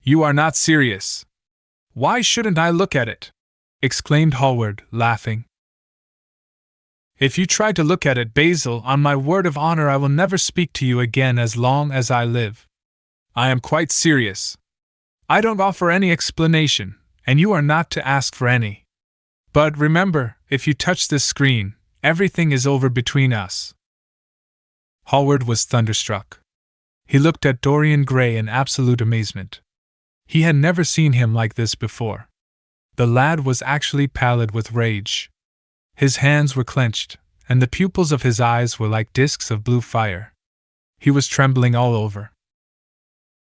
You are not serious. Why shouldn't I look at it? Exclaimed Hallward, laughing. If you try to look at it, Basil, on my word of honor I will never speak to you again as long as I live. I am quite serious. I don't offer any explanation, and you are not to ask for any. But remember, if you touch this screen, everything is over between us. Hallward was thunderstruck. He looked at Dorian Gray in absolute amazement. He had never seen him like this before. The lad was actually pallid with rage. His hands were clenched, and the pupils of his eyes were like discs of blue fire. He was trembling all over.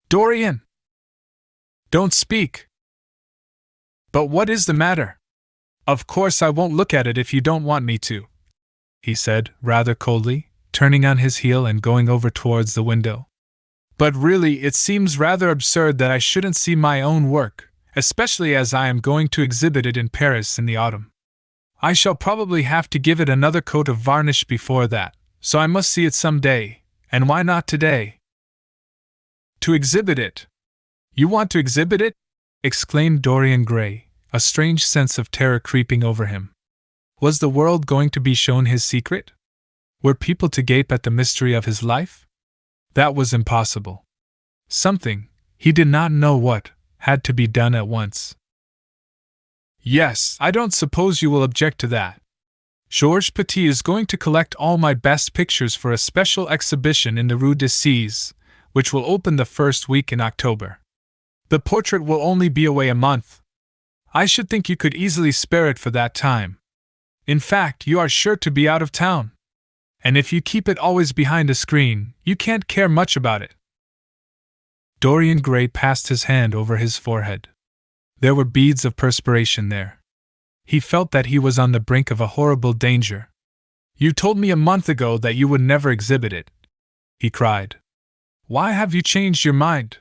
Dorian! Don't speak! But what is the matter? Of course I won't look at it if you don't want me to, he said, rather coldly, turning on his heel and going over towards the window. But really, it seems rather absurd that I shouldn't see my own work, especially as I am going to exhibit it in Paris in the autumn. I shall probably have to give it another coat of varnish before that, so I must see it some day, and why not today? To exhibit it? You want to exhibit it? Exclaimed Dorian Gray, a strange sense of terror creeping over him. Was the world going to be shown his secret? Were people to gape at the mystery of his life? That was impossible. Something, he did not know what, had to be done at once. Yes, I don't suppose you will object to that. Georges Petit is going to collect all my best pictures for a special exhibition in the Rue des Six, which will open the first week in October. The portrait will only be away a month. I should think you could easily spare it for that time. In fact, you are sure to be out of town. And if you keep it always behind a screen, you can't care much about it. Dorian Gray passed his hand over his forehead. There were beads of perspiration there. He felt that he was on the brink of a horrible danger. You told me a month ago that you would never exhibit it, he cried. Why have you changed your mind?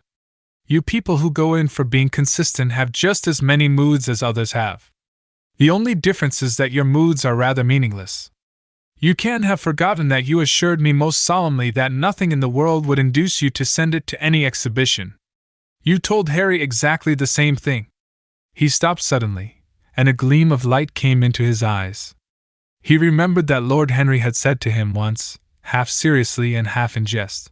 You people who go in for being consistent have just as many moods as others have. The only difference is that your moods are rather meaningless. You can't have forgotten that you assured me most solemnly that nothing in the world would induce you to send it to any exhibition. You told Harry exactly the same thing. He stopped suddenly, and a gleam of light came into his eyes. He remembered that Lord Henry had said to him once, half seriously and half in jest,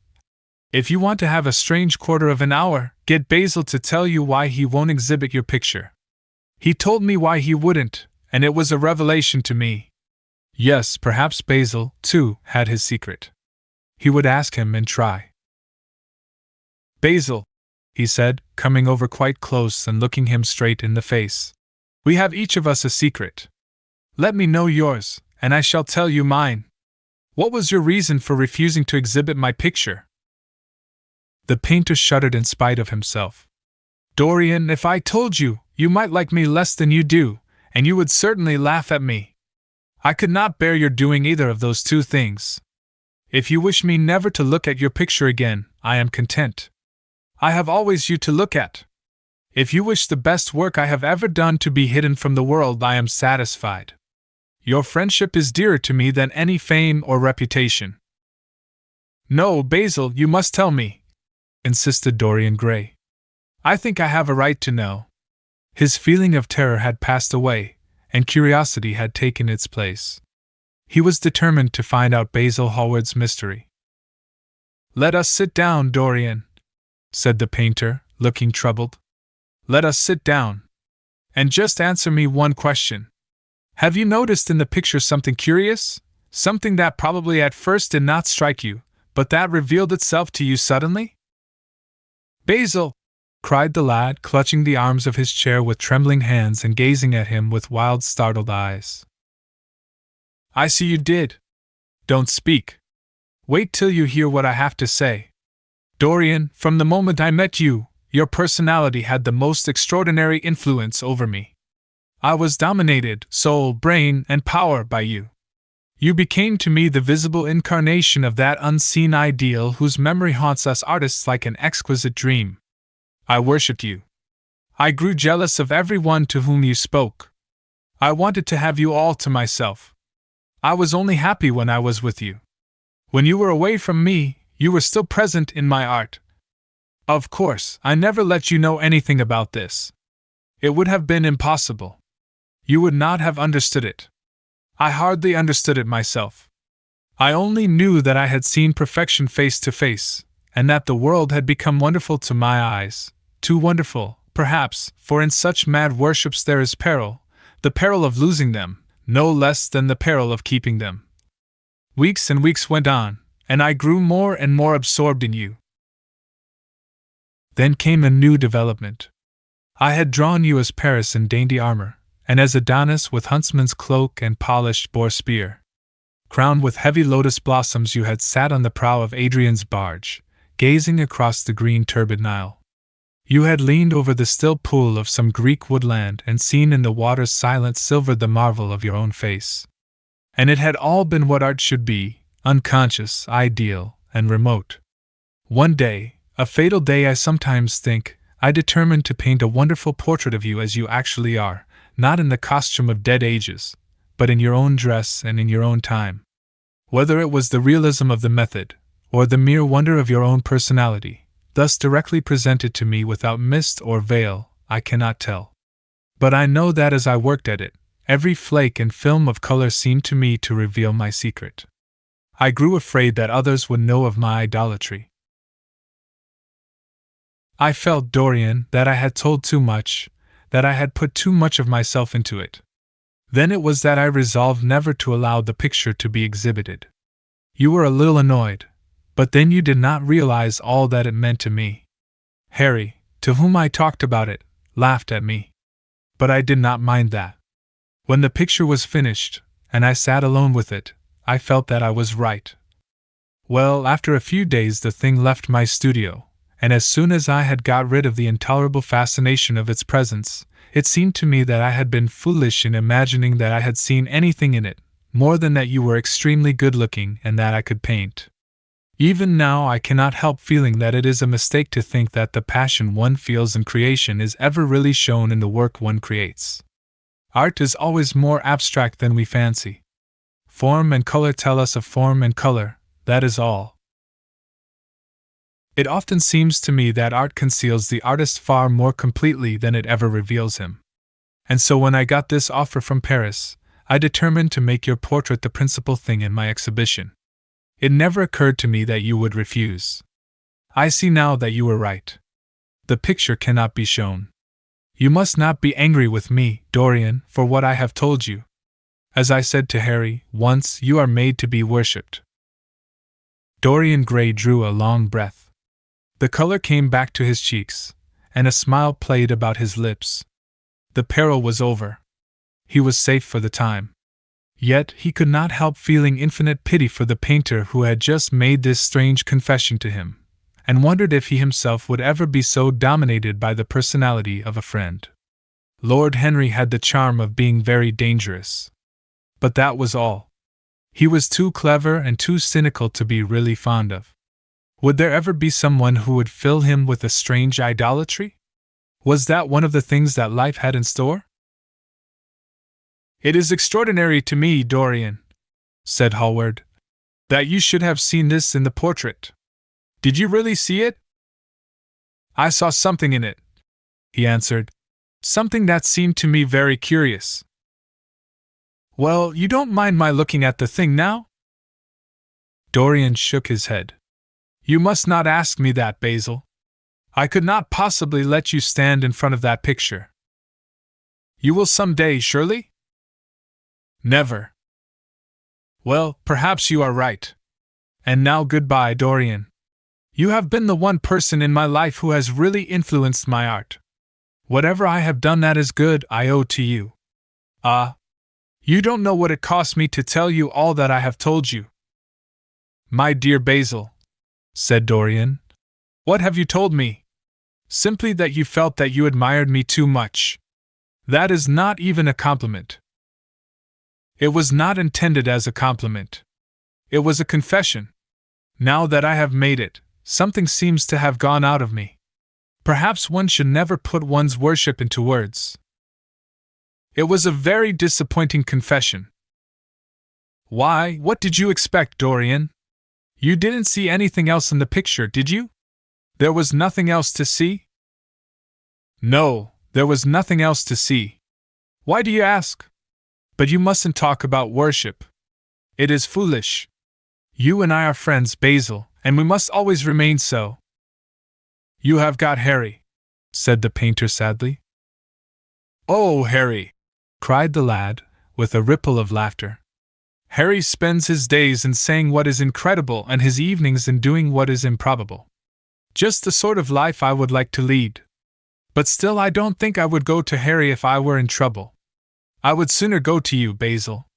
"If you want to have a strange quarter of an hour, get Basil to tell you why he won't exhibit your picture." He told me why he wouldn't, and it was a revelation to me. Yes, perhaps Basil, too, had his secret. He would ask him and try. Basil, he said, coming over quite close and looking him straight in the face. We have each of us a secret. Let me know yours, and I shall tell you mine. What was your reason for refusing to exhibit my picture? The painter shuddered in spite of himself. Dorian, if I told you, you might like me less than you do, and you would certainly laugh at me. I could not bear your doing either of those two things. If you wish me never to look at your picture again, I am content. I have always you to look at. If you wish the best work I have ever done to be hidden from the world, I am satisfied. Your friendship is dearer to me than any fame or reputation. No, Basil, you must tell me, insisted Dorian Gray. I think I have a right to know. His feeling of terror had passed away, and curiosity had taken its place. He was determined to find out Basil Hallward's mystery. Let us sit down, Dorian, said the painter, looking troubled. Let us sit down. And just answer me one question. Have you noticed in the picture something curious? Something that probably at first did not strike you, but that revealed itself to you suddenly? Basil! Cried the lad, clutching the arms of his chair with trembling hands and gazing at him with wild, startled eyes. I see you did. Don't speak. Wait till you hear what I have to say. Dorian, from the moment I met you, your personality had the most extraordinary influence over me. I was dominated, soul, brain, and power by you. You became to me the visible incarnation of that unseen ideal whose memory haunts us artists like an exquisite dream. I worshipped you. I grew jealous of everyone to whom you spoke. I wanted to have you all to myself. I was only happy when I was with you. When you were away from me, you were still present in my art. Of course, I never let you know anything about this. It would have been impossible. You would not have understood it. I hardly understood it myself. I only knew that I had seen perfection face to face, and that the world had become wonderful to my eyes, too wonderful, perhaps, for in such mad worships there is peril, the peril of losing them, no less than the peril of keeping them. Weeks and weeks went on, and I grew more and more absorbed in you. Then came a new development. I had drawn you as Paris in dainty armor, and as Adonis with huntsman's cloak and polished boar spear. Crowned with heavy lotus blossoms, you had sat on the prow of Adrian's barge, gazing across the green turbid Nile. You had leaned over the still pool of some Greek woodland and seen in the water's silent silver the marvel of your own face. And it had all been what art should be, unconscious, ideal, and remote. One day, a fatal day I sometimes think, I determined to paint a wonderful portrait of you as you actually are, not in the costume of dead ages, but in your own dress and in your own time. Whether it was the realism of the method, or the mere wonder of your own personality, thus directly presented to me without mist or veil, I cannot tell. But I know that as I worked at it, every flake and film of color seemed to me to reveal my secret. I grew afraid that others would know of my idolatry. I felt, Dorian, that I had told too much, that I had put too much of myself into it. Then it was that I resolved never to allow the picture to be exhibited. You were a little annoyed, but then you did not realize all that it meant to me. Harry, to whom I talked about it, laughed at me. But I did not mind that. When the picture was finished, and I sat alone with it, I felt that I was right. Well, after a few days the thing left my studio, and as soon as I had got rid of the intolerable fascination of its presence, it seemed to me that I had been foolish in imagining that I had seen anything in it, more than that you were extremely good-looking and that I could paint. Even now I cannot help feeling that it is a mistake to think that the passion one feels in creation is ever really shown in the work one creates. Art is always more abstract than we fancy. Form and color tell us of form and color, that is all. It often seems to me that art conceals the artist far more completely than it ever reveals him. And so when I got this offer from Paris, I determined to make your portrait the principal thing in my exhibition. It never occurred to me that you would refuse. I see now that you were right. The picture cannot be shown. You must not be angry with me, Dorian, for what I have told you. As I said to Harry once, you are made to be worshipped. Dorian Gray drew a long breath. The color came back to his cheeks, and a smile played about his lips. The peril was over. He was safe for the time. Yet he could not help feeling infinite pity for the painter who had just made this strange confession to him, and wondered if he himself would ever be so dominated by the personality of a friend. Lord Henry had the charm of being very dangerous. But that was all. He was too clever and too cynical to be really fond of. Would there ever be someone who would fill him with a strange idolatry? Was that one of the things that life had in store? It is extraordinary to me, Dorian, said Hallward, that you should have seen this in the portrait. Did you really see it? I saw something in it, he answered, something that seemed to me very curious. Well, you don't mind my looking at the thing now? Dorian shook his head. You must not ask me that, Basil. I could not possibly let you stand in front of that picture. You will some day, surely? Never. Well, perhaps you are right. And now goodbye, Dorian. You have been the one person in my life who has really influenced my art. Whatever I have done that is good, I owe to you. Ah, you don't know what it cost me to tell you all that I have told you. My dear Basil, said Dorian, what have you told me? Simply that you felt that you admired me too much. That is not even a compliment. It was not intended as a compliment. It was a confession. Now that I have made it, something seems to have gone out of me. Perhaps one should never put one's worship into words. It was a very disappointing confession. Why, what did you expect, Dorian? You didn't see anything else in the picture, did you? There was nothing else to see? No, there was nothing else to see. Why do you ask? But you mustn't talk about worship. It is foolish. You and I are friends, Basil, and we must always remain so. You have got Harry, said the painter sadly. Oh, Harry, cried the lad, with a ripple of laughter. Harry spends his days in saying what is incredible and his evenings in doing what is improbable. Just the sort of life I would like to lead. But still I don't think I would go to Harry if I were in trouble. I would sooner go to you, Basil.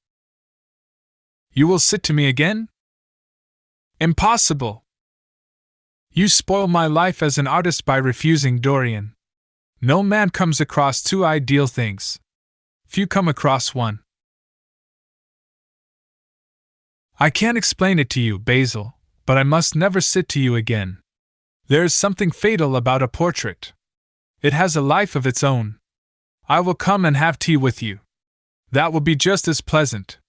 You will sit to me again? Impossible! You spoil my life as an artist by refusing, Dorian. No man comes across two ideal things. Few come across one. I can't explain it to you, Basil, but I must never sit to you again. There is something fatal about a portrait. It has a life of its own. I will come and have tea with you. That will be just as pleasant.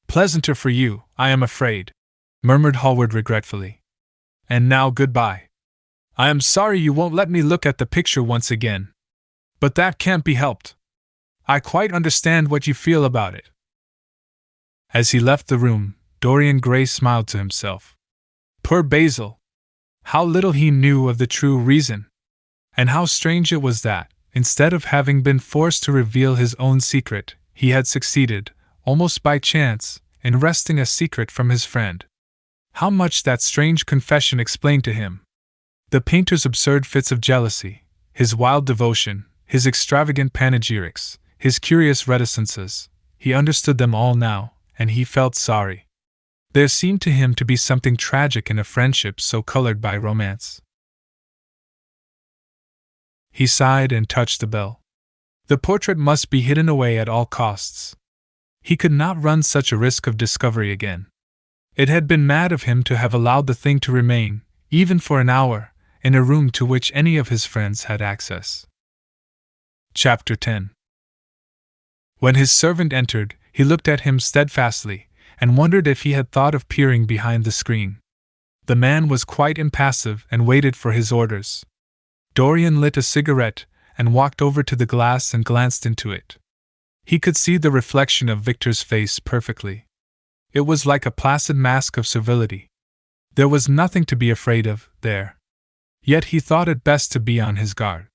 Pleasanter for you, I am afraid, murmured Hallward regretfully. And now goodbye. I am sorry you won't let me look at the picture once again. But that can't be helped. I quite understand what you feel about it. As he left the room, Dorian Gray smiled to himself. Poor Basil! How little he knew of the true reason! And how strange it was that, instead of having been forced to reveal his own secret, he had succeeded, almost by chance, in wresting a secret from his friend. How much that strange confession explained to him! The painter's absurd fits of jealousy, his wild devotion, his extravagant panegyrics, his curious reticences, he understood them all now, and he felt sorry. There seemed to him to be something tragic in a friendship so colored by romance. He sighed and touched the bell. The portrait must be hidden away at all costs. He could not run such a risk of discovery again. It had been mad of him to have allowed the thing to remain, even for an hour, in a room to which any of his friends had access. Chapter 10. When his servant entered, he looked at him steadfastly, and wondered if he had thought of peering behind the screen. The man was quite impassive and waited for his orders. Dorian lit a cigarette, and walked over to the glass and glanced into it. He could see the reflection of Victor's face perfectly. It was like a placid mask of servility. There was nothing to be afraid of there. Yet he thought it best to be on his guard.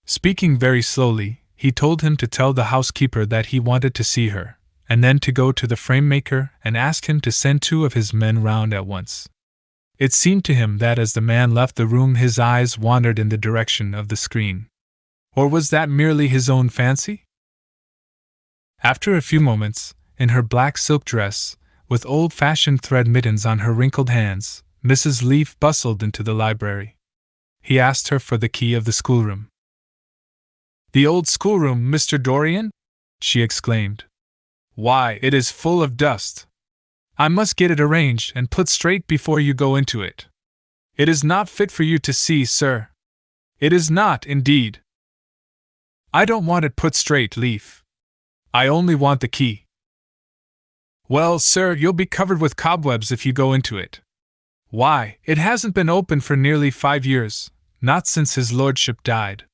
Speaking very slowly, he told him to tell the housekeeper that he wanted to see her, and then to go to the frame-maker and ask him to send 2 of his men round at once. It seemed to him that as the man left the room his eyes wandered in the direction of the screen. Or was that merely his own fancy? After a few moments, in her black silk dress, with old-fashioned thread mittens on her wrinkled hands, Mrs. Leaf bustled into the library. He asked her for the key of the schoolroom. "The old schoolroom, Mr. Dorian?" she exclaimed. "Why, it is full of dust. I must get it arranged and put straight before you go into it. It is not fit for you to see, sir. It is not, indeed. I don't want it put straight, Leaf. I only want the key." "Well, sir, you'll be covered with cobwebs if you go into it. Why, it hasn't been opened for nearly 5 years, not since his lordship died."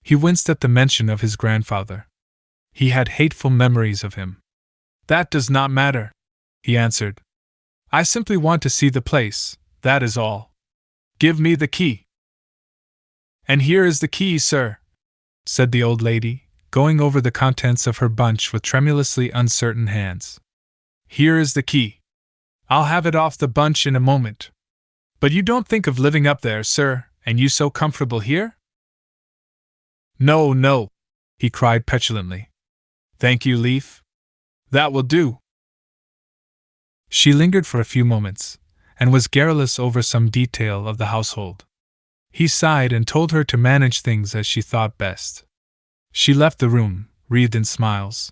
He winced at the mention of his grandfather. He had hateful memories of him. "That does not matter," he answered. "I simply want to see the place, that is all. Give me the key." "And here is the key, sir," said the old lady, going over the contents of her bunch with tremulously uncertain hands. "Here is the key. I'll have it off the bunch in a moment. But you don't think of living up there, sir, and you so comfortable here?" "No, no," he cried petulantly. "Thank you, Leaf. That will do." She lingered for a few moments, and was garrulous over some detail of the household. He sighed and told her to manage things as she thought best. She left the room, wreathed in smiles.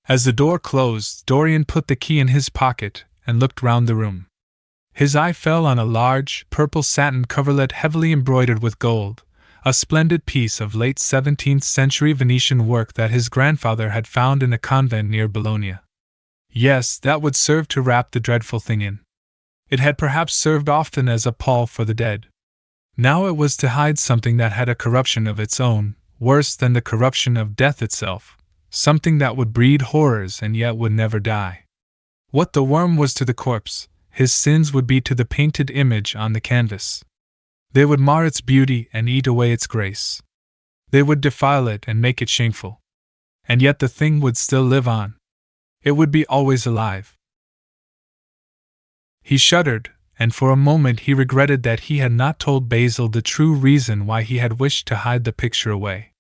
As the door closed, Dorian put the key in his pocket and looked round the room. His eye fell on a large, purple satin coverlet heavily embroidered with gold, a splendid piece of late 17th century Venetian work that his grandfather had found in a convent near Bologna. Yes, that would serve to wrap the dreadful thing in. It had perhaps served often as a pall for the dead. Now it was to hide something that had a corruption of its own, worse than the corruption of death itself, something that would breed horrors and yet would never die. What the worm was to the corpse, his sins would be to the painted image on the canvas. They would mar its beauty and eat away its grace. They would defile it and make it shameful. And yet the thing would still live on. It would be always alive. He shuddered, and for a moment he regretted that he had not told Basil the true reason why he had wished to hide the picture away.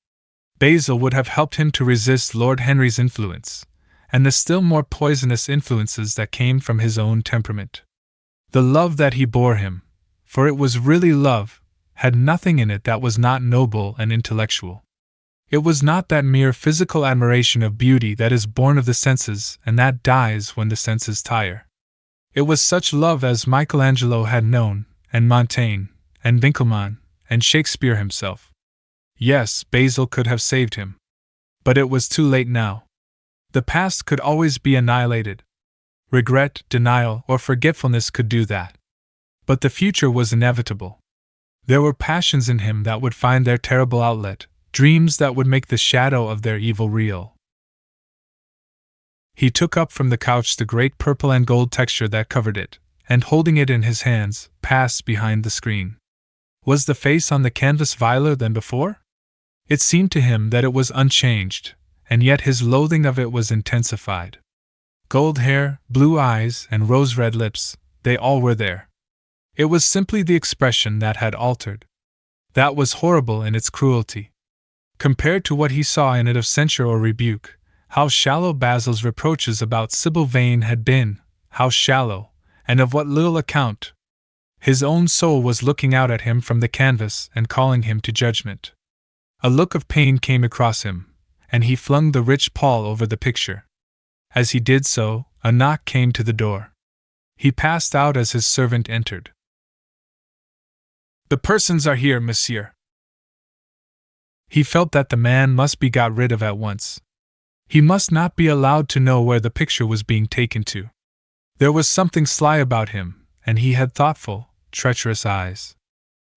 Basil would have helped him to resist Lord Henry's influence, and the still more poisonous influences that came from his own temperament. The love that he bore him, for it was really love, had nothing in it that was not noble and intellectual. It was not that mere physical admiration of beauty that is born of the senses and that dies when the senses tire. It was such love as Michelangelo had known, and Montaigne, and Winckelmann, and Shakespeare himself. Yes, Basil could have saved him. But it was too late now. The past could always be annihilated. Regret, denial, or forgetfulness could do that. But the future was inevitable. There were passions in him that would find their terrible outlet, dreams that would make the shadow of their evil real. He took up from the couch the great purple and gold texture that covered it, and holding it in his hands, passed behind the screen. Was the face on the canvas viler than before? It seemed to him that it was unchanged, and yet his loathing of it was intensified. Gold hair, blue eyes, and rose-red lips, they all were there. It was simply the expression that had altered. That was horrible in its cruelty. Compared to what he saw in it of censure or rebuke, how shallow Basil's reproaches about Sybil Vane had been, how shallow, and of what little account. His own soul was looking out at him from the canvas and calling him to judgment. A look of pain came across him, and he flung the rich pall over the picture. As he did so, a knock came to the door. He passed out as his servant entered. "The persons are here, monsieur." He felt that the man must be got rid of at once. He must not be allowed to know where the picture was being taken to. There was something sly about him, and he had thoughtful, treacherous eyes.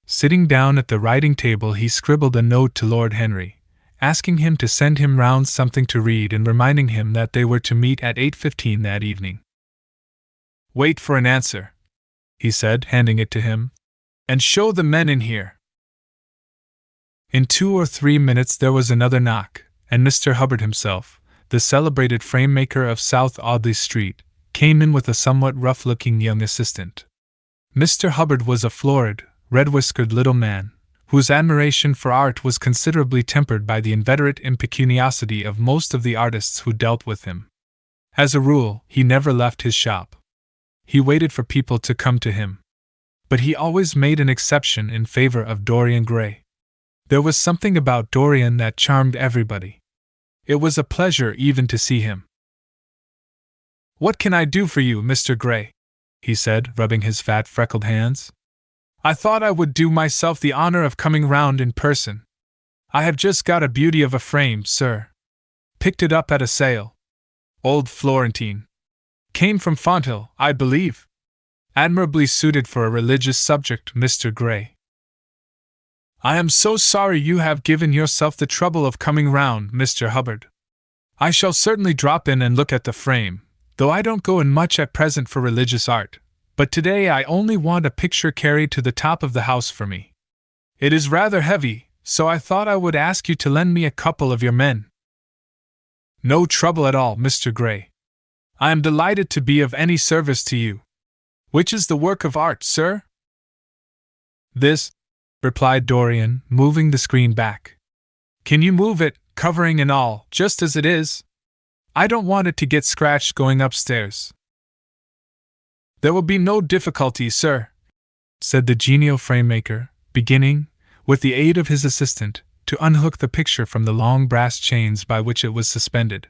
Sitting down at the writing table, he scribbled a note to Lord Henry, asking him to send him round something to read and reminding him that they were to meet at 8:15 that evening. "Wait for an answer," he said, handing it to him, "and show the men in here." In 2 or 3 minutes there was another knock, and Mr. Hubbard himself, the celebrated frame-maker of South Audley Street, came in with a somewhat rough-looking young assistant. Mr. Hubbard was a florid, red-whiskered little man, whose admiration for art was considerably tempered by the inveterate impecuniosity of most of the artists who dealt with him. As a rule, he never left his shop. He waited for people to come to him. But he always made an exception in favor of Dorian Gray. There was something about Dorian that charmed everybody. It was a pleasure even to see him. "What can I do for you, Mr. Gray?" he said, rubbing his fat, freckled hands. "I thought I would do myself the honor of coming round in person. I have just got a beauty of a frame, sir. Picked it up at a sale. Old Florentine. Came from Fonthill, I believe. Admirably suited for a religious subject, Mr. Gray." "I am so sorry you have given yourself the trouble of coming round, Mr. Hubbard. I shall certainly drop in and look at the frame, though I don't go in much at present for religious art, but today I only want a picture carried to the top of the house for me. It is rather heavy, so I thought I would ask you to lend me a couple of your men." "No trouble at all, Mr. Gray. I am delighted to be of any service to you. Which is the work of art, sir?" "This," replied Dorian, moving the screen back. "Can you move it, covering and all, just as it is? I don't want it to get scratched going upstairs." "There will be no difficulty, sir," said the genial frame-maker, beginning, with the aid of his assistant, to unhook the picture from the long brass chains by which it was suspended.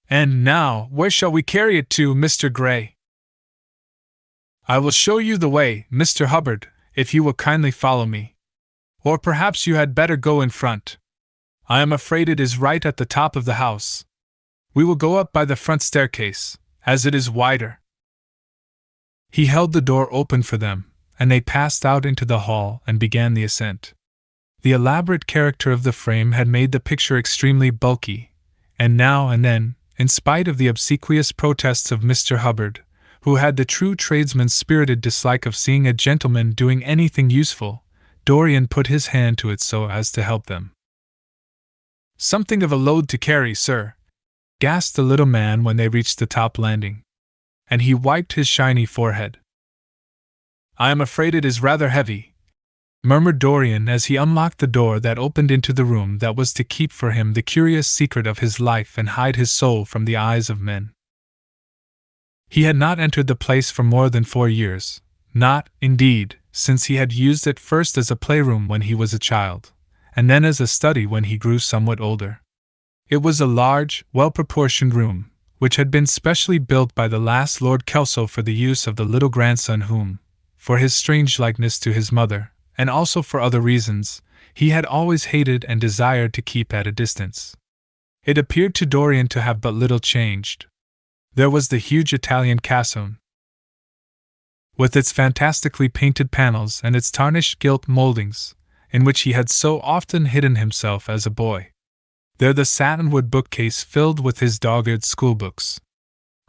"And now, where shall we carry it to, Mr. Gray?" "I will show you the way, Mr. Hubbard, if you will kindly follow me. Or perhaps you had better go in front. I am afraid it is right at the top of the house. We will go up by the front staircase, as it is wider." He held the door open for them, and they passed out into the hall and began the ascent. The elaborate character of the frame had made the picture extremely bulky, and now and then, in spite of the obsequious protests of Mr. Hubbard, who had the true tradesman's spirited dislike of seeing a gentleman doing anything useful, Dorian put his hand to it so as to help them. "Something of a load to carry, sir," gasped the little man when they reached the top landing. And he wiped his shiny forehead. "I am afraid it is rather heavy," murmured Dorian as he unlocked the door that opened into the room that was to keep for him the curious secret of his life and hide his soul from the eyes of men. He had not entered the place for more than 4 years, not, indeed, since he had used it first as a playroom when he was a child, and then as a study when he grew somewhat older. It was a large, well-proportioned room, which had been specially built by the last Lord Kelso for the use of the little grandson whom, for his strange likeness to his mother, and also for other reasons, he had always hated and desired to keep at a distance. It appeared to Dorian to have but little changed. There was the huge Italian cassone, with its fantastically painted panels and its tarnished gilt moldings, in which he had so often hidden himself as a boy. There the satinwood bookcase filled with his dog-eared schoolbooks.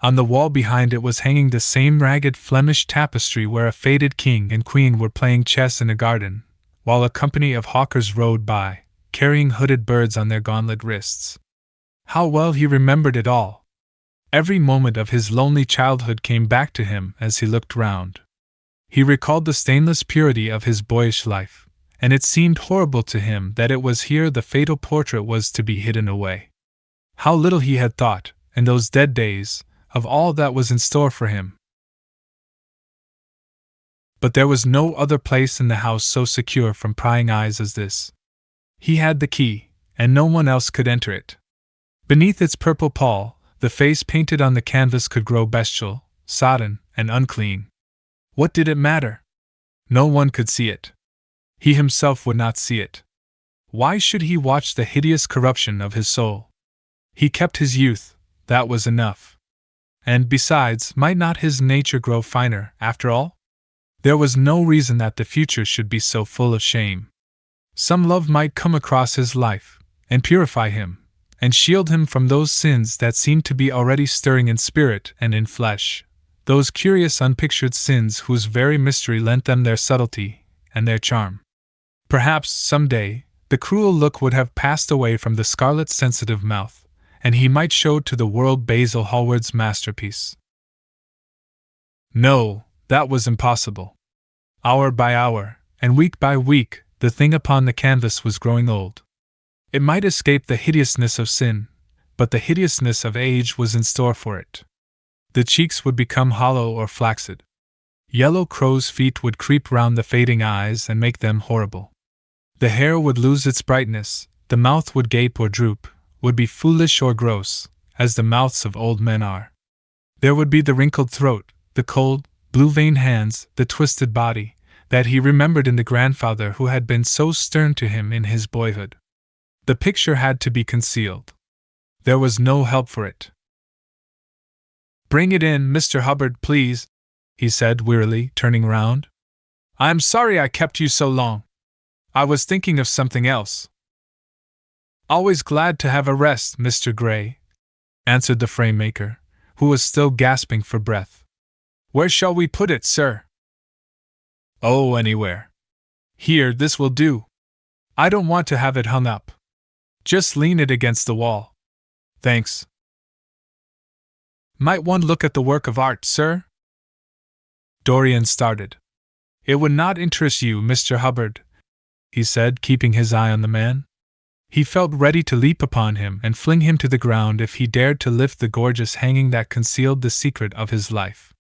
On the wall behind it was hanging the same ragged Flemish tapestry where a faded king and queen were playing chess in a garden, while a company of hawkers rode by, carrying hooded birds on their gauntlet wrists. How well he remembered it all! Every moment of his lonely childhood came back to him as he looked round. He recalled the stainless purity of his boyish life, and it seemed horrible to him that it was here the fatal portrait was to be hidden away. How little he had thought, in those dead days, of all that was in store for him. But there was no other place in the house so secure from prying eyes as this. He had the key, and no one else could enter it. Beneath its purple pall, the face painted on the canvas could grow bestial, sodden, and unclean. What did it matter? No one could see it. He himself would not see it. Why should he watch the hideous corruption of his soul? He kept his youth, that was enough. And besides, might not his nature grow finer, after all? There was no reason that the future should be so full of shame. Some love might come across his life, and purify him, and shield him from those sins that seemed to be already stirring in spirit and in flesh, those curious unpictured sins whose very mystery lent them their subtlety and their charm. Perhaps, some day, the cruel look would have passed away from the scarlet sensitive mouth, and he might show to the world Basil Hallward's masterpiece. No, that was impossible. Hour by hour, and week by week, the thing upon the canvas was growing old. It might escape the hideousness of sin, but the hideousness of age was in store for it. The cheeks would become hollow or flaccid. Yellow crow's feet would creep round the fading eyes and make them horrible. The hair would lose its brightness, the mouth would gape or droop, would be foolish or gross, as the mouths of old men are. There would be the wrinkled throat, the cold, blue-veined hands, the twisted body, that he remembered in the grandfather who had been so stern to him in his boyhood. The picture had to be concealed. There was no help for it. "Bring it in, Mr. Hubbard, please," he said wearily, turning round. "I am sorry I kept you so long. I was thinking of something else." "Always glad to have a rest, Mr. Gray," answered the frame-maker, who was still gasping for breath. "Where shall we put it, sir?" "Oh, anywhere. Here, this will do. I don't want to have it hung up. Just lean it against the wall. Thanks." "Might one look at the work of art, sir?" Dorian started. "It would not interest you, Mr. Hubbard," he said, keeping his eye on the man. He felt ready to leap upon him and fling him to the ground if he dared to lift the gorgeous hanging that concealed the secret of his life.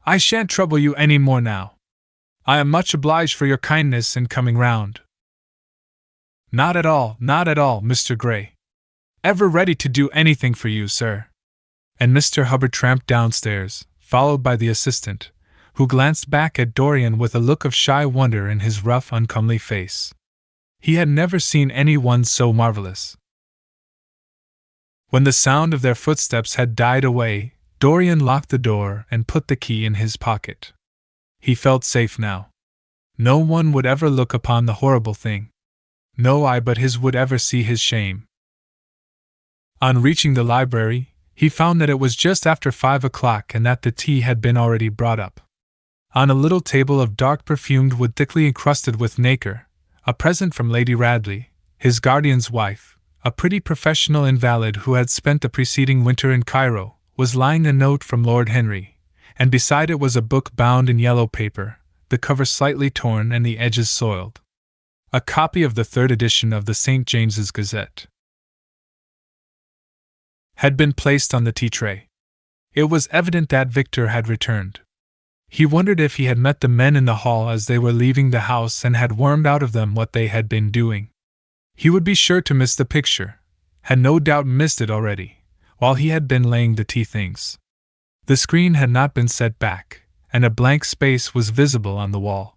"I shan't trouble you any more now. I am much obliged for your kindness in coming round." Not at all, Mr. Gray. Ever ready to do anything for you, sir." And Mr. Hubbard tramped downstairs, followed by the assistant, who glanced back at Dorian with a look of shy wonder in his rough, uncomely face. He had never seen anyone so marvelous. When the sound of their footsteps had died away, Dorian locked the door and put the key in his pocket. He felt safe now. No one would ever look upon the horrible thing. No eye but his would ever see his shame. On reaching the library, he found that it was just after 5 o'clock and that the tea had been already brought up. On a little table of dark perfumed wood thickly encrusted with nacre, a present from Lady Radley, his guardian's wife, a pretty professional invalid who had spent the preceding winter in Cairo, was lying a note from Lord Henry, and beside it was a book bound in yellow paper, the cover slightly torn and the edges soiled. A copy of the third edition of the St. James's Gazette had been placed on the tea tray. It was evident that Victor had returned. He wondered if he had met the men in the hall as they were leaving the house and had wormed out of them what they had been doing. He would be sure to miss the picture, had no doubt missed it already, while he had been laying the tea things. The screen had not been set back, and a blank space was visible on the wall.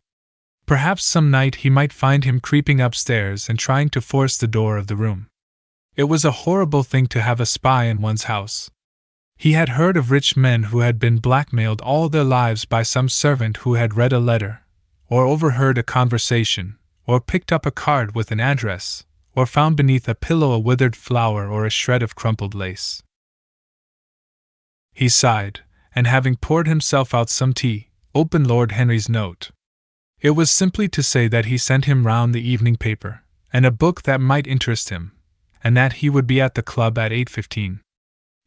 Perhaps some night he might find him creeping upstairs and trying to force the door of the room. It was a horrible thing to have a spy in one's house. He had heard of rich men who had been blackmailed all their lives by some servant who had read a letter, or overheard a conversation, or picked up a card with an address, or found beneath a pillow a withered flower or a shred of crumpled lace. He sighed, and having poured himself out some tea, opened Lord Henry's note. It was simply to say that he sent him round the evening paper, and a book that might interest him, and that he would be at the club at 8:15.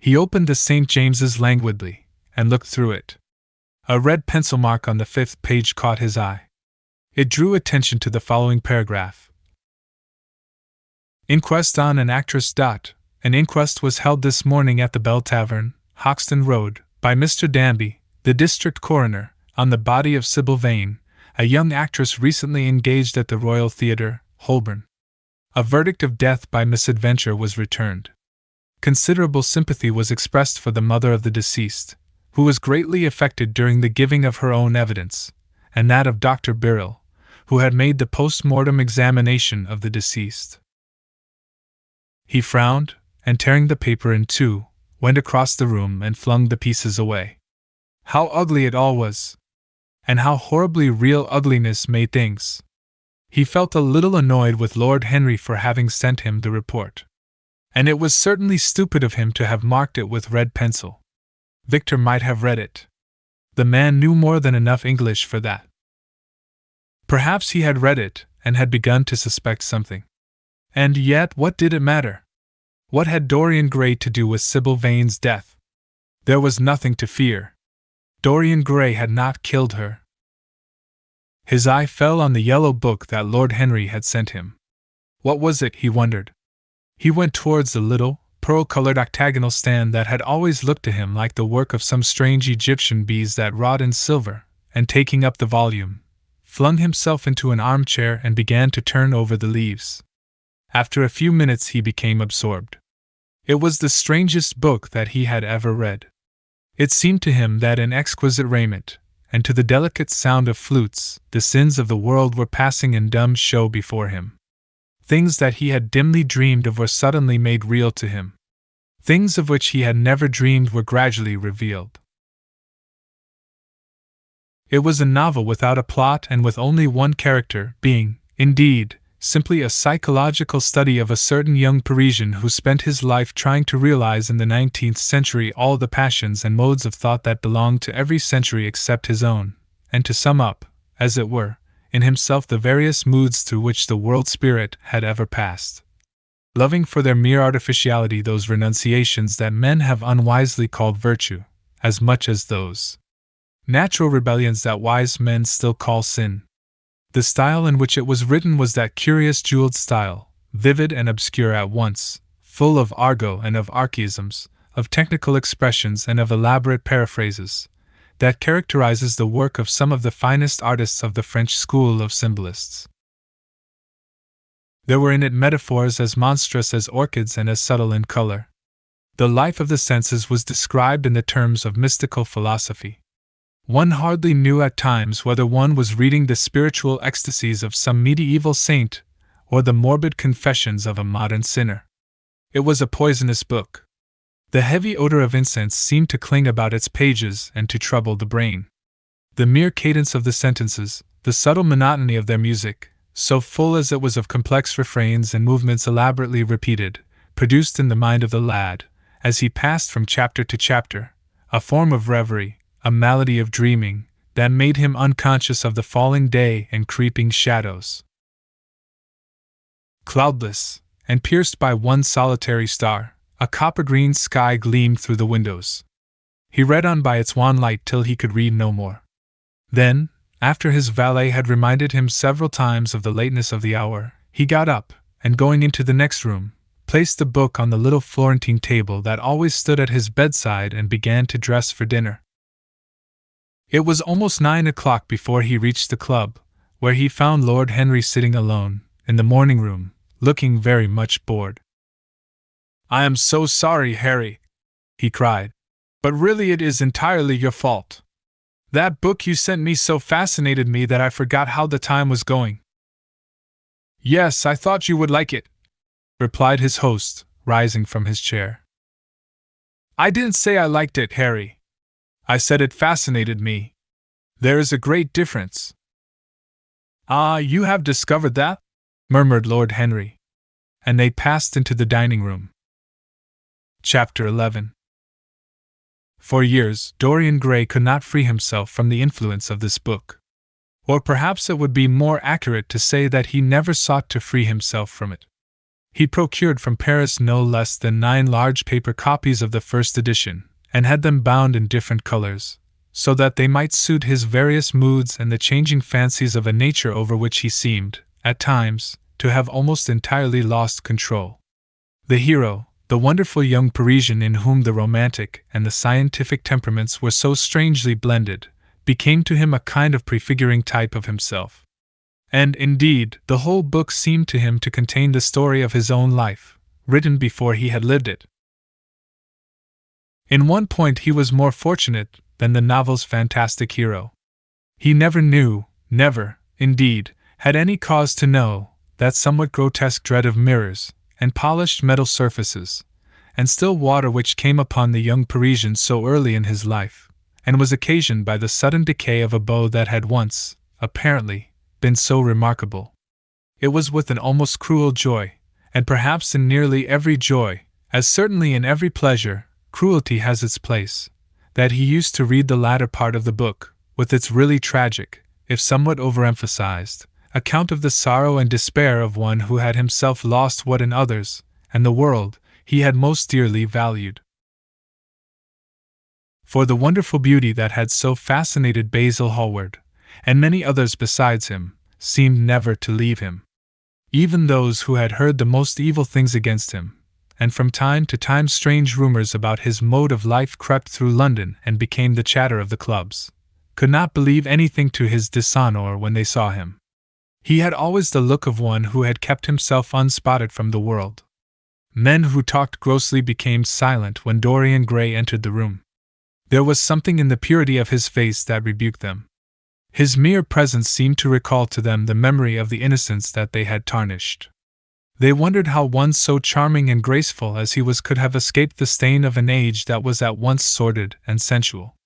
He opened the St. James's languidly, and looked through it. A red pencil mark on the 5th page caught his eye. It drew attention to the following paragraph. Inquest on an actress. An inquest was held this morning at the Bell Tavern, Hoxton Road, by Mr. Danby, the district coroner, on the body of Sybil Vane, a young actress recently engaged at the Royal Theatre, Holborn. A verdict of death by misadventure was returned. Considerable sympathy was expressed for the mother of the deceased, who was greatly affected during the giving of her own evidence, and that of Dr. Birrell, who had made the post-mortem examination of the deceased. He frowned, and tearing the paper in two, went across the room and flung the pieces away. How ugly it all was! And how horribly real ugliness made things! He felt a little annoyed with Lord Henry for having sent him the report. And it was certainly stupid of him to have marked it with red pencil. Victor might have read it. The man knew more than enough English for that. Perhaps he had read it, and had begun to suspect something. And yet, what did it matter? What had Dorian Gray to do with Sybil Vane's death? There was nothing to fear. Dorian Gray had not killed her. His eye fell on the yellow book that Lord Henry had sent him. What was it, he wondered? He went towards the little, pearl-colored octagonal stand that had always looked to him like the work of some strange Egyptian bees that wrought in silver, and taking up the volume, flung himself into an armchair and began to turn over the leaves. After a few minutes he became absorbed. It was the strangest book that he had ever read. It seemed to him that in exquisite raiment, and to the delicate sound of flutes, the sins of the world were passing in dumb show before him. Things that he had dimly dreamed of were suddenly made real to him. Things of which he had never dreamed were gradually revealed. It was a novel without a plot and with only one character, being, indeed, simply a psychological study of a certain young Parisian who spent his life trying to realize in the 19th century all the passions and modes of thought that belonged to every century except his own, and to sum up, as it were, in himself the various moods through which the world spirit had ever passed. Loving for their mere artificiality those renunciations that men have unwisely called virtue, as much as those natural rebellions that wise men still call sin. The style in which it was written was that curious jeweled style, vivid and obscure at once, full of argot and of archaisms, of technical expressions and of elaborate paraphrases, that characterizes the work of some of the finest artists of the French school of symbolists. There were in it metaphors as monstrous as orchids and as subtle in color. The life of the senses was described in the terms of mystical philosophy. One hardly knew at times whether one was reading the spiritual ecstasies of some medieval saint, or the morbid confessions of a modern sinner. It was a poisonous book. The heavy odor of incense seemed to cling about its pages and to trouble the brain. The mere cadence of the sentences, the subtle monotony of their music, so full as it was of complex refrains and movements elaborately repeated, produced in the mind of the lad, as he passed from chapter to chapter, a form of reverie, a malady of dreaming, that made him unconscious of the falling day and creeping shadows. Cloudless, and pierced by one solitary star, a copper-green sky gleamed through the windows. He read on by its wan light till he could read no more. Then, after his valet had reminded him several times of the lateness of the hour, he got up, and going into the next room, placed the book on the little Florentine table that always stood at his bedside and began to dress for dinner. It was almost 9 o'clock before he reached the club, where he found Lord Henry sitting alone, in the morning room, looking very much bored. "I am so sorry, Harry," he cried, "but really it is entirely your fault. That book you sent me so fascinated me that I forgot how the time was going." "Yes, I thought you would like it," replied his host, rising from his chair. "I didn't say I liked it, Harry. I said it fascinated me. There is a great difference." "Ah, you have discovered that?" murmured Lord Henry. And they passed into the dining room. Chapter 11. For years, Dorian Gray could not free himself from the influence of this book. Or perhaps it would be more accurate to say that he never sought to free himself from it. He procured from Paris no less than 9 large paper copies of the first edition, and had them bound in different colors, so that they might suit his various moods and the changing fancies of a nature over which he seemed, at times, to have almost entirely lost control. The hero, the wonderful young Parisian in whom the romantic and the scientific temperaments were so strangely blended, became to him a kind of prefiguring type of himself. And, indeed, the whole book seemed to him to contain the story of his own life, written before he had lived it. In one point he was more fortunate than the novel's fantastic hero. He never knew, never, indeed, had any cause to know, that somewhat grotesque dread of mirrors, and polished metal surfaces, and still water which came upon the young Parisian so early in his life, and was occasioned by the sudden decay of a beau that had once, apparently, been so remarkable. It was with an almost cruel joy, and perhaps in nearly every joy, as certainly in every pleasure, cruelty has its place, that he used to read the latter part of the book, with its really tragic, if somewhat overemphasized, account of the sorrow and despair of one who had himself lost what in others, and the world, he had most dearly valued. For the wonderful beauty that had so fascinated Basil Hallward, and many others besides him, seemed never to leave him. Even those who had heard the most evil things against him, and from time to time strange rumors about his mode of life crept through London and became the chatter of the clubs, could not believe anything to his dishonor when they saw him. He had always the look of one who had kept himself unspotted from the world. Men who talked grossly became silent when Dorian Gray entered the room. There was something in the purity of his face that rebuked them. His mere presence seemed to recall to them the memory of the innocence that they had tarnished. They wondered how one so charming and graceful as he was could have escaped the stain of an age that was at once sordid and sensual.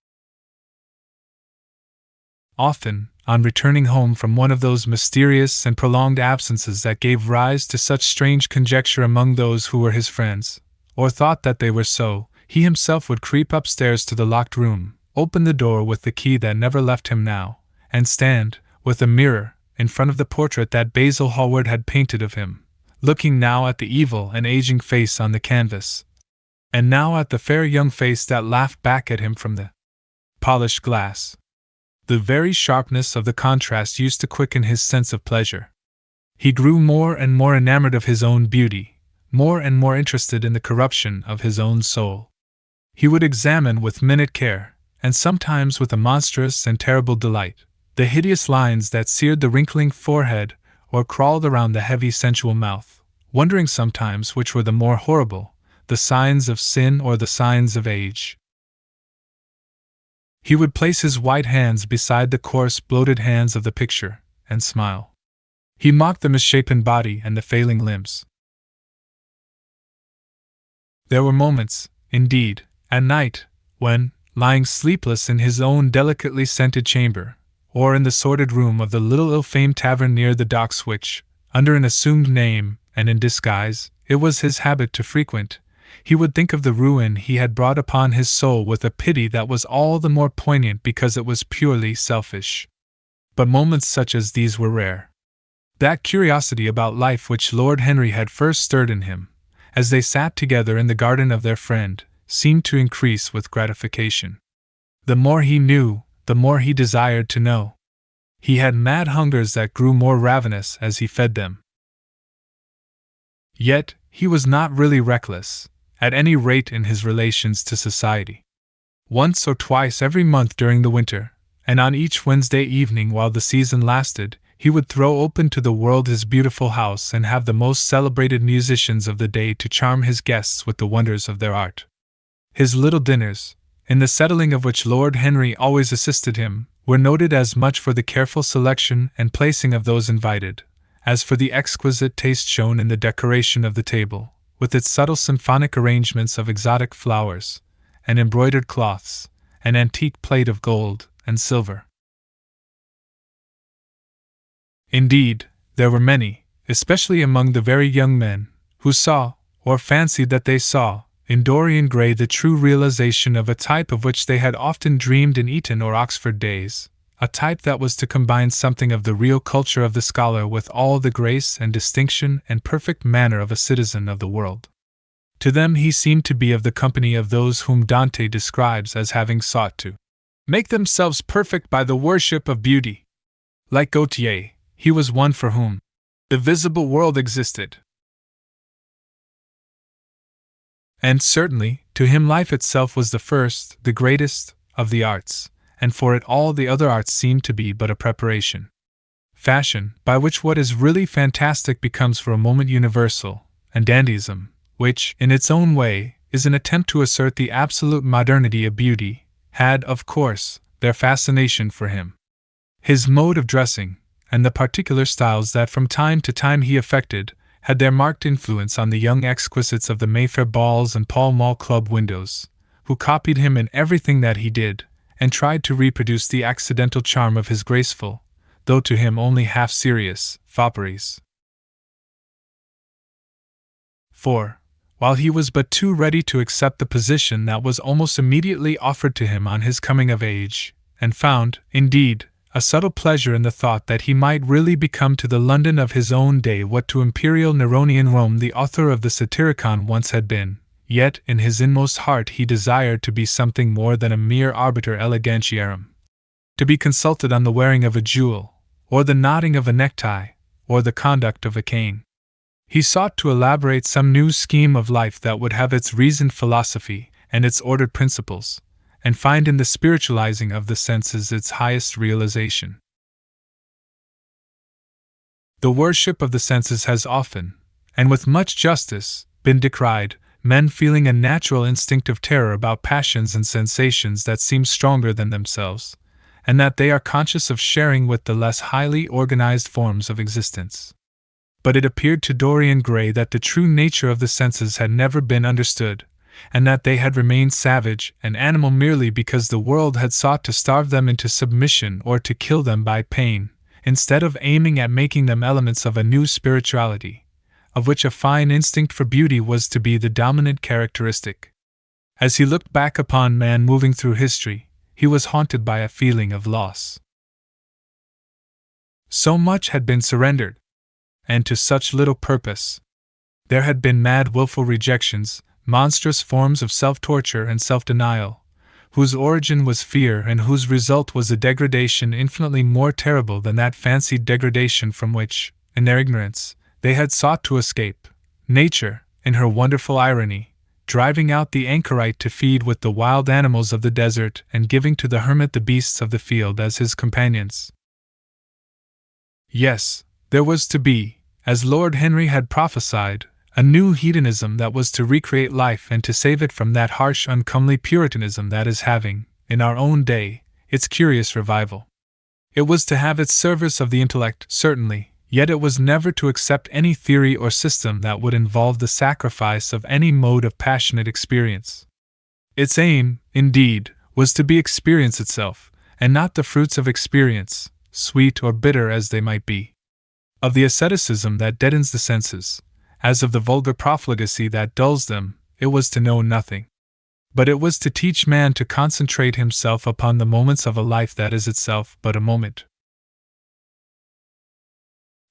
Often, on returning home from one of those mysterious and prolonged absences that gave rise to such strange conjecture among those who were his friends, or thought that they were so, he himself would creep upstairs to the locked room, open the door with the key that never left him now, and stand, with a mirror, in front of the portrait that Basil Hallward had painted of him, looking now at the evil and aging face on the canvas, and now at the fair young face that laughed back at him from the polished glass. The very sharpness of the contrast used to quicken his sense of pleasure. He grew more and more enamored of his own beauty, more and more interested in the corruption of his own soul. He would examine with minute care, and sometimes with a monstrous and terrible delight, the hideous lines that seared the wrinkling forehead or crawled around the heavy sensual mouth, wondering sometimes which were the more horrible, the signs of sin or the signs of age. He would place his white hands beside the coarse, bloated hands of the picture, and smile. He mocked the misshapen body and the failing limbs. There were moments, indeed, at night, when, lying sleepless in his own delicately scented chamber, or in the sordid room of the little ill-famed tavern near the docks which, under an assumed name and in disguise, it was his habit to frequent, he would think of the ruin he had brought upon his soul with a pity that was all the more poignant because it was purely selfish. But moments such as these were rare. That curiosity about life which Lord Henry had first stirred in him, as they sat together in the garden of their friend, seemed to increase with gratification. The more he knew, the more he desired to know. He had mad hungers that grew more ravenous as he fed them. Yet, he was not really reckless, at any rate in his relations to society. Once or twice every month during the winter, and on each Wednesday evening while the season lasted, he would throw open to the world his beautiful house and have the most celebrated musicians of the day to charm his guests with the wonders of their art. His little dinners, in the settling of which Lord Henry always assisted him, were noted as much for the careful selection and placing of those invited, as for the exquisite taste shown in the decoration of the table, with its subtle symphonic arrangements of exotic flowers, and embroidered cloths, and antique plate of gold and silver. Indeed, there were many, especially among the very young men, who saw, or fancied that they saw, in Dorian Gray the true realization of a type of which they had often dreamed in Eton or Oxford days, a type that was to combine something of the real culture of the scholar with all the grace and distinction and perfect manner of a citizen of the world. To them he seemed to be of the company of those whom Dante describes as having sought to make themselves perfect by the worship of beauty. Like Gautier, he was one for whom the visible world existed. And certainly, to him life itself was the first, the greatest, of the arts, and for it all the other arts seemed to be but a preparation. Fashion, by which what is really fantastic becomes for a moment universal, and dandyism, which, in its own way, is an attempt to assert the absolute modernity of beauty, had, of course, their fascination for him. His mode of dressing, and the particular styles that from time to time he affected, had their marked influence on the young exquisites of the Mayfair balls and Pall Mall club windows, who copied him in everything that he did, and tried to reproduce the accidental charm of his graceful, though to him only half-serious, fopperies. For, while he was but too ready to accept the position that was almost immediately offered to him on his coming of age, and found, indeed, a subtle pleasure in the thought that he might really become to the London of his own day what to imperial Neronian Rome the author of the Satyricon once had been, yet in his inmost heart he desired to be something more than a mere arbiter elegantiarum. To be consulted on the wearing of a jewel, or the knotting of a necktie, or the conduct of a cane. He sought to elaborate some new scheme of life that would have its reasoned philosophy and its ordered principles, and find in the spiritualizing of the senses its highest realization. The worship of the senses has often, and with much justice, been decried, men feeling a natural instinctive terror about passions and sensations that seem stronger than themselves, and that they are conscious of sharing with the less highly organized forms of existence. But it appeared to Dorian Gray that the true nature of the senses had never been understood, and that they had remained savage and animal merely because the world had sought to starve them into submission or to kill them by pain, instead of aiming at making them elements of a new spirituality, of which a fine instinct for beauty was to be the dominant characteristic. As he looked back upon man moving through history, he was haunted by a feeling of loss. So much had been surrendered, and to such little purpose. There had been mad wilful rejections, monstrous forms of self-torture and self-denial, whose origin was fear and whose result was a degradation infinitely more terrible than that fancied degradation from which, in their ignorance, they had sought to escape. Nature, in her wonderful irony, driving out the anchorite to feed with the wild animals of the desert and giving to the hermit the beasts of the field as his companions. Yes, there was to be, as Lord Henry had prophesied, a new hedonism that was to recreate life and to save it from that harsh, uncomely Puritanism that is having, in our own day, its curious revival. It was to have its service of the intellect, certainly, Yet it was never to accept any theory or system that would involve the sacrifice of any mode of passionate experience. Its aim, indeed, was to be experience itself, and not the fruits of experience, sweet or bitter as they might be. Of the asceticism that deadens the senses, as of the vulgar profligacy that dulls them, it was to know nothing. But it was to teach man to concentrate himself upon the moments of a life that is itself but a moment.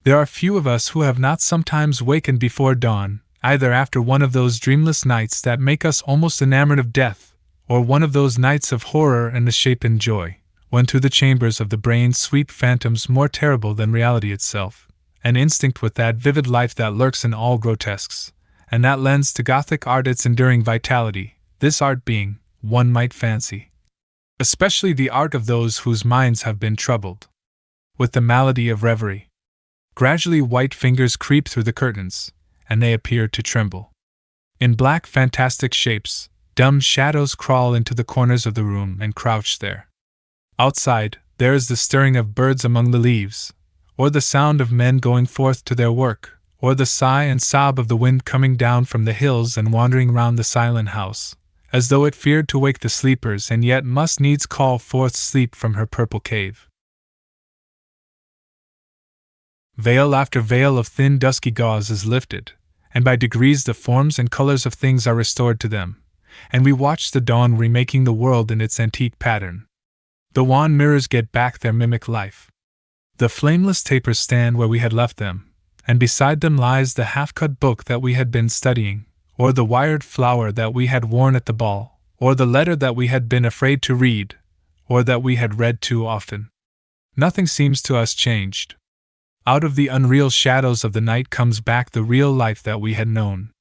There are few of us who have not sometimes wakened before dawn, either after one of those dreamless nights that make us almost enamored of death, or one of those nights of horror and misshapen joy, when through the chambers of the brain sweep phantoms more terrible than reality itself, and instinct with that vivid life that lurks in all grotesques, and that lends to Gothic art its enduring vitality, this art being, one might fancy, especially the art of those whose minds have been troubled with the malady of reverie. Gradually white fingers creep through the curtains, and they appear to tremble. In black fantastic shapes, dumb shadows crawl into the corners of the room and crouch there. Outside, there is the stirring of birds among the leaves, or the sound of men going forth to their work, or the sigh and sob of the wind coming down from the hills and wandering round the silent house, as though it feared to wake the sleepers and yet must needs call forth sleep from her purple cave. Veil after veil of thin dusky gauze is lifted, and by degrees the forms and colors of things are restored to them, and we watch the dawn remaking the world in its antique pattern. The wan mirrors get back their mimic life. The flameless tapers stand where we had left them, and beside them lies the half-cut book that we had been studying, or the wired flower that we had worn at the ball, or the letter that we had been afraid to read, or that we had read too often. Nothing seems to us changed. Out of the unreal shadows of the night comes back the real life that we had known.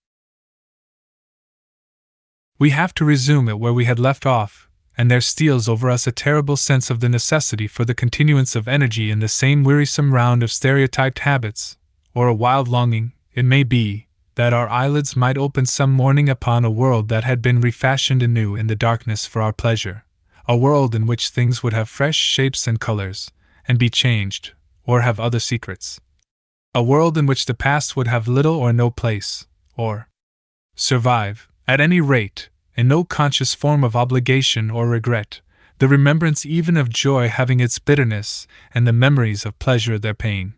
We have to resume it where we had left off, and there steals over us a terrible sense of the necessity for the continuance of energy in the same wearisome round of stereotyped habits, or a wild longing, it may be, that our eyelids might open some morning upon a world that had been refashioned anew in the darkness for our pleasure, a world in which things would have fresh shapes and colors, and be changed, or have other secrets. A world in which the past would have little or no place, or survive, at any rate, in no conscious form of obligation or regret, the remembrance even of joy having its bitterness, and the memories of pleasure their pain.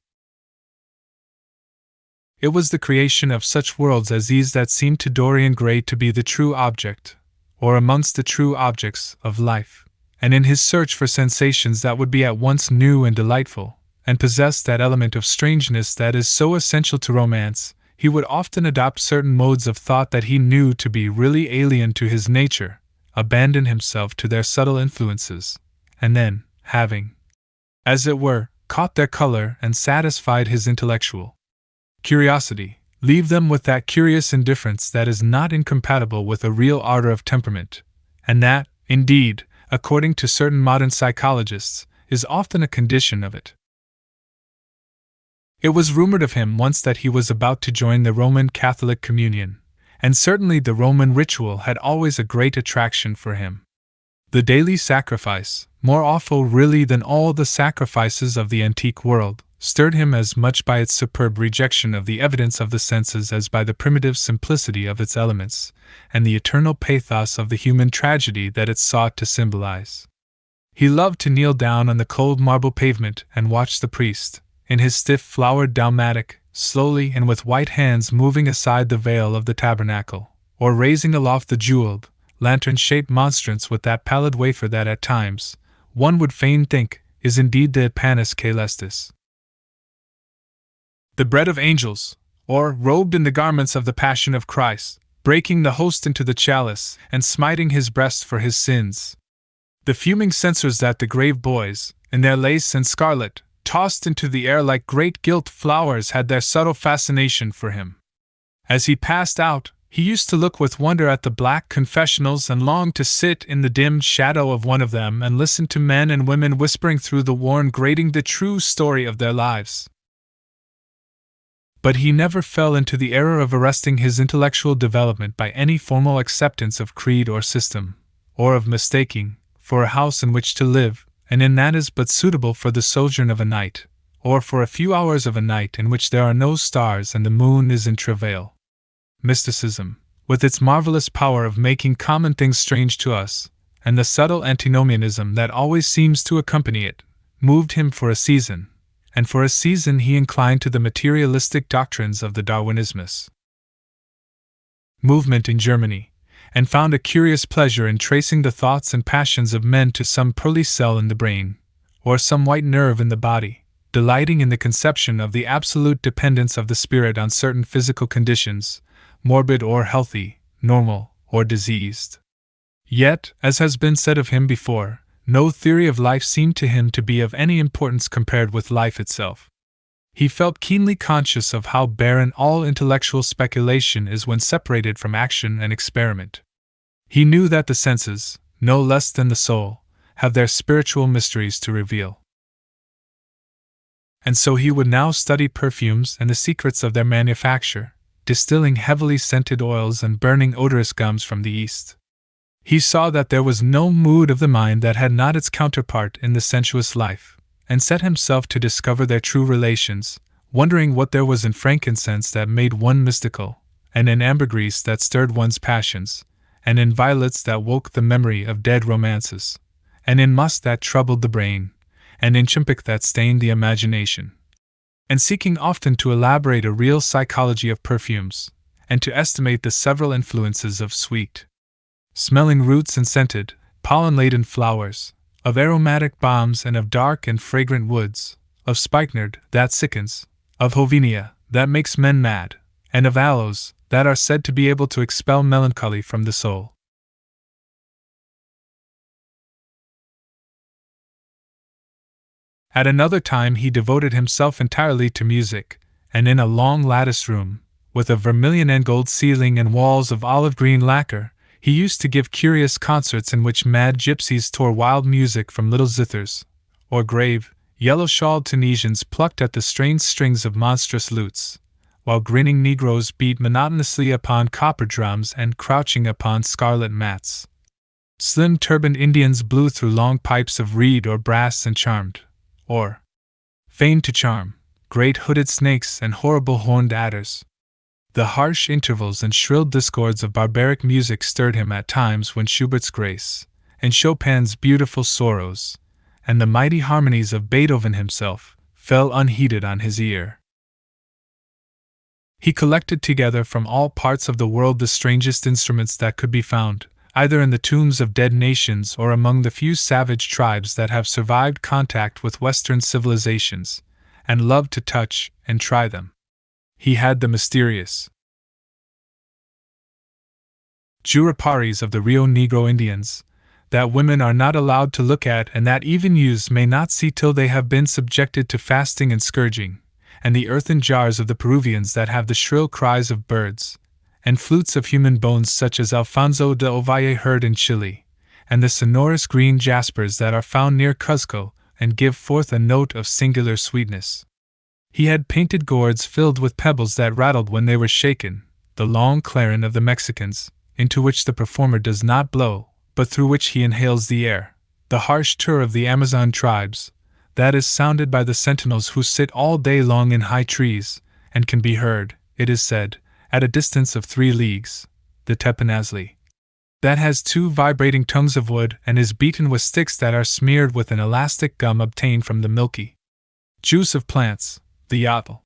It was the creation of such worlds as these that seemed to Dorian Gray to be the true object, or amongst the true objects, of life, and in his search for sensations that would be at once new and delightful, and possess that element of strangeness that is so essential to romance, he would often adopt certain modes of thought that he knew to be really alien to his nature, abandon himself to their subtle influences, and then, having, as it were, caught their color and satisfied his intellectual curiosity, leave them with that curious indifference that is not incompatible with a real ardor of temperament, and that, indeed, according to certain modern psychologists, is often a condition of it. It was rumored of him once that he was about to join the Roman Catholic communion, and certainly the Roman ritual had always a great attraction for him. The daily sacrifice, more awful really than all the sacrifices of the antique world, stirred him as much by its superb rejection of the evidence of the senses as by the primitive simplicity of its elements, and the eternal pathos of the human tragedy that it sought to symbolize. He loved to kneel down on the cold marble pavement and watch the priest, in his stiff flowered dalmatic, slowly and with white hands moving aside the veil of the tabernacle, or raising aloft the jeweled, lantern-shaped monstrance with that pallid wafer that at times, one would fain think, is indeed the panis caelestis, the bread of angels, or, robed in the garments of the Passion of Christ, breaking the host into the chalice and smiting his breast for his sins. The fuming censers that the grave boys, in their lace and scarlet, tossed into the air like great gilt flowers had their subtle fascination for him. As he passed out, he used to look with wonder at the black confessionals and long to sit in the dim shadow of one of them and listen to men and women whispering through the worn grating the true story of their lives. But he never fell into the error of arresting his intellectual development by any formal acceptance of creed or system, or of mistaking, for a house in which to live, an inn that is but suitable for the sojourn of a night, or for a few hours of a night in which there are no stars and the moon is in travail. Mysticism, with its marvelous power of making common things strange to us, and the subtle antinomianism that always seems to accompany it, moved him for a season, and for a season he inclined to the materialistic doctrines of the Darwinismus movement in Germany, and found a curious pleasure in tracing the thoughts and passions of men to some pearly cell in the brain, or some white nerve in the body, delighting in the conception of the absolute dependence of the spirit on certain physical conditions, morbid or healthy, normal or diseased. Yet, as has been said of him before, no theory of life seemed to him to be of any importance compared with life itself. He felt keenly conscious of how barren all intellectual speculation is when separated from action and experiment. He knew that the senses, no less than the soul, have their spiritual mysteries to reveal. And so he would now study perfumes and the secrets of their manufacture, distilling heavily scented oils and burning odorous gums from the East. He saw that there was no mood of the mind that had not its counterpart in the sensuous life, and set himself to discover their true relations, wondering what there was in frankincense that made one mystical, and in ambergris that stirred one's passions, and in violets that woke the memory of dead romances, and in musk that troubled the brain, and in chimpic that stained the imagination. And seeking often to elaborate a real psychology of perfumes, and to estimate the several influences of sweet smelling roots and scented, pollen-laden flowers, of aromatic balms and of dark and fragrant woods, of spikenard that sickens, of Hovenia that makes men mad, and of aloes that are said to be able to expel melancholy from the soul. At another time he devoted himself entirely to music, and in a long lattice room, with a vermilion and gold ceiling and walls of olive-green lacquer, he used to give curious concerts in which mad gypsies tore wild music from little zithers, or grave, yellow-shawled Tunisians plucked at the strained strings of monstrous lutes, while grinning Negroes beat monotonously upon copper drums and, crouching upon scarlet mats, slim turbaned Indians blew through long pipes of reed or brass and charmed, or feigned to charm, great hooded snakes and horrible horned adders. The harsh intervals and shrill discords of barbaric music stirred him at times when Schubert's Grace, and Chopin's Beautiful Sorrows, and the mighty harmonies of Beethoven himself, fell unheeded on his ear. He collected together from all parts of the world the strangest instruments that could be found, either in the tombs of dead nations or among the few savage tribes that have survived contact with Western civilizations, and loved to touch and try them. He had the mysterious juriparis of the Rio Negro Indians, that women are not allowed to look at and that even youths may not see till they have been subjected to fasting and scourging, and the earthen jars of the Peruvians that have the shrill cries of birds, and flutes of human bones such as Alfonso de Ovalle heard in Chile, and the sonorous green jaspers that are found near Cuzco and give forth a note of singular sweetness. He had painted gourds filled with pebbles that rattled when they were shaken, the long clarin of the Mexicans, into which the performer does not blow, but through which he inhales the air, the harsh tur of the Amazon tribes, that is sounded by the sentinels who sit all day long in high trees, and can be heard, it is said, at a distance of 3 leagues, the teponazli, that has 2 vibrating tongues of wood and is beaten with sticks that are smeared with an elastic gum obtained from the milky juice of plants, the yatl.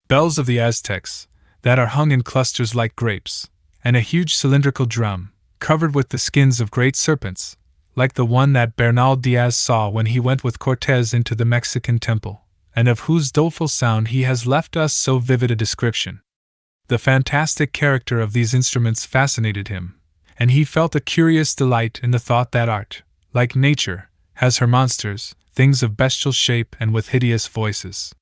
Bells of the Aztecs, that are hung in clusters like grapes, and a huge cylindrical drum, covered with the skins of great serpents, like the one that Bernal Diaz saw when he went with Cortez into the Mexican temple, and of whose doleful sound he has left us so vivid a description. The fantastic character of these instruments fascinated him, and he felt a curious delight in the thought that art, like nature, has her monsters, things of bestial shape and with hideous voices.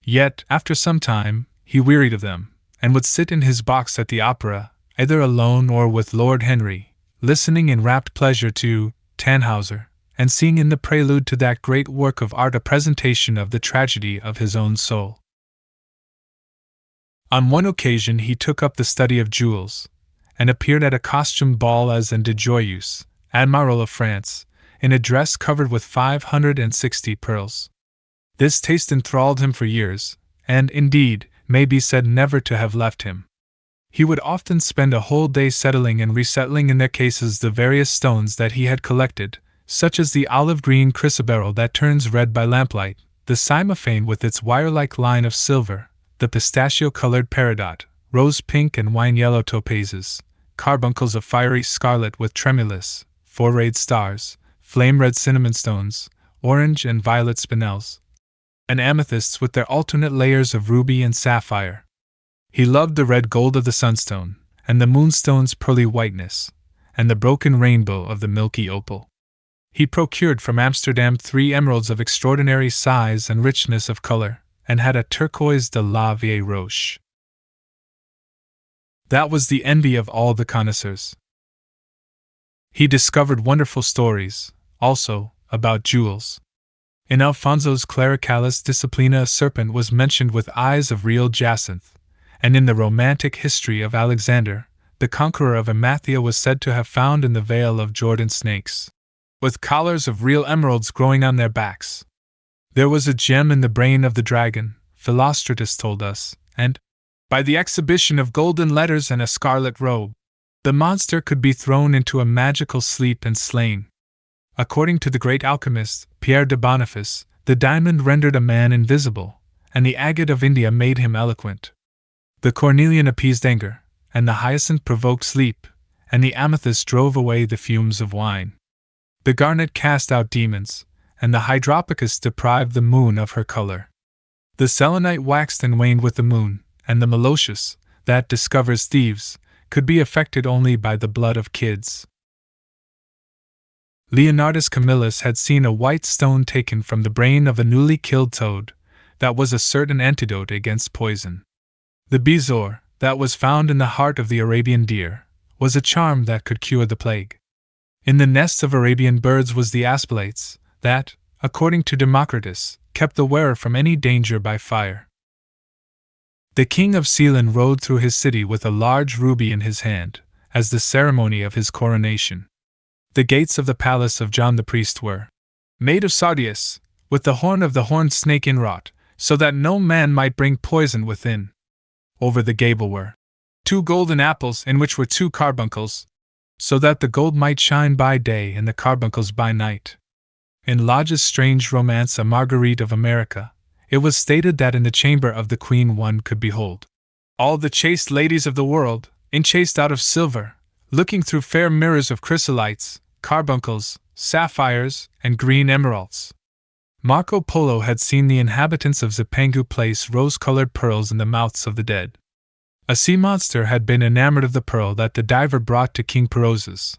Yet, after some time, he wearied of them, and would sit in his box at the opera, either alone or with Lord Henry, listening in rapt pleasure to Tannhauser, and seeing in the prelude to that great work of art a presentation of the tragedy of his own soul. On one occasion he took up the study of jewels, and appeared at a costume ball as an de Joyeuse, Admiral of France, in a dress covered with 560 pearls. This taste enthralled him for years, and, indeed, may be said never to have left him. He would often spend a whole day settling and resettling in their cases the various stones that he had collected, such as the olive-green chrysoberyl that turns red by lamplight, the cymophane with its wire-like line of silver, the pistachio-colored peridot, rose-pink and wine-yellow topazes, carbuncles of fiery scarlet with tremulous, four-rayed stars, flame-red cinnamon stones, orange and violet spinels, and amethysts with their alternate layers of ruby and sapphire. He loved the red gold of the sunstone, and the moonstone's pearly whiteness, and the broken rainbow of the milky opal. He procured from Amsterdam 3 emeralds of extraordinary size and richness of color, and had a turquoise de la Vieille Roche. That was the envy of all the connoisseurs. He discovered wonderful stories, also, about jewels. In Alfonso's Clericalis Disciplina a serpent was mentioned with eyes of real jacinth, and in the romantic history of Alexander, the conqueror of Amathia was said to have found in the Vale of Jordan snakes, with collars of real emeralds growing on their backs. There was a gem in the brain of the dragon, Philostratus told us, and, by the exhibition of golden letters and a scarlet robe, the monster could be thrown into a magical sleep and slain. According to the great alchemist, Pierre de Boniface, the diamond rendered a man invisible, and the agate of India made him eloquent. The cornelian appeased anger, and the hyacinth provoked sleep, and the amethyst drove away the fumes of wine. The garnet cast out demons, and the hydropicus deprived the moon of her color. The selenite waxed and waned with the moon, and the meloceus, that discovers thieves, could be affected only by the blood of kids. Leonardus Camillus had seen a white stone taken from the brain of a newly killed toad, that was a certain antidote against poison. The bezoar, that was found in the heart of the Arabian deer, was a charm that could cure the plague. In the nests of Arabian birds was the aspilates, that, according to Democritus, kept the wearer from any danger by fire. The king of Ceylon rode through his city with a large ruby in his hand, as the ceremony of his coronation. The gates of the palace of John the priest were made of sardius, with the horn of the horned snake inwrought, so that no man might bring poison within. Over the gable were 2 golden apples in which were 2 carbuncles, so that the gold might shine by day and the carbuncles by night. In Lodge's strange romance A Marguerite of America, it was stated that in the chamber of the queen one could behold all the chaste ladies of the world, enchased out of silver, looking through fair mirrors of chrysolites, carbuncles, sapphires, and green emeralds. Marco Polo had seen the inhabitants of Zipangu place rose-colored pearls in the mouths of the dead. A sea monster had been enamored of the pearl that the diver brought to King Perozes,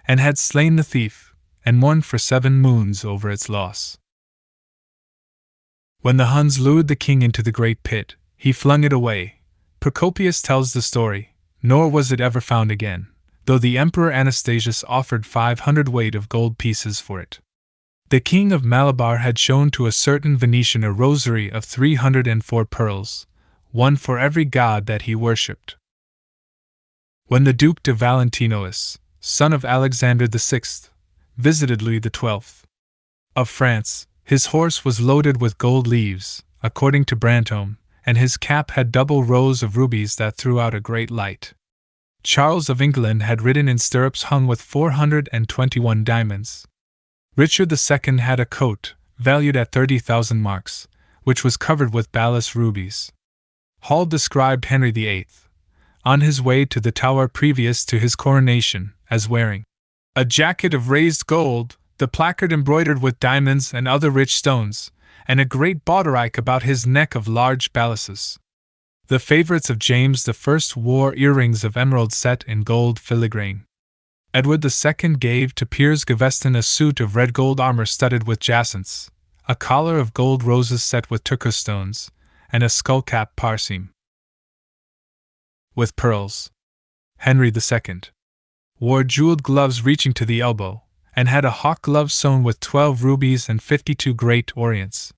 and had slain the thief, and mourned for 7 moons over its loss. When the Huns lured the king into the great pit, he flung it away. Procopius tells the story, nor was it ever found again, though the Emperor Anastasius offered 500 weight of gold pieces for it. The king of Malabar had shown to a certain Venetian a rosary of 304 pearls, one for every god that he worshipped. When the Duke de Valentinois, son of Alexander VI, visited Louis XII of France, his horse was loaded with gold leaves, according to Brantome, and his cap had double rows of rubies that threw out a great light. Charles of England had ridden in stirrups hung with 421 diamonds. Richard II had a coat, valued at 30,000 marks, which was covered with balas rubies. Hall described Henry VIII, on his way to the Tower previous to his coronation, as wearing a jacket of raised gold, the placard embroidered with diamonds and other rich stones, and a great baldric about his neck of large balasses. The favorites of James I wore earrings of emerald set in gold filigrane. Edward II gave to Piers Gaveston a suit of red gold armor studded with jacinths, a collar of gold roses set with turquoise stones, and a skullcap parseam with pearls. Henry II wore jeweled gloves reaching to the elbow, and had a hawk glove sewn with 12 rubies and 52 great orients.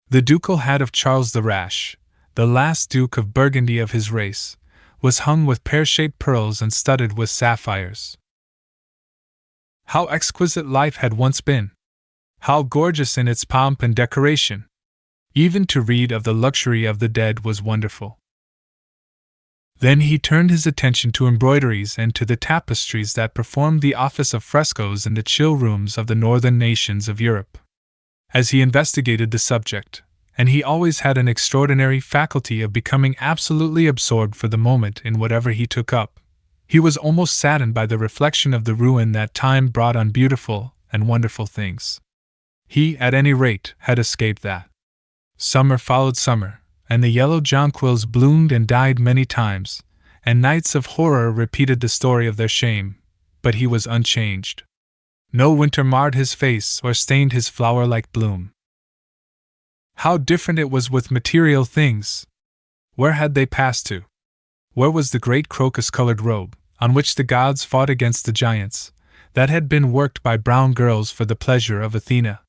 The ducal hat of Charles the Rash, the last Duke of Burgundy of his race, was hung with pear-shaped pearls and studded with sapphires. How exquisite life had once been! How gorgeous in its pomp and decoration! Even to read of the luxury of the dead was wonderful. Then he turned his attention to embroideries and to the tapestries that performed the office of frescoes in the chill rooms of the northern nations of Europe. As he investigated the subject, and he always had an extraordinary faculty of becoming absolutely absorbed for the moment in whatever he took up, he was almost saddened by the reflection of the ruin that time brought on beautiful and wonderful things. He, at any rate, had escaped that. Summer followed summer, and the yellow jonquils bloomed and died many times, and nights of horror repeated the story of their shame, but he was unchanged. No winter marred his face or stained his flower-like bloom. How different it was with material things! Where had they passed to? Where was the great crocus-colored robe, on which the gods fought against the giants, that had been worked by brown girls for the pleasure of Athena?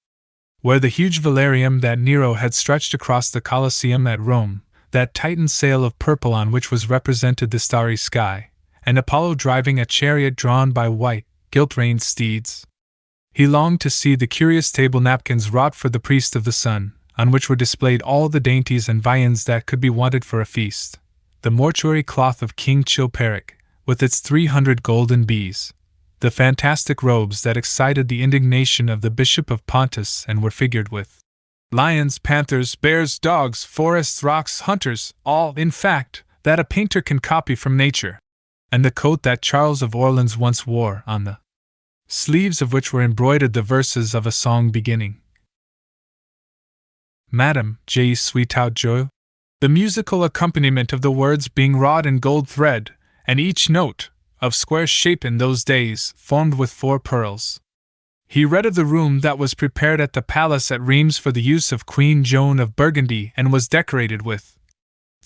Where the huge velarium that Nero had stretched across the Colosseum at Rome, that Titan sail of purple on which was represented the starry sky, and Apollo driving a chariot drawn by white, gilt-reined steeds? He longed to see the curious table napkins wrought for the priest of the sun, on which were displayed all the dainties and viands that could be wanted for a feast, the mortuary cloth of King Chilperic, with its 300 golden bees, the fantastic robes that excited the indignation of the Bishop of Pontus and were figured with lions, panthers, bears, dogs, forests, rocks, hunters, all, in fact, that a painter can copy from nature, and the coat that Charles of Orleans once wore, on the sleeves of which were embroidered the verses of a song beginning, Madame, je suis tout joyeux, the musical accompaniment of the words being wrought in gold thread, and each note, of square shape in those days, formed with 4 pearls. He read of the room that was prepared at the palace at Reims for the use of Queen Joan of Burgundy and was decorated with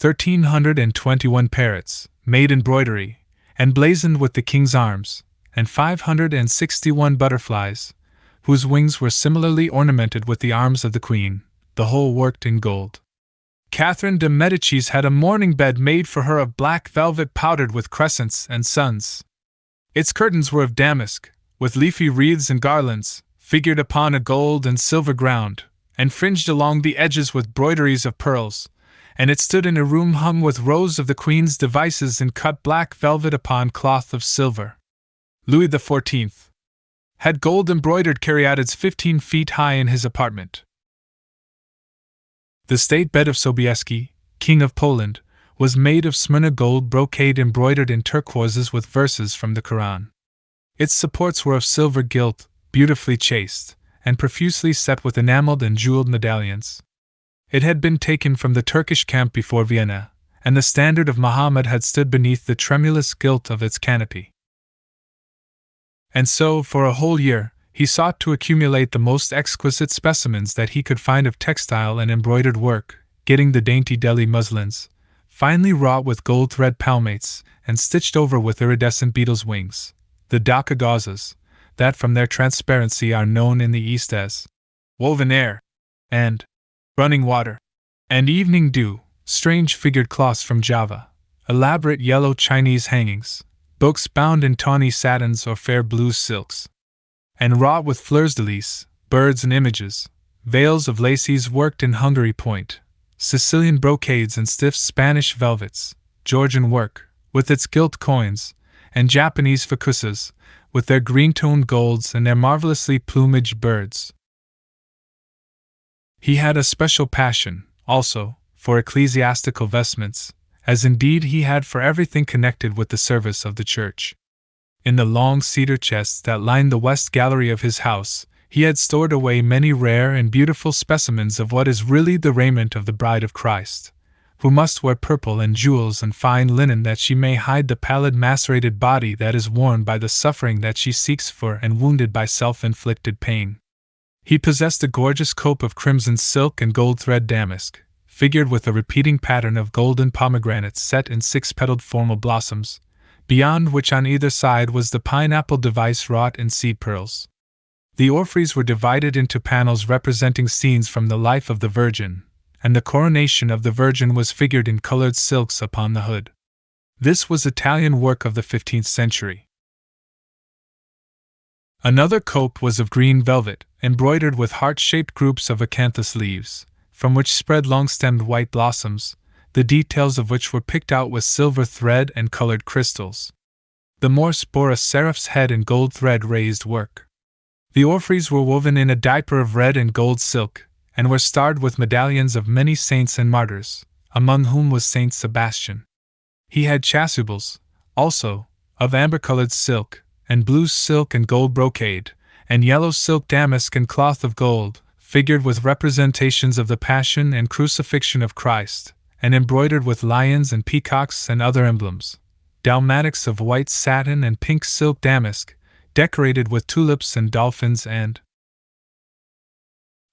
1,321 parrots, made in broidery, and blazoned with the king's arms, and 561 butterflies, whose wings were similarly ornamented with the arms of the queen, the whole worked in gold. Catherine de Medicis had a mourning bed made for her of black velvet powdered with crescents and suns. Its curtains were of damask, with leafy wreaths and garlands, figured upon a gold and silver ground, and fringed along the edges with broideries of pearls, and it stood in a room hung with rows of the queen's devices in cut black velvet upon cloth of silver. Louis XIV had gold-embroidered caryatids 15 feet high in his apartment. The state bed of Sobieski, King of Poland, was made of Smyrna gold brocade embroidered in turquoises with verses from the Quran. Its supports were of silver gilt, beautifully chased, and profusely set with enameled and jeweled medallions. It had been taken from the Turkish camp before Vienna, and the standard of Muhammad had stood beneath the tremulous gilt of its canopy. And so, for a whole year, he sought to accumulate the most exquisite specimens that he could find of textile and embroidered work, getting the dainty Delhi muslins, finely wrought with gold thread palmates and stitched over with iridescent beetles' wings, the Dhaka gauzes, that from their transparency are known in the East as woven air, and running water, and evening dew, strange figured cloths from Java, elaborate yellow Chinese hangings, books bound in tawny satins or fair blue silks, and wrought with fleurs de lis, birds and images, veils of laces worked in Hungary point, Sicilian brocades and stiff Spanish velvets, Georgian work, with its gilt coins, and Japanese fukusas, with their green-toned golds and their marvelously plumaged birds. He had a special passion, also, for ecclesiastical vestments, as indeed he had for everything connected with the service of the church. In the long cedar chests that lined the west gallery of his house, he had stored away many rare and beautiful specimens of what is really the raiment of the Bride of Christ, who must wear purple and jewels and fine linen that she may hide the pallid macerated body that is worn by the suffering that she seeks for and wounded by self-inflicted pain. He possessed a gorgeous cope of crimson silk and gold thread damask, figured with a repeating pattern of golden pomegranates set in 6-petaled formal blossoms, beyond which on either side was the pineapple device wrought in seed pearls. The orphreys were divided into panels representing scenes from the life of the Virgin, and the coronation of the Virgin was figured in colored silks upon the hood. This was Italian work of the 15th century. Another cope was of green velvet, embroidered with heart-shaped groups of acanthus leaves, from which spread long-stemmed white blossoms, the details of which were picked out with silver thread and colored crystals. The morse bore a seraph's head in gold thread raised work. The orphreys were woven in a diaper of red and gold silk, and were starred with medallions of many saints and martyrs, among whom was Saint Sebastian. He had chasubles, also, of amber-colored silk, and blue silk and gold brocade, and yellow silk damask and cloth of gold, figured with representations of the Passion and Crucifixion of Christ, and embroidered with lions and peacocks and other emblems, dalmatics of white satin and pink silk damask, decorated with tulips and dolphins and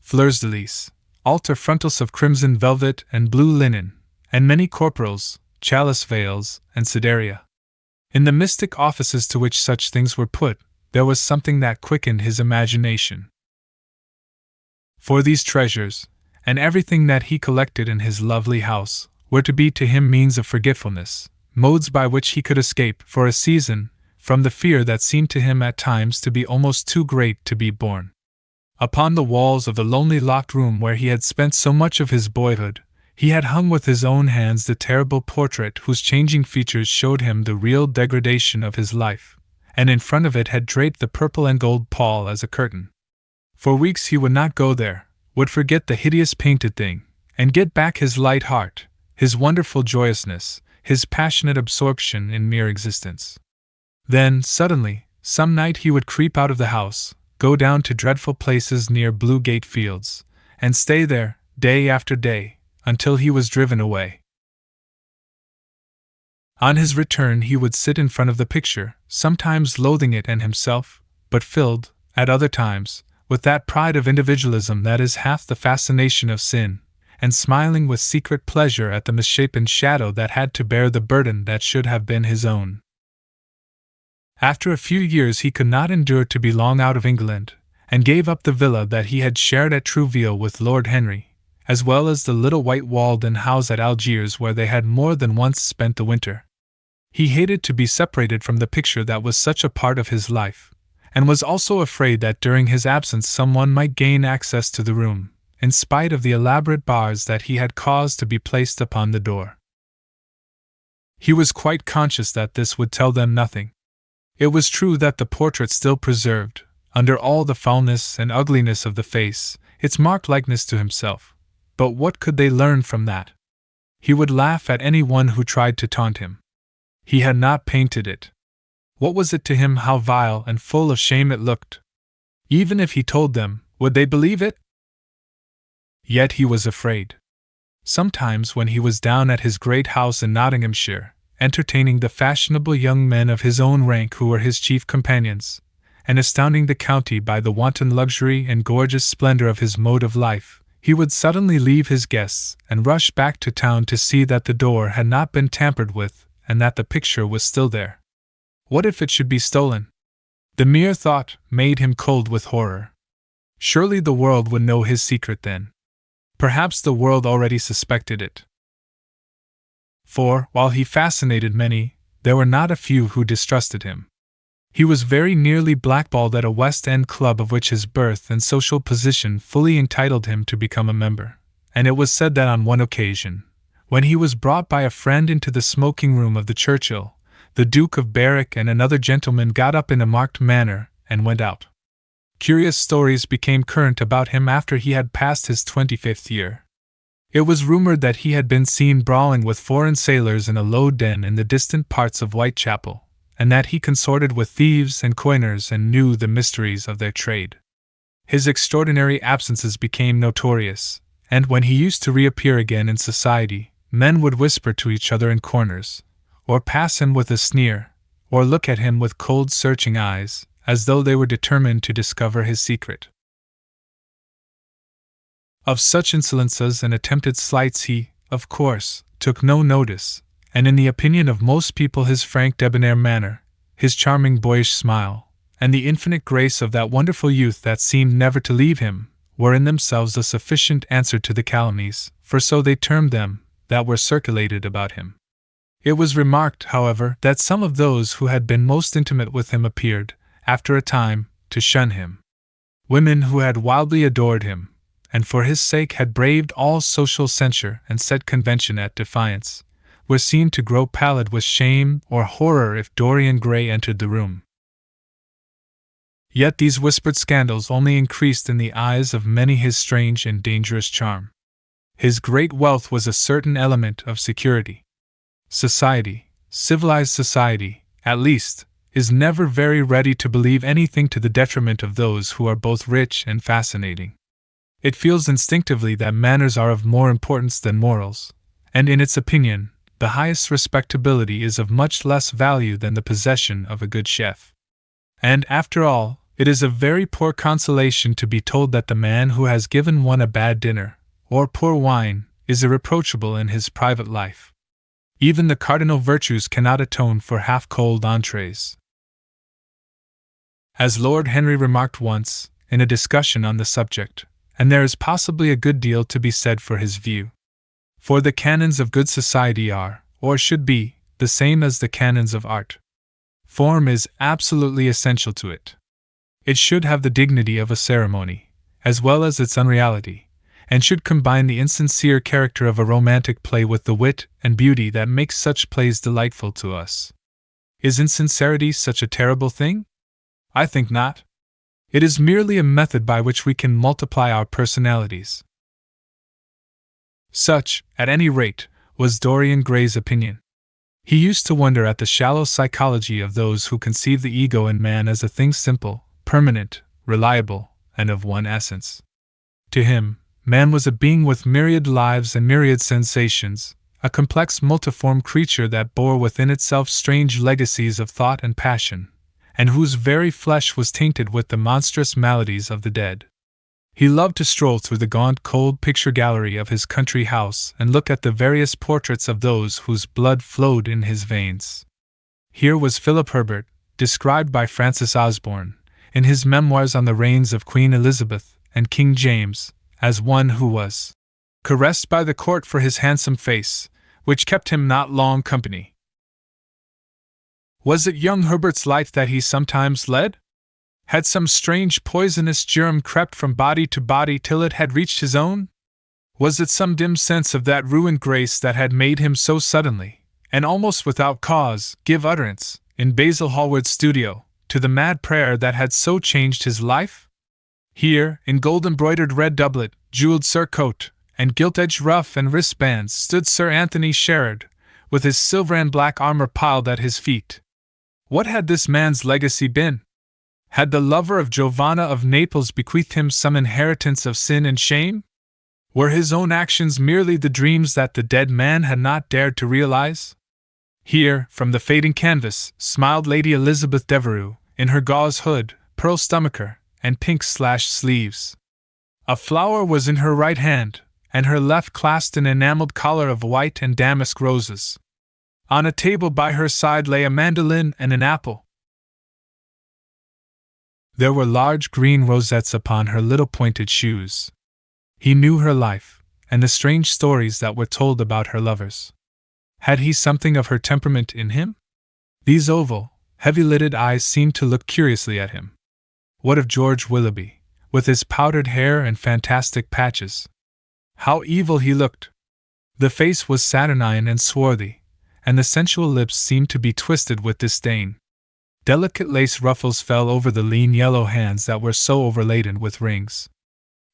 fleurs de lis, altar frontals of crimson velvet and blue linen, and many corporals, chalice veils, and sideria. In the mystic offices to which such things were put, there was something that quickened his imagination. For these treasures, and everything that he collected in his lovely house, were to be to him means of forgetfulness, modes by which he could escape, for a season, from the fear that seemed to him at times to be almost too great to be borne. Upon the walls of the lonely locked room where he had spent so much of his boyhood, he had hung with his own hands the terrible portrait whose changing features showed him the real degradation of his life, and in front of it had draped the purple and gold pall as a curtain. For weeks he would not go there, would forget the hideous painted thing, and get back his light heart, his wonderful joyousness, his passionate absorption in mere existence. Then, suddenly, some night he would creep out of the house, go down to dreadful places near Blue Gate Fields, and stay there, day after day, until he was driven away. On his return he would sit in front of the picture, sometimes loathing it and himself, but filled, at other times, with that pride of individualism that is half the fascination of sin, and smiling with secret pleasure at the misshapen shadow that had to bear the burden that should have been his own. After a few years he could not endure to be long out of England, and gave up the villa that he had shared at Trouville with Lord Henry, as well as the little white-walled house at Algiers where they had more than once spent the winter. He hated to be separated from the picture that was such a part of his life, and was also afraid that during his absence someone might gain access to the room, in spite of the elaborate bars that he had caused to be placed upon the door. He was quite conscious that this would tell them nothing. It was true that the portrait still preserved, under all the foulness and ugliness of the face, its marked likeness to himself, but what could they learn from that? He would laugh at any one who tried to taunt him. He had not painted it. What was it to him how vile and full of shame it looked? Even if he told them, would they believe it? Yet he was afraid. Sometimes when he was down at his great house in Nottinghamshire, entertaining the fashionable young men of his own rank who were his chief companions, and astounding the county by the wanton luxury and gorgeous splendor of his mode of life, he would suddenly leave his guests and rush back to town to see that the door had not been tampered with and that the picture was still there. What if it should be stolen? The mere thought made him cold with horror. Surely the world would know his secret then. Perhaps the world already suspected it. For, while he fascinated many, there were not a few who distrusted him. He was very nearly blackballed at a West End club of which his birth and social position fully entitled him to become a member, and it was said that on one occasion, when he was brought by a friend into the smoking room of the Churchill, the Duke of Berwick and another gentleman got up in a marked manner and went out. Curious stories became current about him after he had passed his 25th year. It was rumored that he had been seen brawling with foreign sailors in a low den in the distant parts of Whitechapel, and that he consorted with thieves and coiners and knew the mysteries of their trade. His extraordinary absences became notorious, and when he used to reappear again in society, men would whisper to each other in corners, or pass him with a sneer, or look at him with cold searching eyes, as though they were determined to discover his secret. Of such insolences and attempted slights he, of course, took no notice, and in the opinion of most people his frank debonair manner, his charming boyish smile, and the infinite grace of that wonderful youth that seemed never to leave him, were in themselves a sufficient answer to the calumnies, for so they termed them, that were circulated about him. It was remarked, however, that some of those who had been most intimate with him appeared, after a time, to shun him. Women who had wildly adored him, and for his sake had braved all social censure and set convention at defiance, were seen to grow pallid with shame or horror if Dorian Gray entered the room. Yet these whispered scandals only increased in the eyes of many his strange and dangerous charm. His great wealth was a certain element of security. Society, civilized society, at least, is never very ready to believe anything to the detriment of those who are both rich and fascinating. It feels instinctively that manners are of more importance than morals, and in its opinion, the highest respectability is of much less value than the possession of a good chef. And after all, it is a very poor consolation to be told that the man who has given one a bad dinner, or poor wine, is irreproachable in his private life. Even the cardinal virtues cannot atone for half-cold entrees. As Lord Henry remarked once, in a discussion on the subject, and there is possibly a good deal to be said for his view. For the canons of good society are, or should be, the same as the canons of art. Form is absolutely essential to it. It should have the dignity of a ceremony, as well as its unreality, and should combine the insincere character of a romantic play with the wit and beauty that makes such plays delightful to us. Is insincerity such a terrible thing? I think not. It is merely a method by which we can multiply our personalities. Such, at any rate, was Dorian Gray's opinion. He used to wonder at the shallow psychology of those who conceive the ego in man as a thing simple, permanent, reliable, and of one essence. To him, man was a being with myriad lives and myriad sensations, a complex multiform creature that bore within itself strange legacies of thought and passion, and whose very flesh was tainted with the monstrous maladies of the dead. He loved to stroll through the gaunt, cold picture gallery of his country house and look at the various portraits of those whose blood flowed in his veins. Here was Philip Herbert, described by Francis Osborne, in his memoirs on the reigns of Queen Elizabeth and King James, as one who was caressed by the court for his handsome face, which kept him not long company. Was it young Herbert's life that he sometimes led? Had some strange poisonous germ crept from body to body till it had reached his own? Was it some dim sense of that ruined grace that had made him so suddenly, and almost without cause, give utterance, in Basil Hallward's studio, to the mad prayer that had so changed his life? Here, in gold-embroidered red doublet, jeweled surcoat, and gilt-edged ruff and wristbands, stood Sir Anthony Sherard, with his silver and black armor piled at his feet. What had this man's legacy been? Had the lover of Giovanna of Naples bequeathed him some inheritance of sin and shame? Were his own actions merely the dreams that the dead man had not dared to realize? Here, from the fading canvas, smiled Lady Elizabeth Devereux, in her gauze hood, pearl stomacher, and pink slashed sleeves. A flower was in her right hand, and her left clasped an enameled collar of white and damask roses. On a table by her side lay a mandolin and an apple. There were large green rosettes upon her little pointed shoes. He knew her life, and the strange stories that were told about her lovers. Had he something of her temperament in him? These oval, heavy-lidded eyes seemed to look curiously at him. What of George Willoughby, with his powdered hair and fantastic patches? How evil he looked! The face was saturnine and swarthy, and the sensual lips seemed to be twisted with disdain. Delicate lace ruffles fell over the lean yellow hands that were so overladen with rings.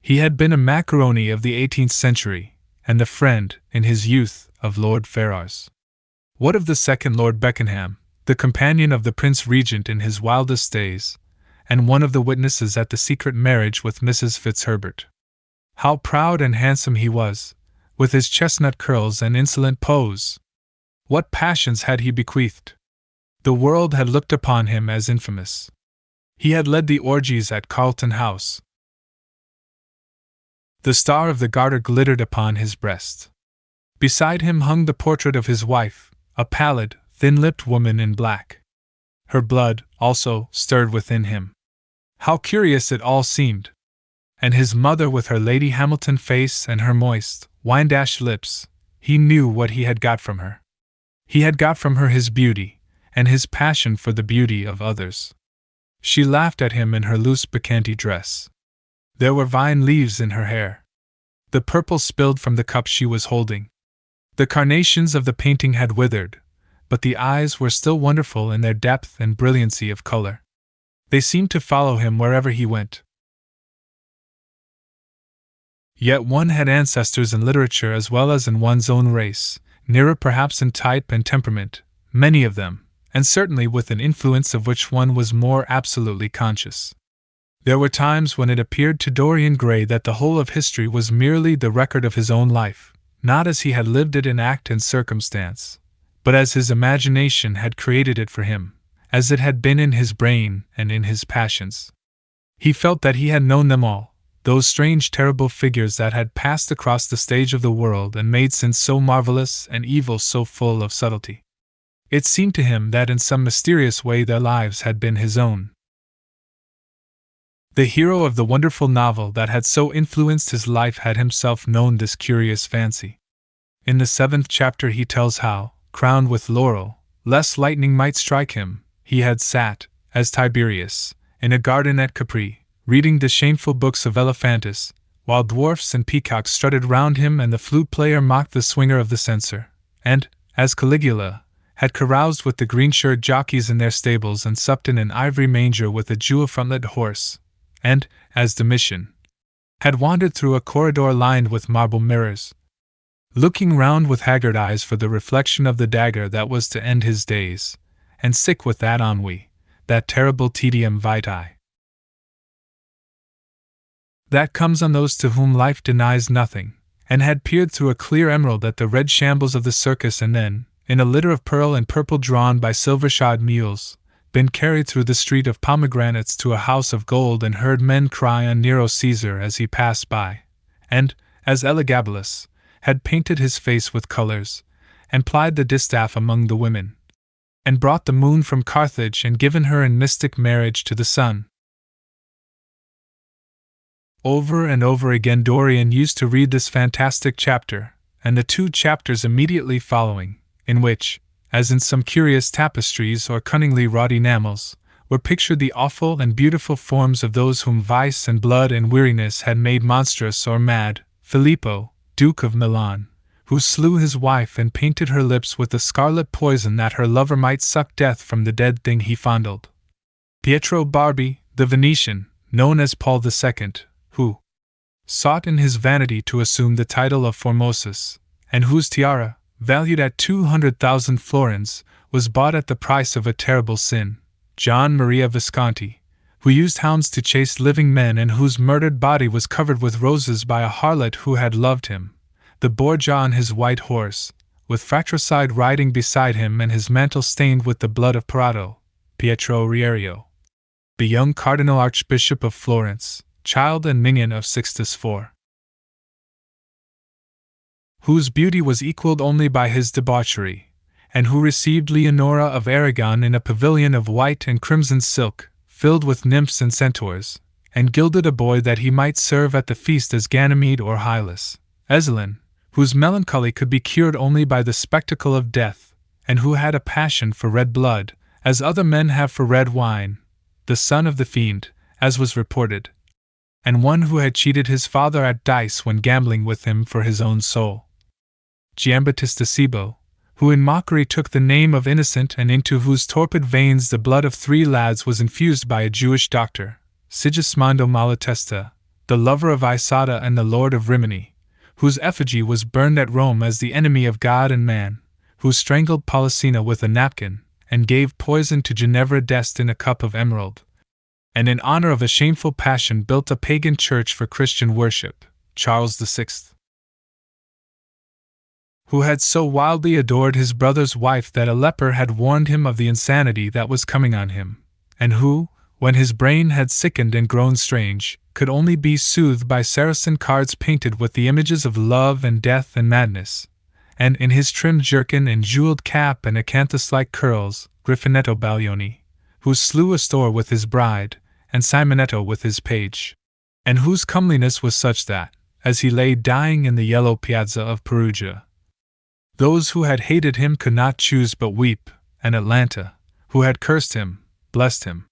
He had been a macaroni of the 18th century, and the friend, in his youth, of Lord Ferrars. What of the second Lord Beckenham, the companion of the Prince Regent in his wildest days, and one of the witnesses at the secret marriage with Mrs. Fitzherbert? How proud and handsome he was, with his chestnut curls and insolent pose! What passions had he bequeathed? The world had looked upon him as infamous. He had led the orgies at Carlton House. The Star of the Garter glittered upon his breast. Beside him hung the portrait of his wife, a pallid, thin-lipped woman in black. Her blood, also, stirred within him. How curious it all seemed! And his mother with her Lady Hamilton face and her moist, wine-dashed lips, he knew what he had got from her. He had got from her his beauty, and his passion for the beauty of others. She laughed at him in her loose bacchanti dress. There were vine leaves in her hair. The purple spilled from the cup she was holding. The carnations of the painting had withered, but the eyes were still wonderful in their depth and brilliancy of color. They seemed to follow him wherever he went. Yet one had ancestors in literature as well as in one's own race, nearer perhaps in type and temperament, many of them, and certainly with an influence of which one was more absolutely conscious. There were times when it appeared to Dorian Gray that the whole of history was merely the record of his own life, not as he had lived it in act and circumstance, but as his imagination had created it for him, as it had been in his brain and in his passions. He felt that he had known them all, those strange terrible figures that had passed across the stage of the world and made sin so marvelous and evil so full of subtlety. It seemed to him that in some mysterious way their lives had been his own. The hero of the wonderful novel that had so influenced his life had himself known this curious fancy. In the 7th chapter he tells how, crowned with laurel, lest lightning might strike him, he had sat, as Tiberius, in a garden at Capri, reading the shameful books of Elephantis, while dwarfs and peacocks strutted round him and the flute-player mocked the swinger of the censer, and, as Caligula, had caroused with the green-shirted jockeys in their stables and supped in an ivory manger with a jewel-frontlet horse, and, as Domitian, had wandered through a corridor lined with marble mirrors, looking round with haggard eyes for the reflection of the dagger that was to end his days, and sick with that ennui, that terrible tedium vitae, that comes on those to whom life denies nothing, and had peered through a clear emerald at the red shambles of the circus and then, in a litter of pearl and purple drawn by silver-shod mules, been carried through the street of pomegranates to a house of gold and heard men cry on Nero Caesar as he passed by, and, as Elagabalus, had painted his face with colors, and plied the distaff among the women, and brought the moon from Carthage and given her in mystic marriage to the sun. Over and over again Dorian used to read this fantastic chapter, and the 2 chapters immediately following, in which, as in some curious tapestries or cunningly wrought enamels, were pictured the awful and beautiful forms of those whom vice and blood and weariness had made monstrous or mad. Filippo, Duke of Milan, who slew his wife and painted her lips with the scarlet poison that her lover might suck death from the dead thing he fondled. Pietro Barbi, the Venetian, known as Paul II, who sought in his vanity to assume the title of Formosus, and whose tiara, valued at 200,000 florins, was bought at the price of a terrible sin. John Maria Visconti, who used hounds to chase living men and whose murdered body was covered with roses by a harlot who had loved him. The Borgia on his white horse, with fratricide riding beside him and his mantle stained with the blood of Parato. Pietro Rierio, the young Cardinal Archbishop of Florence, child and minion of Sixtus IV, whose beauty was equalled only by his debauchery, and who received Leonora of Aragon in a pavilion of white and crimson silk, filled with nymphs and centaurs, and gilded a boy that he might serve at the feast as Ganymede or Hylas. Ezelin, whose melancholy could be cured only by the spectacle of death, and who had a passion for red blood, as other men have for red wine, the son of the fiend, as was reported, and one who had cheated his father at dice when gambling with him for his own soul. Giambattista Cibo, who in mockery took the name of Innocent and into whose torpid veins the blood of 3 lads was infused by a Jewish doctor. Sigismondo Malatesta, the lover of Isata and the lord of Rimini, whose effigy was burned at Rome as the enemy of God and man, who strangled Polissena with a napkin, and gave poison to Ginevra d'Este in a cup of emerald, and in honor of a shameful passion built a pagan church for Christian worship. Charles VI, who had so wildly adored his brother's wife that a leper had warned him of the insanity that was coming on him, and who, when his brain had sickened and grown strange, could only be soothed by Saracen cards painted with the images of love and death and madness, and in his trimmed jerkin and jeweled cap and acanthus-like curls, Griffinetto Baglioni, who slew Astor with his bride, and Simonetto with his page, and whose comeliness was such that, as he lay dying in the yellow piazza of Perugia, those who had hated him could not choose but weep, and Atlanta, who had cursed him, blessed him.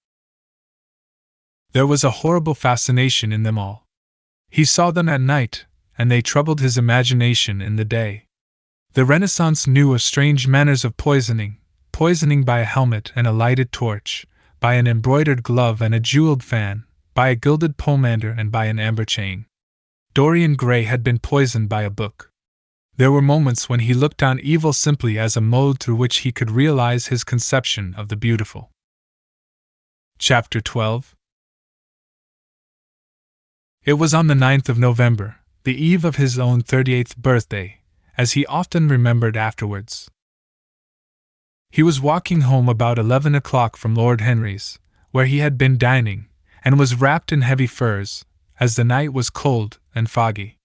There was a horrible fascination in them all. He saw them at night, and they troubled his imagination in the day. The Renaissance knew of strange manners of poisoning by a helmet and a lighted torch, by an embroidered glove and a jeweled fan, by a gilded pomander and by an amber chain. Dorian Gray had been poisoned by a book. There were moments when he looked on evil simply as a mode through which he could realize his conception of the beautiful. Chapter 12. It was on the 9th of November, the eve of his own 38th birthday, as he often remembered afterwards. He was walking home about 11 o'clock from Lord Henry's, where he had been dining, and was wrapped in heavy furs, as the night was cold and foggy.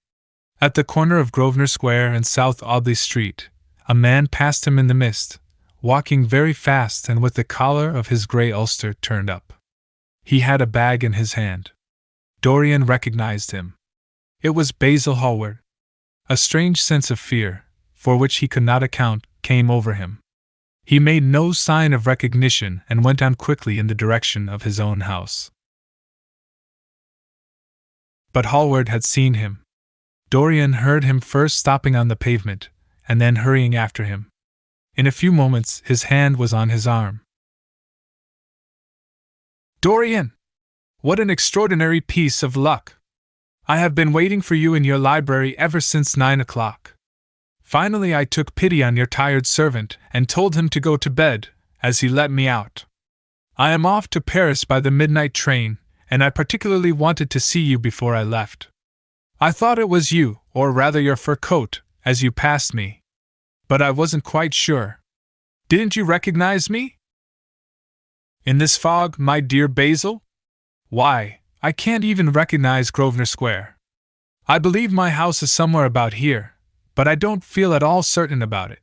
At the corner of Grosvenor Square and South Audley Street, a man passed him in the mist, walking very fast and with the collar of his grey ulster turned up. He had a bag in his hand. Dorian recognized him. It was Basil Hallward. A strange sense of fear, for which he could not account, came over him. He made no sign of recognition and went on quickly in the direction of his own house. But Hallward had seen him. Dorian heard him first stopping on the pavement, and then hurrying after him. In a few moments his hand was on his arm. "Dorian! What an extraordinary piece of luck! I have been waiting for you in your library ever since 9 o'clock. Finally I took pity on your tired servant and told him to go to bed, as he let me out. I am off to Paris by the midnight train, and I particularly wanted to see you before I left. I thought it was you, or rather your fur coat, as you passed me. But I wasn't quite sure. Didn't you recognize me? In this fog, my dear Basil? Why, I can't even recognize Grosvenor Square. I believe my house is somewhere about here, but I don't feel at all certain about it.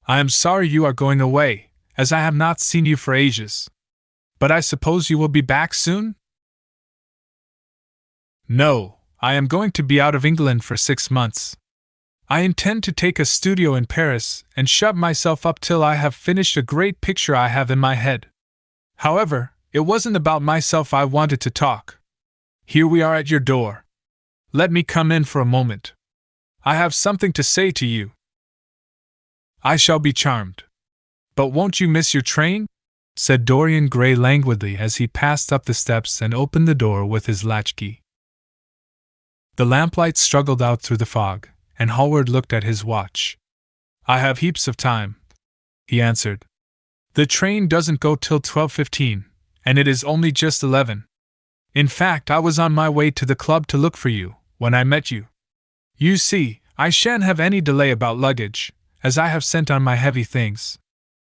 I am sorry you are going away, as I have not seen you for ages. But I suppose you will be back soon? No, I am going to be out of England for 6 months. I intend to take a studio in Paris and shut myself up till I have finished a great picture I have in my head. However, it wasn't about myself I wanted to talk. Here we are at your door. Let me come in for a moment. I have something to say to you. I shall be charmed. But won't you miss your train? Said Dorian Gray languidly as he passed up the steps and opened the door with his latchkey. The lamplight struggled out through the fog, and Hallward looked at his watch. I have heaps of time, he answered. The train doesn't go till 12:15, and it is only just 11. In fact, I was on my way to the club to look for you, when I met you. You see, I shan't have any delay about luggage, as I have sent on my heavy things.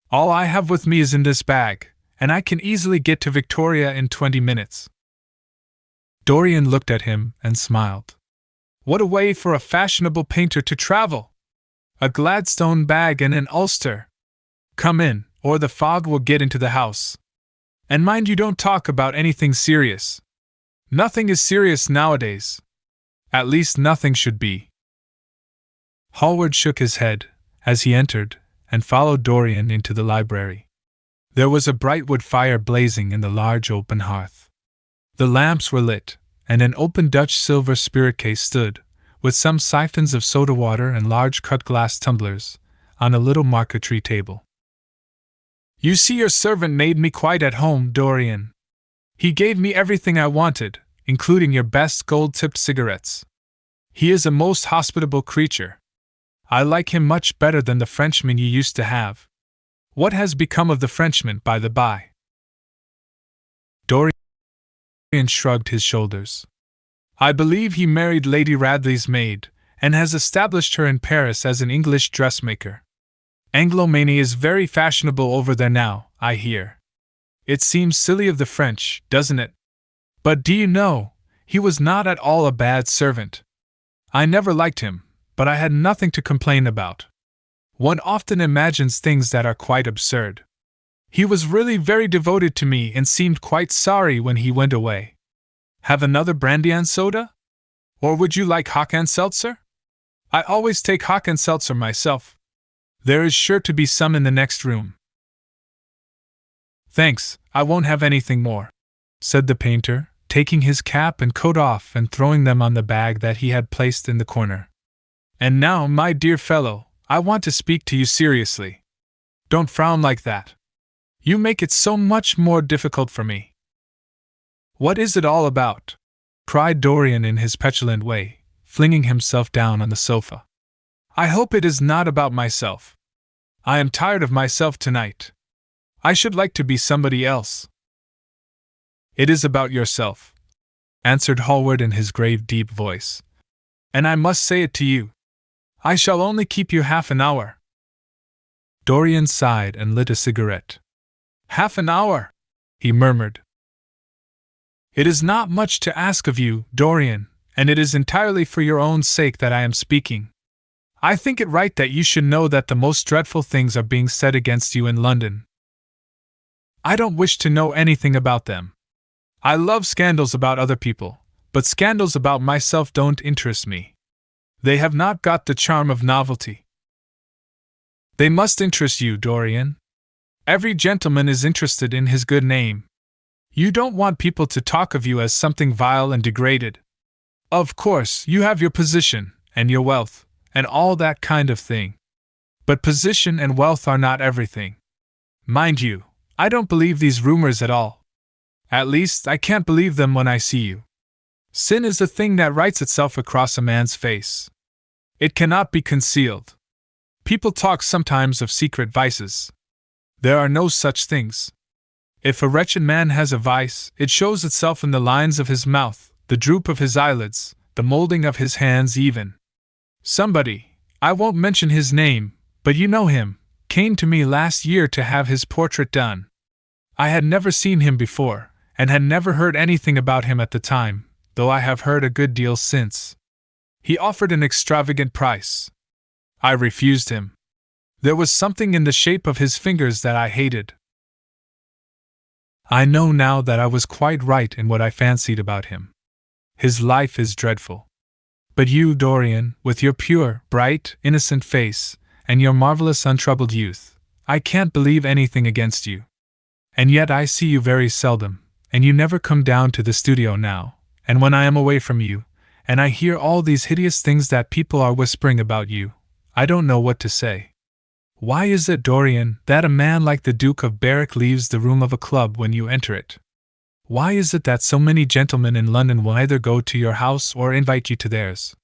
All I have with me is in this bag, and I can easily get to Victoria in 20 minutes. Dorian looked at him and smiled. What a way for a fashionable painter to travel! A Gladstone bag and an ulster. Come in, or the fog will get into the house. And mind you don't talk about anything serious. Nothing is serious nowadays. At least nothing should be. Hallward shook his head, as he entered, and followed Dorian into the library. There was a bright wood fire blazing in the large open hearth. The lamps were lit, and an open Dutch silver spirit case stood, with some siphons of soda water and large cut-glass tumblers, on a little marquetry table. You see, your servant made me quite at home, Dorian. He gave me everything I wanted, including your best gold-tipped cigarettes. He is a most hospitable creature. I like him much better than the Frenchman you used to have. What has become of the Frenchman, by the by? Dorian shrugged his shoulders. I believe he married Lady Radley's maid, and has established her in Paris as an English dressmaker. Anglomania is very fashionable over there now, I hear. It seems silly of the French, doesn't it? But do you know, he was not at all a bad servant. I never liked him, but I had nothing to complain about. One often imagines things that are quite absurd. He was really very devoted to me and seemed quite sorry when he went away. Have another brandy and soda? Or would you like hock and seltzer? I always take hock and seltzer myself. There is sure to be some in the next room. Thanks, I won't have anything more, said the painter, taking his cap and coat off and throwing them on the bag that he had placed in the corner. "And now, my dear fellow, I want to speak to you seriously. Don't frown like that. You make it so much more difficult for me." "What is it all about?" cried Dorian in his petulant way, flinging himself down on the sofa. "I hope it is not about myself. I am tired of myself tonight. I should like to be somebody else." "It is about yourself," answered Hallward in his grave, deep voice. "And I must say it to you. I shall only keep you half an hour." Dorian sighed and lit a cigarette. "Half an hour," he murmured. "It is not much to ask of you, Dorian, and it is entirely for your own sake that I am speaking. I think it right that you should know that the most dreadful things are being said against you in London. I don't wish to know anything about them. I love scandals about other people, but scandals about myself don't interest me. They have not got the charm of novelty." "They must interest you, Dorian. Every gentleman is interested in his good name. You don't want people to talk of you as something vile and degraded. Of course, you have your position, and your wealth, and all that kind of thing. But position and wealth are not everything. Mind you, I don't believe these rumors at all. At least, I can't believe them when I see you. Sin is a thing that writes itself across a man's face. It cannot be concealed. People talk sometimes of secret vices. There are no such things. If a wretched man has a vice, it shows itself in the lines of his mouth, the droop of his eyelids, the molding of his hands even. Somebody, I won't mention his name, but you know him, came to me last year to have his portrait done. I had never seen him before, and had never heard anything about him at the time, though I have heard a good deal since. He offered an extravagant price. I refused him. There was something in the shape of his fingers that I hated. I know now that I was quite right in what I fancied about him. His life is dreadful. But you, Dorian, with your pure, bright, innocent face, and your marvelous untroubled youth, I can't believe anything against you. And yet I see you very seldom, and you never come down to the studio now, and when I am away from you, and I hear all these hideous things that people are whispering about you, I don't know what to say. Why is it, Dorian, that a man like the Duke of Berwick leaves the room of a club when you enter it? Why is it that so many gentlemen in London will either go to your house or invite you to theirs?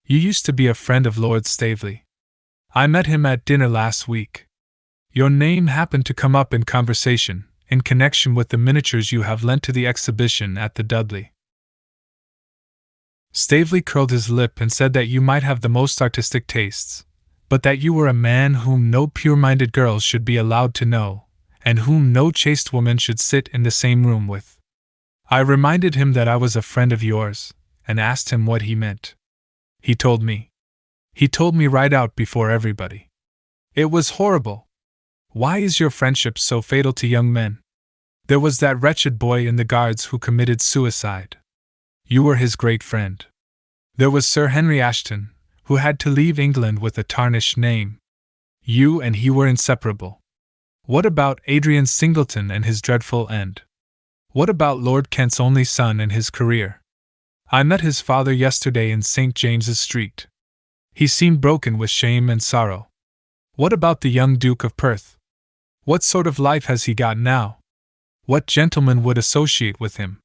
You used to be a friend of Lord Staveley. I met him at dinner last week. Your name happened to come up in conversation, in connection with the miniatures you have lent to the exhibition at the Dudley. Staveley curled his lip and said that you might have the most artistic tastes, but that you were a man whom no pure-minded girls should be allowed to know, and whom no chaste woman should sit in the same room with. I reminded him that I was a friend of yours, and asked him what he meant. He told me. He told me right out before everybody. It was horrible. Why is your friendship so fatal to young men? There was that wretched boy in the Guards who committed suicide. You were his great friend. There was Sir Henry Ashton, who had to leave England with a tarnished name. You and he were inseparable. What about Adrian Singleton and his dreadful end? What about Lord Kent's only son and his career? I met his father yesterday in St. James's Street. He seemed broken with shame and sorrow. What about the young Duke of Perth? What sort of life has he got now? What gentleman would associate with him?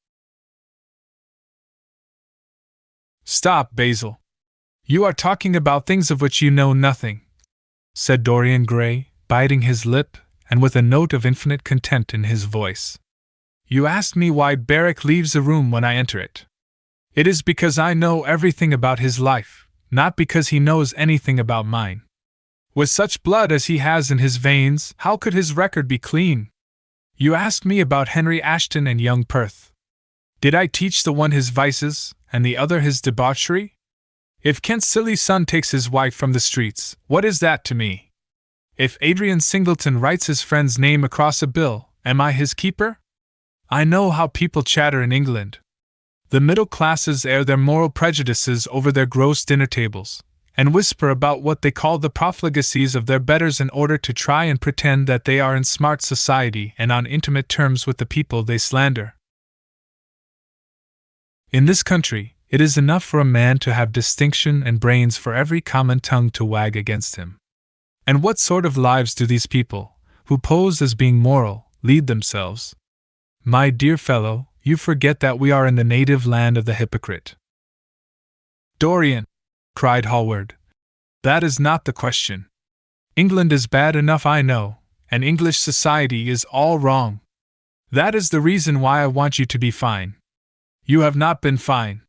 Stop, Basil. You are talking about things of which you know nothing, said Dorian Gray, biting his lip, and with a note of infinite contempt in his voice. You asked me why Berwick leaves a room when I enter it. It is because I know everything about his life, not because he knows anything about mine. With such blood as he has in his veins, how could his record be clean? You asked me about Henry Ashton and young Perth. Did I teach the one his vices, and the other his debauchery? If Kent's silly son takes his wife from the streets, what is that to me? If Adrian Singleton writes his friend's name across a bill, am I his keeper? I know how people chatter in England. The middle classes air their moral prejudices over their gross dinner tables, and whisper about what they call the profligacies of their betters in order to try and pretend that they are in smart society and on intimate terms with the people they slander. In this country, it is enough for a man to have distinction and brains for every common tongue to wag against him. And what sort of lives do these people, who pose as being moral, lead themselves? My dear fellow, you forget that we are in the native land of the hypocrite. Dorian, cried Hallward, that is not the question. England is bad enough, I know, and English society is all wrong. That is the reason why I want you to be fine. You have not been fine.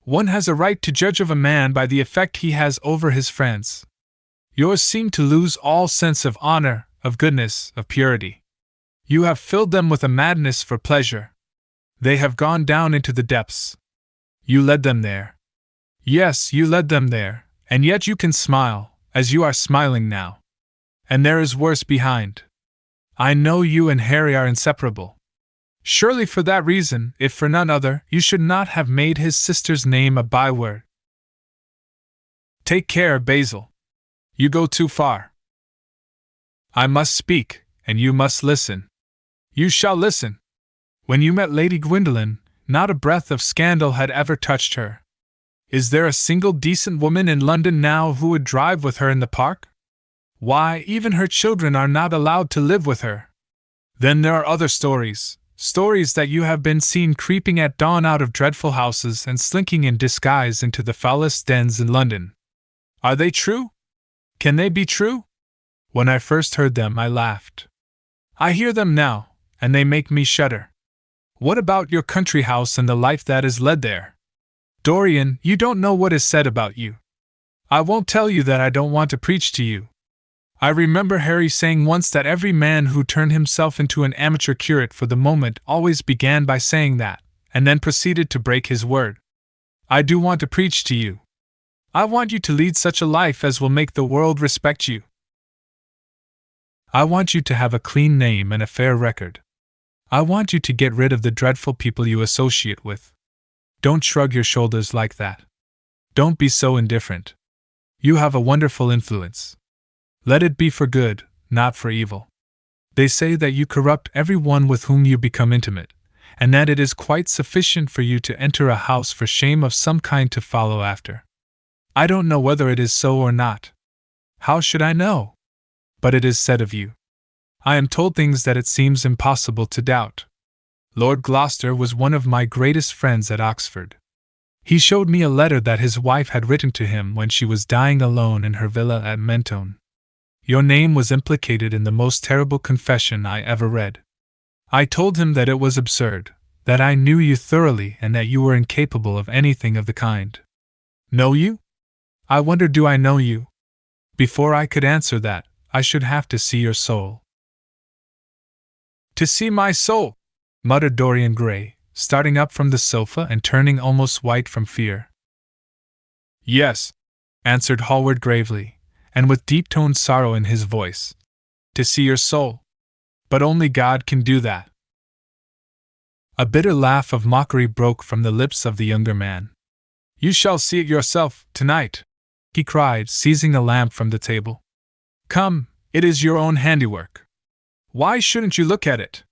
One has a right to judge of a man by the effect he has over his friends. Yours seem to lose all sense of honor, of goodness, of purity. You have filled them with a madness for pleasure. They have gone down into the depths. You led them there. Yes, you led them there, and yet you can smile, as you are smiling now. And there is worse behind. I know you and Harry are inseparable. Surely for that reason, if for none other, you should not have made his sister's name a byword. Take care, Basil. You go too far. I must speak, and you must listen. You shall listen. When you met Lady Gwendolen, not a breath of scandal had ever touched her. Is there a single decent woman in London now who would drive with her in the park? Why, even her children are not allowed to live with her. Then there are other stories that you have been seen creeping at dawn out of dreadful houses and slinking in disguise into the foulest dens in London. Are they true? Can they be true? When I first heard them, I laughed. I hear them now, and they make me shudder. What about your country house and the life that is led there? Dorian, you don't know what is said about you. I won't tell you that I don't want to preach to you. I remember Harry saying once that every man who turned himself into an amateur curate for the moment always began by saying that, and then proceeded to break his word. I do want to preach to you. I want you to lead such a life as will make the world respect you. I want you to have a clean name and a fair record. I want you to get rid of the dreadful people you associate with. Don't shrug your shoulders like that. Don't be so indifferent. You have a wonderful influence. Let it be for good, not for evil. They say that you corrupt every one with whom you become intimate, and that it is quite sufficient for you to enter a house for shame of some kind to follow after. I don't know whether it is so or not. How should I know? But it is said of you. I am told things that it seems impossible to doubt. Lord Gloucester was one of my greatest friends at Oxford. He showed me a letter that his wife had written to him when she was dying alone in her villa at Mentone. Your name was implicated in the most terrible confession I ever read. I told him that it was absurd, that I knew you thoroughly and that you were incapable of anything of the kind. Know you? I wonder, do I know you? Before I could answer that, I should have to see your soul. To see my soul, muttered Dorian Gray, starting up from the sofa and turning almost white from fear. Yes, answered Hallward gravely, and with deep-toned sorrow in his voice. To see your soul. But only God can do that. A bitter laugh of mockery broke from the lips of the younger man. You shall see it yourself, tonight, he cried, seizing a lamp from the table. Come, it is your own handiwork. Why shouldn't you look at it?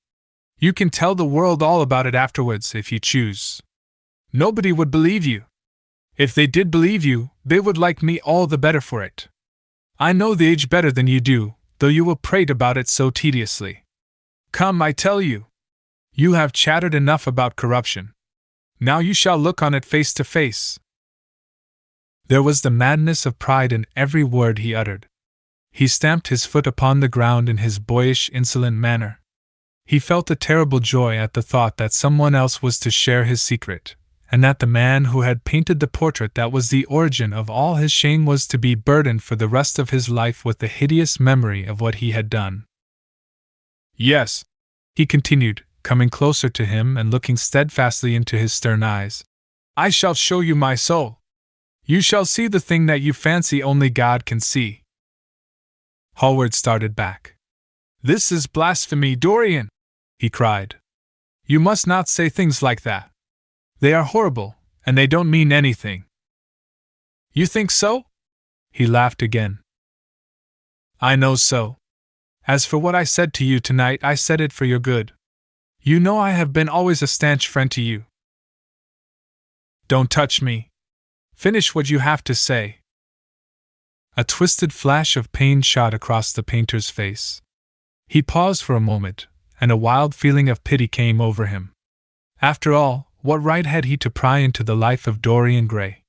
You can tell the world all about it afterwards if you choose. Nobody would believe you. If they did believe you, they would like me all the better for it. I know the age better than you do, though you will prate about it so tediously. Come, I tell you. You have chattered enough about corruption. Now you shall look on it face to face. There was the madness of pride in every word he uttered. He stamped his foot upon the ground in his boyish, insolent manner. He felt a terrible joy at the thought that someone else was to share his secret, and that the man who had painted the portrait that was the origin of all his shame was to be burdened for the rest of his life with the hideous memory of what he had done. Yes, he continued, coming closer to him and looking steadfastly into his stern eyes, I shall show you my soul. You shall see the thing that you fancy only God can see. Hallward started back. This is blasphemy, Dorian, he cried. You must not say things like that. They are horrible, and they don't mean anything. You think so? He laughed again. I know so. As for what I said to you tonight, I said it for your good. You know I have been always a stanch friend to you. Don't touch me. Finish what you have to say. A twisted flash of pain shot across the painter's face. He paused for a moment, and a wild feeling of pity came over him. After all, what right had he to pry into the life of Dorian Gray?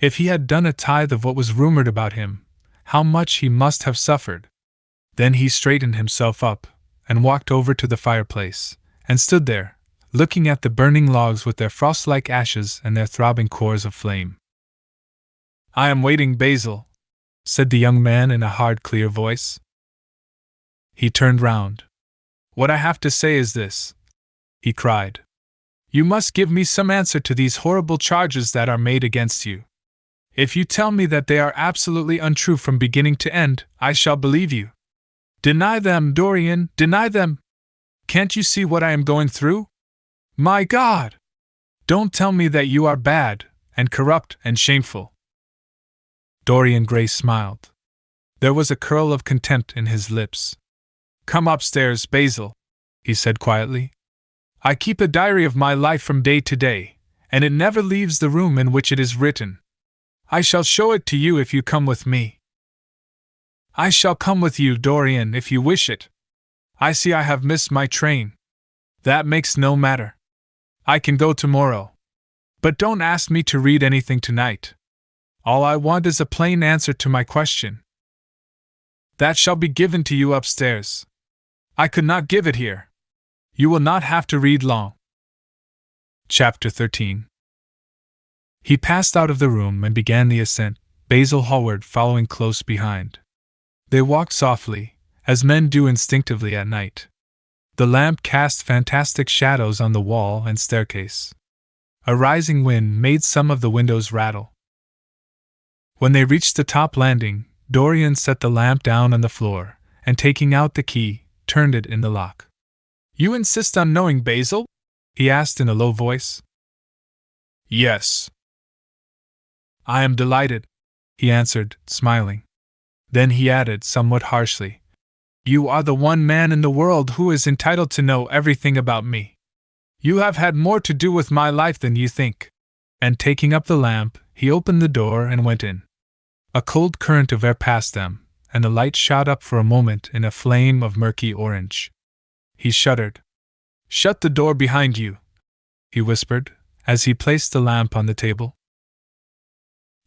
If he had done a tithe of what was rumored about him, how much he must have suffered. Then he straightened himself up, and walked over to the fireplace, and stood there, looking at the burning logs with their frost-like ashes and their throbbing cores of flame. "I am waiting, Basil," said the young man in a hard, clear voice. He turned round. "What I have to say is this," he cried. "You must give me some answer to these horrible charges that are made against you. If you tell me that they are absolutely untrue from beginning to end, I shall believe you. Deny them, Dorian, deny them! Can't you see what I am going through? My God! Don't tell me that you are bad, and corrupt, and shameful." Dorian Gray smiled. There was a curl of contempt in his lips. "Come upstairs, Basil," he said quietly. "I keep a diary of my life from day to day, and it never leaves the room in which it is written. I shall show it to you if you come with me." "I shall come with you, Dorian, if you wish it. I see I have missed my train. That makes no matter. I can go tomorrow. But don't ask me to read anything tonight. All I want is a plain answer to my question. That shall be given to you upstairs. I could not give it here. You will not have to read long." Chapter 13. He passed out of the room and began the ascent, Basil Hallward following close behind. They walked softly, as men do instinctively at night. The lamp cast fantastic shadows on the wall and staircase. A rising wind made some of the windows rattle. When they reached the top landing, Dorian set the lamp down on the floor, and taking out the key, turned it in the lock. "You insist on knowing, Basil?" he asked in a low voice. "Yes." "I am delighted," he answered, smiling. Then he added somewhat harshly, "You are the one man in the world who is entitled to know everything about me. You have had more to do with my life than you think." And taking up the lamp, he opened the door and went in. A cold current of air passed them, and the light shot up for a moment in a flame of murky orange. He shuddered. "Shut the door behind you," he whispered, as he placed the lamp on the table.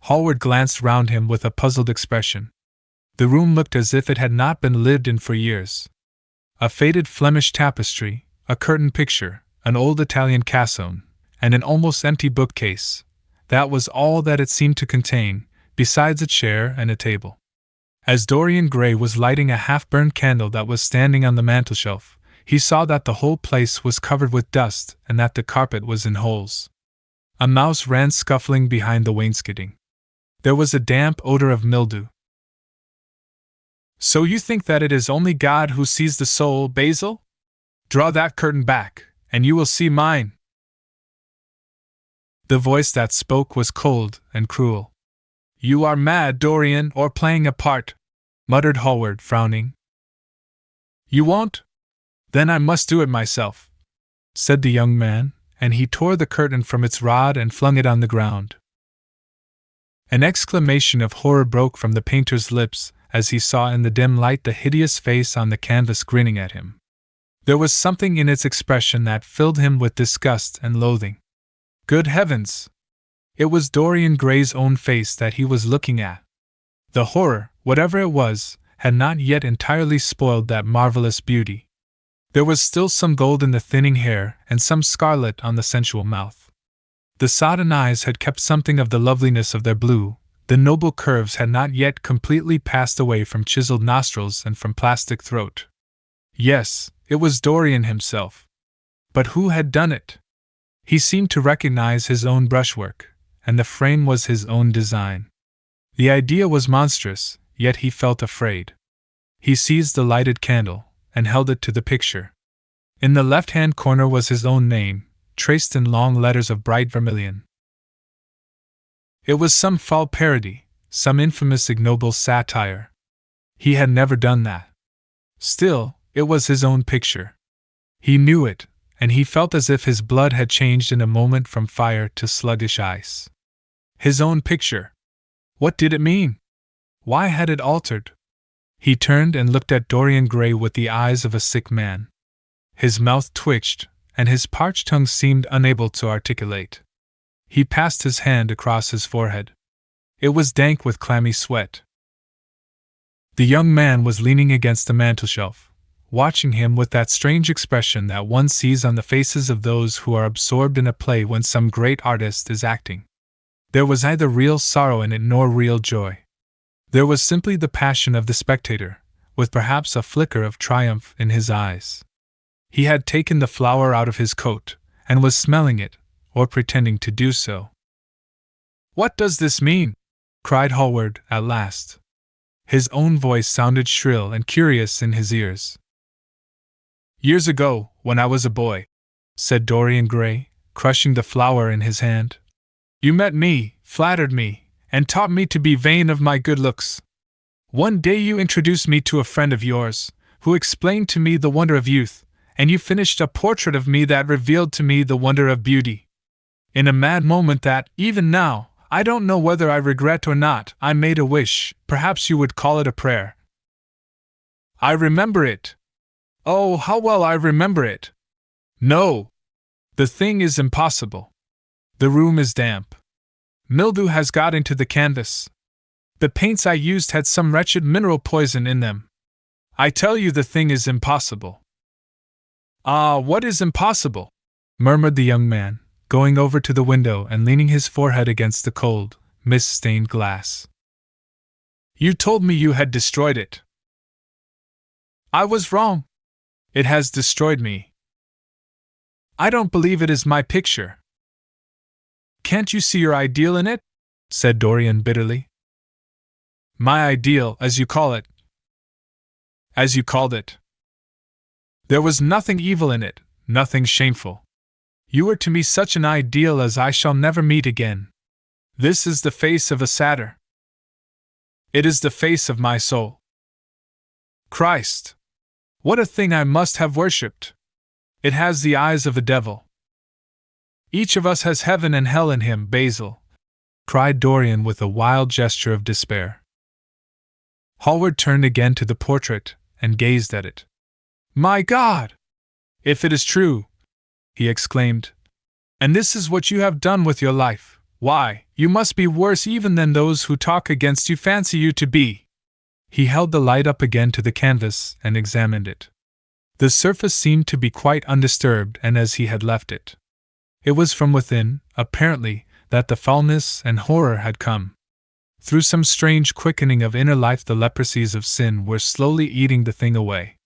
Hallward glanced round him with a puzzled expression. The room looked as if it had not been lived in for years. A faded Flemish tapestry, a curtain picture, an old Italian cassone, and an almost empty bookcase. That was all that it seemed to contain, besides a chair and a table. As Dorian Gray was lighting a half-burned candle that was standing on the mantelshelf, he saw that the whole place was covered with dust and that the carpet was in holes. A mouse ran scuffling behind the wainscoting. There was a damp odor of mildew. "So you think that it is only God who sees the soul, Basil? Draw that curtain back, and you will see mine." The voice that spoke was cold and cruel. "You are mad, Dorian, or playing a part," muttered Hallward, frowning. "You won't? Then I must do it myself," said the young man, and he tore the curtain from its rod and flung it on the ground. An exclamation of horror broke from the painter's lips as he saw in the dim light the hideous face on the canvas grinning at him. There was something in its expression that filled him with disgust and loathing. Good heavens! It was Dorian Gray's own face that he was looking at. The horror, whatever it was, had not yet entirely spoiled that marvelous beauty. There was still some gold in the thinning hair and some scarlet on the sensual mouth. The sodden eyes had kept something of the loveliness of their blue. The noble curves had not yet completely passed away from chiseled nostrils and from plastic throat. Yes, it was Dorian himself. But who had done it? He seemed to recognize his own brushwork, and the frame was his own design. The idea was monstrous, yet he felt afraid. He seized the lighted candle, and held it to the picture. In the left-hand corner was his own name, traced in long letters of bright vermilion. It was some foul parody, some infamous ignoble satire. He had never done that. Still, it was his own picture. He knew it, and he felt as if his blood had changed in a moment from fire to sluggish ice. His own picture. What did it mean? Why had it altered? He turned and looked at Dorian Gray with the eyes of a sick man. His mouth twitched, and his parched tongue seemed unable to articulate. He passed his hand across his forehead. It was dank with clammy sweat. The young man was leaning against the mantelshelf, watching him with that strange expression that one sees on the faces of those who are absorbed in a play when some great artist is acting. There was neither real sorrow in it nor real joy. There was simply the passion of the spectator, with perhaps a flicker of triumph in his eyes. He had taken the flower out of his coat, and was smelling it, or pretending to do so. "What does this mean?" cried Hallward at last. His own voice sounded shrill and curious in his ears. "Years ago, when I was a boy," said Dorian Gray, crushing the flower in his hand, "you met me, flattered me, and taught me to be vain of my good looks. One day you introduced me to a friend of yours, who explained to me the wonder of youth, and you finished a portrait of me that revealed to me the wonder of beauty. In a mad moment that, even now, I don't know whether I regret or not, I made a wish, perhaps you would call it a prayer. I remember it. Oh, how well I remember it! No! The thing is impossible. The room is damp. Mildew has got into the canvas. The paints I used had some wretched mineral poison in them. I tell you the thing is impossible." "Ah, what is impossible?" murmured the young man, going over to the window and leaning his forehead against the cold, mist-stained glass. "You told me you had destroyed it." "I was wrong. It has destroyed me. I don't believe it is my picture." "Can't you see your ideal in it?" said Dorian bitterly. "My ideal, as you call it." "As you called it. There was nothing evil in it, nothing shameful. You were to me such an ideal as I shall never meet again. This is the face of a satyr. It is the face of my soul. Christ! What a thing I must have worshipped! It has the eyes of a devil. Each of us has heaven and hell in him, Basil," cried Dorian with a wild gesture of despair. Hallward turned again to the portrait and gazed at it. "My God! If it is true," he exclaimed, "and this is what you have done with your life, why, you must be worse even than those who talk against you fancy you to be." He held the light up again to the canvas and examined it. The surface seemed to be quite undisturbed and as he had left it. It was from within, apparently, that the foulness and horror had come. Through some strange quickening of inner life the leprosies of sin were slowly eating the thing away.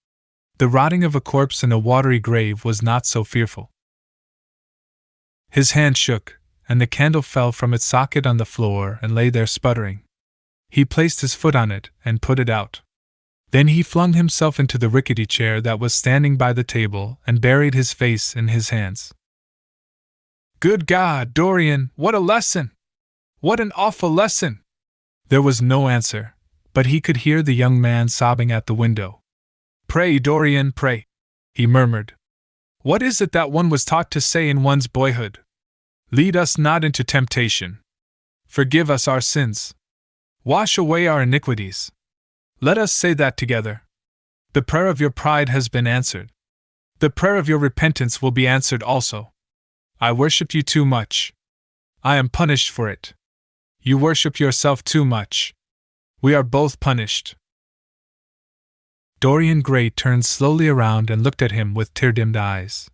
The rotting of a corpse in a watery grave was not so fearful. His hand shook, and the candle fell from its socket on the floor and lay there sputtering. He placed his foot on it and put it out. Then he flung himself into the rickety chair that was standing by the table and buried his face in his hands. "Good God, Dorian, what a lesson! What an awful lesson!" There was no answer, but he could hear the young man sobbing at the window. "Pray, Dorian, pray," he murmured. "What is it that one was taught to say in one's boyhood? Lead us not into temptation. Forgive us our sins. Wash away our iniquities. Let us say that together. The prayer of your pride has been answered. The prayer of your repentance will be answered also. I worshipped you too much. I am punished for it. You worship yourself too much. We are both punished." Dorian Gray turned slowly around and looked at him with tear-dimmed eyes.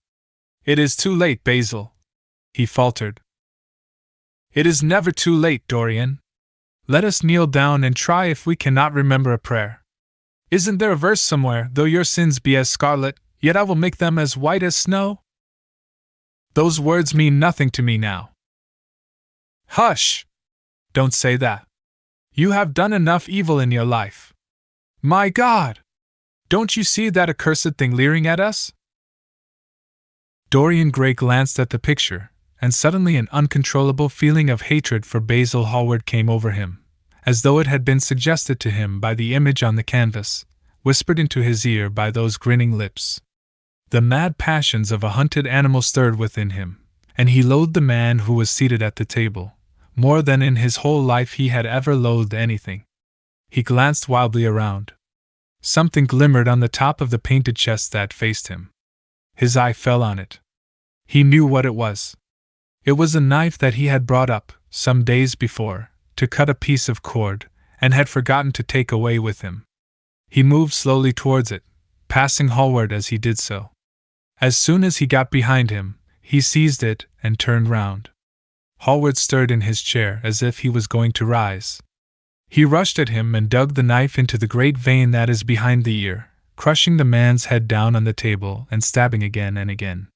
"It is too late, Basil," he faltered. "It is never too late, Dorian. Let us kneel down and try if we cannot remember a prayer. Isn't there a verse somewhere, though your sins be as scarlet, yet I will make them as white as snow? Those words mean nothing to me now." "Hush! Don't say that. You have done enough evil in your life. My God! Don't you see that accursed thing leering at us?" Dorian Gray glanced at the picture, and suddenly an uncontrollable feeling of hatred for Basil Hallward came over him, as though it had been suggested to him by the image on the canvas, whispered into his ear by those grinning lips. The mad passions of a hunted animal stirred within him, and he loathed the man who was seated at the table, more than in his whole life he had ever loathed anything. He glanced wildly around. Something glimmered on the top of the painted chest that faced him. His eye fell on it. He knew what it was. It was a knife that he had brought up, some days before, to cut a piece of cord, and had forgotten to take away with him. He moved slowly towards it, passing Hallward as he did so. As soon as he got behind him, he seized it and turned round. Hallward stirred in his chair as if he was going to rise. He rushed at him and dug the knife into the great vein that is behind the ear, crushing the man's head down on the table and stabbing again and again.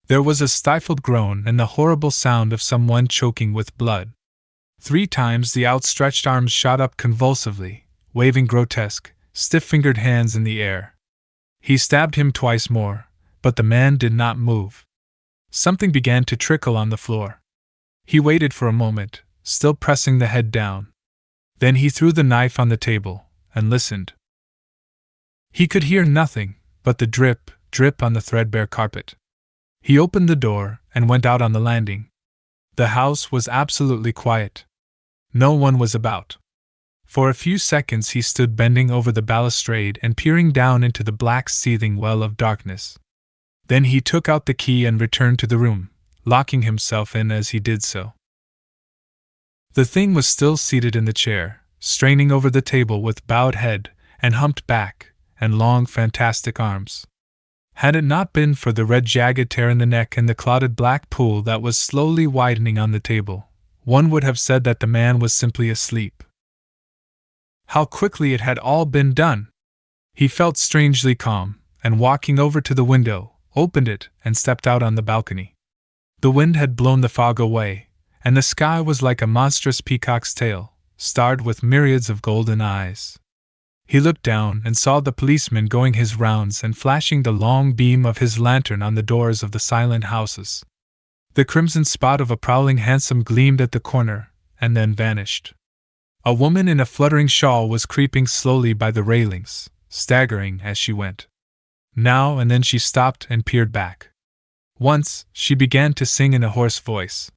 There was a stifled groan and the horrible sound of someone choking with blood. 3 times the outstretched arms shot up convulsively, waving grotesque, stiff-fingered hands in the air. He stabbed him twice more, but the man did not move. Something began to trickle on the floor. He waited for a moment, still pressing the head down. Then he threw the knife on the table, and listened. He could hear nothing but the drip, drip on the threadbare carpet. He opened the door and went out on the landing. The house was absolutely quiet. No one was about. For a few seconds he stood bending over the balustrade and peering down into the black seething well of darkness. Then he took out the key and returned to the room, locking himself in as he did so. The thing was still seated in the chair, straining over the table with bowed head and humped back and long fantastic arms. Had it not been for the red jagged tear in the neck and the clotted black pool that was slowly widening on the table, one would have said that the man was simply asleep. How quickly it had all been done! He felt strangely calm, and walking over to the window, opened it and stepped out on the balcony. The wind had blown the fog away, and the sky was like a monstrous peacock's tail, starred with myriads of golden eyes. He looked down and saw the policeman going his rounds and flashing the long beam of his lantern on the doors of the silent houses. The crimson spot of a prowling hansom gleamed at the corner, and then vanished. A woman in a fluttering shawl was creeping slowly by the railings, staggering as she went. Now and then she stopped and peered back. Once, she began to sing in a hoarse voice.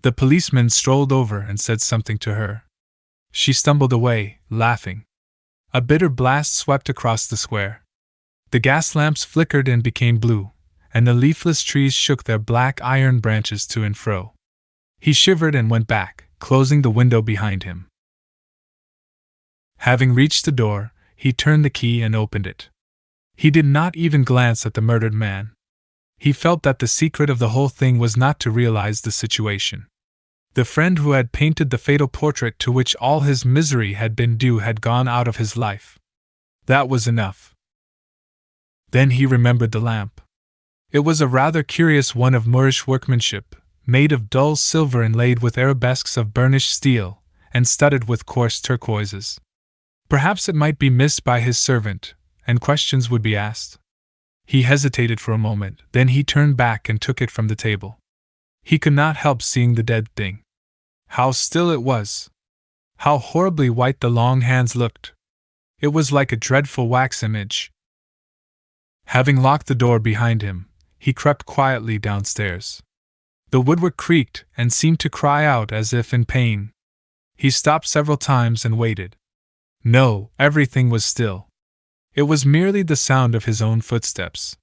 The policeman strolled over and said something to her. She stumbled away, laughing. A bitter blast swept across the square. The gas lamps flickered and became blue, and the leafless trees shook their black iron branches to and fro. He shivered and went back, closing the window behind him. Having reached the door, he turned the key and opened it. He did not even glance at the murdered man. He felt that the secret of the whole thing was not to realize the situation. The friend who had painted the fatal portrait to which all his misery had been due had gone out of his life. That was enough. Then he remembered the lamp. It was a rather curious one of Moorish workmanship, made of dull silver inlaid with arabesques of burnished steel, and studded with coarse turquoises. Perhaps it might be missed by his servant, and questions would be asked. He hesitated for a moment, then he turned back and took it from the table. He could not help seeing the dead thing. How still it was! How horribly white the long hands looked! It was like a dreadful wax image. Having locked the door behind him, he crept quietly downstairs. The woodwork creaked and seemed to cry out as if in pain. He stopped several times and waited. No, everything was still. It was merely the sound of his own footsteps.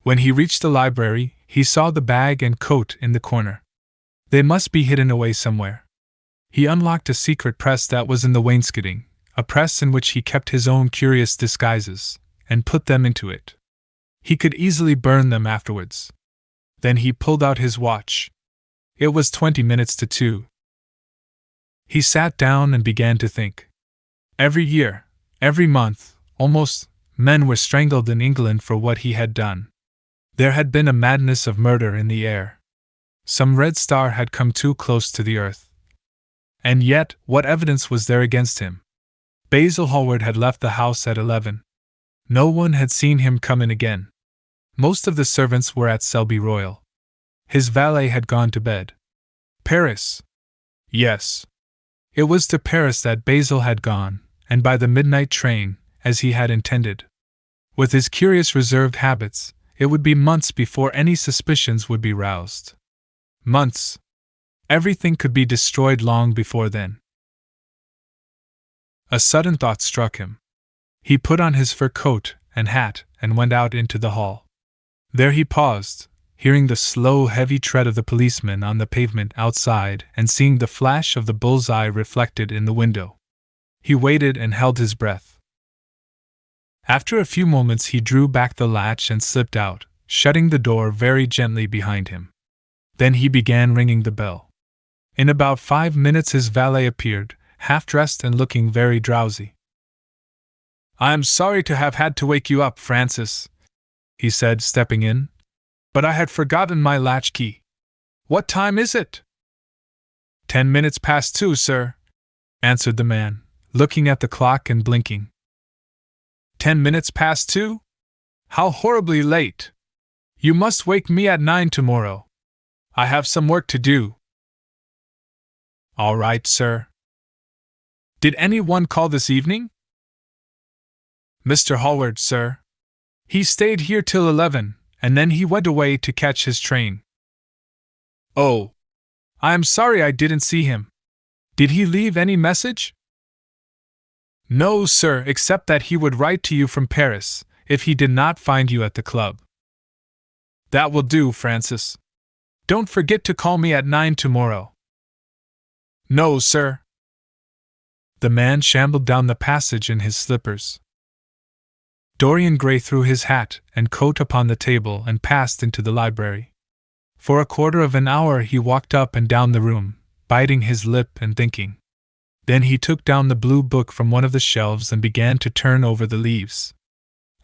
When he reached the library, he saw the bag and coat in the corner. They must be hidden away somewhere. He unlocked a secret press that was in the wainscoting, a press in which he kept his own curious disguises, and put them into it. He could easily burn them afterwards. Then he pulled out his watch. It was 20 minutes to 2. He sat down and began to think. Every year, every month, almost, men were strangled in England for what he had done. There had been a madness of murder in the air. Some red star had come too close to the earth. And yet, what evidence was there against him? Basil Hallward had left the house at 11. No one had seen him come in again. Most of the servants were at Selby Royal. His valet had gone to bed. Paris! Yes. It was to Paris that Basil had gone, and by the midnight train, as he had intended. With his curious reserved habits, it would be months before any suspicions would be roused. Months. Everything could be destroyed long before then. A sudden thought struck him. He put on his fur coat and hat and went out into the hall. There he paused, hearing the slow, heavy tread of the policeman on the pavement outside and seeing the flash of the bull's-eye reflected in the window. He waited and held his breath. After a few moments he drew back the latch and slipped out, shutting the door very gently behind him. Then he began ringing the bell. In about 5 minutes his valet appeared, half-dressed and looking very drowsy. "I am sorry to have had to wake you up, Francis," he said, stepping in, "but I had forgotten my latchkey. What time is it?" 10 minutes past 2, sir," answered the man, looking at the clock and blinking. 10 minutes past 2? How horribly late! You must wake me at 9 tomorrow. I have some work to do." "All right, sir." "Did anyone call this evening?" "Mr. Hallward, sir. He stayed here till 11, and then he went away to catch his train." "Oh. I am sorry I didn't see him. Did he leave any message?" "No, sir, except that he would write to you from Paris, if he did not find you at the club." "That will do, Francis. Don't forget to call me at 9 tomorrow." "No, sir." The man shambled down the passage in his slippers. Dorian Gray threw his hat and coat upon the table and passed into the library. For a quarter of an hour he walked up and down the room, biting his lip and thinking. Then he took down the blue book from one of the shelves and began to turn over the leaves.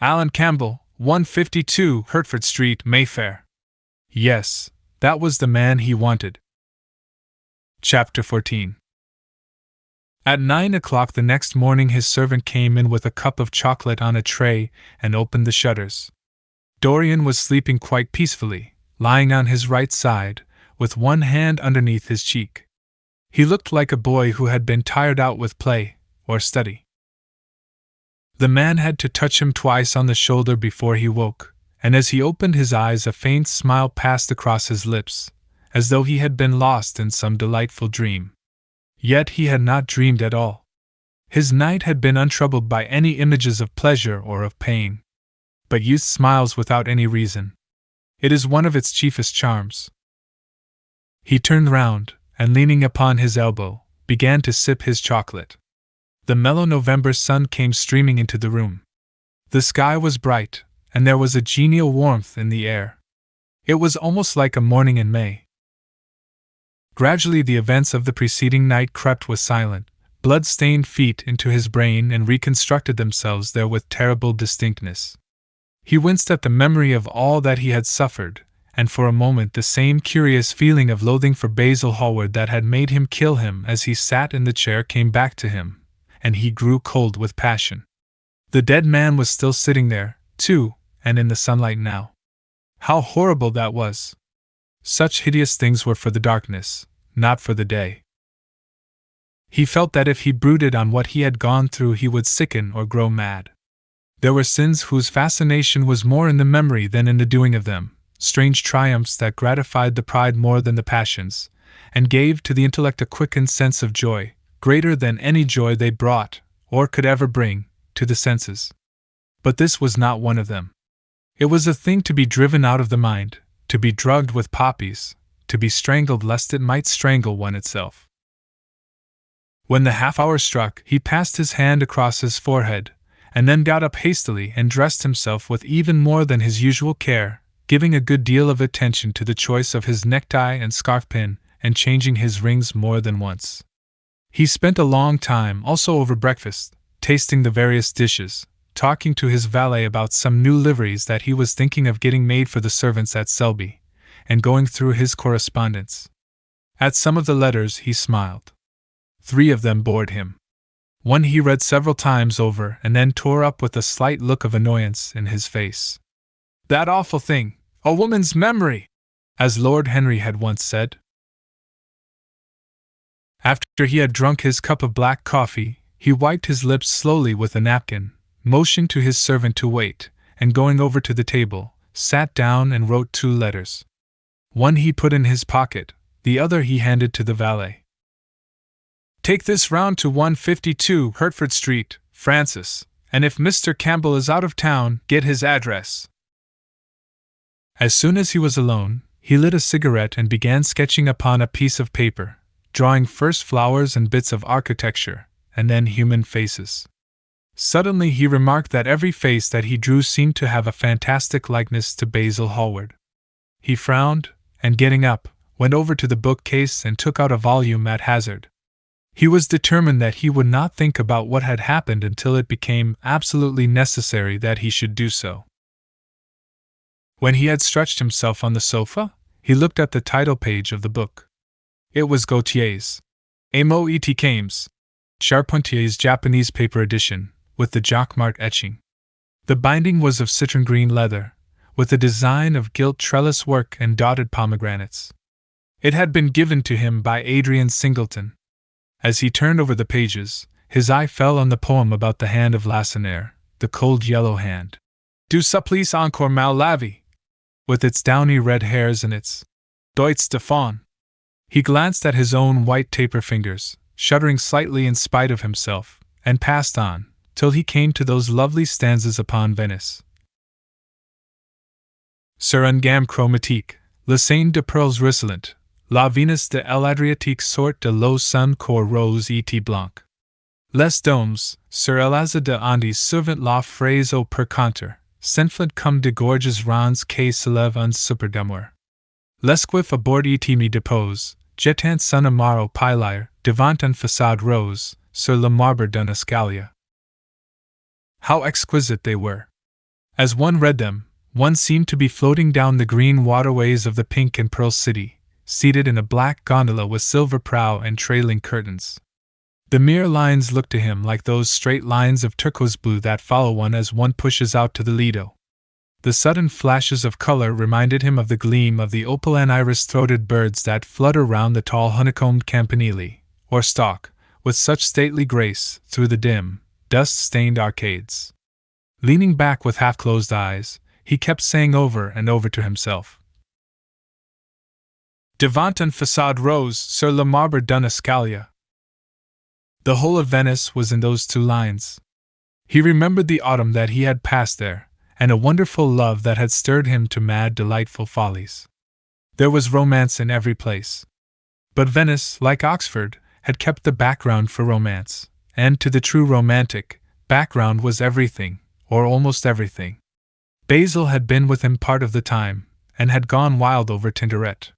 Alan Campbell, 152 Hertford Street, Mayfair. Yes, that was the man he wanted. Chapter 14. At 9 o'clock the next morning his servant came in with a cup of chocolate on a tray and opened the shutters. Dorian was sleeping quite peacefully, lying on his right side, with one hand underneath his cheek. He looked like a boy who had been tired out with play or study. The man had to touch him twice on the shoulder before he woke, and as he opened his eyes a faint smile passed across his lips, as though he had been lost in some delightful dream. Yet he had not dreamed at all. His night had been untroubled by any images of pleasure or of pain. But youth smiles without any reason. It is one of its chiefest charms. He turned round, and leaning upon his elbow, began to sip his chocolate. The mellow November sun came streaming into the room. The sky was bright, and there was a genial warmth in the air. It was almost like a morning in May. Gradually the events of the preceding night crept with silent, blood-stained feet into his brain and reconstructed themselves there with terrible distinctness. He winced at the memory of all that he had suffered, and for a moment the same curious feeling of loathing for Basil Hallward that had made him kill him as he sat in the chair came back to him, and he grew cold with passion. The dead man was still sitting there, too, and in the sunlight now. How horrible that was! Such hideous things were for the darkness, not for the day. He felt that if he brooded on what he had gone through he would sicken or grow mad. There were sins whose fascination was more in the memory than in the doing of them, strange triumphs that gratified the pride more than the passions, and gave to the intellect a quickened sense of joy, greater than any joy they brought, or could ever bring, to the senses. But this was not one of them. It was a thing to be driven out of the mind, to be drugged with poppies, to be strangled lest it might strangle one itself. When the half-hour struck, he passed his hand across his forehead, and then got up hastily and dressed himself with even more than his usual care, giving a good deal of attention to the choice of his necktie and scarf-pin, and changing his rings more than once. He spent a long time also over breakfast, tasting the various dishes, talking to his valet about some new liveries that he was thinking of getting made for the servants at Selby, and going through his correspondence. At some of the letters he smiled. 3 of them bored him. One he read several times over and then tore up with a slight look of annoyance in his face. That awful thing, a woman's memory, as Lord Henry had once said. After he had drunk his cup of black coffee, he wiped his lips slowly with a napkin, motioned to his servant to wait, and going over to the table, sat down and wrote 2 letters. One he put in his pocket, the other he handed to the valet. "Take this round to 152 Hertford Street, Francis, and if Mr. Campbell is out of town, get his address." As soon as he was alone, he lit a cigarette and began sketching upon a piece of paper, drawing first flowers and bits of architecture, and then human faces. Suddenly he remarked that every face that he drew seemed to have a fantastic likeness to Basil Hallward. He frowned, and getting up, went over to the bookcase and took out a volume at hazard. He was determined that he would not think about what had happened until it became absolutely necessary that he should do so. When he had stretched himself on the sofa, he looked at the title page of the book. It was Gautier's Amo et Cames, Charpentier's Japanese paper edition, with the Jacquemart etching. The binding was of citron green leather, with a design of gilt trellis work and dotted pomegranates. It had been given to him by Adrian Singleton. As he turned over the pages, his eye fell on the poem about the hand of Lacenaire, the cold yellow hand. Du supplice encore mal lavé, with its downy red hairs and its doigts de faune. He glanced at his own white taper fingers, shuddering slightly in spite of himself, and passed on, till he came to those lovely stanzas upon Venice. Sur un gamme chromatique, le sein de perles ruisselant, la Venus de l'Adriatique sort de l'eau sun cor rose et blanc. Les domes, sur l'azur de Andes servant la phrase au percanter, s'enflant comme de gorges rondes qui s'élèvent un super d'amour. L'esquif à bord et me dépose, jetant son amar au pilaire, devant une façade rose, sur le marbre d'un escalier. How exquisite they were! As one read them, one seemed to be floating down the green waterways of the pink and pearl city, seated in a black gondola with silver prow and trailing curtains. The mere lines looked to him like those straight lines of turquoise blue that follow one as one pushes out to the Lido. The sudden flashes of color reminded him of the gleam of the opal and iris-throated birds that flutter round the tall honeycombed campanile, or stalk, with such stately grace, through the dim, dust-stained arcades. Leaning back with half-closed eyes, he kept saying over and over to himself, "Devant une façade rose, sur le marbre d'un escalier." The whole of Venice was in those 2 lines. He remembered the autumn that he had passed there, and a wonderful love that had stirred him to mad, delightful follies. There was romance in every place. But Venice, like Oxford, had kept the background for romance, and to the true romantic, background was everything, or almost everything. Basil had been with him part of the time, and had gone wild over Tintoret.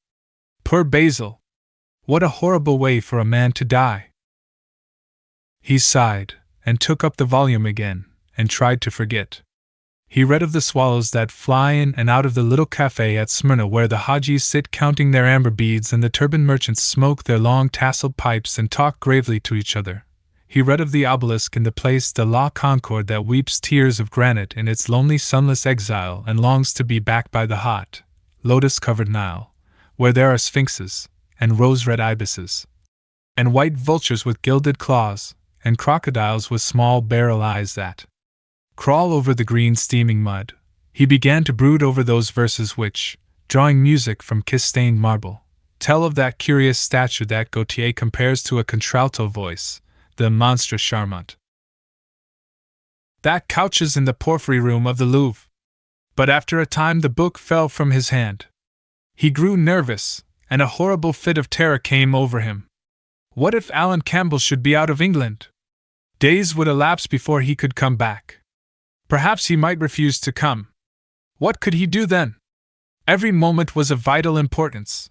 Poor Basil! What a horrible way for a man to die! He sighed, and took up the volume again, and tried to forget. He read of the swallows that fly in and out of the little cafe at Smyrna where the Hajis sit counting their amber beads and the turbaned merchants smoke their long tasseled pipes and talk gravely to each other. He read of the obelisk in the Place de la Concorde that weeps tears of granite in its lonely sunless exile and longs to be back by the hot, lotus-covered Nile, where there are sphinxes, and rose-red ibises, and white vultures with gilded claws, and crocodiles with small beryl eyes that crawl over the green steaming mud. He began to brood over those verses which, drawing music from kiss-stained marble, tell of that curious statue that Gautier compares to a contralto voice, the monstre charmant, that couches in the porphyry room of the Louvre. But after a time the book fell from his hand. He grew nervous, and a horrible fit of terror came over him. What if Alan Campbell should be out of England? Days would elapse before he could come back. Perhaps he might refuse to come. What could he do then? Every moment was of vital importance.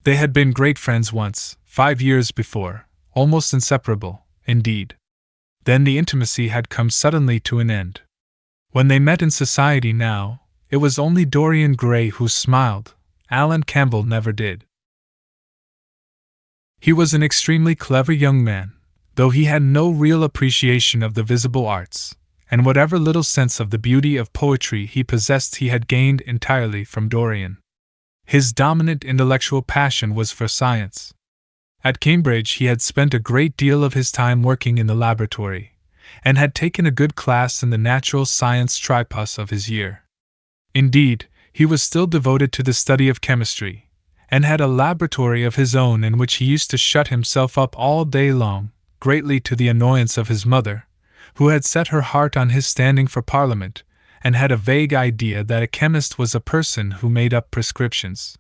They had been great friends once, 5 years before, almost inseparable, indeed. Then the intimacy had come suddenly to an end. When they met in society now, it was only Dorian Gray who smiled. Alan Campbell never did. He was an extremely clever young man, though he had no real appreciation of the visible arts, and whatever little sense of the beauty of poetry he possessed he had gained entirely from Dorian. His dominant intellectual passion was for science. At Cambridge he had spent a great deal of his time working in the laboratory, and had taken a good class in the natural science tripos of his year. Indeed, he was still devoted to the study of chemistry, and had a laboratory of his own in which he used to shut himself up all day long, greatly to the annoyance of his mother, who had set her heart on his standing for Parliament, and had a vague idea that a chemist was a person who made up prescriptions.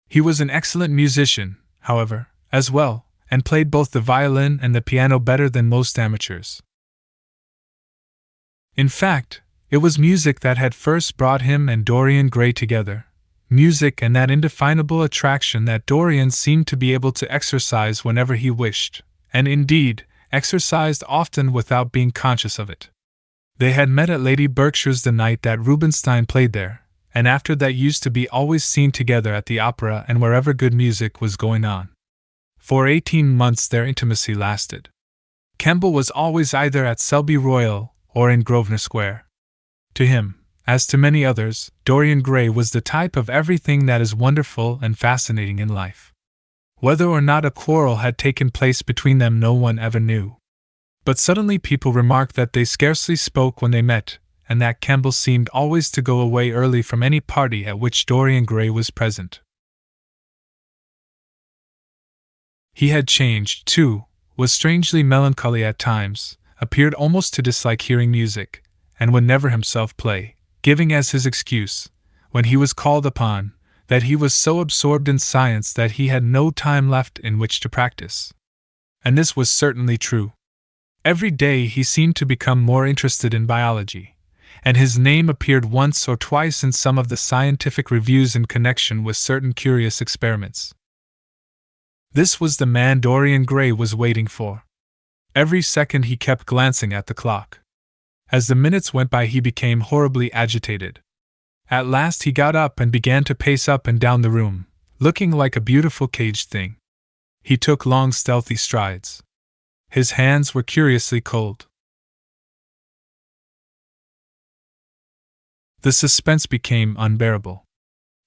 He was an excellent musician, however, as well, and played both the violin and the piano better than most amateurs. In fact, it was music that had first brought him and Dorian Gray together, music and that indefinable attraction that Dorian seemed to be able to exercise whenever he wished, and indeed, exercised often without being conscious of it. They had met at Lady Berkshire's the night that Rubinstein played there, and after that used to be always seen together at the opera and wherever good music was going on. For 18 months their intimacy lasted. Kemble was always either at Selby Royal or in Grosvenor Square. To him, as to many others, Dorian Gray was the type of everything that is wonderful and fascinating in life. Whether or not a quarrel had taken place between them no one ever knew. But suddenly people remarked that they scarcely spoke when they met, and that Kemble seemed always to go away early from any party at which Dorian Gray was present. He had changed, too, was strangely melancholy at times, appeared almost to dislike hearing music, and would never himself play, giving as his excuse, when he was called upon, that he was so absorbed in science that he had no time left in which to practice. And this was certainly true. Every day he seemed to become more interested in biology, and his name appeared once or twice in some of the scientific reviews in connection with certain curious experiments. This was the man Dorian Gray was waiting for. Every second he kept glancing at the clock. As the minutes went by he became horribly agitated. At last he got up and began to pace up and down the room, looking like a beautiful caged thing. He took long stealthy strides. His hands were curiously cold. The suspense became unbearable.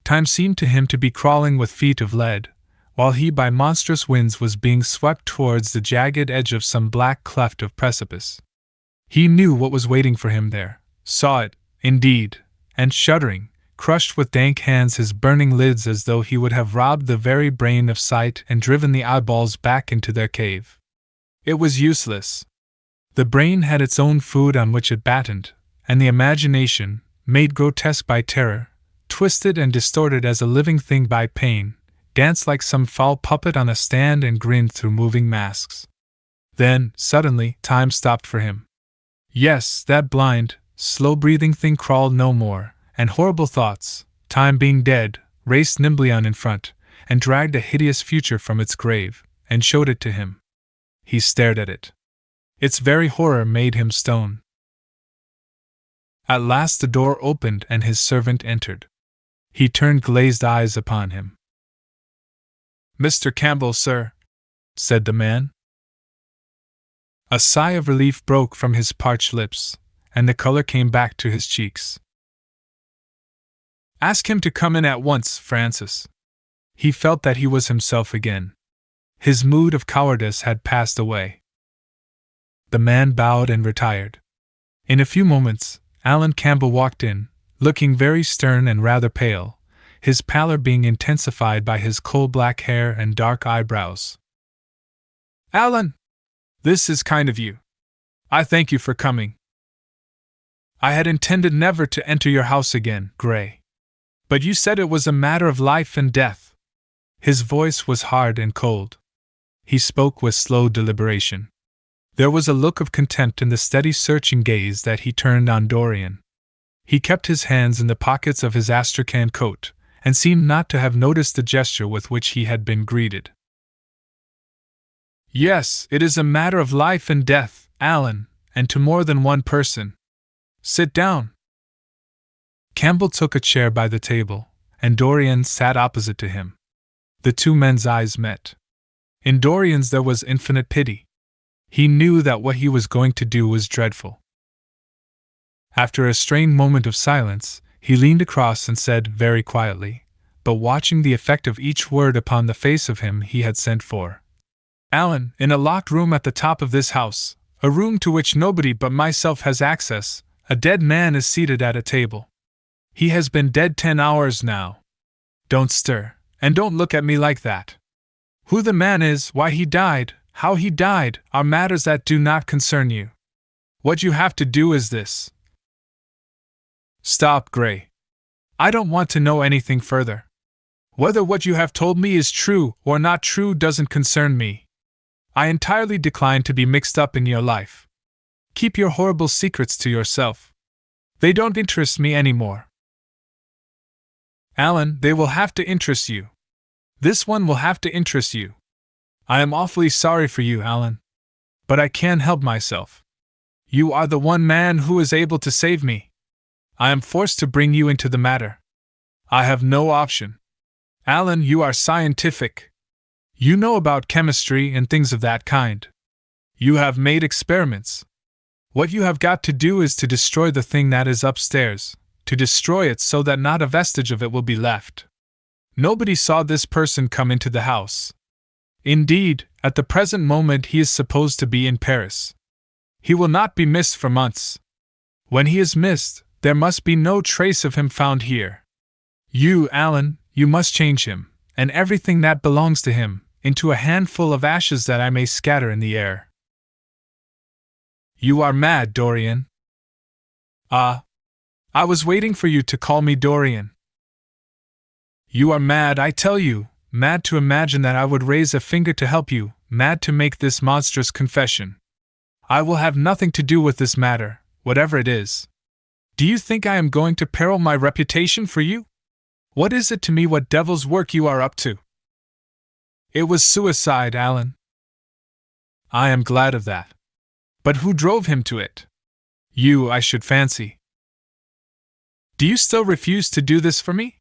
Time seemed to him to be crawling with feet of lead, while he by monstrous winds was being swept towards the jagged edge of some black cleft of precipice. He knew what was waiting for him there, saw it, indeed, and shuddering, crushed with dank hands his burning lids as though he would have robbed the very brain of sight and driven the eyeballs back into their cave. It was useless. The brain had its own food on which it battened, and the imagination, made grotesque by terror, twisted and distorted as a living thing by pain, danced like some foul puppet on a stand and grinned through moving masks. Then, suddenly, time stopped for him. Yes, that blind, slow-breathing thing crawled no more, and horrible thoughts, time being dead, raced nimbly on in front, and dragged a hideous future from its grave, and showed it to him. He stared at it. Its very horror made him stone. At last the door opened and his servant entered. He turned glazed eyes upon him. "Mr. Campbell, sir," said the man. A sigh of relief broke from his parched lips, and the color came back to his cheeks. "Ask him to come in at once, Francis." He felt that he was himself again. His mood of cowardice had passed away. The man bowed and retired. In a few moments, Alan Campbell walked in, looking very stern and rather pale, his pallor being intensified by his coal-black hair and dark eyebrows. "Alan! This is kind of you. I thank you for coming. I had intended never to enter your house again, Gray. But you said it was a matter of life and death." His voice was hard and cold. He spoke with slow deliberation. There was a look of contempt in the steady searching gaze that he turned on Dorian. He kept his hands in the pockets of his astrakhan coat, and seemed not to have noticed the gesture with which he had been greeted. "Yes, it is a matter of life and death, Alan, and to more than one person. Sit down." Campbell took a chair by the table, and Dorian sat opposite to him. The two men's eyes met. In Dorian's there was infinite pity. He knew that what he was going to do was dreadful. After a strained moment of silence, he leaned across and said very quietly, but watching the effect of each word upon the face of him he had sent for, "Alan, in a locked room at the top of this house, A room to which nobody but myself has access. A dead man is seated at a table. He has been dead 10 hours now. Don't stir, and don't look at me like that. Who the man is, why he died, how he died, are matters that do not concern you. What you have to do is this. Stop, Gray. I don't want to know anything further. Whether what you have told me is true or not true doesn't concern me. I entirely decline to be mixed up in your life. Keep your horrible secrets to yourself. They don't interest me anymore. Alan, they will have to interest you. This one will have to interest you. I am awfully sorry for you, Alan. But I can't help myself. You are the one man who is able to save me. I am forced to bring you into the matter. I have no option. Alan, you are scientific. You know about chemistry and things of that kind. You have made experiments. What you have got to do is to destroy the thing that is upstairs, to destroy it so that not a vestige of it will be left. Nobody saw this person come into the house. Indeed, at the present moment he is supposed to be in Paris. He will not be missed for months. When he is missed, there must be no trace of him found here. You, Alan, you must change him, and everything that belongs to him, into a handful of ashes that I may scatter in the air. You are mad, Dorian. Ah, I was waiting for you to call me Dorian. You are mad, I tell you, mad to imagine that I would raise a finger to help you, mad to make this monstrous confession. I will have nothing to do with this matter, whatever it is. Do you think I am going to peril my reputation for you? What is it to me what devil's work you are up to? It was suicide, Alan. I am glad of that. But who drove him to it? You, I should fancy. Do you still refuse to do this for me?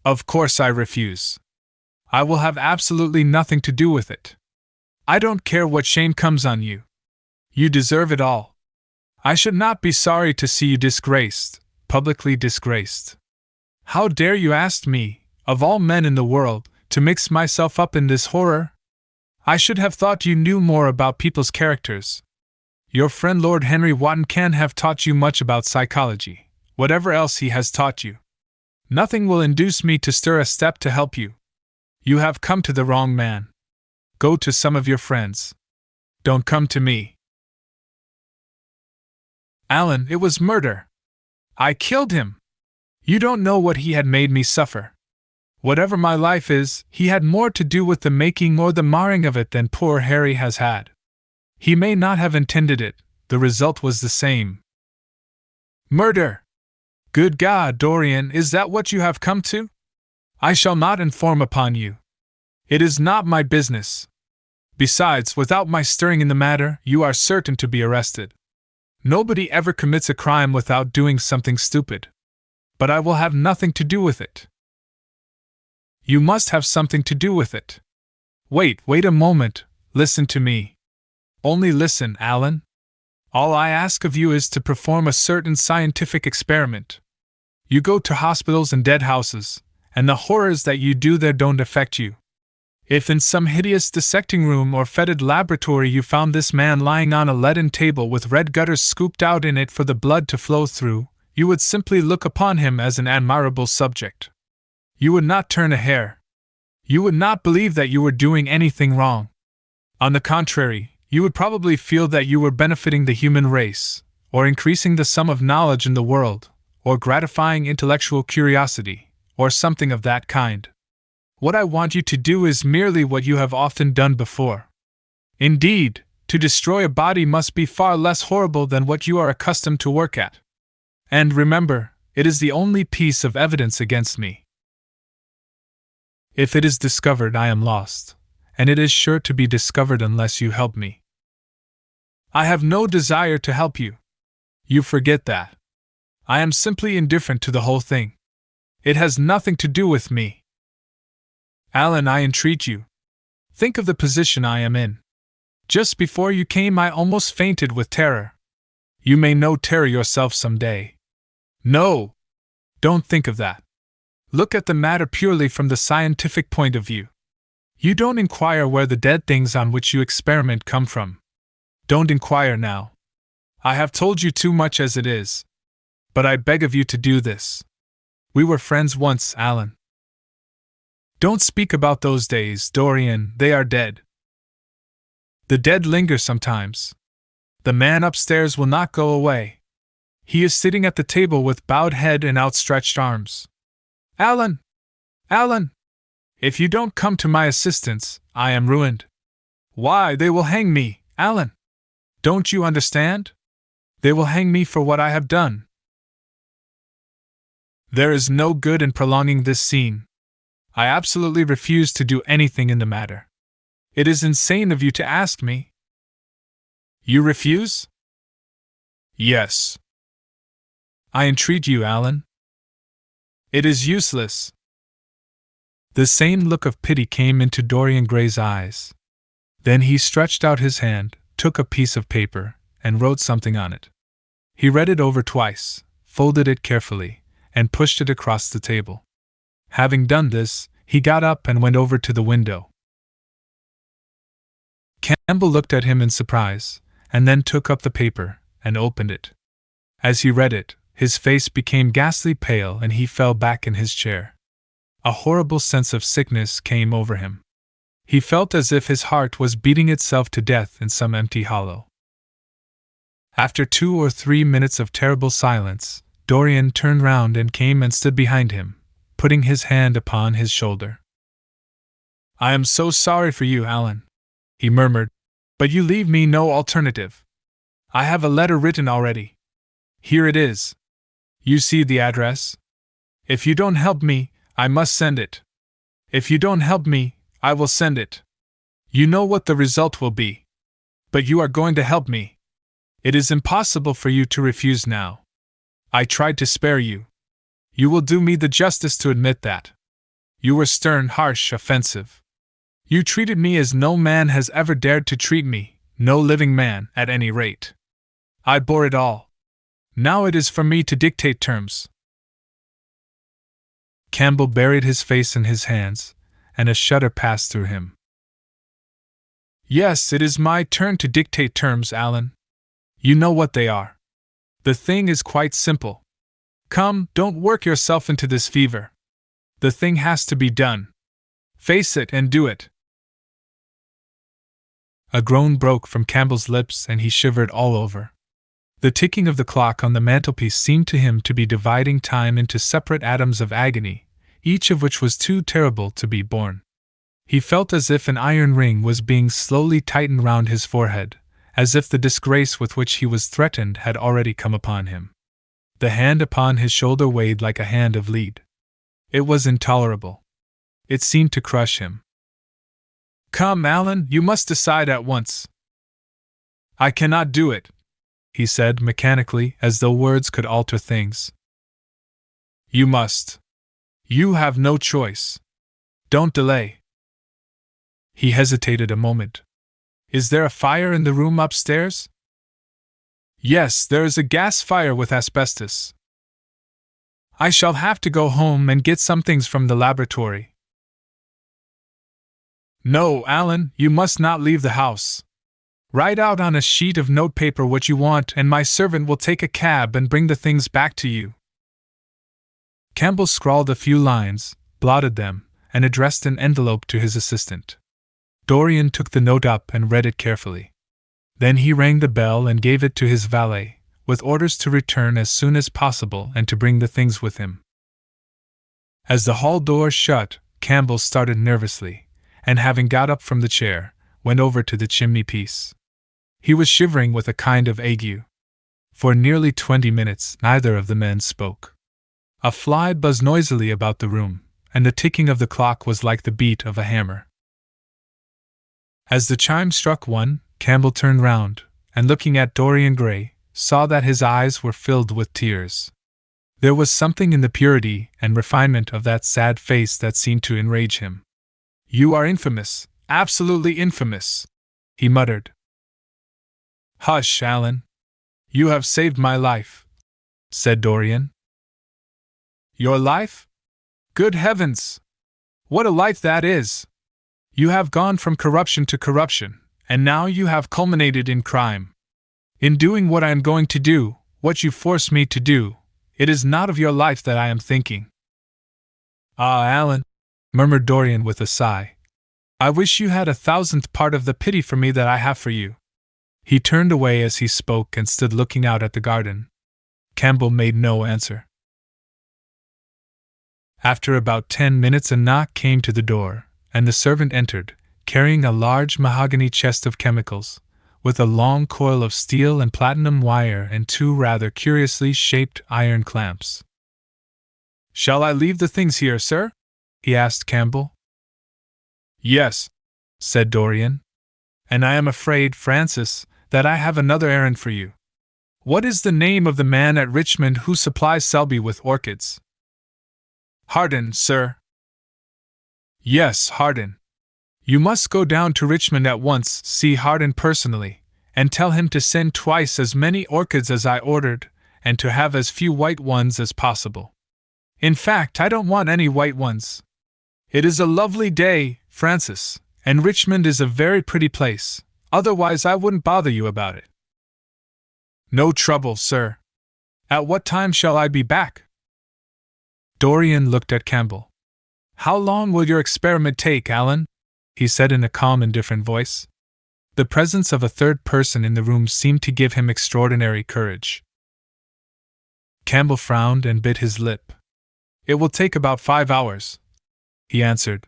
Of course I refuse. I will have absolutely nothing to do with it. I don't care what shame comes on you. You deserve it all. I should not be sorry to see you disgraced, publicly disgraced. How dare you ask me, of all men in the world, to mix myself up in this horror? I should have thought you knew more about people's characters. Your friend Lord Henry Wotton can't have taught you much about psychology, whatever else he has taught you. Nothing will induce me to stir a step to help you. You have come to the wrong man. Go to some of your friends. Don't come to me. Alan, it was murder. I killed him. You don't know what he had made me suffer. Whatever my life is, he had more to do with the making or the marring of it than poor Harry has had. He may not have intended it, the result was the same. Murder! Good God, Dorian, is that what you have come to? I shall not inform upon you. It is not my business. Besides, without my stirring in the matter, you are certain to be arrested. Nobody ever commits a crime without doing something stupid. But I will have nothing to do with it. You must have something to do with it. Wait a moment, listen to me. Only listen, Alan. All I ask of you is to perform a certain scientific experiment. You go to hospitals and dead houses, and the horrors that you do there don't affect you. If in some hideous dissecting room or fetid laboratory you found this man lying on a leaden table with red gutters scooped out in it for the blood to flow through, you would simply look upon him as an admirable subject. You would not turn a hair. You would not believe that you were doing anything wrong. On the contrary, you would probably feel that you were benefiting the human race, or increasing the sum of knowledge in the world, or gratifying intellectual curiosity, or something of that kind. What I want you to do is merely what you have often done before. Indeed, to destroy a body must be far less horrible than what you are accustomed to work at. And remember, it is the only piece of evidence against me. If it is discovered, I am lost, and it is sure to be discovered unless you help me. I have no desire to help you. You forget that. I am simply indifferent to the whole thing. It has nothing to do with me. Alan, I entreat you. Think of the position I am in. Just before you came, I almost fainted with terror. You may know terror yourself some day. No! Don't think of that. Look at the matter purely from the scientific point of view. You don't inquire where the dead things on which you experiment come from. Don't inquire now. I have told you too much as it is. But I beg of you to do this. We were friends once, Alan. Don't speak about those days, Dorian, they are dead. The dead linger sometimes. The man upstairs will not go away. He is sitting at the table with bowed head and outstretched arms. Alan! Alan! If you don't come to my assistance, I am ruined. Why, they will hang me, Alan! Don't you understand? They will hang me for what I have done. There is no good in prolonging this scene. I absolutely refuse to do anything in the matter. It is insane of you to ask me. You refuse? Yes. I entreat you, Alan. It is useless. The same look of pity came into Dorian Gray's eyes. Then he stretched out his hand, took a piece of paper, and wrote something on it. He read it over twice, folded it carefully, and pushed it across the table. Having done this, he got up and went over to the window. Campbell looked at him in surprise, and then took up the paper and opened it. As he read it, his face became ghastly pale and he fell back in his chair. A horrible sense of sickness came over him. He felt as if his heart was beating itself to death in some empty hollow. After 2 or 3 minutes of terrible silence, Dorian turned round and came and stood behind him, putting his hand upon his shoulder. I am so sorry for you, Alan, he murmured, but you leave me no alternative. I have a letter written already. Here it is. You see the address? If you don't help me, I must send it. If you don't help me, I will send it. You know what the result will be. But you are going to help me. It is impossible for you to refuse now. I tried to spare you. You will do me the justice to admit that. You were stern, harsh, offensive. You treated me as no man has ever dared to treat me, no living man, at any rate. I bore it all. Now it is for me to dictate terms. Campbell buried his face in his hands, and a shudder passed through him. Yes, it is my turn to dictate terms, Alan. You know what they are. The thing is quite simple. Come, don't work yourself into this fever. The thing has to be done. Face it and do it. A groan broke from Campbell's lips and he shivered all over. The ticking of the clock on the mantelpiece seemed to him to be dividing time into separate atoms of agony, each of which was too terrible to be borne. He felt as if an iron ring was being slowly tightened round his forehead, as if the disgrace with which he was threatened had already come upon him. The hand upon his shoulder weighed like a hand of lead. It was intolerable. It seemed to crush him. Come, Alan, you must decide at once. I cannot do it, he said mechanically, as though words could alter things. You must. You have no choice. Don't delay. He hesitated a moment. Is there a fire in the room upstairs? Yes, there is a gas fire with asbestos. I shall have to go home and get some things from the laboratory. No, Alan, you must not leave the house. Write out on a sheet of notepaper what you want, and my servant will take a cab and bring the things back to you. Campbell scrawled a few lines, blotted them, and addressed an envelope to his assistant. Dorian took the note up and read it carefully. Then he rang the bell and gave it to his valet, with orders to return as soon as possible and to bring the things with him. As the hall door shut, Campbell started nervously, and having got up from the chair, went over to the chimney-piece. He was shivering with a kind of ague. For nearly 20 minutes neither of the men spoke. A fly buzzed noisily about the room, and the ticking of the clock was like the beat of a hammer. As the chime struck 1, Campbell turned round, and looking at Dorian Gray, saw that his eyes were filled with tears. There was something in the purity and refinement of that sad face that seemed to enrage him. You are infamous, absolutely infamous, he muttered. Hush, Alan. You have saved my life, said Dorian. Your life? Good heavens! What a life that is! You have gone from corruption to corruption, And now you have culminated in crime. In doing what I am going to do, what you force me to do, it is not of your life that I am thinking. Ah, Alan, murmured Dorian with a sigh. I wish you had 1,000th part of the pity for me that I have for you. He turned away as he spoke and stood looking out at the garden. Campbell made no answer. After about 10 minutes a knock came to the door, and the servant entered, carrying a large mahogany chest of chemicals, with a long coil of steel and platinum wire and 2 rather curiously shaped iron clamps. Shall I leave the things here, sir? He asked Campbell. Yes, said Dorian. And I am afraid, Francis, that I have another errand for you. What is the name of the man at Richmond who supplies Selby with orchids? Harden, sir. Yes, Harden. You must go down to Richmond at once, see Harden personally, and tell him to send twice as many orchids as I ordered, and to have as few white ones as possible. In fact, I don't want any white ones. It is a lovely day, Francis, and Richmond is a very pretty place, otherwise I wouldn't bother you about it. No trouble, sir. At what time shall I be back? Dorian looked at Campbell. How long will your experiment take, Alan? He said in a calm, indifferent voice. The presence of a third person in the room seemed to give him extraordinary courage. Campbell frowned and bit his lip. It will take about 5 hours, he answered.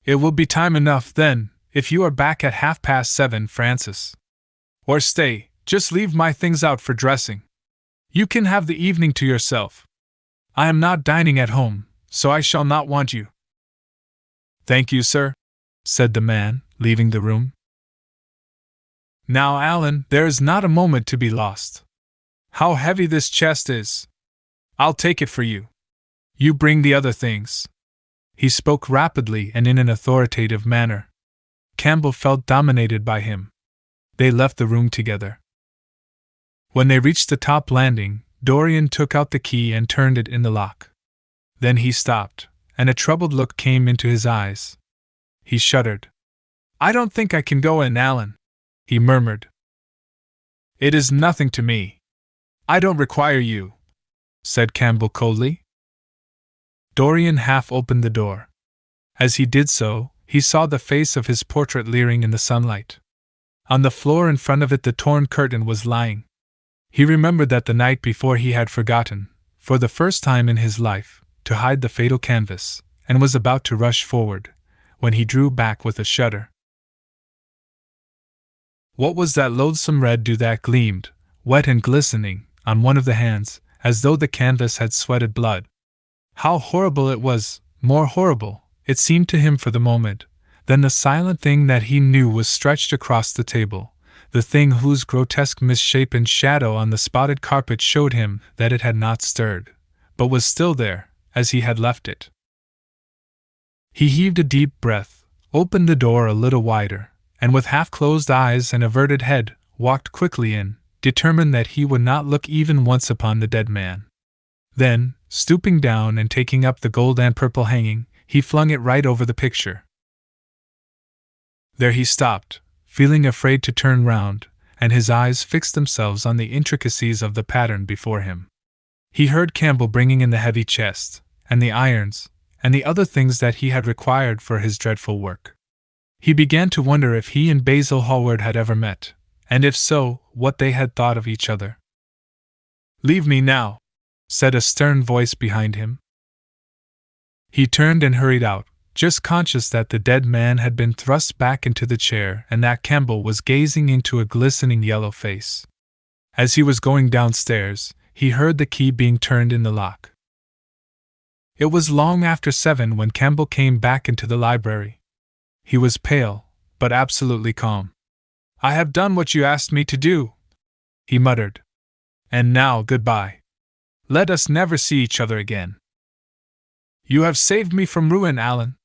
It will be time enough, then, if you are back at 7:30, Francis. Or stay, just leave my things out for dressing. You can have the evening to yourself. I am not dining at home, so I shall not want you. Thank you, sir, said the man, leaving the room. Now, Alan, there is not a moment to be lost. How heavy this chest is! I'll take it for you. You bring the other things. He spoke rapidly and in an authoritative manner. Campbell felt dominated by him. They left the room together. When they reached the top landing, Dorian took out the key and turned it in the lock. Then he stopped, and a troubled look came into his eyes. He shuddered. I don't think I can go in, Alan, he murmured. It is nothing to me. I don't require you, said Campbell coldly. Dorian half opened the door. As he did so, he saw the face of his portrait leering in the sunlight. On the floor in front of it the torn curtain was lying. He remembered that the night before he had forgotten, for the first time in his life, to hide the fatal canvas, and was about to rush forward, when he drew back with a shudder. What was that loathsome red dew that gleamed, wet and glistening, on one of the hands, as though the canvas had sweated blood? How horrible it was, more horrible, it seemed to him for the moment, than the silent thing that he knew was stretched across the table, the thing whose grotesque misshapen shadow on the spotted carpet showed him that it had not stirred, but was still there, as he had left it. He heaved a deep breath, opened the door a little wider, and with half-closed eyes and averted head, walked quickly in, determined that he would not look even once upon the dead man. Then, stooping down and taking up the gold and purple hanging, he flung it right over the picture. There he stopped, feeling afraid to turn round, and his eyes fixed themselves on the intricacies of the pattern before him. He heard Campbell bringing in the heavy chest, and the irons, and the other things that he had required for his dreadful work. He began to wonder if he and Basil Hallward had ever met, and if so, what they had thought of each other. "Leave me now," said a stern voice behind him. He turned and hurried out, just conscious that the dead man had been thrust back into the chair and that Campbell was gazing into a glistening yellow face. As he was going downstairs, he heard the key being turned in the lock. It was long after 7 when Campbell came back into the library. He was pale, but absolutely calm. "I have done what you asked me to do," he muttered. "And now, goodbye. Let us never see each other again." "You have saved me from ruin, Alan."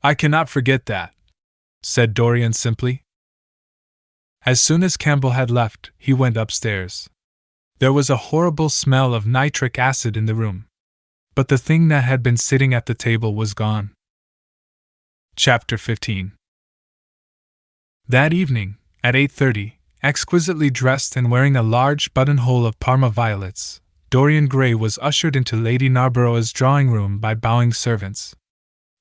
"I cannot forget that," said Dorian simply. As soon as Campbell had left, he went upstairs. There was a horrible smell of nitric acid in the room. But the thing that had been sitting at the table was gone. Chapter 15. That evening, at 8:30, exquisitely dressed and wearing a large buttonhole of Parma violets, Dorian Gray was ushered into Lady Narborough's drawing room by bowing servants.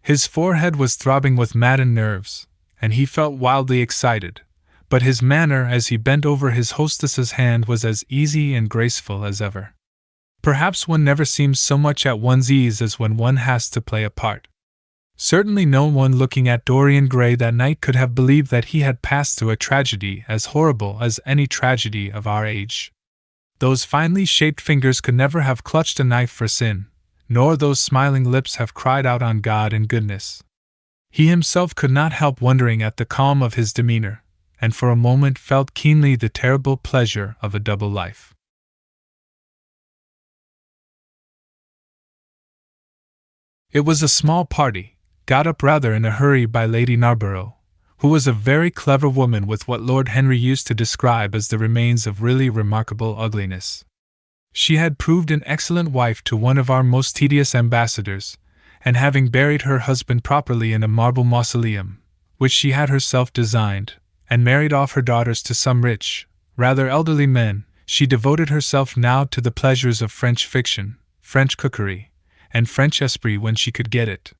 His forehead was throbbing with maddened nerves, and he felt wildly excited, but his manner as he bent over his hostess's hand was as easy and graceful as ever. Perhaps one never seems so much at one's ease as when one has to play a part. Certainly no one looking at Dorian Gray that night could have believed that he had passed through a tragedy as horrible as any tragedy of our age. Those finely shaped fingers could never have clutched a knife for sin, nor those smiling lips have cried out on God and goodness. He himself could not help wondering at the calm of his demeanor, and for a moment felt keenly the terrible pleasure of a double life. It was a small party, got up rather in a hurry by Lady Narborough, who was a very clever woman with what Lord Henry used to describe as the remains of really remarkable ugliness. She had proved an excellent wife to one of our most tedious ambassadors, and having buried her husband properly in a marble mausoleum, which she had herself designed, and married off her daughters to some rich, rather elderly men, she devoted herself now to the pleasures of French fiction, French cookery, and French esprit when she could get it.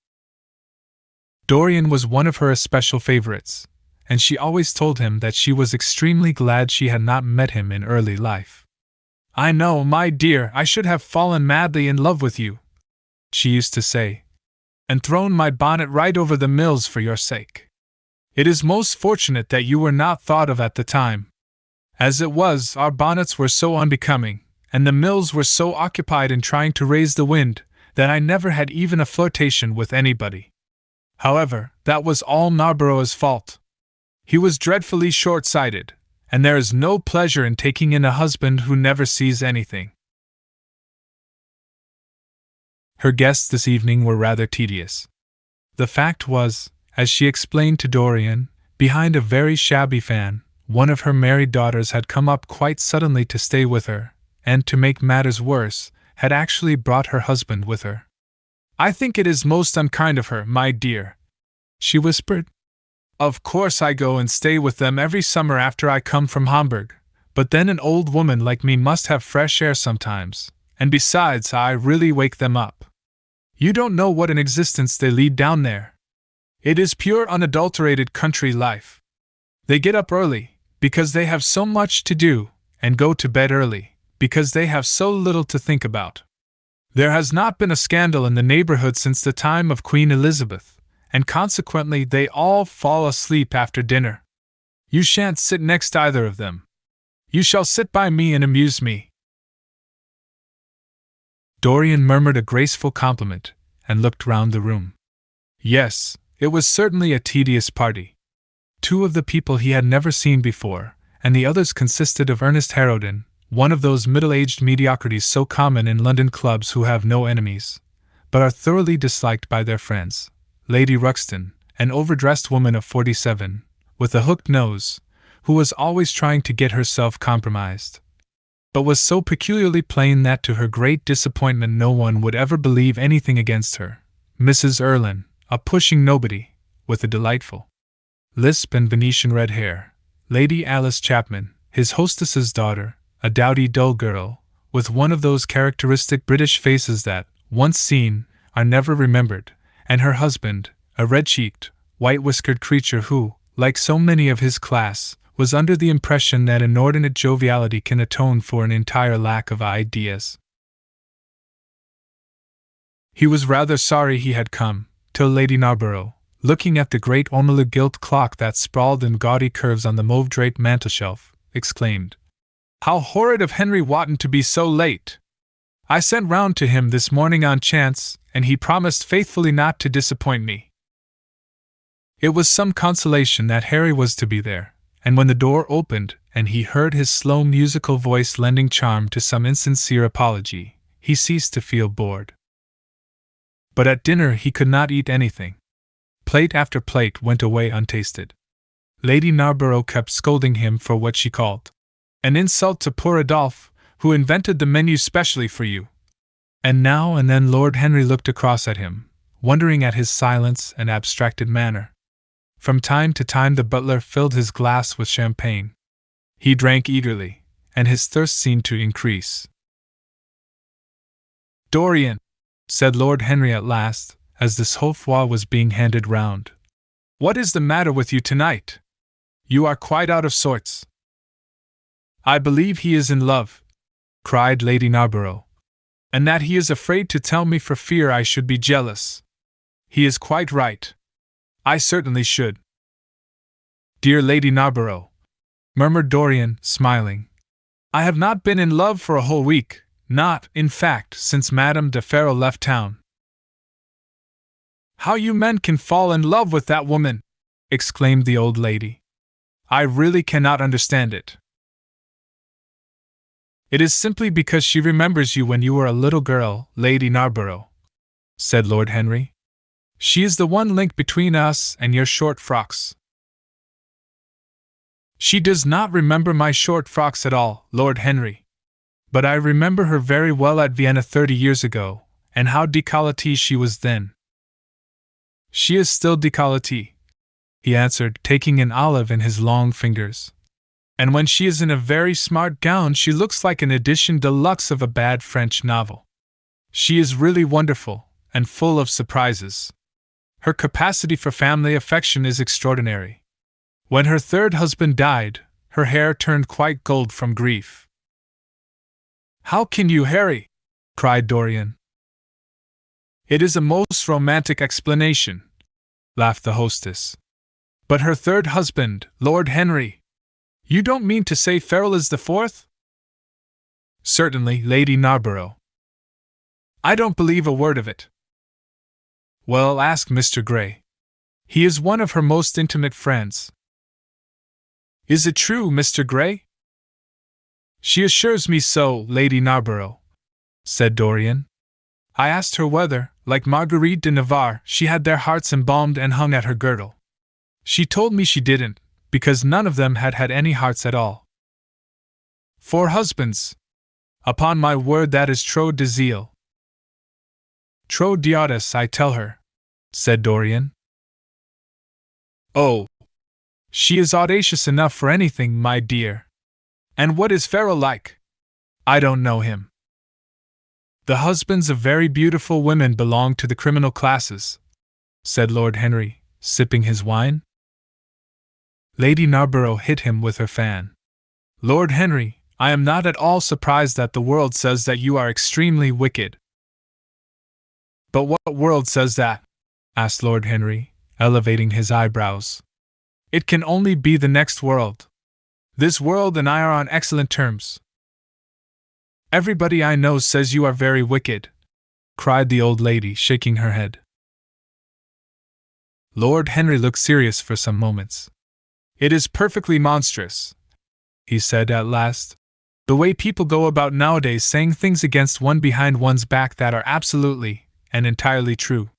Dorian was one of her especial favorites, and she always told him that she was extremely glad she had not met him in early life. "I know, my dear, I should have fallen madly in love with you," she used to say, "and thrown my bonnet right over the mills for your sake. It is most fortunate that you were not thought of at the time. As it was, our bonnets were so unbecoming, and the mills were so occupied in trying to raise the wind, that I never had even a flirtation with anybody. However, that was all Narborough's fault. He was dreadfully short-sighted, and there is no pleasure in taking in a husband who never sees anything." Her guests this evening were rather tedious. The fact was, as she explained to Dorian, behind a very shabby fan, one of her married daughters had come up quite suddenly to stay with her, and to make matters worse, had actually brought her husband with her. "I think it is most unkind of her, my dear," she whispered. "Of course I go and stay with them every summer after I come from Hamburg, but then an old woman like me must have fresh air sometimes, and besides I really wake them up. You don't know what an existence they lead down there. It is pure unadulterated country life. They get up early, because they have so much to do, and go to bed early, because they have so little to think about. There has not been a scandal in the neighborhood since the time of Queen Elizabeth, and consequently they all fall asleep after dinner. You shan't sit next either of them. You shall sit by me and amuse me." Dorian murmured a graceful compliment, and looked round the room. Yes, it was certainly a tedious party. Two of the people he had never seen before, and the others consisted of Ernest Harrowden, one of those middle-aged mediocrities so common in London clubs who have no enemies, but are thoroughly disliked by their friends, Lady Ruxton, an overdressed woman of 47, with a hooked nose, who was always trying to get herself compromised, but was so peculiarly plain that to her great disappointment no one would ever believe anything against her, Mrs. Erlyn, a pushing nobody, with a delightful lisp and Venetian red hair, Lady Alice Chapman, his hostess's daughter, a dowdy dull girl, with one of those characteristic British faces that, once seen, are never remembered, and her husband, a red-cheeked, white-whiskered creature who, like so many of his class, was under the impression that inordinate joviality can atone for an entire lack of ideas. He was rather sorry he had come, till Lady Narborough, looking at the great ormolu gilt clock that sprawled in gaudy curves on the mauve-draped mantelshelf, exclaimed, "How horrid of Henry Wotton to be so late! I sent round to him this morning on chance, and he promised faithfully not to disappoint me." It was some consolation that Harry was to be there, and when the door opened and he heard his slow musical voice lending charm to some insincere apology, he ceased to feel bored. But at dinner he could not eat anything. Plate after plate went away untasted. Lady Narborough kept scolding him for what she called an insult to poor Adolphe, who invented the menu specially for you. And now and then Lord Henry looked across at him, wondering at his silence and abstracted manner. From time to time the butler filled his glass with champagne. He drank eagerly, and his thirst seemed to increase. "Dorian," said Lord Henry at last, as the chaufroid was being handed round. "What is the matter with you tonight? You are quite out of sorts." "I believe he is in love," cried Lady Narborough, "and that he is afraid to tell me for fear I should be jealous. He is quite right. I certainly should." "Dear Lady Narborough," murmured Dorian, smiling, "I have not been in love for a whole week, not, in fact, since Madame de Ferrol left town." "How you men can fall in love with that woman!" exclaimed the old lady. "I really cannot understand it." "It is simply because she remembers you when you were a little girl, Lady Narborough," said Lord Henry. "She is the one link between us and your short frocks." "She does not remember my short frocks at all, Lord Henry. But I remember her very well at Vienna 30 years ago, and how décolletée she was then." "She is still décolletée," he answered, taking an olive in his long fingers. "And when she is in a very smart gown she looks like an edition de luxe of a bad French novel. She is really wonderful, and full of surprises. Her capacity for family affection is extraordinary. When her third husband died, her hair turned quite gold from grief." "How can you, Harry?" cried Dorian. "It is a most romantic explanation," laughed the hostess. "But her third husband, Lord Henry? You don't mean to say Ferrol is the fourth?" "Certainly, Lady Narborough." "I don't believe a word of it." "Well, ask Mr. Gray. He is one of her most intimate friends." "Is it true, Mr. Gray?" "She assures me so, Lady Narborough," said Dorian. "I asked her whether, like Marguerite de Navarre, she had their hearts embalmed and hung at her girdle. She told me she didn't, because none of them had had any hearts at all." "4 husbands! Upon my word that is trop de zèle." "Trop d'audace, I tell her," said Dorian. "Oh! She is audacious enough for anything, my dear. And what is Ferrol like?" "I don't know him." "The husbands of very beautiful women belong to the criminal classes," said Lord Henry, sipping his wine. Lady Narborough hit him with her fan. "Lord Henry, I am not at all surprised that the world says that you are extremely wicked." "But what world says that?" asked Lord Henry, elevating his eyebrows. "It can only be the next world. This world and I are on excellent terms." "Everybody I know says you are very wicked," cried the old lady, shaking her head. Lord Henry looked serious for some moments. "It is perfectly monstrous," he said at last, "the way people go about nowadays saying things against one behind one's back that are absolutely and entirely true."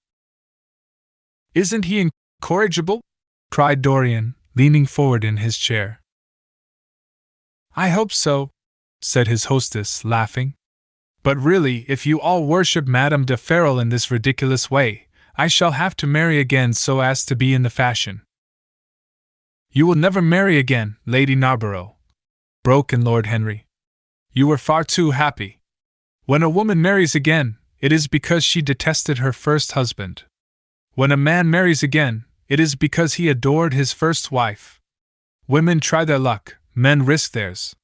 "Isn't he incorrigible?" cried Dorian, leaning forward in his chair. "I hope so," said his hostess, laughing. "But really, if you all worship Madame de Ferrol in this ridiculous way, I shall have to marry again so as to be in the fashion." "You will never marry again, Lady Narborough," broke in Lord Henry. "You were far too happy. When a woman marries again, it is because she detested her first husband. When a man marries again, it is because he adored his first wife. Women try their luck, men risk theirs."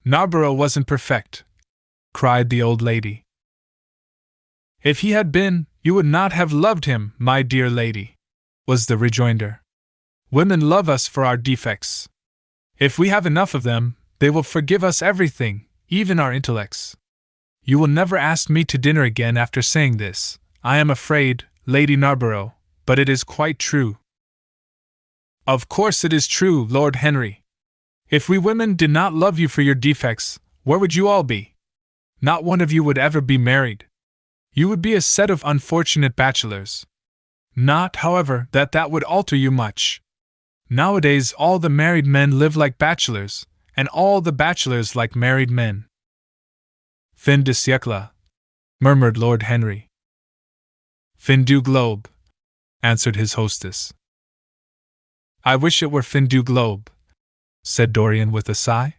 "Narborough wasn't perfect," cried the old lady. "If he had been, you would not have loved him, my dear lady," was the rejoinder. "Women love us for our defects. If we have enough of them, they will forgive us everything, even our intellects. You will never ask me to dinner again after saying this, I am afraid, Lady Narborough, but it is quite true." "Of course it is true, Lord Henry. If we women did not love you for your defects, where would you all be? Not one of you would ever be married. You would be a set of unfortunate bachelors. Not, however, that that would alter you much. Nowadays all the married men live like bachelors, and all the bachelors like married men." "Fin de siècle," murmured Lord Henry. "Fin du globe," answered his hostess. I wish it were fin du globe, said Dorian with a sigh.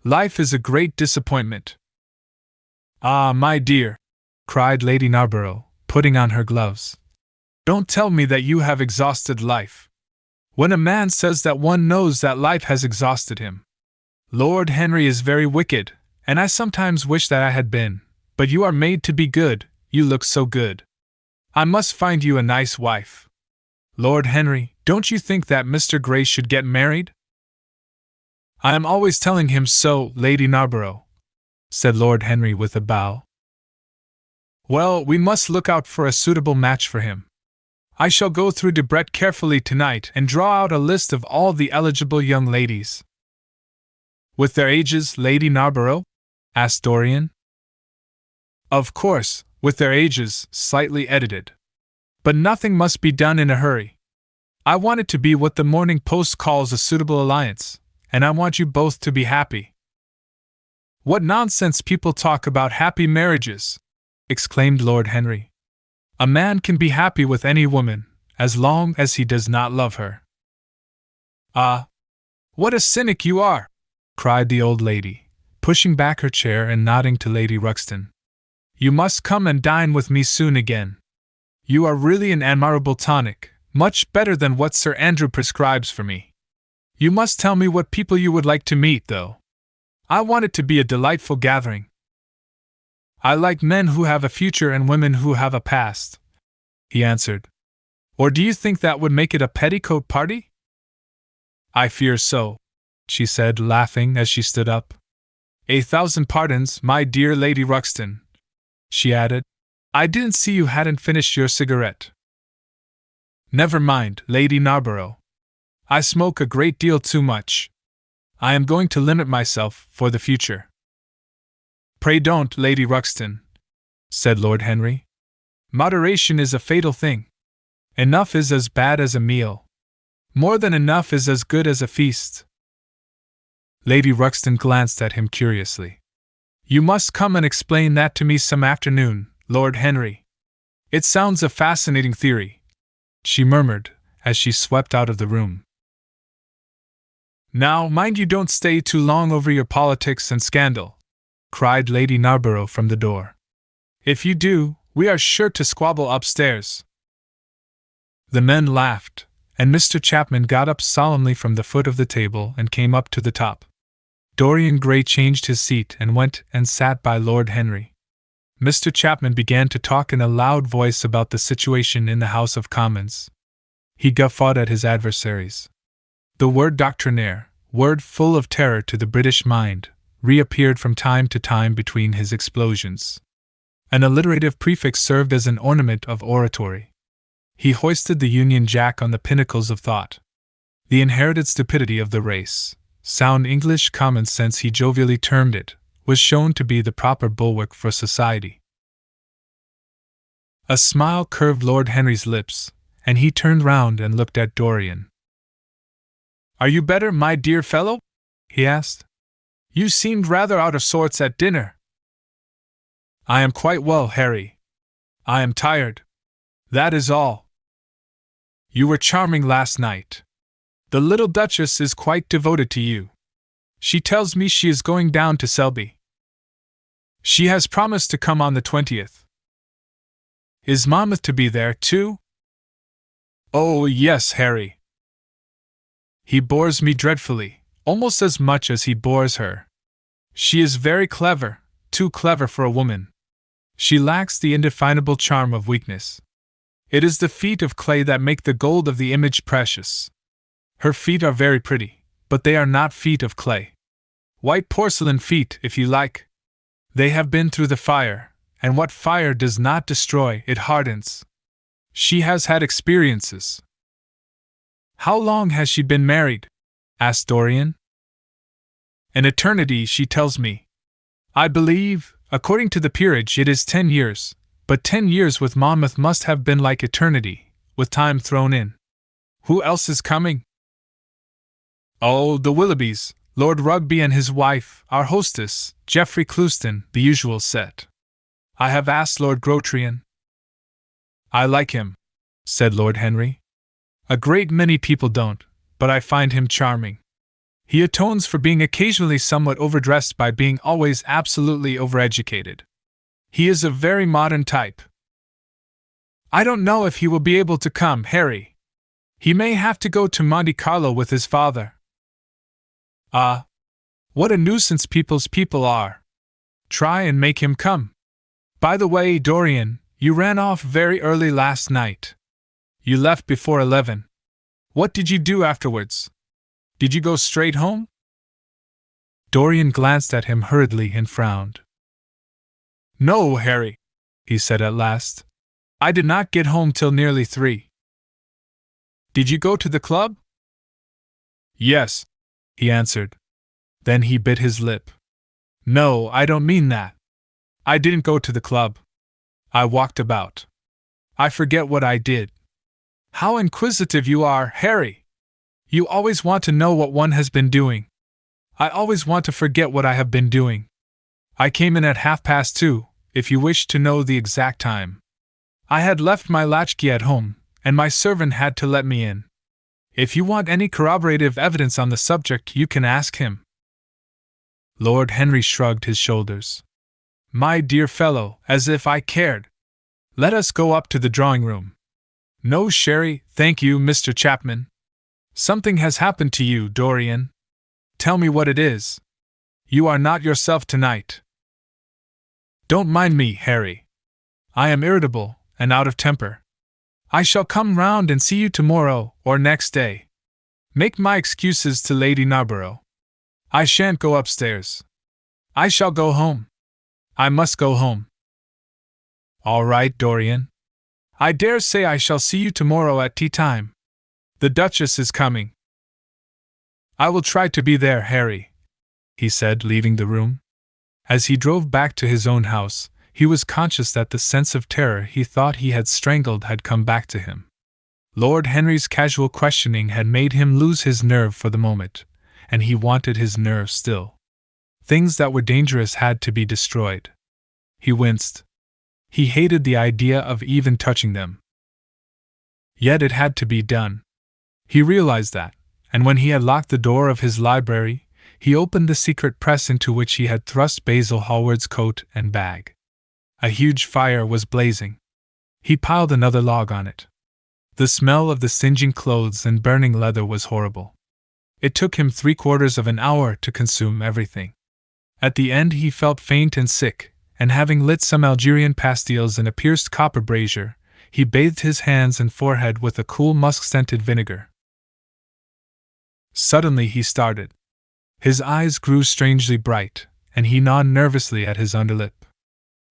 Life is a great disappointment. Ah, my dear, cried Lady Narborough, putting on her gloves. Don't tell me that you have exhausted life. When a man says that, one knows that life has exhausted him. Lord Henry is very wicked, and I sometimes wish that I had been, but you are made to be good, you look so good. I must find you a nice wife. Lord Henry, don't you think that Mr. Gray should get married? I am always telling him so, Lady Narborough, said Lord Henry with a bow. Well, we must look out for a suitable match for him. I shall go through Debrett carefully tonight and draw out a list of all the eligible young ladies. With their ages, Lady Narborough? Asked Dorian. Of course, with their ages, slightly edited. But nothing must be done in a hurry. I want it to be what the Morning Post calls a suitable alliance, and I want you both to be happy. What nonsense people talk about happy marriages! Exclaimed Lord Henry. A man can be happy with any woman, as long as he does not love her. Ah! What a cynic you are! Cried the old lady, pushing back her chair and nodding to Lady Ruxton. You must come and dine with me soon again. You are really an admirable tonic, much better than what Sir Andrew prescribes for me. You must tell me what people you would like to meet, though. I want it to be a delightful gathering. I like men who have a future and women who have a past, he answered. Or do you think that would make it a petticoat party? I fear so, she said, laughing as she stood up. 1,000 pardons, my dear Lady Ruxton, she added. I didn't see you hadn't finished your cigarette. Never mind, Lady Narborough. I smoke a great deal too much. I am going to limit myself for the future. Pray don't, Lady Ruxton, said Lord Henry. Moderation is a fatal thing. Enough is as bad as a meal. More than enough is as good as a feast. Lady Ruxton glanced at him curiously. You must come and explain that to me some afternoon, Lord Henry. It sounds a fascinating theory, she murmured as she swept out of the room. Now, mind you don't stay too long over your politics and scandal, cried Lady Narborough from the door. If you do, we are sure to squabble upstairs. The men laughed, and Mr. Chapman got up solemnly from the foot of the table and came up to the top. Dorian Gray changed his seat and went and sat by Lord Henry. Mr. Chapman began to talk in a loud voice about the situation in the House of Commons. He guffawed at his adversaries. The word doctrinaire, word full of terror to the British mind, reappeared from time to time between his explosions. An alliterative prefix served as an ornament of oratory. He hoisted the Union Jack on the pinnacles of thought. The inherited stupidity of the race, sound English common sense he jovially termed it, was shown to be the proper bulwark for society. A smile curved Lord Henry's lips, and he turned round and looked at Dorian. Are you better, my dear fellow? He asked. You seemed rather out of sorts at dinner. I am quite well, Harry. I am tired. That is all. You were charming last night. The little Duchess is quite devoted to you. She tells me she is going down to Selby. She has promised to come on the 20th. Is Monmouth to be there, too? Oh, yes, Harry. He bores me dreadfully, almost as much as he bores her. She is very clever, too clever for a woman. She lacks the indefinable charm of weakness. It is the feet of clay that make the gold of the image precious. Her feet are very pretty, but they are not feet of clay. White porcelain feet, if you like. They have been through the fire, and what fire does not destroy, it hardens. She has had experiences. How long has she been married? Asked Dorian. An eternity, she tells me. I believe, according to the peerage, it is 10 years, but 10 years with Monmouth must have been like eternity, with time thrown in. Who else is coming? Oh, the Willoughbys, Lord Rugby and his wife, our hostess, Geoffrey Clouston, the usual set. I have asked Lord Grotrian. I like him, said Lord Henry. A great many people don't, but I find him charming. He atones for being occasionally somewhat overdressed by being always absolutely overeducated. He is a very modern type. I don't know if he will be able to come, Harry. He may have to go to Monte Carlo with his father. Ah, what a nuisance people's people are. Try and make him come. By the way, Dorian, you ran off very early last night. You left before 11. What did you do afterwards? Did you go straight home? Dorian glanced at him hurriedly and frowned. No, Harry, he said at last. I did not get home till nearly 3. Did you go to the club? Yes, he answered. Then he bit his lip. No, I don't mean that. I didn't go to the club. I walked about. I forget what I did. How inquisitive you are, Harry! You always want to know what one has been doing. I always want to forget what I have been doing. I came in at 2:30, if you wish to know the exact time. I had left my latchkey at home, and my servant had to let me in. If you want any corroborative evidence on the subject, you can ask him. Lord Henry shrugged his shoulders. My dear fellow, as if I cared. Let us go up to the drawing-room. No sherry, thank you, Mr. Chapman. Something has happened to you, Dorian. Tell me what it is. You are not yourself tonight. Don't mind me, Harry. I am irritable and out of temper. I shall come round and see you tomorrow or next day. Make my excuses to Lady Narborough. I shan't go upstairs. I shall go home. I must go home. All right, Dorian. I dare say I shall see you tomorrow at tea time. The Duchess is coming. I will try to be there, Harry, he said, leaving the room. As he drove back to his own house, he was conscious that the sense of terror he thought he had strangled had come back to him. Lord Henry's casual questioning had made him lose his nerve for the moment, and he wanted his nerve still. Things that were dangerous had to be destroyed. He winced. He hated the idea of even touching them. Yet it had to be done. He realized that, and when he had locked the door of his library, he opened the secret press into which he had thrust Basil Hallward's coat and bag. A huge fire was blazing. He piled another log on it. The smell of the singeing clothes and burning leather was horrible. It took him 3/4 of an hour to consume everything. At the end he felt faint and sick, and having lit some Algerian pastilles in a pierced copper brazier, he bathed his hands and forehead with a cool musk-scented vinegar. Suddenly he started. His eyes grew strangely bright, and he gnawed nervously at his underlip.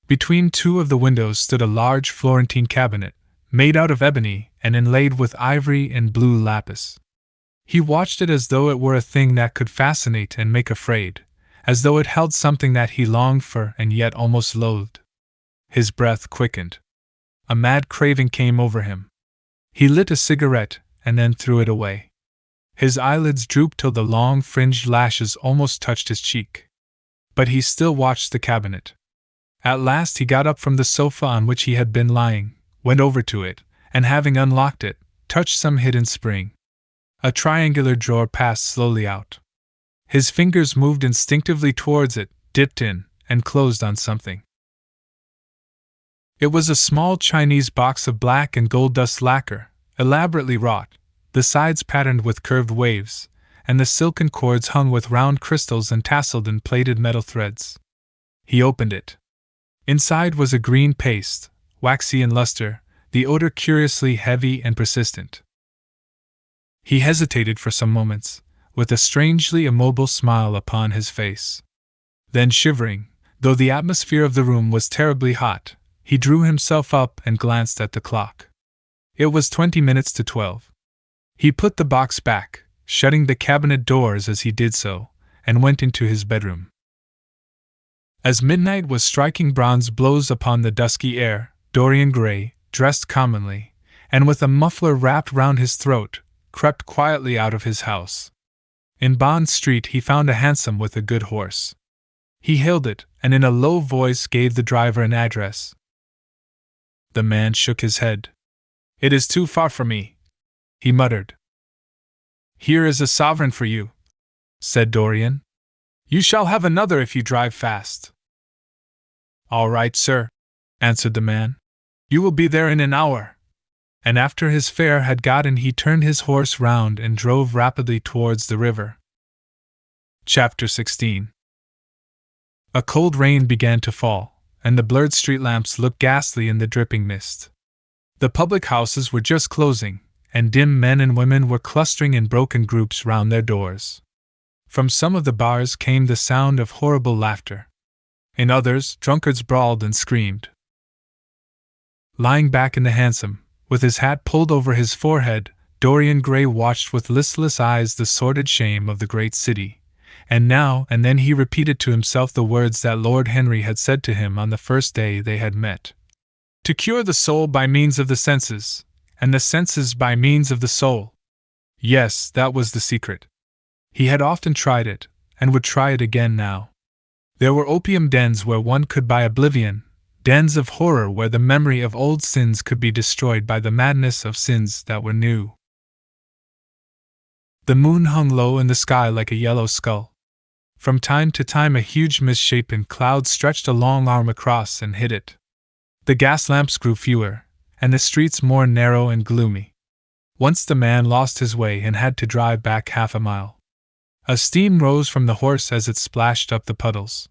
Between 2 of the windows stood a large Florentine cabinet, made out of ebony and inlaid with ivory and blue lapis. He watched it as though it were a thing that could fascinate and make afraid, as though it held something that he longed for and yet almost loathed. His breath quickened. A mad craving came over him. He lit a cigarette and then threw it away. His eyelids drooped till the long fringed lashes almost touched his cheek. But he still watched the cabinet. At last he got up from the sofa on which he had been lying, went over to it, and having unlocked it, touched some hidden spring. A triangular drawer passed slowly out. His fingers moved instinctively towards it, dipped in, and closed on something. It was a small Chinese box of black and gold dust lacquer, elaborately wrought, the sides patterned with curved waves, and the silken cords hung with round crystals and tasseled in plaited metal threads. He opened it. Inside was a green paste, waxy in luster, the odor curiously heavy and persistent. He hesitated for some moments, with a strangely immobile smile upon his face. Then, shivering, though the atmosphere of the room was terribly hot, he drew himself up and glanced at the clock. It was 20 minutes to 12. He put the box back, shutting the cabinet doors as he did so, and went into his bedroom. As midnight was striking bronze blows upon the dusky air, Dorian Gray, dressed commonly, and with a muffler wrapped round his throat, crept quietly out of his house. In Bond Street he found a hansom with a good horse. He hailed it, and in a low voice gave the driver an address. The man shook his head. "It is too far for me," he muttered. "Here is a sovereign for you," said Dorian. "You shall have another if you drive fast." "All right, sir," answered the man. "You will be there in an hour." And after his fare had gotten, he turned his horse round and drove rapidly towards the river. Chapter 16. A cold rain began to fall, and the blurred street lamps looked ghastly in the dripping mist. The public houses were just closing, and dim men and women were clustering in broken groups round their doors. From some of the bars came the sound of horrible laughter. In others, drunkards brawled and screamed. Lying back in the hansom, with his hat pulled over his forehead, Dorian Gray watched with listless eyes the sordid shame of the great city, and now and then he repeated to himself the words that Lord Henry had said to him on the first day they had met. To cure the soul by means of the senses, and the senses by means of the soul. Yes, that was the secret. He had often tried it, and would try it again now. There were opium dens where one could buy oblivion, dens of horror where the memory of old sins could be destroyed by the madness of sins that were new. The moon hung low in the sky like a yellow skull. From time to time a huge misshapen cloud stretched a long arm across and hid it. The gas lamps grew fewer, and the streets more narrow and gloomy. Once the man lost his way and had to drive back half a mile. A steam rose from the horse as it splashed up the puddles.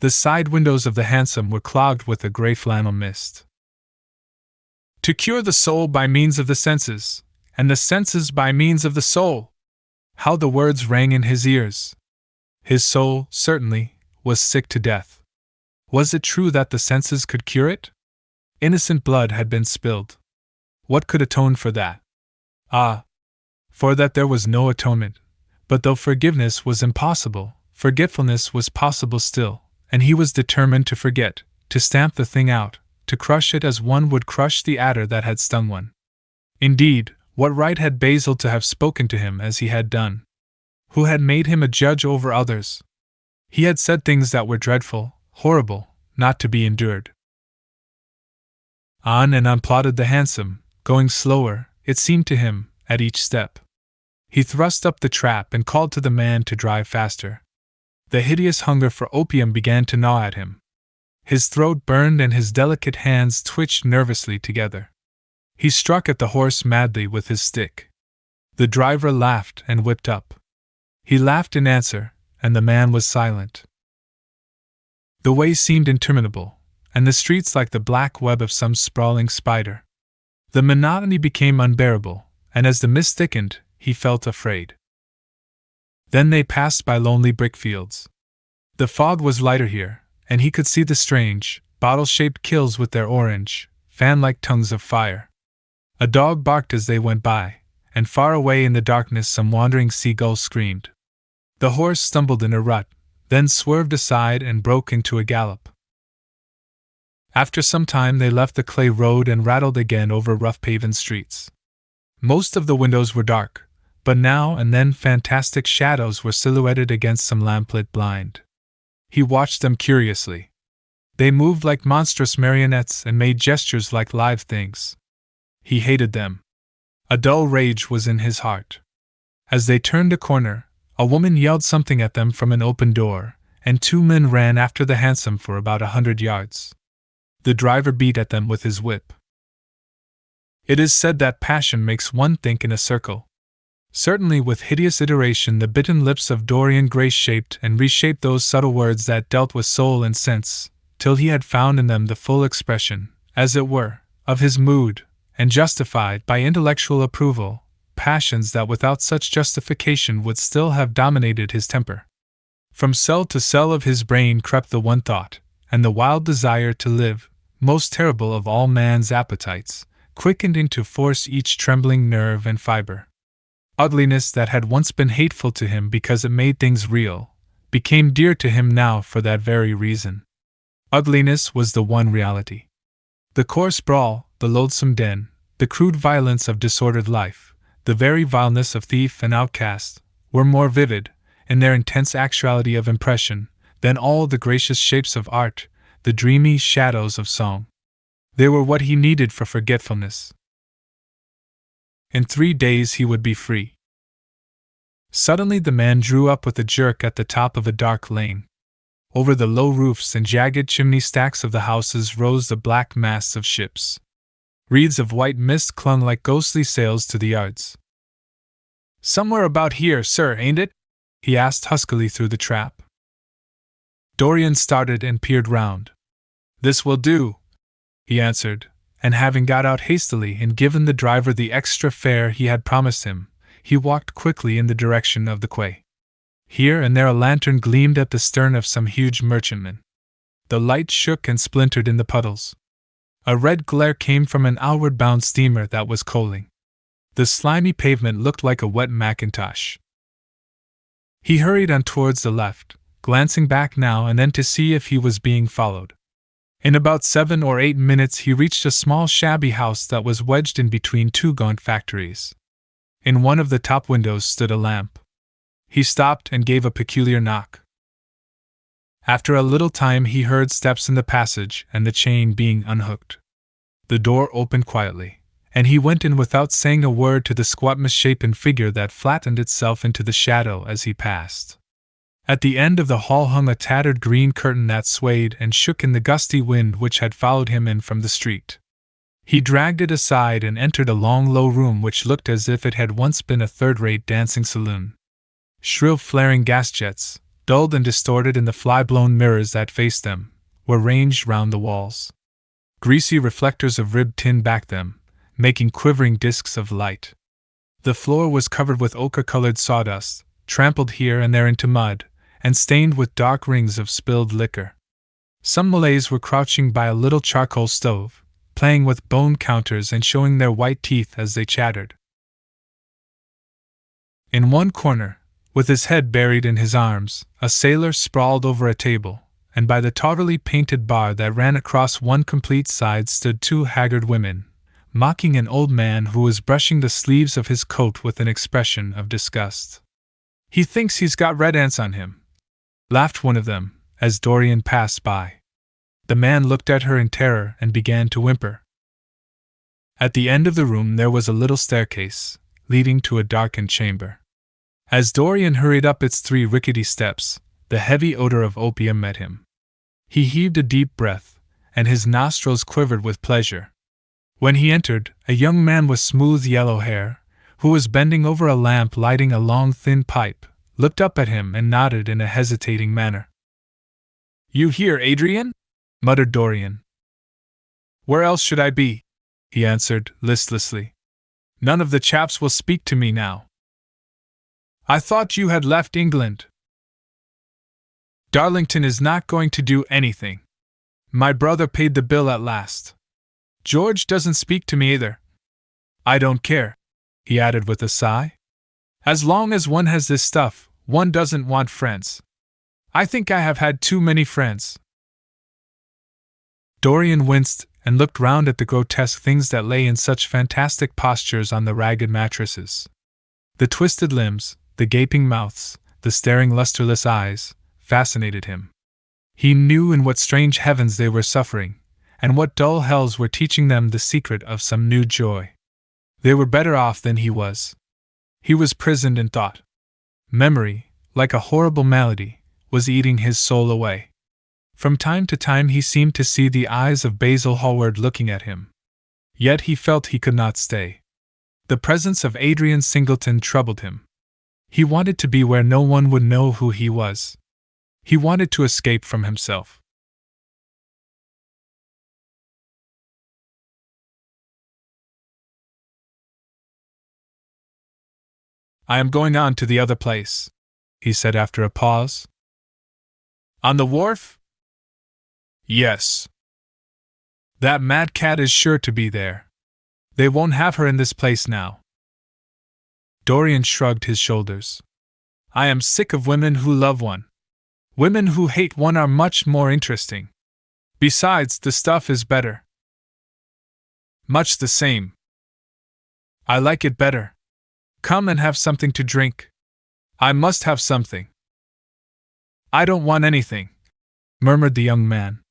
The side windows of the hansom were clogged with a grey flannel mist. To cure the soul by means of the senses, and the senses by means of the soul! How the words rang in his ears! His soul, certainly, was sick to death. Was it true that the senses could cure it? Innocent blood had been spilled. What could atone for that? Ah! For that there was no atonement. But though forgiveness was impossible, forgetfulness was possible still, and he was determined to forget, to stamp the thing out, to crush it as one would crush the adder that had stung one. Indeed, what right had Basil to have spoken to him as he had done? Who had made him a judge over others? He had said things that were dreadful, horrible, not to be endured. On and on plodded the hansom, going slower, it seemed to him, at each step. He thrust up the trap and called to the man to drive faster. The hideous hunger for opium began to gnaw at him. His throat burned and his delicate hands twitched nervously together. He struck at the horse madly with his stick. The driver laughed and whipped up. He laughed in answer, and the man was silent. The way seemed interminable, and the streets like the black web of some sprawling spider. The monotony became unbearable, and as the mist thickened, he felt afraid. Then they passed by lonely brick fields. The fog was lighter here, and he could see the strange, bottle-shaped kilns with their orange, fan-like tongues of fire. A dog barked as they went by, and far away in the darkness some wandering seagull screamed. The horse stumbled in a rut, then swerved aside and broke into a gallop. After some time they left the clay road and rattled again over rough-paven streets. Most of the windows were dark, but now and then fantastic shadows were silhouetted against some lamplit blind. He watched them curiously. They moved like monstrous marionettes and made gestures like live things. He hated them. A dull rage was in his heart. As they turned a corner, a woman yelled something at them from an open door, and two men ran after the hansom for about 100 yards. The driver beat at them with his whip. It is said that passion makes one think in a circle. Certainly with hideous iteration the bitten lips of Dorian Gray shaped and reshaped those subtle words that dealt with soul and sense, till he had found in them the full expression, as it were, of his mood, and justified by intellectual approval passions that without such justification would still have dominated his temper. From cell to cell of his brain crept the one thought, and the wild desire to live, most terrible of all man's appetites, quickened into force each trembling nerve and fiber. Ugliness that had once been hateful to him because it made things real, became dear to him now for that very reason. Ugliness was the one reality. The coarse brawl, the loathsome den, the crude violence of disordered life, the very vileness of thief and outcast, were more vivid, in their intense actuality of impression, than all the gracious shapes of art, the dreamy shadows of song. They were what he needed for forgetfulness. In 3 days he would be free. Suddenly the man drew up with a jerk at the top of a dark lane. Over the low roofs and jagged chimney stacks of the houses rose the black masts of ships. Wreaths of white mist clung like ghostly sails to the yards. "Somewhere about here, sir, ain't it?" he asked huskily through the trap. Dorian started and peered round. "This will do," he answered, and having got out hastily and given the driver the extra fare he had promised him, he walked quickly in the direction of the quay. Here and there a lantern gleamed at the stern of some huge merchantman. The light shook and splintered in the puddles. A red glare came from an outward-bound steamer that was coaling. The slimy pavement looked like a wet mackintosh. He hurried on towards the left, glancing back now and then to see if he was being followed. In about 7 or 8 minutes he reached a small shabby house that was wedged in between two gaunt factories. In one of the top windows stood a lamp. He stopped and gave a peculiar knock. After a little time he heard steps in the passage and the chain being unhooked. The door opened quietly, and he went in without saying a word to the squat misshapen figure that flattened itself into the shadow as he passed. At the end of the hall hung a tattered green curtain that swayed and shook in the gusty wind which had followed him in from the street. He dragged it aside and entered a long low room which looked as if it had once been a third-rate dancing saloon. Shrill flaring gas jets, dulled and distorted in the fly-blown mirrors that faced them, were ranged round the walls. Greasy reflectors of ribbed tin backed them, making quivering discs of light. The floor was covered with ochre-colored sawdust, trampled here and there into mud, and stained with dark rings of spilled liquor. Some Malays were crouching by a little charcoal stove, playing with bone counters and showing their white teeth as they chattered. In one corner, with his head buried in his arms, a sailor sprawled over a table, and by the tautily painted bar that ran across one complete side stood two haggard women, mocking an old man who was brushing the sleeves of his coat with an expression of disgust. "He thinks he's got red ants on him," laughed one of them, as Dorian passed by. The man looked at her in terror and began to whimper. At the end of the room there was a little staircase, leading to a darkened chamber. As Dorian hurried up its 3 rickety steps, the heavy odor of opium met him. He heaved a deep breath, and his nostrils quivered with pleasure. When he entered, a young man with smooth yellow hair, who was bending over a lamp lighting a long thin pipe, looked up at him and nodded in a hesitating manner. "You here, Adrian?" muttered Dorian. "Where else should I be?" he answered, listlessly. "None of the chaps will speak to me now." "I thought you had left England." "Darlington is not going to do anything. My brother paid the bill at last. George doesn't speak to me either. I don't care," he added with a sigh. "As long as one has this stuff, one doesn't want friends. I think I have had too many friends." Dorian winced and looked round at the grotesque things that lay in such fantastic postures on the ragged mattresses. The twisted limbs, the gaping mouths, the staring lusterless eyes, fascinated him. He knew in what strange heavens they were suffering, and what dull hells were teaching them the secret of some new joy. They were better off than he was. He was prisoned in thought. Memory, like a horrible malady, was eating his soul away. From time to time he seemed to see the eyes of Basil Hallward looking at him. Yet he felt he could not stay. The presence of Adrian Singleton troubled him. He wanted to be where no one would know who he was. He wanted to escape from himself. "I am going on to the other place," he said after a pause. "On the wharf?" "Yes. That mad cat is sure to be there. They won't have her in this place now." Dorian shrugged his shoulders. "I am sick of women who love one. Women who hate one are much more interesting. Besides, the stuff is better." "Much the same." "I like it better. Come and have something to drink." "I must have something." "I don't want anything," murmured the young man.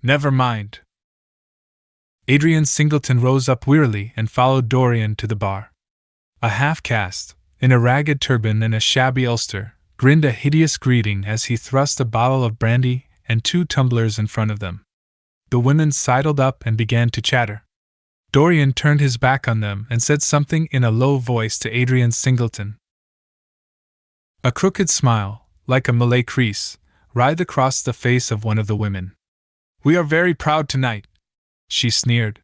"Never mind." Adrian Singleton rose up wearily and followed Dorian to the bar. A half-caste, in a ragged turban and a shabby ulster, grinned a hideous greeting as he thrust a bottle of brandy and 2 tumblers in front of them. The women sidled up and began to chatter. Dorian turned his back on them and said something in a low voice to Adrian Singleton. A crooked smile, like a Malay crease, writhed across the face of one of the women. "We are very proud tonight," she sneered.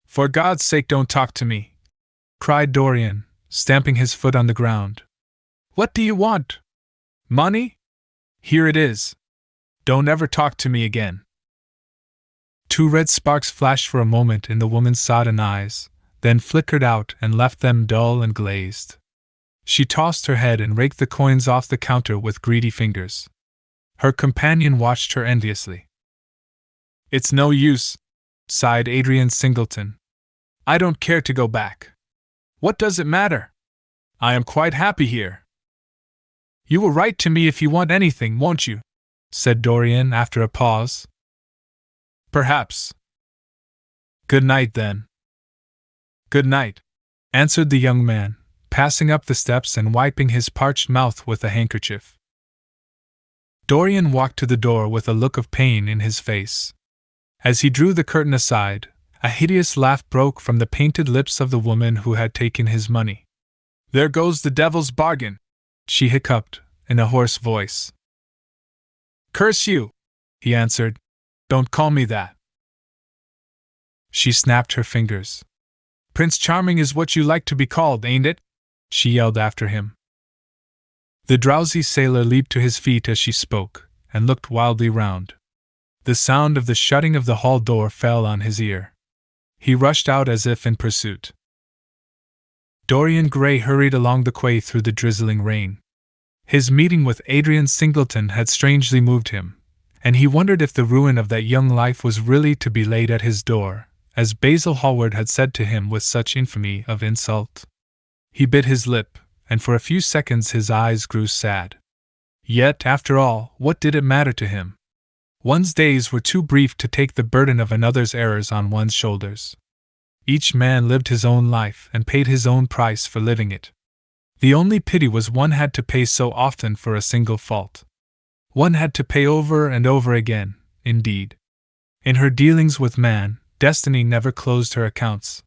"For God's sake, don't talk to me," cried Dorian, stamping his foot on the ground. "What do you want? Money? Here it is. Don't ever talk to me again." 2 red sparks flashed for a moment in the woman's sodden eyes, then flickered out and left them dull and glazed. She tossed her head and raked the coins off the counter with greedy fingers. Her companion watched her enviously. "It's no use," sighed Adrian Singleton. "I don't care to go back. What does it matter? I am quite happy here." "You will write to me if you want anything, won't you?" said Dorian after a pause. "Perhaps." "Good night, then." "Good night," answered the young man, passing up the steps and wiping his parched mouth with a handkerchief. Dorian walked to the door with a look of pain in his face. As he drew the curtain aside, a hideous laugh broke from the painted lips of the woman who had taken his money. "There goes the devil's bargain," she hiccuped, in a hoarse voice. "Curse you," he answered. "Don't call me that." She snapped her fingers. "Prince Charming is what you like to be called, ain't it?" she yelled after him. The drowsy sailor leaped to his feet as she spoke, and looked wildly round. The sound of the shutting of the hall door fell on his ear. He rushed out as if in pursuit. Dorian Gray hurried along the quay through the drizzling rain. His meeting with Adrian Singleton had strangely moved him, and he wondered if the ruin of that young life was really to be laid at his door, as Basil Hallward had said to him with such infamy of insult. He bit his lip, and for a few seconds his eyes grew sad. Yet, after all, what did it matter to him? One's days were too brief to take the burden of another's errors on one's shoulders. Each man lived his own life and paid his own price for living it. The only pity was one had to pay so often for a single fault. One had to pay over and over again, indeed. In her dealings with man, destiny never closed her accounts.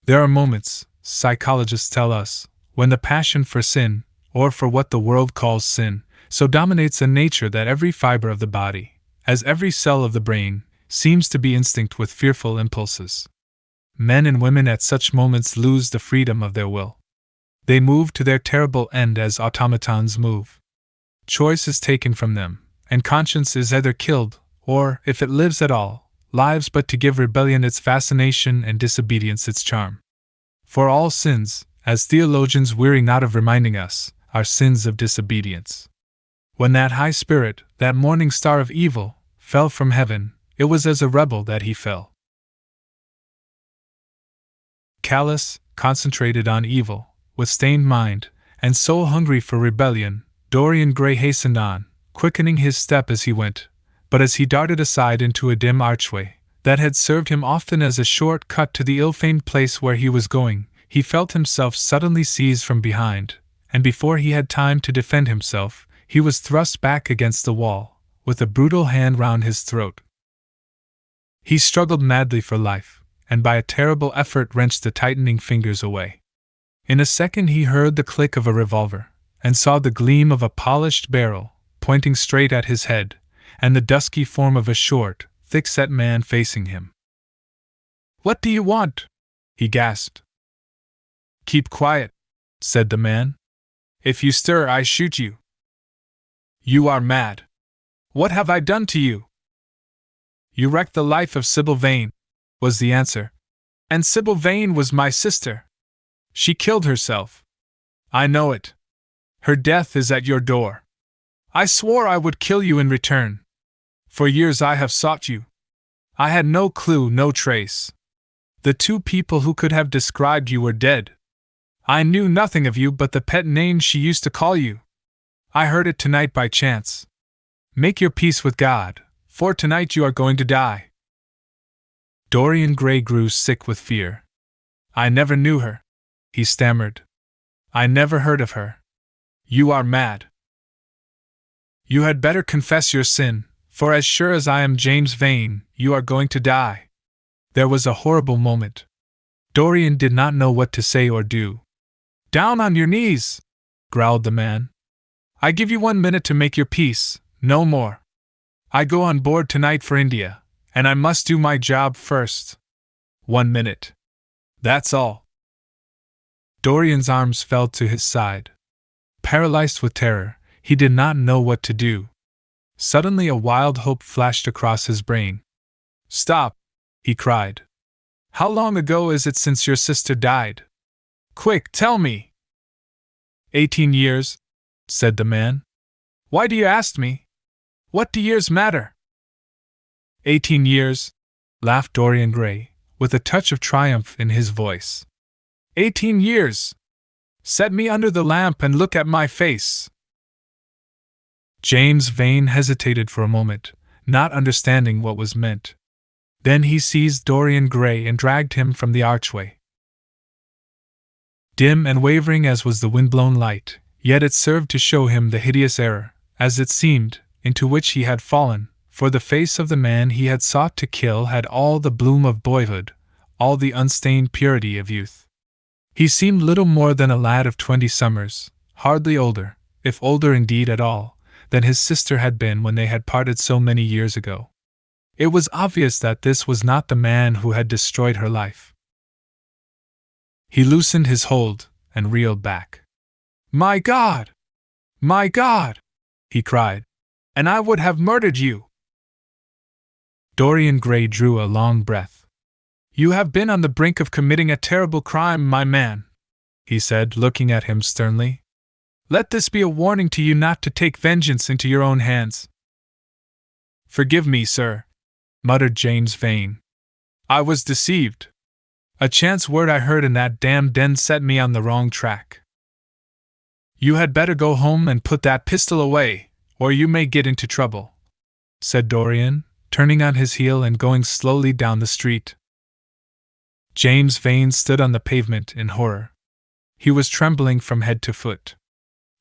There are moments, psychologists tell us, when the passion for sin, or for what the world calls sin, so dominates a nature that every fiber of the body, as every cell of the brain, seems to be instinct with fearful impulses. Men and women at such moments lose the freedom of their will. They move to their terrible end as automatons move. Choice is taken from them, and conscience is either killed, or, if it lives at all, lives but to give rebellion its fascination and disobedience its charm. For all sins, as theologians weary not of reminding us, are sins of disobedience. When that high spirit, that morning star of evil, fell from heaven, it was as a rebel that he fell. Callous, concentrated on evil, with stained mind, and so hungry for rebellion, Dorian Gray hastened on, quickening his step as he went, but as he darted aside into a dim archway, that had served him often as a short cut to the ill-famed place where he was going, he felt himself suddenly seized from behind, and before he had time to defend himself, he was thrust back against the wall, with a brutal hand round his throat. He struggled madly for life, and by a terrible effort wrenched the tightening fingers away. In a second he heard the click of a revolver, and saw the gleam of a polished barrel, pointing straight at his head, and the dusky form of a short, thick-set man facing him. "What do you want?" he gasped. "Keep quiet," said the man. "If you stir, I shoot you." "You are mad. What have I done to you?" "You wrecked the life of Sybil Vane," was the answer. "And Sybil Vane was my sister. She killed herself. I know it. Her death is at your door. I swore I would kill you in return. For years I have sought you. I had no clue, no trace. The 2 people who could have described you were dead. I knew nothing of you but the pet name she used to call you. I heard it tonight by chance. Make your peace with God, for tonight you are going to die." Dorian Gray grew sick with fear. "I never knew her," he stammered. I never heard of her. You are mad. You had better confess your sin, for as sure as I am James Vane, you are going to die. There was a horrible moment. Dorian did not know what to say or do. Down on your knees, growled the man. I give you 1 minute to make your peace, no more. I go on board tonight for India, and I must do my job first. 1 minute. That's all. Dorian's arms fell to his side. Paralyzed with terror, he did not know what to do. Suddenly a wild hope flashed across his brain. Stop, he cried. How long ago is it since your sister died? Quick, tell me. 18 years, said the man. Why do you ask me? What do years matter? 18 years, laughed Dorian Gray, with a touch of triumph in his voice. 18 years! Set me under the lamp and look at my face. James Vane hesitated for a moment, not understanding what was meant. Then he seized Dorian Gray and dragged him from the archway. Dim and wavering as was the wind-blown light, yet it served to show him the hideous error, as it seemed, into which he had fallen, for the face of the man he had sought to kill had all the bloom of boyhood, all the unstained purity of youth. He seemed little more than a lad of 20 summers, hardly older, if older indeed at all, than his sister had been when they had parted so many years ago. It was obvious that this was not the man who had destroyed her life. He loosened his hold and reeled back. My God! My God! He cried. And I would have murdered you! Dorian Gray drew a long breath. You have been on the brink of committing a terrible crime, my man, he said, looking at him sternly. Let this be a warning to you not to take vengeance into your own hands. Forgive me, sir, muttered James Vane. I was deceived. A chance word I heard in that damned den set me on the wrong track. You had better go home and put that pistol away, or you may get into trouble, said Dorian, turning on his heel and going slowly down the street. James Vane stood on the pavement in horror. He was trembling from head to foot.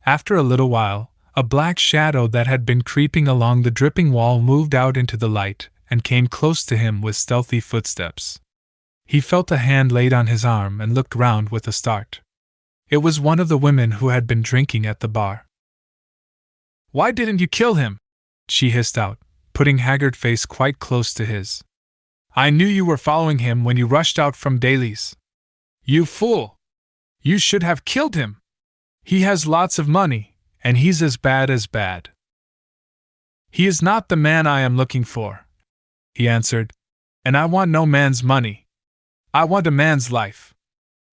After a little while, a black shadow that had been creeping along the dripping wall moved out into the light and came close to him with stealthy footsteps. He felt a hand laid on his arm and looked round with a start. It was one of the women who had been drinking at the bar. Why didn't you kill him? She hissed out, putting Haggard's face quite close to his. I knew you were following him when you rushed out from Daly's. You fool! You should have killed him! He has lots of money, and he's as bad as bad. He is not the man I am looking for, he answered, and I want no man's money. I want a man's life.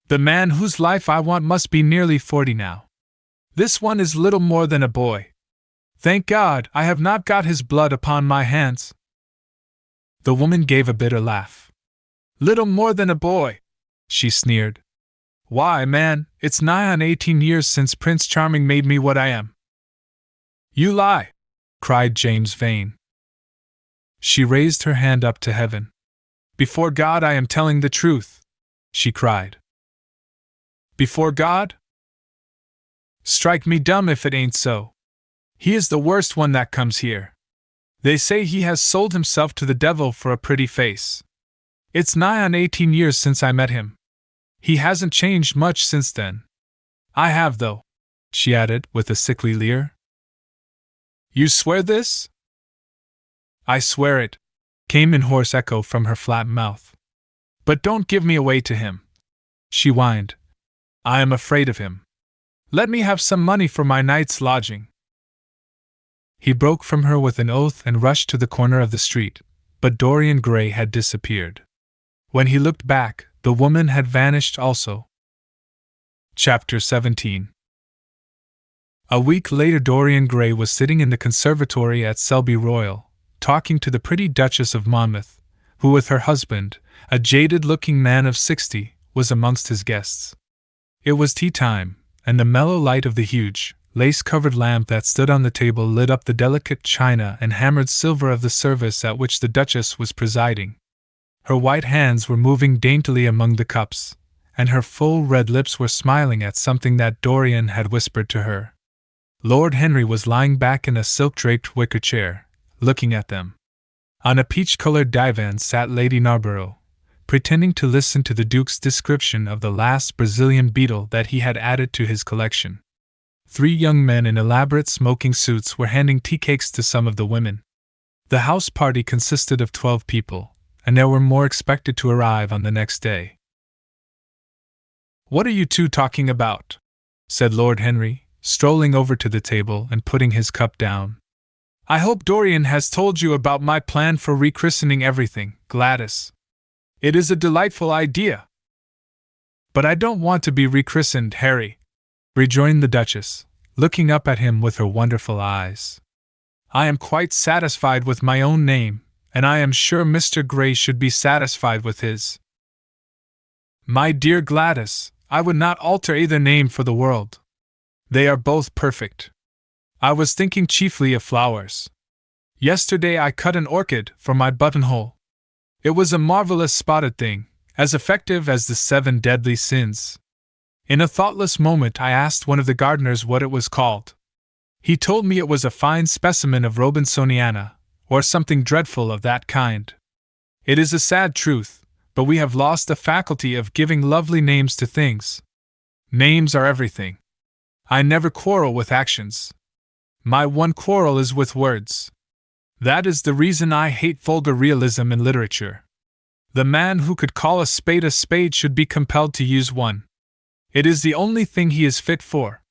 The man whose life I want must be nearly 40 now. This one is little more than a boy. Thank God I have not got his blood upon my hands. The woman gave a bitter laugh. Little more than a boy, she sneered. Why, man, it's nigh on 18 years since Prince Charming made me what I am. You lie, cried James Vane. She raised her hand up to heaven. Before God I am telling the truth, she cried. Before God? Strike me dumb if it ain't so. He is the worst one that comes here. They say he has sold himself to the devil for a pretty face. It's nigh on 18 years since I met him. He hasn't changed much since then. I have, though, she added, with a sickly leer. You swear this? I swear it, came in hoarse echo from her flat mouth. But don't give me away to him, she whined. I am afraid of him. Let me have some money for my night's lodging. He broke from her with an oath and rushed to the corner of the street, but Dorian Gray had disappeared. When he looked back, the woman had vanished also. Chapter 17. A week later Dorian Gray was sitting in the conservatory at Selby Royal, talking to the pretty Duchess of Monmouth, who with her husband, a jaded-looking man of 60, was amongst his guests. It was tea time, and the mellow light of the huge, lace-covered lamp that stood on the table lit up the delicate china and hammered silver of the service at which the Duchess was presiding. Her white hands were moving daintily among the cups, and her full red lips were smiling at something that Dorian had whispered to her. Lord Henry was lying back in a silk-draped wicker chair, looking at them. On a peach-colored divan sat Lady Narborough, pretending to listen to the Duke's description of the last Brazilian beetle that he had added to his collection. 3 young men in elaborate smoking suits were handing tea cakes to some of the women. The house party consisted of 12 people, and there were more expected to arrive on the next day. "What are you two talking about?" said Lord Henry, strolling over to the table and putting his cup down. "I hope Dorian has told you about my plan for rechristening everything, Gladys. It is a delightful idea." "But I don't want to be rechristened, Harry," rejoined the Duchess, looking up at him with her wonderful eyes. "I am quite satisfied with my own name, and I am sure Mr. Gray should be satisfied with his." "My dear Gladys, I would not alter either name for the world. They are both perfect. I was thinking chiefly of flowers. Yesterday I cut an orchid for my buttonhole. It was a marvelous spotted thing, as effective as the 7 deadly sins. In a thoughtless moment I asked one of the gardeners what it was called. He told me it was a fine specimen of Robinsoniana, or something dreadful of that kind. It is a sad truth, but we have lost the faculty of giving lovely names to things. Names are everything. I never quarrel with actions. My one quarrel is with words. That is the reason I hate vulgar realism in literature. The man who could call a spade should be compelled to use one. It is the only thing he is fit for."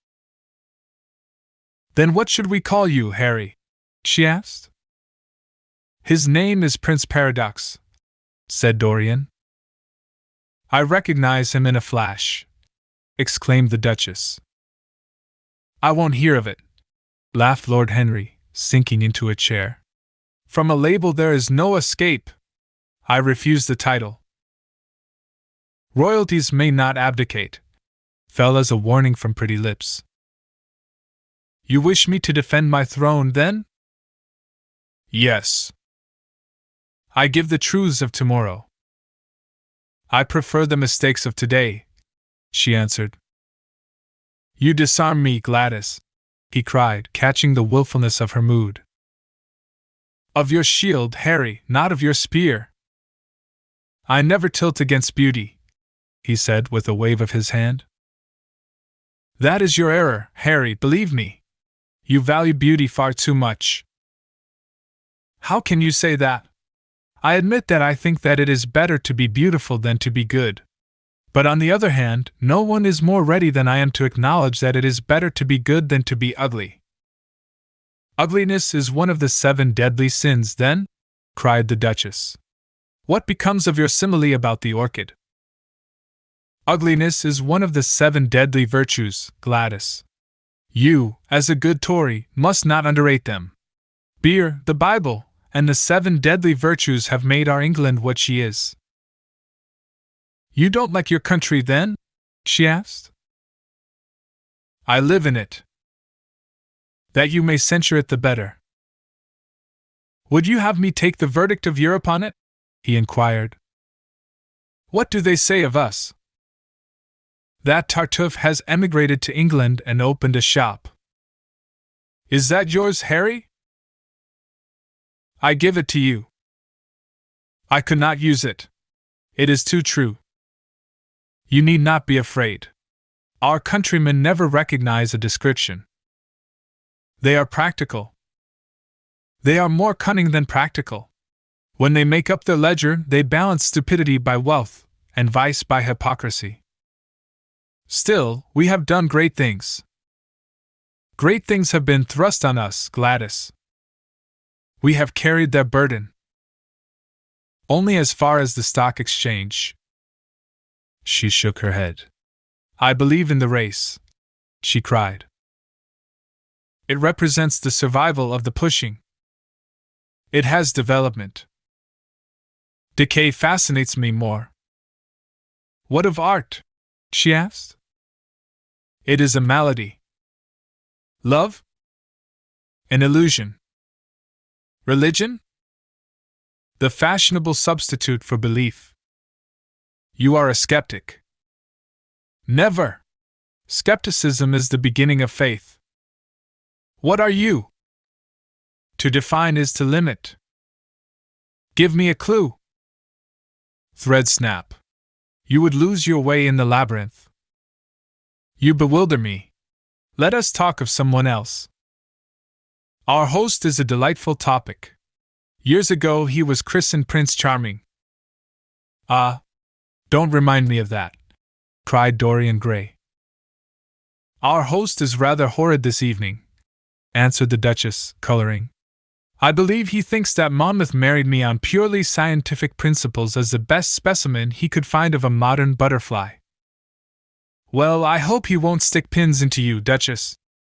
"Then what should we call you, Harry?" she asked. "His name is Prince Paradox," said Dorian. "I recognize him in a flash," exclaimed the Duchess. "I won't hear of it," laughed Lord Henry, sinking into a chair. "From a label there is no escape. I refuse the title." "Royalties may not abdicate," fell as a warning from pretty lips. "You wish me to defend my throne, then?" "Yes." "I give the truths of tomorrow." "I prefer the mistakes of today," she answered. "You disarm me, Gladys," he cried, catching the wilfulness of her mood. "Of your shield, Harry, not of your spear." "I never tilt against beauty," he said with a wave of his hand. "That is your error, Harry, believe me. You value beauty far too much." "How can you say that? I admit that I think that it is better to be beautiful than to be good. But on the other hand, no one is more ready than I am to acknowledge that it is better to be good than to be ugly." "Ugliness is one of the 7 deadly sins, then?" cried the Duchess. "What becomes of your simile about the orchid?" "Ugliness is one of the 7 deadly virtues, Gladys. You, as a good Tory, must not underrate them. Beer, the Bible, and the 7 deadly virtues have made our England what she is." "You don't like your country, then?" she asked. "I live in it." "That you may censure it the better." "Would you have me take the verdict of Europe on it?" he inquired. "What do they say of us?" "That Tartuffe has emigrated to England and opened a shop." "Is that yours, Harry?" "I give it to you." "I could not use it. It is too true." "You need not be afraid. Our countrymen never recognize a description. They are practical. They are more cunning than practical. When they make up their ledger, they balance stupidity by wealth, and vice by hypocrisy. Still, we have done great things. Great things have been thrust on us, Gladys. We have carried their burden. Only as far as the stock exchange." She shook her head. "I believe in the race," she cried. "It represents the survival of the pushing. It has development. Decay fascinates me more." "What of art?" she asked. "It is a malady." "Love?" "An illusion." "Religion?" "The fashionable substitute for belief." "You are a skeptic." Never! Skepticism is the beginning of faith. What are you? To define is to limit. Give me a clue. Thread snap. You would lose your way in the labyrinth. You bewilder me. Let us talk of someone else. Our host is a delightful topic. Years ago he was christened Prince Charming. Ah, don't remind me of that, cried Dorian Gray. Our host is rather horrid this evening, answered the Duchess, coloring. I believe he thinks that Monmouth married me on purely scientific principles as the best specimen he could find of a modern butterfly. Well, I hope he won't stick pins into you, Duchess,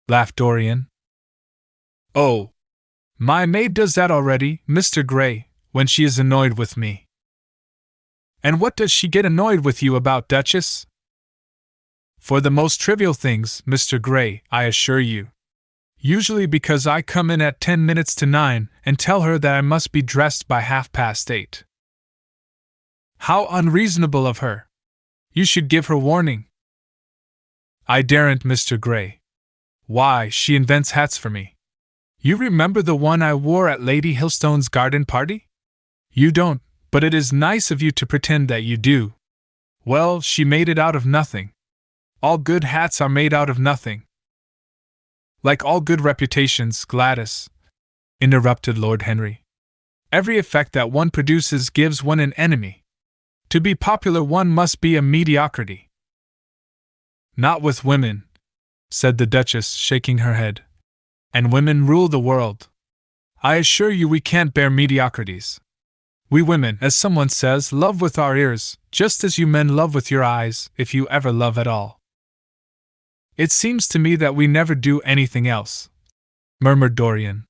laughed Dorian. Oh, my maid does that already, Mr. Gray, when she is annoyed with me. And what does she get annoyed with you about, Duchess? For the most trivial things, Mr. Gray, I assure you. Usually because I come in at 10 minutes to 9 and tell her that I must be dressed by 8:30. How unreasonable of her! You should give her warning. I daren't, Mr. Gray. Why, she invents hats for me. You remember the one I wore at Lady Hillstone's garden party? You don't, but it is nice of you to pretend that you do. Well, she made it out of nothing. All good hats are made out of nothing. Like all good reputations, Gladys, interrupted Lord Henry. Every effect that one produces gives one an enemy. To be popular one must be a mediocrity. Not with women, said the Duchess, shaking her head. And women rule the world. I assure you we can't bear mediocrities. We women, as someone says, love with our ears, just as you men love with your eyes, if you ever love at all. It seems to me that we never do anything else, murmured Dorian.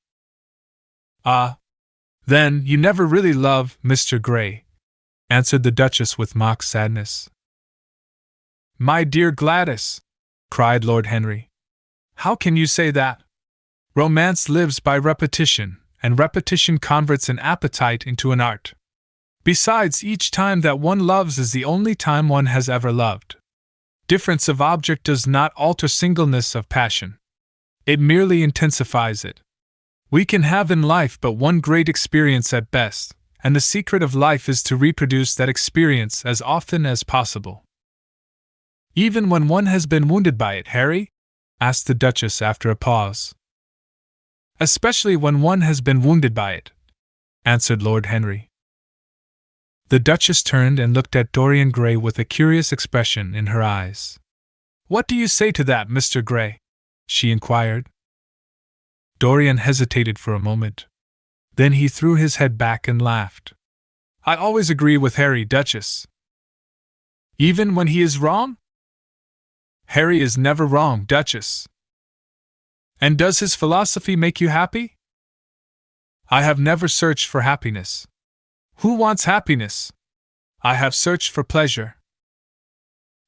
Ah, then you never really love, Mr. Gray, answered the Duchess with mock sadness. My dear Gladys, cried Lord Henry, how can you say that? Romance lives by repetition, and repetition converts an appetite into an art. Besides, each time that one loves is the only time one has ever loved. Difference of object does not alter singleness of passion. It merely intensifies it. We can have in life but one great experience at best, and the secret of life is to reproduce that experience as often as possible. Even when one has been wounded by it, Harry? Asked the Duchess after a pause. Especially when one has been wounded by it, answered Lord Henry. The Duchess turned and looked at Dorian Gray with a curious expression in her eyes. What do you say to that, Mr. Gray? She inquired. Dorian hesitated for a moment. Then he threw his head back and laughed. I always agree with Harry, Duchess. Even when he is wrong? Harry is never wrong, Duchess. And does his philosophy make you happy? I have never searched for happiness. Who wants happiness? I have searched for pleasure.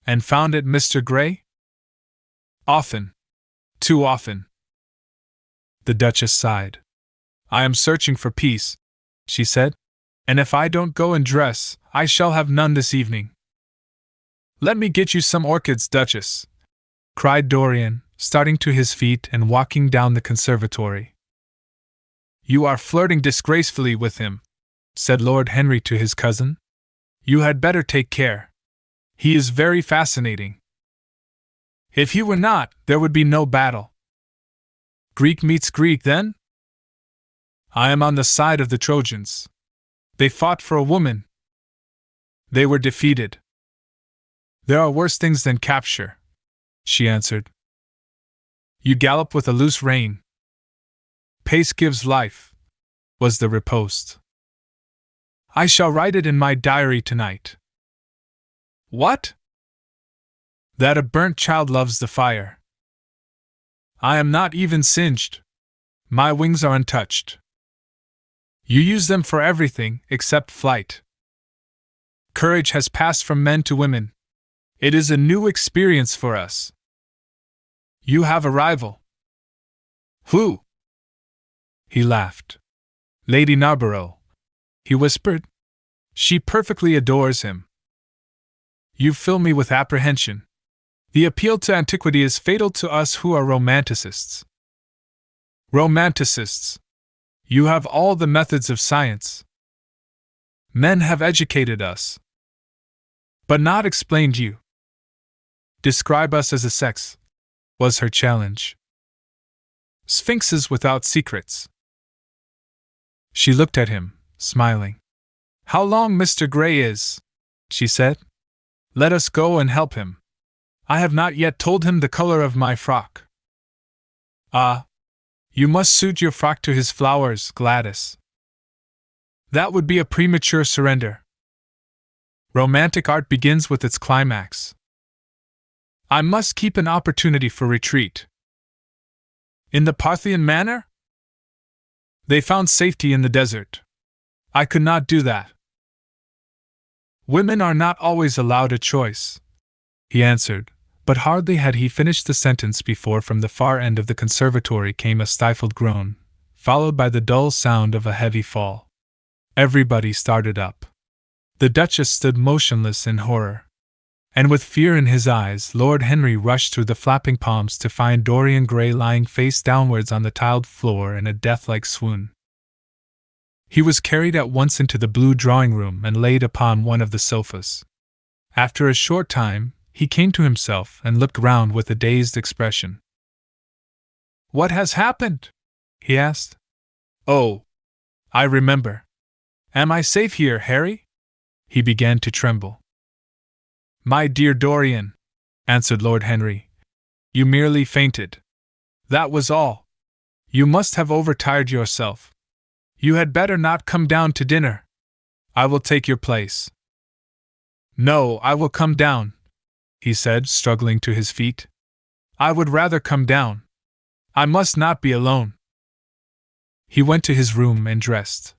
And found it, Mr. Gray? Often. Too often. The Duchess sighed. I am searching for peace, she said, and if I don't go and dress, I shall have none this evening. Let me get you some orchids, Duchess, cried Dorian, starting to his feet and walking down the conservatory. You are flirting disgracefully with him, said Lord Henry to his cousin. You had better take care. He is very fascinating. If he were not, there would be no battle. Greek meets Greek, then? I am on the side of the Trojans. They fought for a woman. They were defeated. There are worse things than capture, she answered. You gallop with a loose rein. Pace gives life, was the riposte. I shall write it in my diary tonight. What? That a burnt child loves the fire. I am not even singed. My wings are untouched. You use them for everything except flight. Courage has passed from men to women. It is a new experience for us. You have a rival. Who? He laughed. Lady Narborough, he whispered. She perfectly adores him. You fill me with apprehension. The appeal to antiquity is fatal to us who are romanticists. Romanticists! You have all the methods of science. Men have educated us, but not explained you. Describe us as a sex, was her challenge. Sphinxes without secrets. She looked at him, smiling. How long Mr. Gray is, she said. Let us go and help him. I have not yet told him the color of my frock. Ah, you must suit your frock to his flowers, Gladys. That would be a premature surrender. Romantic art begins with its climax. I must keep an opportunity for retreat. In the Parthian manner? They found safety in the desert. I could not do that. Women are not always allowed a choice, he answered, but hardly had he finished the sentence before from the far end of the conservatory came a stifled groan, followed by the dull sound of a heavy fall. Everybody started up. The Duchess stood motionless in horror. And with fear in his eyes, Lord Henry rushed through the flapping palms to find Dorian Gray lying face downwards on the tiled floor in a death-like swoon. He was carried at once into the blue drawing-room and laid upon one of the sofas. After a short time, he came to himself and looked round with a dazed expression. What has happened? He asked. Oh, I remember. Am I safe here, Harry? He began to tremble. My dear Dorian, answered Lord Henry, you merely fainted. That was all. You must have overtired yourself. You had better not come down to dinner. I will take your place. No, I will come down, he said, struggling to his feet. I would rather come down. I must not be alone. He went to his room and dressed.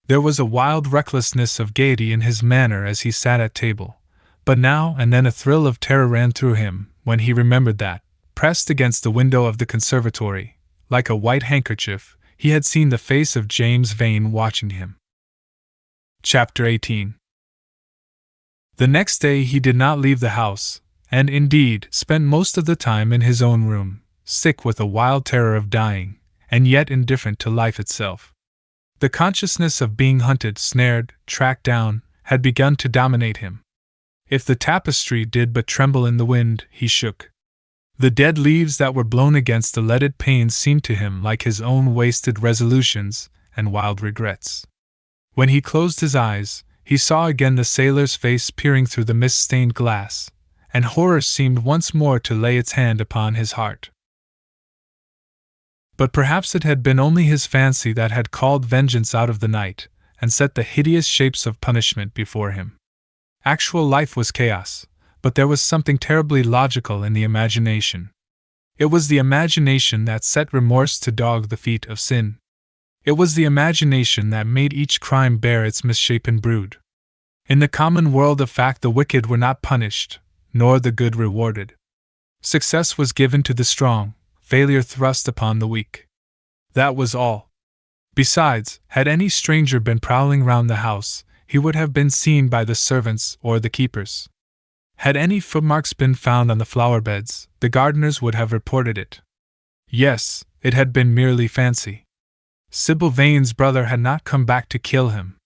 There was a wild recklessness of gaiety in his manner as he sat at table, but now and then a thrill of terror ran through him when he remembered that, pressed against the window of the conservatory, like a white handkerchief, he had seen the face of James Vane watching him. Chapter 18. The next day he did not leave the house, and indeed spent most of the time in his own room, sick with a wild terror of dying, and yet indifferent to life itself. The consciousness of being hunted, snared, tracked down, had begun to dominate him. If the tapestry did but tremble in the wind, he shook. The dead leaves that were blown against the leaded panes seemed to him like his own wasted resolutions and wild regrets. When he closed his eyes, he saw again the sailor's face peering through the mist-stained glass, and horror seemed once more to lay its hand upon his heart. But perhaps it had been only his fancy that had called vengeance out of the night, and set the hideous shapes of punishment before him. Actual life was chaos, but there was something terribly logical in the imagination. It was the imagination that set remorse to dog the feet of sin. It was the imagination that made each crime bear its misshapen brood. In the common world of fact the wicked were not punished, nor the good rewarded. Success was given to the strong, failure thrust upon the weak. That was all. Besides, had any stranger been prowling round the house, he would have been seen by the servants or the keepers. Had any footmarks been found on the flower beds, the gardeners would have reported it. Yes, it had been merely fancy. Sybil Vane's brother had not come back to kill him.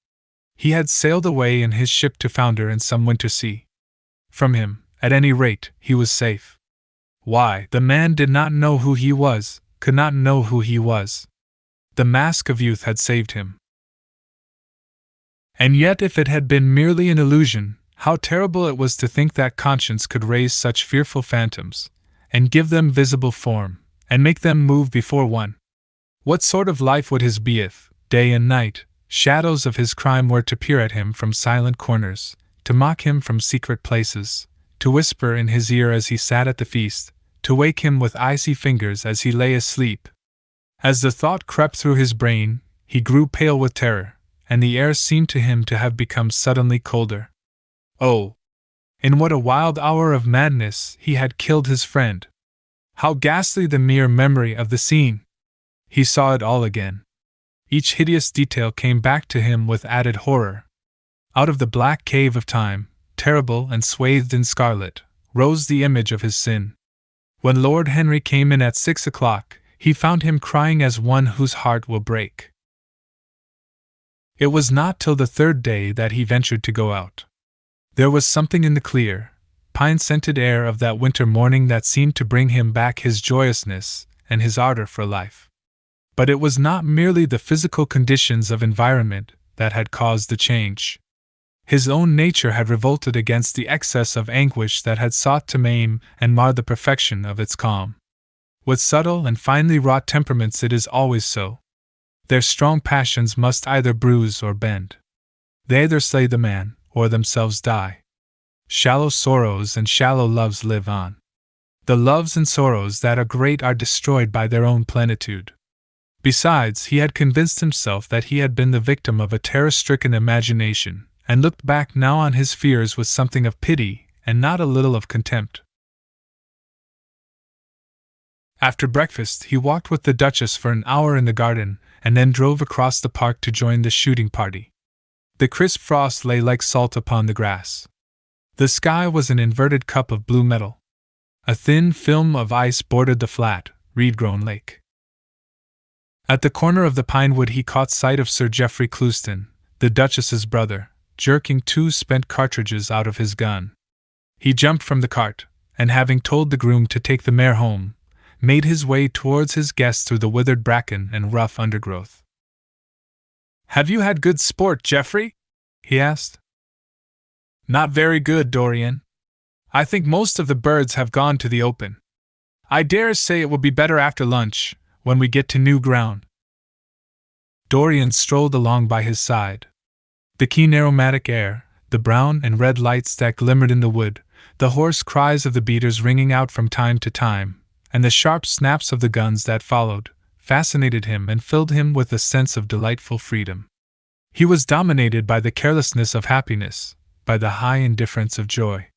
He had sailed away in his ship to founder in some winter sea. From him, at any rate, he was safe. Why, the man did not know who he was, could not know who he was. The mask of youth had saved him. And yet if it had been merely an illusion, how terrible it was to think that conscience could raise such fearful phantoms, and give them visible form, and make them move before one. What sort of life would his be if, day and night, shadows of his crime were to peer at him from silent corners, to mock him from secret places, to whisper in his ear as he sat at the feast, to wake him with icy fingers as he lay asleep? As the thought crept through his brain, he grew pale with terror, and the air seemed to him to have become suddenly colder. Oh! In what a wild hour of madness he had killed his friend! How ghastly the mere memory of the scene! He saw it all again. Each hideous detail came back to him with added horror. Out of the black cave of time, terrible and swathed in scarlet, rose the image of his sin. When Lord Henry came in at 6 o'clock, he found him crying as one whose heart will break. It was not till the third day that he ventured to go out. There was something in the clear, pine-scented air of that winter morning that seemed to bring him back his joyousness and his ardor for life. But it was not merely the physical conditions of environment that had caused the change. His own nature had revolted against the excess of anguish that had sought to maim and mar the perfection of its calm. With subtle and finely wrought temperaments it is always so. Their strong passions must either bruise or bend. They either slay the man, or themselves die. Shallow sorrows and shallow loves live on. The loves and sorrows that are great are destroyed by their own plenitude. Besides, he had convinced himself that he had been the victim of a terror-stricken imagination, and looked back now on his fears with something of pity and not a little of contempt. After breakfast, he walked with the Duchess for an hour in the garden, and then drove across the park to join the shooting party. The crisp frost lay like salt upon the grass. The sky was an inverted cup of blue metal. A thin film of ice bordered the flat, reed-grown lake. At the corner of the pine wood he caught sight of Sir Geoffrey Clouston, the Duchess's brother, jerking 2 spent cartridges out of his gun. He jumped from the cart, and having told the groom to take the mare home, made his way towards his guest through the withered bracken and rough undergrowth. "Have you had good sport, Geoffrey?" he asked. "Not very good, Dorian. I think most of the birds have gone to the open. I dare say it will be better after lunch, when we get to new ground." Dorian strolled along by his side. The keen aromatic air, the brown and red lights that glimmered in the wood, the hoarse cries of the beaters ringing out from time to time, and the sharp snaps of the guns that followed, fascinated him and filled him with a sense of delightful freedom. He was dominated by the carelessness of happiness, by the high indifference of joy.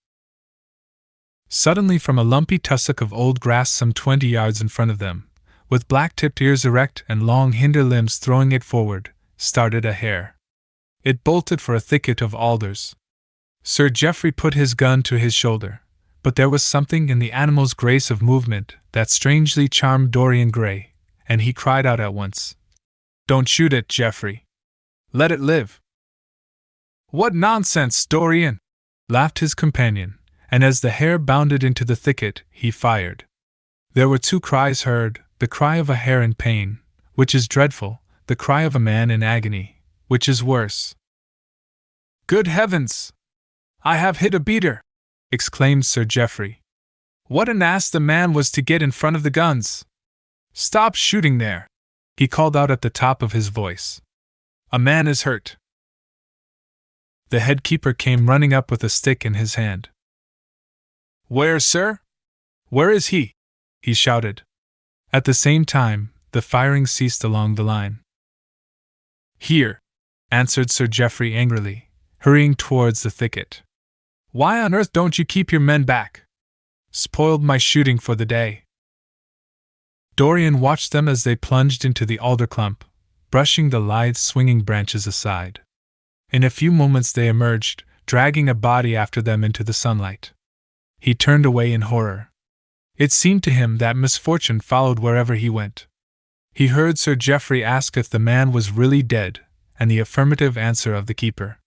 Suddenly, from a lumpy tussock of old grass some 20 yards in front of them, with black-tipped ears erect and long hinder limbs throwing it forward, started a hare. It bolted for a thicket of alders. Sir Geoffrey put his gun to his shoulder, but there was something in the animal's grace of movement that strangely charmed Dorian Gray, and he cried out at once, "Don't shoot it, Geoffrey. Let it live." "What nonsense, Dorian!" laughed his companion, and as the hare bounded into the thicket, he fired. There were 2 cries heard, the cry of a hare in pain, which is dreadful, the cry of a man in agony, which is worse. "Good heavens! I have hit a beater!" exclaimed Sir Geoffrey. "What an ass the man was to get in front of the guns! Stop shooting there!" he called out at the top of his voice. "A man is hurt." The head keeper came running up with a stick in his hand. "Where, sir? Where is he?" he shouted. At the same time, the firing ceased along the line. "Here," answered Sir Geoffrey angrily, hurrying towards the thicket. "Why on earth don't you keep your men back? Spoiled my shooting for the day." Dorian watched them as they plunged into the alder clump, brushing the lithe swinging branches aside. In a few moments they emerged, dragging a body after them into the sunlight. He turned away in horror. It seemed to him that misfortune followed wherever he went. He heard Sir Geoffrey ask if the man was really dead, and the affirmative answer of the keeper.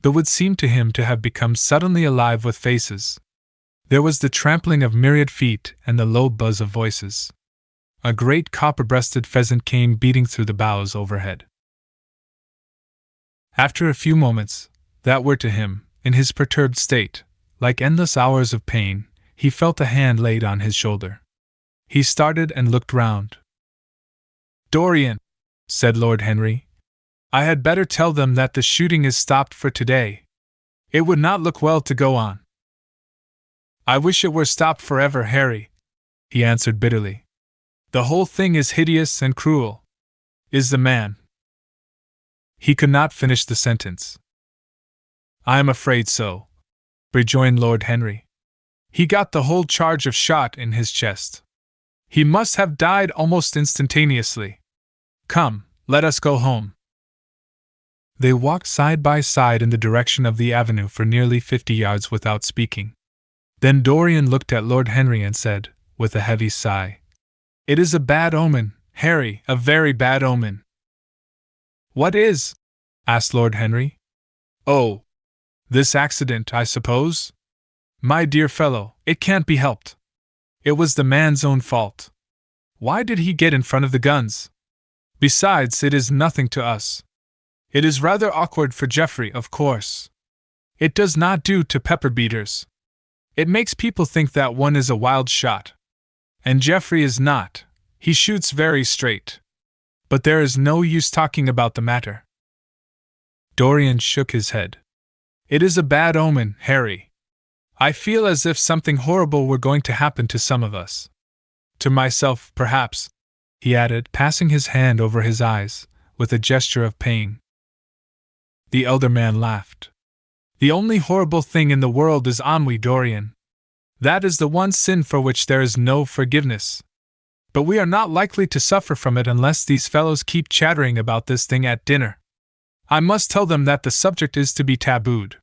The wood seemed to him to have become suddenly alive with faces. There was the trampling of myriad feet and the low buzz of voices. A great copper-breasted pheasant came beating through the boughs overhead. After a few moments, that were to him, in his perturbed state, like endless hours of pain, he felt a hand laid on his shoulder. He started and looked round. "Dorian," said Lord Henry, "I had better tell them that the shooting is stopped for today. It would not look well to go on." "I wish it were stopped forever, Harry," he answered bitterly. "The whole thing is hideous and cruel. Is the man—" He could not finish the sentence. "I am afraid so," rejoined Lord Henry. "He got the whole charge of shot in his chest. He must have died almost instantaneously. Come, let us go home." They walked side by side in the direction of the avenue for nearly 50 yards without speaking. Then Dorian looked at Lord Henry and said, with a heavy sigh, "It is a bad omen, Harry, a very bad omen." "What is?" asked Lord Henry. "Oh, this accident, I suppose? My dear fellow, it can't be helped. It was the man's own fault. Why did he get in front of the guns? Besides, it is nothing to us. It is rather awkward for Geoffrey, of course. It does not do to pepper beaters. It makes people think that one is a wild shot. And Geoffrey is not. He shoots very straight. But there is no use talking about the matter." Dorian shook his head. "It is a bad omen, Harry. I feel as if something horrible were going to happen to some of us. To myself, perhaps," he added, passing his hand over his eyes, with a gesture of pain. The elder man laughed. "The only horrible thing in the world is ennui, Dorian. That is the one sin for which there is no forgiveness. But we are not likely to suffer from it unless these fellows keep chattering about this thing at dinner. I must tell them that the subject is to be tabooed.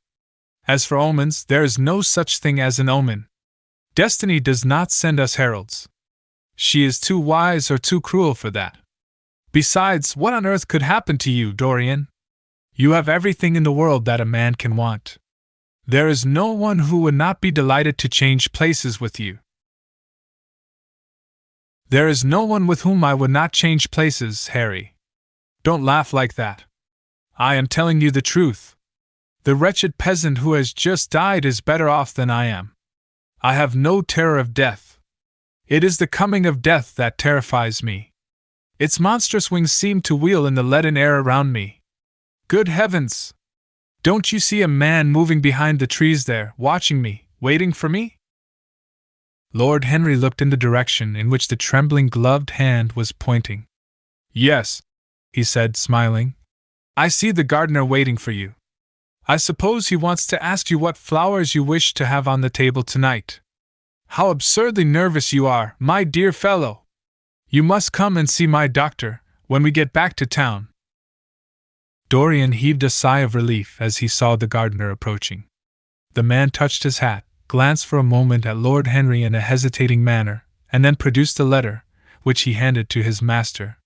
As for omens, there is no such thing as an omen. Destiny does not send us heralds. She is too wise or too cruel for that. Besides, what on earth could happen to you, Dorian? You have everything in the world that a man can want. There is no one who would not be delighted to change places with you." "There is no one with whom I would not change places, Harry. Don't laugh like that. I am telling you the truth. The wretched peasant who has just died is better off than I am. I have no terror of death. It is the coming of death that terrifies me. Its monstrous wings seem to wheel in the leaden air around me. Good heavens! Don't you see a man moving behind the trees there, watching me, waiting for me?" Lord Henry looked in the direction in which the trembling gloved hand was pointing. "Yes," he said, smiling. "I see the gardener waiting for you. I suppose he wants to ask you what flowers you wish to have on the table tonight. How absurdly nervous you are, my dear fellow! You must come and see my doctor, when we get back to town." Dorian heaved a sigh of relief as he saw the gardener approaching. The man touched his hat, glanced for a moment at Lord Henry in a hesitating manner, and then produced a letter, which he handed to his master.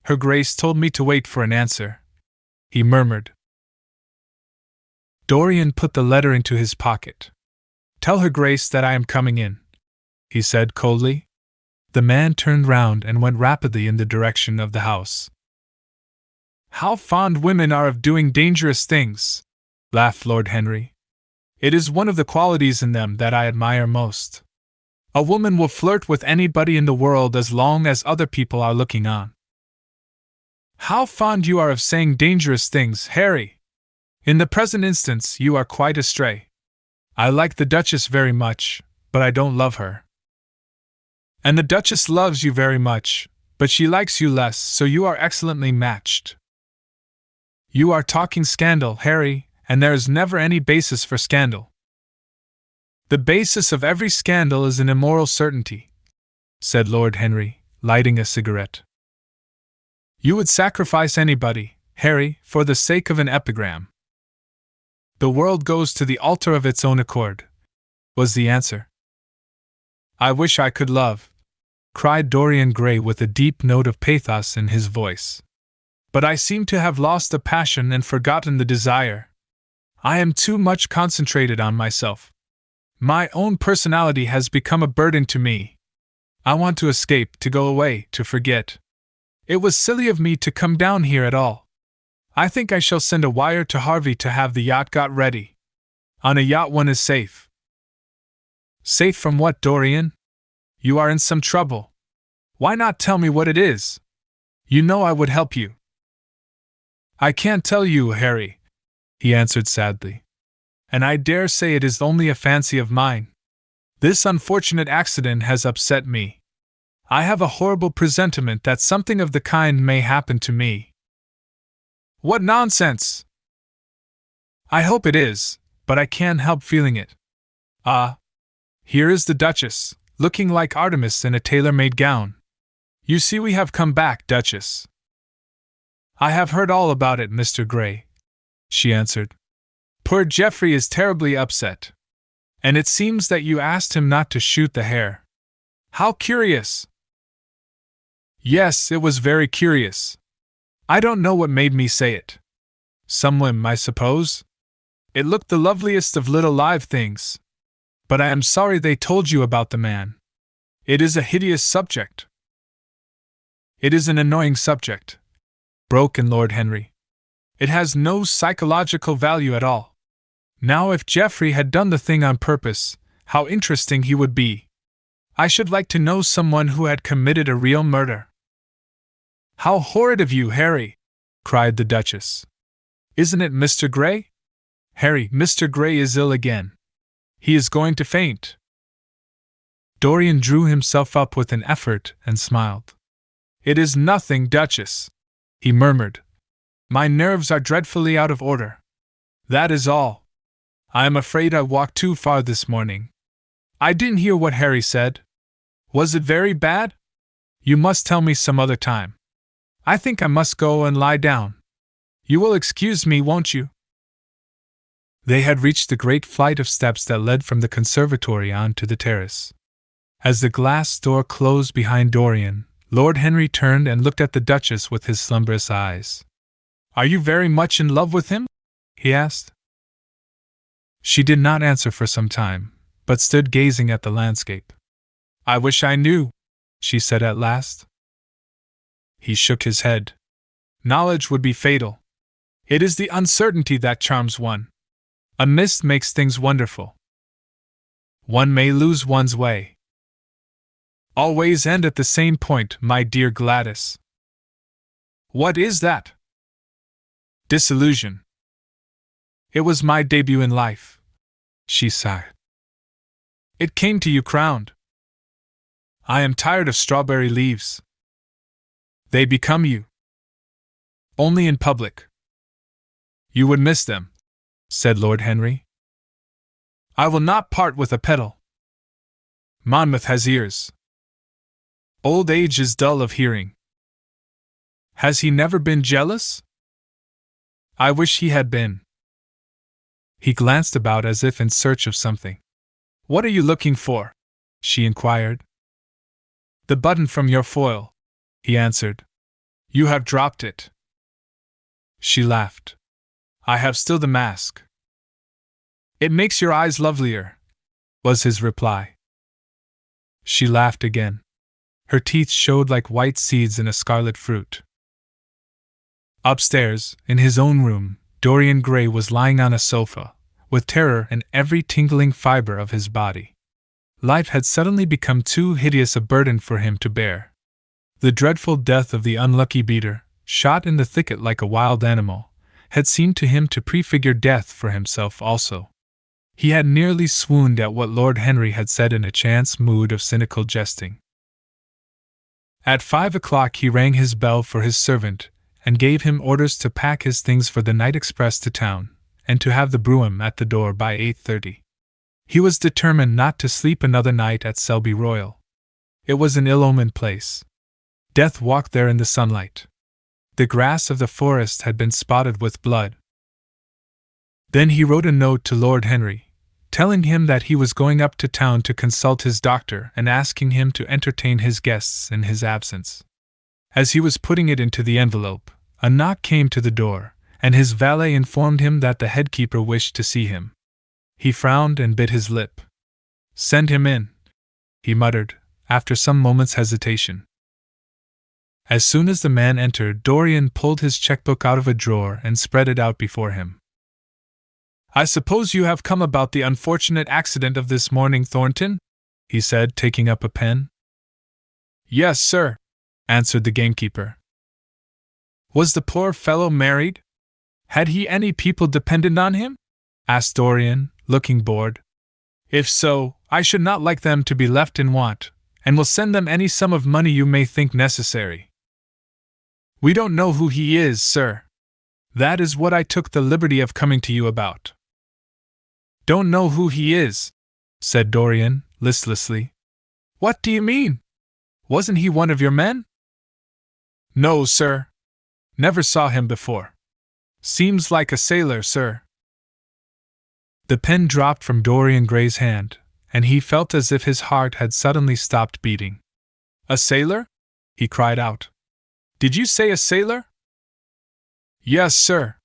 "Her Grace told me to wait for an answer," he murmured. Dorian put the letter into his pocket. "Tell Her Grace that I am coming in," he said coldly. The man turned round and went rapidly in the direction of the house. "How fond women are of doing dangerous things!" laughed Lord Henry. "It is one of the qualities in them that I admire most. A woman will flirt with anybody in the world as long as other people are looking on." "How fond you are of saying dangerous things, Harry! In the present instance, you are quite astray. I like the Duchess very much, but I don't love her. And the Duchess loves you very much, but she likes you less, so you are excellently matched. You are talking scandal, Harry, and there is never any basis for scandal." "The basis of every scandal is an immoral certainty," said Lord Henry, lighting a cigarette. "You would sacrifice anybody, Harry, for the sake of an epigram." "The world goes to the altar of its own accord," was the answer. "I wish I could love," cried Dorian Gray with a deep note of pathos in his voice. "But I seem to have lost the passion and forgotten the desire. I am too much concentrated on myself. My own personality has become a burden to me. I want to escape, to go away, to forget. It was silly of me to come down here at all. I think I shall send a wire to Harvey to have the yacht got ready. On a yacht one is safe." "Safe from what, Dorian? You are in some trouble. Why not tell me what it is? You know I would help you." "I can't tell you, Harry," he answered sadly. "And I dare say it is only a fancy of mine. This unfortunate accident has upset me. I have a horrible presentiment that something of the kind may happen to me." "What nonsense!" "I hope it is, but I can't help feeling it. Ah, here is the Duchess, looking like Artemis in a tailor-made gown. You see we have come back, Duchess." "I have heard all about it, Mr. Gray," she answered. "Poor Geoffrey is terribly upset. And it seems that you asked him not to shoot the hare. How curious! Yes, it was very curious. I don't know what made me say it. Some whim, I suppose. It looked the loveliest of little live things. But I am sorry they told you about the man. It is a hideous subject. It is an annoying subject, broke in Lord Henry. It has no psychological value at all. Now, if Geoffrey had done the thing on purpose, how interesting he would be. I should like to know someone who had committed a real murder. How horrid of you, Harry! Cried the Duchess. Isn't it Mr. Gray? Harry, Mr. Gray is ill again. He is going to faint. Dorian drew himself up with an effort and smiled. It is nothing, Duchess, he murmured. My nerves are dreadfully out of order. That is all. I am afraid I walked too far this morning. I didn't hear what Harry said. Was it very bad? You must tell me some other time. I think I must go and lie down. You will excuse me, won't you? They had reached the great flight of steps that led from the conservatory on to the terrace. As the glass door closed behind Dorian, Lord Henry turned and looked at the Duchess with his slumberous eyes. Are you very much in love with him? He asked. She did not answer for some time, but stood gazing at the landscape. I wish I knew, she said at last. He shook his head. Knowledge would be fatal. It is the uncertainty that charms one. A mist makes things wonderful. One may lose one's way. Always end at the same point, my dear Gladys. What is that? Disillusion. It was my debut in life. She sighed. It came to you crowned. I am tired of strawberry leaves. They become you. Only in public. You would miss them, said Lord Henry. I will not part with a petal. Monmouth has ears. Old age is dull of hearing. Has he never been jealous? I wish he had been. He glanced about as if in search of something. What are you looking for? She inquired. The button from your foil, he answered. You have dropped it. She laughed. I have still the mask. It makes your eyes lovelier, was his reply. She laughed again. Her teeth showed like white seeds in a scarlet fruit. Upstairs, in his own room, Dorian Gray was lying on a sofa, with terror in every tingling fiber of his body. Life had suddenly become too hideous a burden for him to bear. The dreadful death of the unlucky beater, shot in the thicket like a wild animal, had seemed to him to prefigure death for himself also. He had nearly swooned at what Lord Henry had said in a chance mood of cynical jesting. At 5 o'clock he rang his bell for his servant, and gave him orders to pack his things for the night express to town, and to have the brougham at the door by 8:30. He was determined not to sleep another night at Selby Royal. It was an ill-omened place. Death walked there in the sunlight. The grass of the forest had been spotted with blood. Then he wrote a note to Lord Henry, telling him that he was going up to town to consult his doctor and asking him to entertain his guests in his absence. As he was putting it into the envelope, a knock came to the door, and his valet informed him that the headkeeper wished to see him. He frowned and bit his lip. Send him in, he muttered, after some moments' hesitation. As soon as the man entered, Dorian pulled his checkbook out of a drawer and spread it out before him. I suppose you have come about the unfortunate accident of this morning, Thornton? He said, taking up a pen. Yes, sir, answered the gamekeeper. Was the poor fellow married? Had he any people dependent on him? Asked Dorian, looking bored. If so, I should not like them to be left in want, and will send them any sum of money you may think necessary. We don't know who he is, sir. That is what I took the liberty of coming to you about. Don't know who he is, said Dorian, listlessly. What do you mean? Wasn't he one of your men? No, sir. Never saw him before. Seems like a sailor, sir. The pen dropped from Dorian Gray's hand, and he felt as if his heart had suddenly stopped beating. "A sailor?" he cried out. "Did you say a sailor?" "Yes, sir.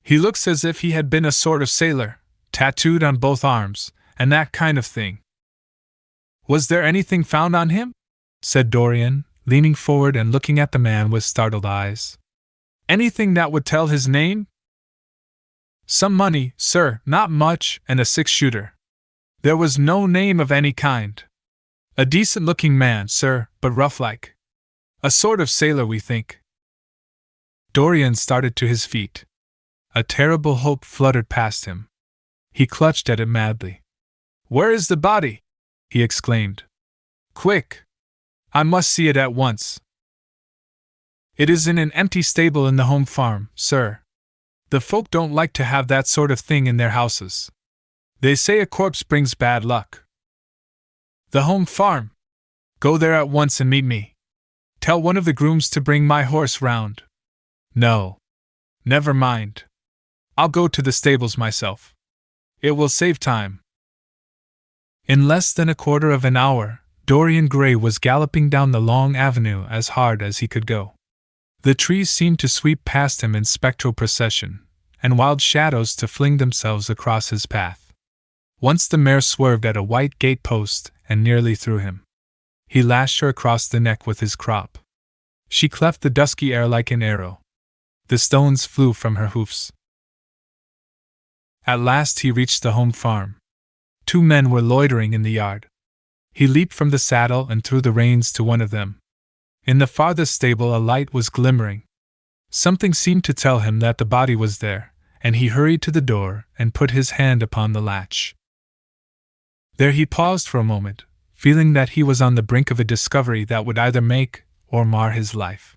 He looks as if he had been a sort of sailor, tattooed on both arms, and that kind of thing." "Was there anything found on him?" said Dorian, leaning forward and looking at the man with startled eyes. "Anything that would tell his name?" "Some money, sir, not much, and a 6-shooter. There was no name of any kind. A decent-looking man, sir, but rough-like. A sort of sailor, we think." Dorian started to his feet. A terrible hope fluttered past him. He clutched at it madly. "Where is the body?" he exclaimed. "Quick! I must see it at once." "It is in an empty stable in the home farm, sir. The folk don't like to have that sort of thing in their houses. They say a corpse brings bad luck." "The home farm? Go there at once and meet me. Tell one of the grooms to bring my horse round." "No. Never mind. I'll go to the stables myself. It will save time." In less than a quarter of an hour, Dorian Gray was galloping down the long avenue as hard as he could go. The trees seemed to sweep past him in spectral procession, and wild shadows to fling themselves across his path. Once the mare swerved at a white gate post and nearly threw him. He lashed her across the neck with his crop. She cleft the dusky air like an arrow. The stones flew from her hoofs. At last he reached the home farm. 2 men were loitering in the yard. He leaped from the saddle and threw the reins to one of them. In the farthest stable a light was glimmering. Something seemed to tell him that the body was there, and he hurried to the door and put his hand upon the latch. There he paused for a moment, feeling that he was on the brink of a discovery that would either make or mar his life.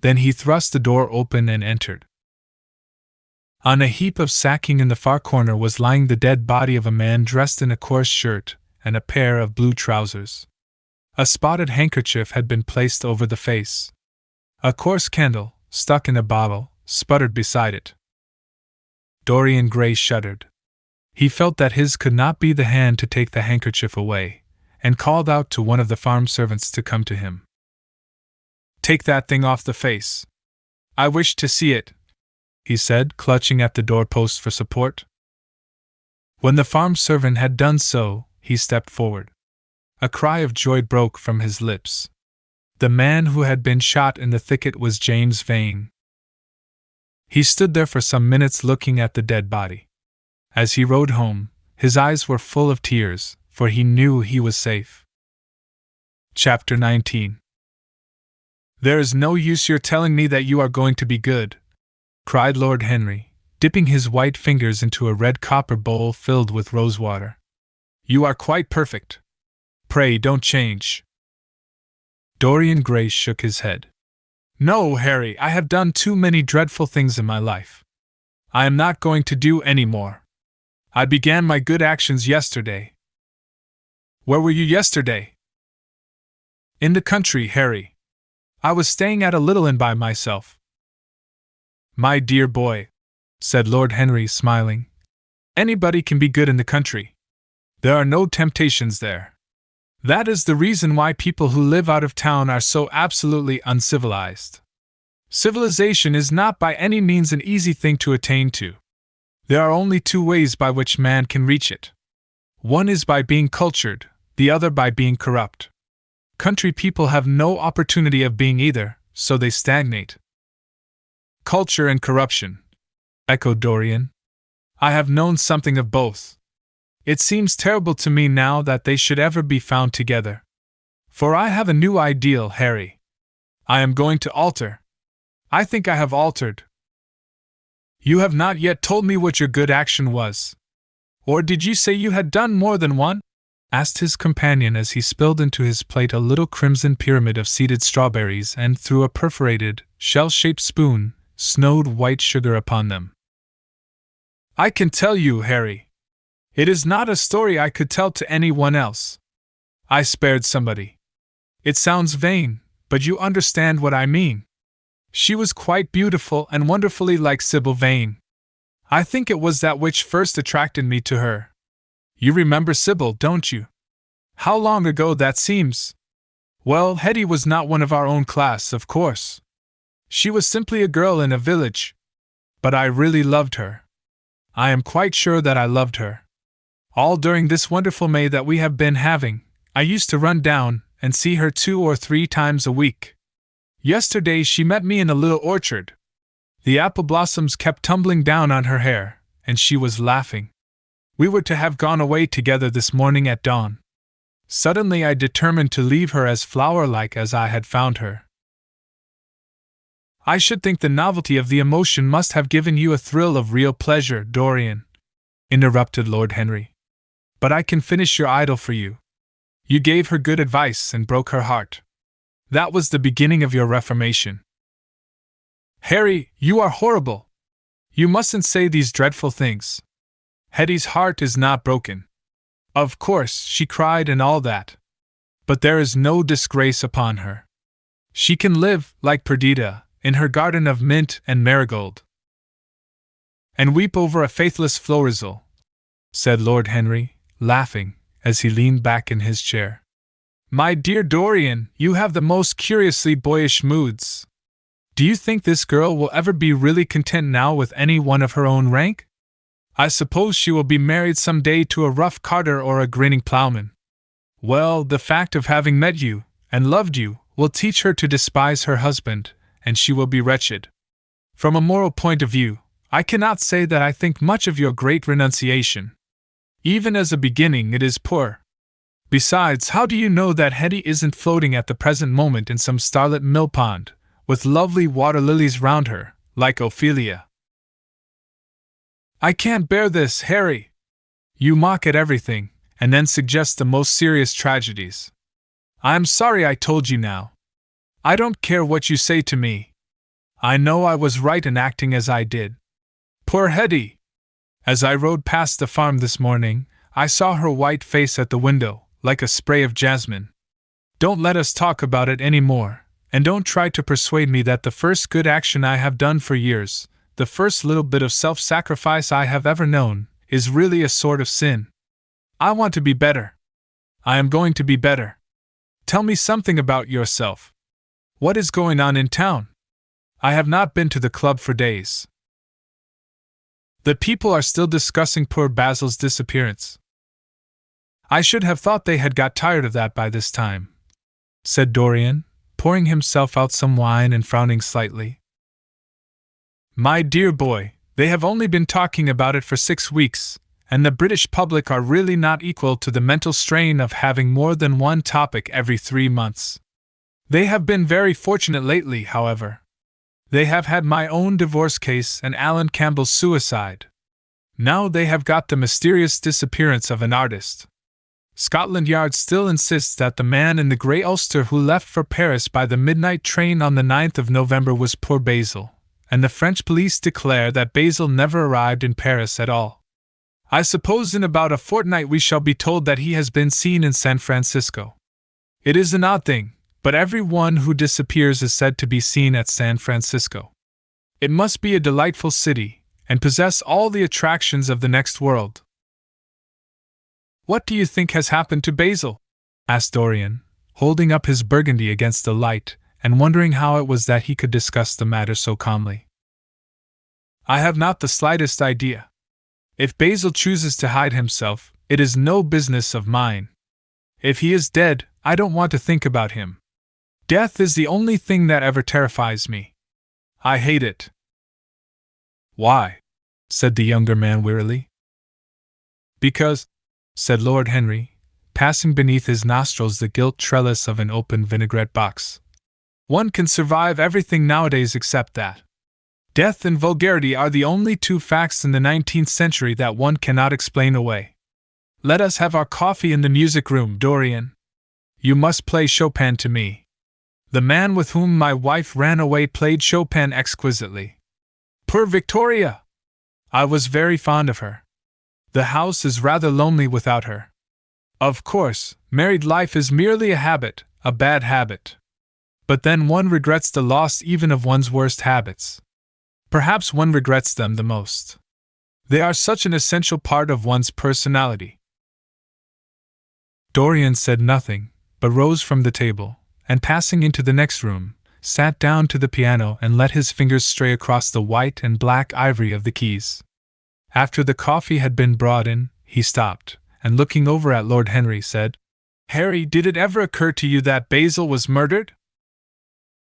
Then he thrust the door open and entered. On a heap of sacking in the far corner was lying the dead body of a man dressed in a coarse shirt and a pair of blue trousers. A spotted handkerchief had been placed over the face. A coarse candle, stuck in a bottle, sputtered beside it. Dorian Gray shuddered. He felt that his could not be the hand to take the handkerchief away, and called out to one of the farm servants to come to him. "Take that thing off the face. I wish to see it," he said, clutching at the doorpost for support. When the farm servant had done so, he stepped forward. A cry of joy broke from his lips. The man who had been shot in the thicket was James Vane. He stood there for some minutes looking at the dead body. As he rode home, his eyes were full of tears, for he knew he was safe. Chapter 19. "There is no use your telling me that you are going to be good," cried Lord Henry, dipping his white fingers into a red copper bowl filled with rosewater. "You are quite perfect. Pray don't change." Dorian Gray shook his head. "No, Harry, I have done too many dreadful things in my life. I am not going to do any more. I began my good actions yesterday." "Where were you yesterday?" "In the country, Harry. I was staying at a little inn by myself." "My dear boy," said Lord Henry, smiling, "anybody can be good in the country. There are no temptations there. That is the reason why people who live out of town are so absolutely uncivilized. Civilization is not by any means an easy thing to attain to. There are only 2 ways by which man can reach it. One is by being cultured, the other by being corrupt. Country people have no opportunity of being either, so they stagnate." "Culture and corruption," echoed Dorian. "I have known something of both. It seems terrible to me now that they should ever be found together. For I have a new ideal, Harry. I am going to alter. I think I have altered." "You have not yet told me what your good action was. Or did you say you had done more than one?" asked his companion as he spilled into his plate a little crimson pyramid of seeded strawberries and threw a perforated, shell-shaped spoon, snowed white sugar upon them. "I can tell you, Harry. It is not a story I could tell to anyone else. I spared somebody. It sounds vain, but you understand what I mean. She was quite beautiful and wonderfully like Sybil Vane. I think it was that which first attracted me to her. You remember Sybil, don't you? How long ago that seems! Well, Hetty was not one of our own class, of course. She was simply a girl in a village. But I really loved her. I am quite sure that I loved her. All during this wonderful May that we have been having, I used to run down and see her 2 or 3 times a week. Yesterday she met me in a little orchard. The apple blossoms kept tumbling down on her hair, and she was laughing. We were to have gone away together this morning at dawn. Suddenly I determined to leave her as flower-like as I had found her. I should think the novelty of the emotion must have given you a thrill of real pleasure, Dorian, interrupted Lord Henry. But I can finish your idyll for you. You gave her good advice and broke her heart. That was the beginning of your reformation. Harry, you are horrible. You mustn't say these dreadful things. Hetty's heart is not broken. Of course, she cried and all that. But there is no disgrace upon her. She can live, like Perdita, in her garden of mint and marigold. And weep over a faithless Florizel, said Lord Henry, laughing, as he leaned back in his chair. My dear Dorian, you have the most curiously boyish moods. Do you think this girl will ever be really content now with any one of her own rank? I suppose she will be married some day to a rough carter or a grinning ploughman. Well, the fact of having met you, and loved you, will teach her to despise her husband, and she will be wretched. From a moral point of view, I cannot say that I think much of your great renunciation. Even as a beginning, it is poor. Besides, how do you know that Hetty isn't floating at the present moment in some starlit millpond, with lovely water lilies round her, like Ophelia? I can't bear this, Harry. You mock at everything, and then suggest the most serious tragedies. I am sorry I told you now. I don't care what you say to me. I know I was right in acting as I did. Poor Hetty! As I rode past the farm this morning, I saw her white face at the window, like a spray of jasmine. Don't let us talk about it any more, and don't try to persuade me that the first good action I have done for years, the first little bit of self-sacrifice I have ever known, is really a sort of sin. I want to be better. I am going to be better. Tell me something about yourself. What is going on in town? I have not been to the club for days. The people are still discussing poor Basil's disappearance. I should have thought they had got tired of that by this time, said Dorian, pouring himself out some wine and frowning slightly. My dear boy, they have only been talking about it for 6 weeks, and the British public are really not equal to the mental strain of having more than one topic every 3 months. They have been very fortunate lately, however. They have had my own divorce case and Alan Campbell's suicide. Now they have got the mysterious disappearance of an artist. Scotland Yard still insists that the man in the grey ulster who left for Paris by the midnight train on the 9th of November was poor Basil, and the French police declare that Basil never arrived in Paris at all. I suppose in about a fortnight we shall be told that he has been seen in San Francisco. It is an odd thing, but every one who disappears is said to be seen at San Francisco. It must be a delightful city, and possess all the attractions of the next world. What do you think has happened to Basil? Asked Dorian, holding up his burgundy against the light, and wondering how it was that he could discuss the matter so calmly. I have not the slightest idea. If Basil chooses to hide himself, it is no business of mine. If he is dead, I don't want to think about him. Death is the only thing that ever terrifies me. I hate it. Why? Said the younger man wearily. Because, said Lord Henry, passing beneath his nostrils the gilt trellis of an open vinaigrette box, one can survive everything nowadays except that. Death and vulgarity are the only 2 facts in the 19th century that one cannot explain away. Let us have our coffee in the music room, Dorian. You must play Chopin to me. The man with whom my wife ran away played Chopin exquisitely. Poor Victoria! I was very fond of her. The house is rather lonely without her. Of course, married life is merely a habit, a bad habit. But then one regrets the loss even of one's worst habits. Perhaps one regrets them the most. They are such an essential part of one's personality. Dorian said nothing, but rose from the table, and passing into the next room, sat down to the piano and let his fingers stray across the white and black ivory of the keys. After the coffee had been brought in, he stopped, and looking over at Lord Henry said, "Harry, did it ever occur to you that Basil was murdered?"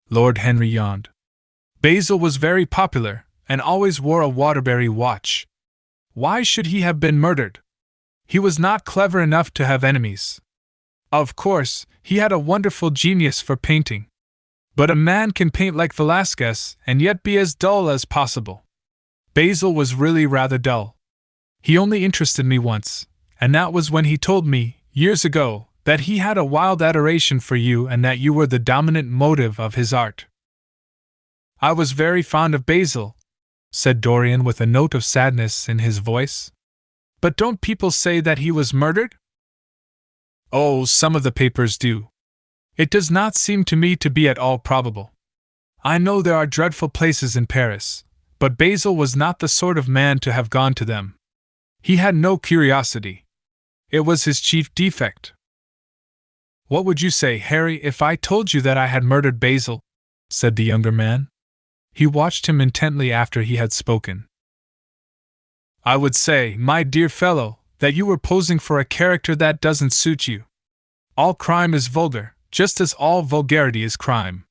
Lord Henry yawned. Basil was very popular, and always wore a Waterbury watch. Why should he have been murdered? He was not clever enough to have enemies. Of course, he had a wonderful genius for painting. But a man can paint like Velasquez and yet be as dull as possible. Basil was really rather dull. He only interested me once, and that was when he told me, years ago, that he had a wild adoration for you and that you were the dominant motive of his art. I was very fond of Basil, said Dorian with a note of sadness in his voice. But don't people say that he was murdered? Oh, some of the papers do. It does not seem to me to be at all probable. I know there are dreadful places in Paris, but Basil was not the sort of man to have gone to them. He had no curiosity. It was his chief defect. What would you say, Harry, if I told you that I had murdered Basil? Said the younger man. He watched him intently after he had spoken. I would say, my dear fellow, that you were posing for a character that doesn't suit you. All crime is vulgar, just as all vulgarity is crime.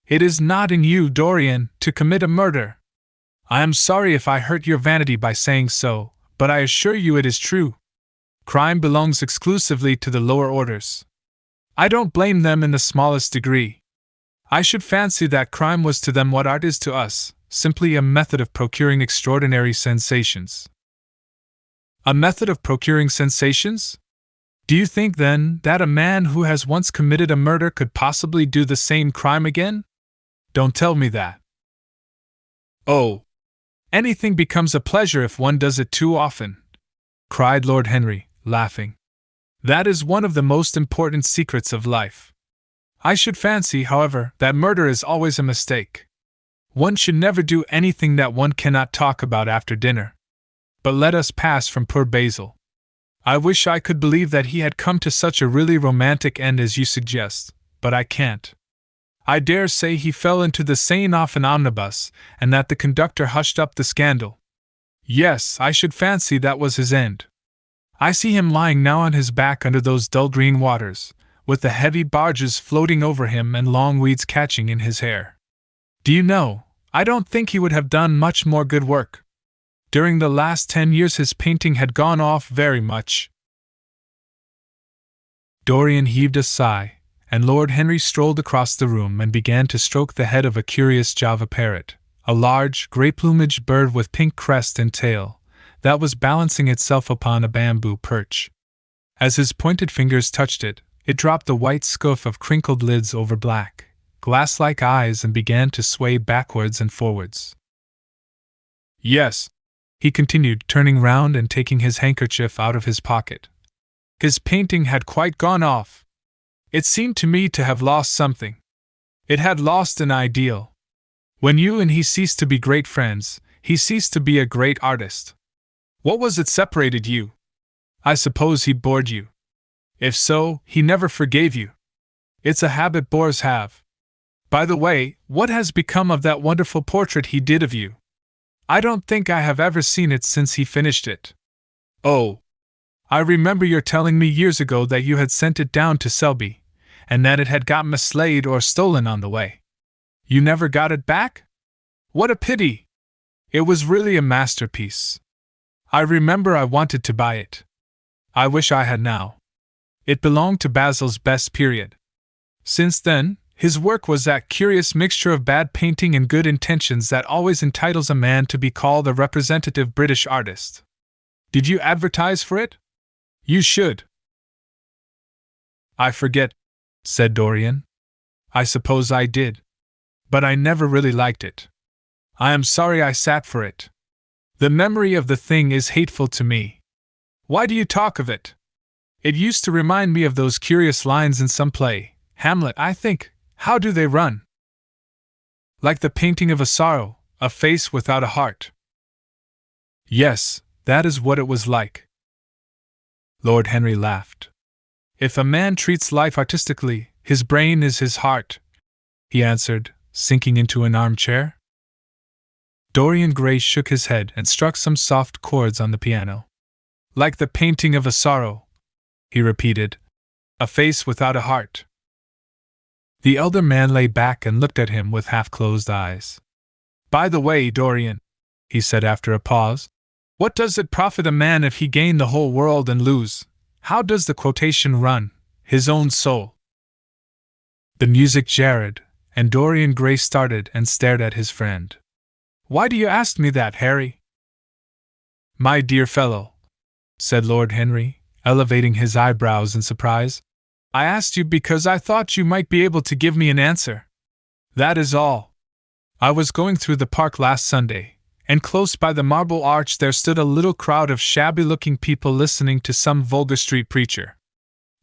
It is not in you, Dorian, to commit a murder. I am sorry if I hurt your vanity by saying so, but I assure you it is true. Crime belongs exclusively to the lower orders. I don't blame them in the smallest degree. I should fancy that crime was to them what art is to us, simply a method of procuring extraordinary sensations. A method of procuring sensations? Do you think, then, that a man who has once committed a murder could possibly do the same crime again? Don't tell me that. Oh, anything becomes a pleasure if one does it too often, cried Lord Henry, laughing. That is one of the most important secrets of life. I should fancy, however, that murder is always a mistake. One should never do anything that one cannot talk about after dinner. But let us pass from poor Basil. I wish I could believe that he had come to such a really romantic end as you suggest, but I can't. I dare say he fell into the Seine off an omnibus, and that the conductor hushed up the scandal. Yes, I should fancy that was his end. I see him lying now on his back under those dull green waters, with the heavy barges floating over him and long weeds catching in his hair. Do you know, I don't think he would have done much more good work. During the last 10 years his painting had gone off very much. Dorian heaved a sigh, and Lord Henry strolled across the room and began to stroke the head of a curious Java parrot, a large, grey-plumaged bird with pink crest and tail, that was balancing itself upon a bamboo perch. As his pointed fingers touched it, it dropped the white scoof of crinkled lids over black, glass-like eyes and began to sway backwards and forwards. Yes, he continued, turning round and taking his handkerchief out of his pocket. His painting had quite gone off. It seemed to me to have lost something. It had lost an ideal. When you and he ceased to be great friends, he ceased to be a great artist. What was it separated you? I suppose he bored you. If so, he never forgave you. It's a habit bores have. By the way, what has become of that wonderful portrait he did of you? I don't think I have ever seen it since he finished it. Oh, I remember your telling me years ago that you had sent it down to Selby, and that it had got mislaid or stolen on the way. You never got it back? What a pity! It was really a masterpiece. I remember I wanted to buy it. I wish I had now. It belonged to Basil's best period. Since then, his work was that curious mixture of bad painting and good intentions that always entitles a man to be called a representative British artist. Did you advertise for it? You should. I forget, said Dorian. I suppose I did. But I never really liked it. I am sorry I sat for it. The memory of the thing is hateful to me. Why do you talk of it? It used to remind me of those curious lines in some play, Hamlet, I think. How do they run? Like the painting of a sorrow, a face without a heart. Yes, that is what it was like. Lord Henry laughed. If a man treats life artistically, his brain is his heart, he answered, sinking into an armchair. Dorian Gray shook his head and struck some soft chords on the piano. Like the painting of a sorrow, he repeated, a face without a heart. The elder man lay back and looked at him with half-closed eyes. By the way, Dorian, he said after a pause, what does it profit a man if he gain the whole world and lose, how does the quotation run, his own soul? The music jarred, and Dorian Gray started and stared at his friend. Why do you ask me that, Harry? My dear fellow, said Lord Henry, elevating his eyebrows in surprise, I asked you because I thought you might be able to give me an answer. That is all. I was going through the park last Sunday, and close by the Marble Arch there stood a little crowd of shabby-looking people listening to some vulgar street preacher.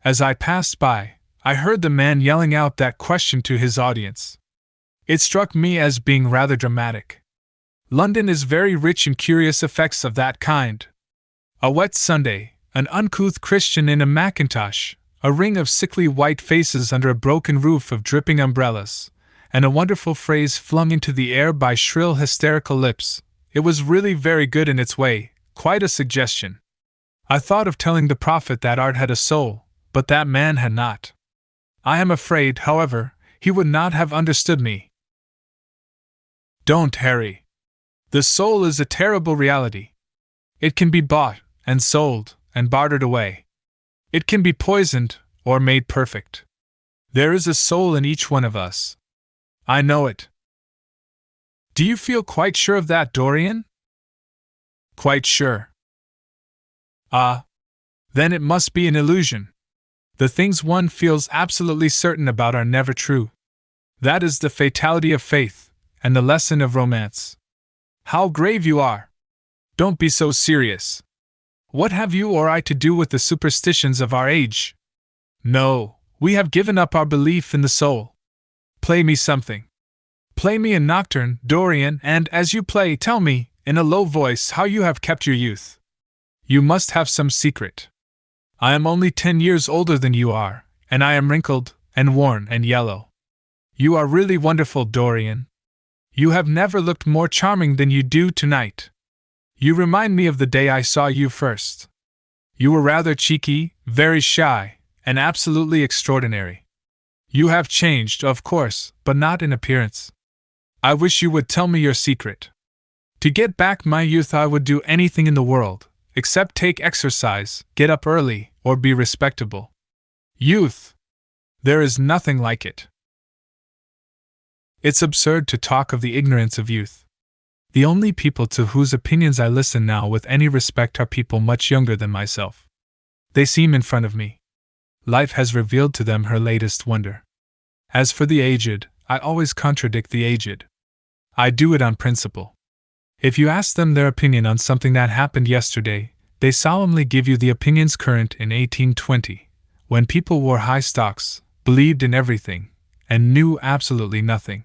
As I passed by, I heard the man yelling out that question to his audience. It struck me as being rather dramatic. London is very rich in curious effects of that kind. A wet Sunday, an uncouth Christian in a mackintosh, a ring of sickly white faces under a broken roof of dripping umbrellas, and a wonderful phrase flung into the air by shrill hysterical lips. It was really very good in its way, quite a suggestion. I thought of telling the prophet that art had a soul, but that man had not. I am afraid, however, he would not have understood me. Don't, Harry. The soul is a terrible reality. It can be bought, and sold, and bartered away. It can be poisoned, or made perfect. There is a soul in each one of us. I know it. Do you feel quite sure of that, Dorian? Quite sure. Ah, then it must be an illusion. The things one feels absolutely certain about are never true. That is the fatality of faith, and the lesson of romance. How grave you are! Don't be so serious. What have you or I to do with the superstitions of our age? No, we have given up our belief in the soul. Play me something. Play me a nocturne, Dorian, and as you play, tell me, in a low voice, how you have kept your youth. You must have some secret. I am only 10 years older than you are, and I am wrinkled, and worn, and yellow. You are really wonderful, Dorian. You have never looked more charming than you do tonight. You remind me of the day I saw you first. You were rather cheeky, very shy, and absolutely extraordinary. You have changed, of course, but not in appearance. I wish you would tell me your secret. To get back my youth I would do anything in the world, except take exercise, get up early, or be respectable. Youth! There is nothing like it. It's absurd to talk of the ignorance of youth. The only people to whose opinions I listen now with any respect are people much younger than myself. They seem in front of me. Life has revealed to them her latest wonder. As for the aged, I always contradict the aged. I do it on principle. If you ask them their opinion on something that happened yesterday, they solemnly give you the opinions current in 1820, when people wore high stocks, believed in everything, and knew absolutely nothing.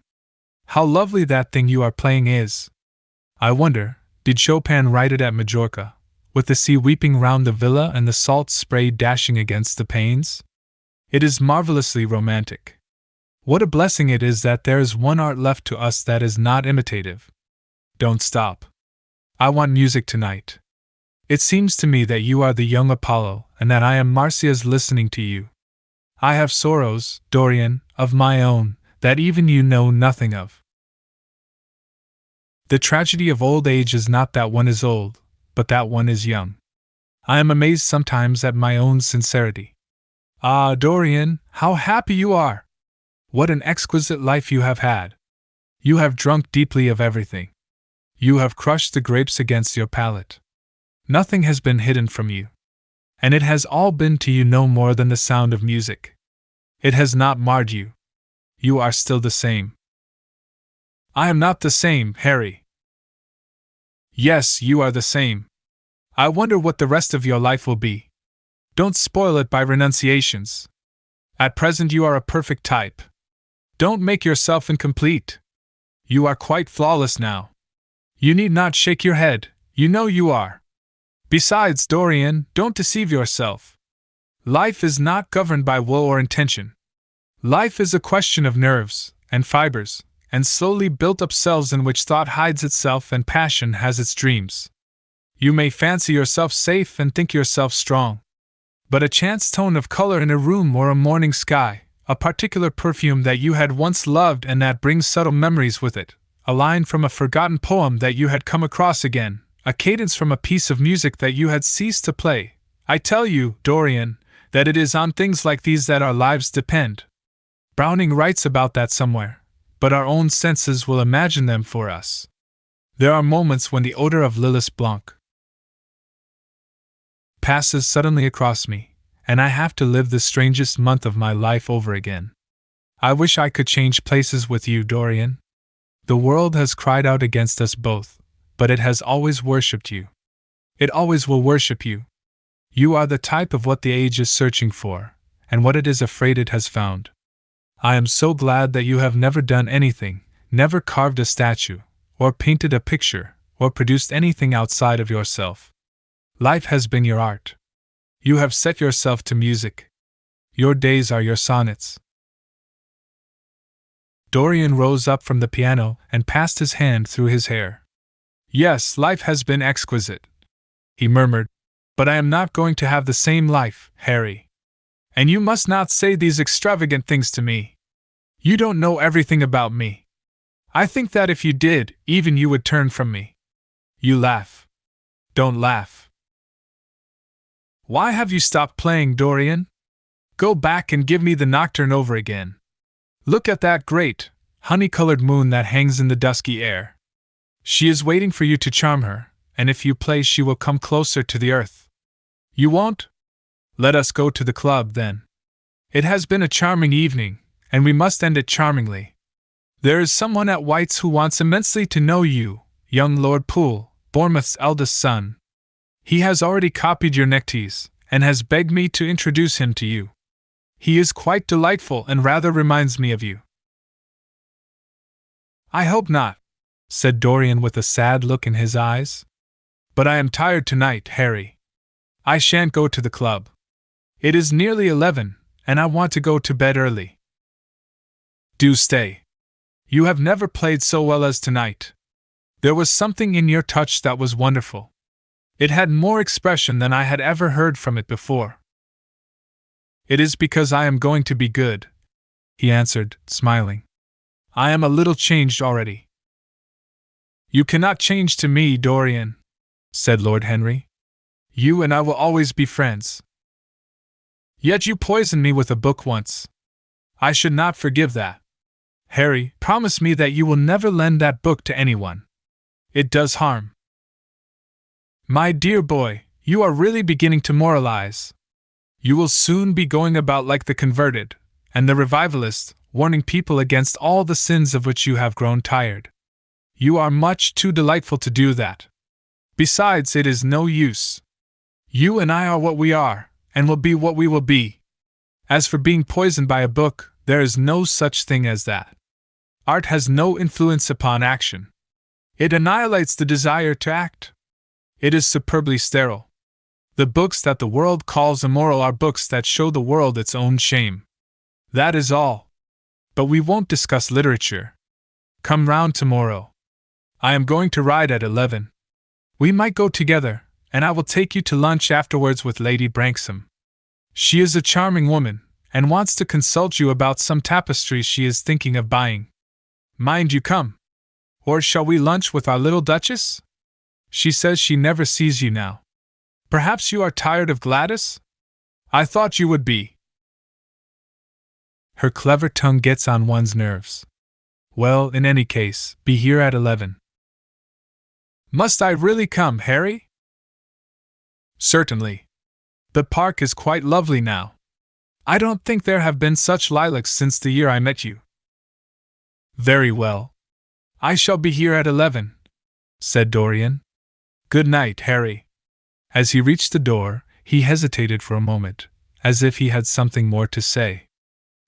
How lovely that thing you are playing is! I wonder, did Chopin write it at Majorca, with the sea weeping round the villa and the salt spray dashing against the panes? It is marvelously romantic. What a blessing it is that there is one art left to us that is not imitative. Don't stop. I want music tonight. It seems to me that you are the young Apollo, and that I am Marsyas listening to you. I have sorrows, Dorian, of my own, that even you know nothing of. The tragedy of old age is not that one is old, but that one is young. I am amazed sometimes at my own sincerity. Ah, Dorian, how happy you are! What an exquisite life you have had! You have drunk deeply of everything. You have crushed the grapes against your palate. Nothing has been hidden from you. And it has all been to you no more than the sound of music. It has not marred you. You are still the same. I am not the same, Harry. Yes, you are the same. I wonder what the rest of your life will be. Don't spoil it by renunciations. At present you are a perfect type. Don't make yourself incomplete. You are quite flawless now. You need not shake your head, You know you are. Besides, Dorian, don't deceive yourself. Life is not governed by will or intention. Life is a question of nerves and fibers, and slowly built up cells in which thought hides itself and passion has its dreams. You may fancy yourself safe and think yourself strong. But a chance tone of color in a room or a morning sky, a particular perfume that you had once loved and that brings subtle memories with it, a line from a forgotten poem that you had come across again, a cadence from a piece of music that you had ceased to play. I tell you, Dorian, that it is on things like these that our lives depend. Browning writes about that somewhere, but our own senses will imagine them for us. There are moments when the odor of Lillis Blanc passes suddenly across me, and I have to live the strangest month of my life over again. I wish I could change places with you, Dorian. The world has cried out against us both, but it has always worshipped you. It always will worship you. You are the type of what the age is searching for, and what it is afraid it has found. I am so glad that you have never done anything, never carved a statue, or painted a picture, or produced anything outside of yourself. Life has been your art. You have set yourself to music. Your days are your sonnets. Dorian rose up from the piano and passed his hand through his hair. Yes, life has been exquisite, he murmured, but I am not going to have the same life, Harry. And you must not say these extravagant things to me. You don't know everything about me. I think that if you did, even you would turn from me. You laugh. Don't laugh. Why have you stopped playing, Dorian? Go back and give me the nocturne over again. Look at that great, honey-colored moon that hangs in the dusky air. She is waiting for you to charm her, and if you play she will come closer to the earth. You won't? Let us go to the club, then. It has been a charming evening, and we must end it charmingly. There is someone at White's who wants immensely to know you, young Lord Poole, Bournemouth's eldest son. He has already copied your neckties, and has begged me to introduce him to you. He is quite delightful and rather reminds me of you. I hope not, said Dorian with a sad look in his eyes. But I am tired tonight, Harry. I shan't go to the club. It is nearly 11, and I want to go to bed early. Do stay. You have never played so well as tonight. There was something in your touch that was wonderful. It had more expression than I had ever heard from it before. It is because I am going to be good, he answered, smiling. I am a little changed already. You cannot change to me, Dorian, said Lord Henry. You and I will always be friends. Yet you poisoned me with a book once. I should not forgive that. Harry, promise me that you will never lend that book to anyone. It does harm. My dear boy, you are really beginning to moralize. You will soon be going about like the converted, and the revivalist, warning people against all the sins of which you have grown tired. You are much too delightful to do that. Besides, it is no use. You and I are what we are, and will be what we will be. As for being poisoned by a book, there is no such thing as that. Art has no influence upon action. It annihilates the desire to act. It is superbly sterile. The books that the world calls immoral are books that show the world its own shame. That is all. But we won't discuss literature. Come round tomorrow. I am going to ride at 11. We might go together, and I will take you to lunch afterwards with Lady Branksome. She is a charming woman, and wants to consult you about some tapestries she is thinking of buying. Mind you come. Or shall we lunch with our little Duchess? She says she never sees you now. Perhaps you are tired of Gladys? I thought you would be. Her clever tongue gets on one's nerves. Well, in any case, be here at 11. Must I really come, Harry? Certainly. The park is quite lovely now. I don't think there have been such lilacs since the year I met you. Very well. I shall be here at 11, said Dorian. Good night, Harry. As he reached the door, he hesitated for a moment, as if he had something more to say.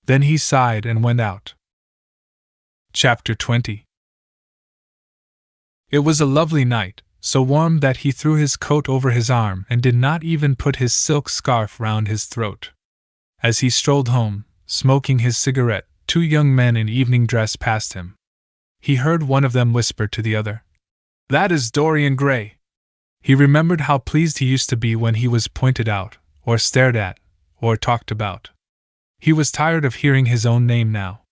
Then he sighed and went out. Chapter 20. It was a lovely night, so warm that he threw his coat over his arm and did not even put his silk scarf round his throat. As he strolled home, smoking his cigarette, two young men in evening dress passed him. He heard one of them whisper to the other, "That is Dorian Gray." He remembered how pleased he used to be when he was pointed out, or stared at, or talked about. He was tired of hearing his own name now.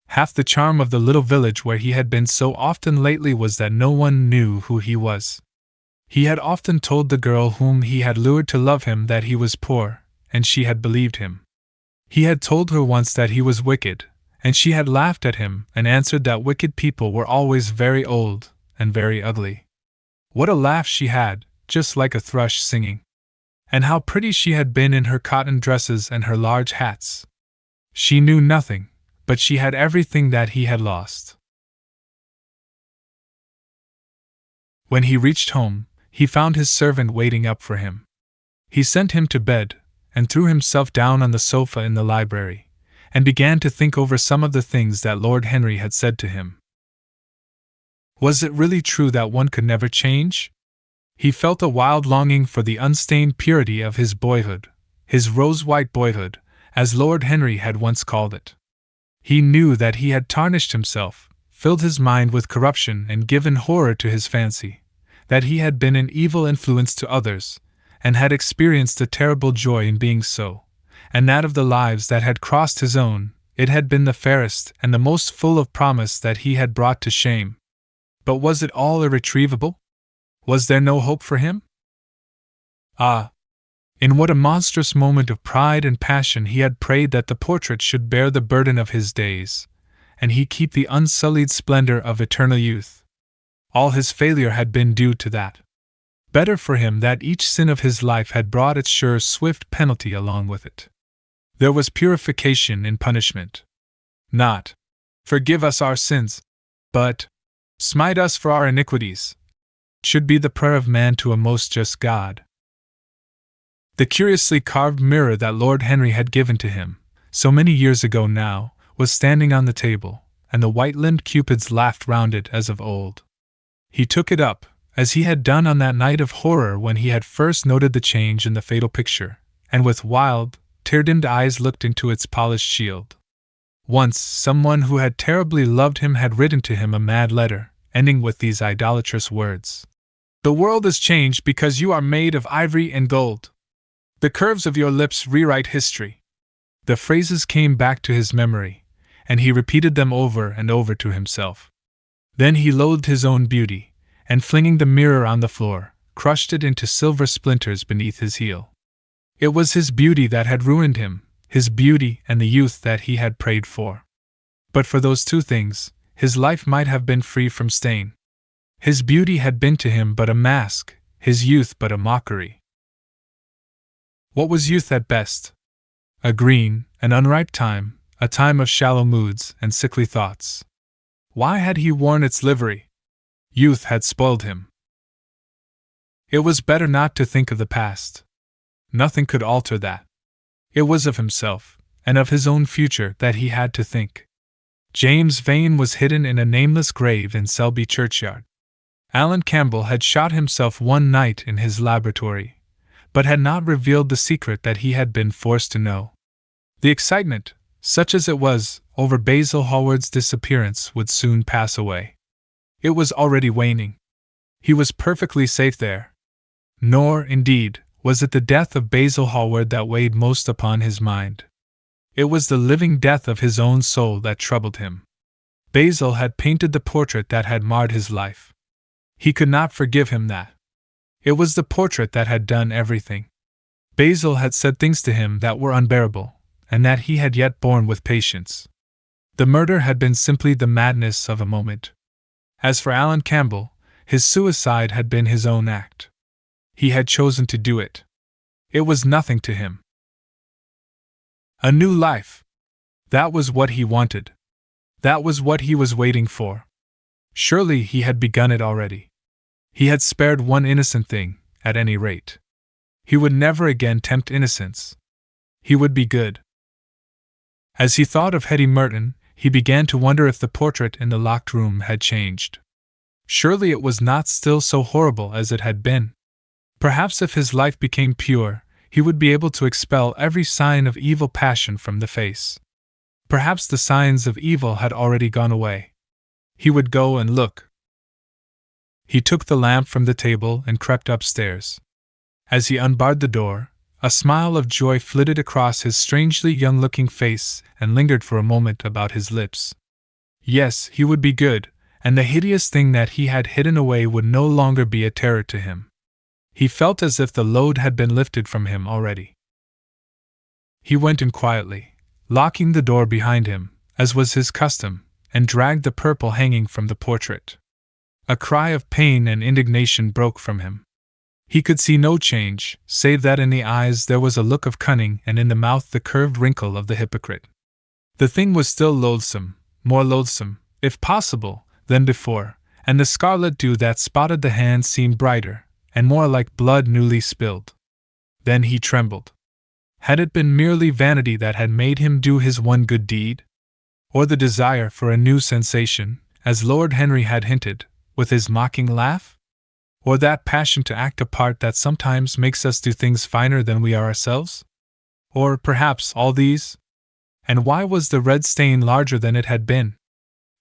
Half the charm of the little village where he had been so often lately was that no one knew who he was. He had often told the girl whom he had lured to love him that he was poor, and she had believed him. He had told her once that he was wicked, and she had laughed at him and answered that wicked people were always very old and very ugly. What a laugh she had, just like a thrush singing. And how pretty she had been in her cotton dresses and her large hats. She knew nothing, but she had everything that he had lost. When he reached home, he found his servant waiting up for him. He sent him to bed, and threw himself down on the sofa in the library, and began to think over some of the things that Lord Henry had said to him. Was it really true that one could never change? He felt a wild longing for the unstained purity of his boyhood, his rose-white boyhood, as Lord Henry had once called it. He knew that he had tarnished himself, filled his mind with corruption and given horror to his fancy, that he had been an evil influence to others, and had experienced a terrible joy in being so, and that of the lives that had crossed his own, it had been the fairest and the most full of promise that he had brought to shame. But was it all irretrievable? Was there no hope for him? Ah! In what a monstrous moment of pride and passion he had prayed that the portrait should bear the burden of his days, and he keep the unsullied splendor of eternal youth. All his failure had been due to that. Better for him that each sin of his life had brought its sure swift penalty along with it. There was purification in punishment. Not, "Forgive us our sins," but, "Smite us for our iniquities," should be the prayer of man to a most just God. The curiously carved mirror that Lord Henry had given to him, so many years ago now, was standing on the table, and the white-limbed cupids laughed round it as of old. He took it up, as he had done on that night of horror when he had first noted the change in the fatal picture, and with wild, tear-dimmed eyes looked into its polished shield. Once someone who had terribly loved him had written to him a mad letter, ending with these idolatrous words: "The world is changed because you are made of ivory and gold. The curves of your lips rewrite history." The phrases came back to his memory, and he repeated them over and over to himself. Then he loathed his own beauty, and flinging the mirror on the floor, crushed it into silver splinters beneath his heel. It was his beauty that had ruined him, his beauty and the youth that he had prayed for. But for those two things, his life might have been free from stain. His beauty had been to him but a mask, his youth but a mockery. What was youth at best? A green and unripe time, a time of shallow moods and sickly thoughts. Why had he worn its livery? Youth had spoiled him. It was better not to think of the past. Nothing could alter that. It was of himself, and of his own future that he had to think. James Vane was hidden in a nameless grave in Selby churchyard. Alan Campbell had shot himself one night in his laboratory, but had not revealed the secret that he had been forced to know. The excitement, such as it was, over Basil Hallward's disappearance would soon pass away. It was already waning. He was perfectly safe there. Nor, indeed, was it the death of Basil Hallward that weighed most upon his mind. It was the living death of his own soul that troubled him. Basil had painted the portrait that had marred his life. He could not forgive him that. It was the portrait that had done everything. Basil had said things to him that were unbearable, and that he had yet borne with patience. The murder had been simply the madness of a moment. As for Alan Campbell, his suicide had been his own act. He had chosen to do it. It was nothing to him. A new life. That was what he wanted. That was what he was waiting for. Surely he had begun it already. He had spared one innocent thing, at any rate. He would never again tempt innocence. He would be good. As he thought of Hetty Merton, he began to wonder if the portrait in the locked room had changed. Surely it was not still so horrible as it had been. Perhaps if his life became pure, he would be able to expel every sign of evil passion from the face. Perhaps the signs of evil had already gone away. He would go and look. He took the lamp from the table and crept upstairs. As he unbarred the door, a smile of joy flitted across his strangely young-looking face and lingered for a moment about his lips. Yes, he would be good, and the hideous thing that he had hidden away would no longer be a terror to him. He felt as if the load had been lifted from him already. He went in quietly, locking the door behind him, as was his custom, and dragged the purple hanging from the portrait. A cry of pain and indignation broke from him. He could see no change, save that in the eyes there was a look of cunning and in the mouth the curved wrinkle of the hypocrite. The thing was still loathsome, more loathsome, if possible, than before, and the scarlet dew that spotted the hand seemed brighter, and more like blood newly spilled. Then he trembled. Had it been merely vanity that had made him do his one good deed? Or the desire for a new sensation, as Lord Henry had hinted, with his mocking laugh? Or that passion to act a part that sometimes makes us do things finer than we are ourselves? Or, perhaps, all these? And why was the red stain larger than it had been?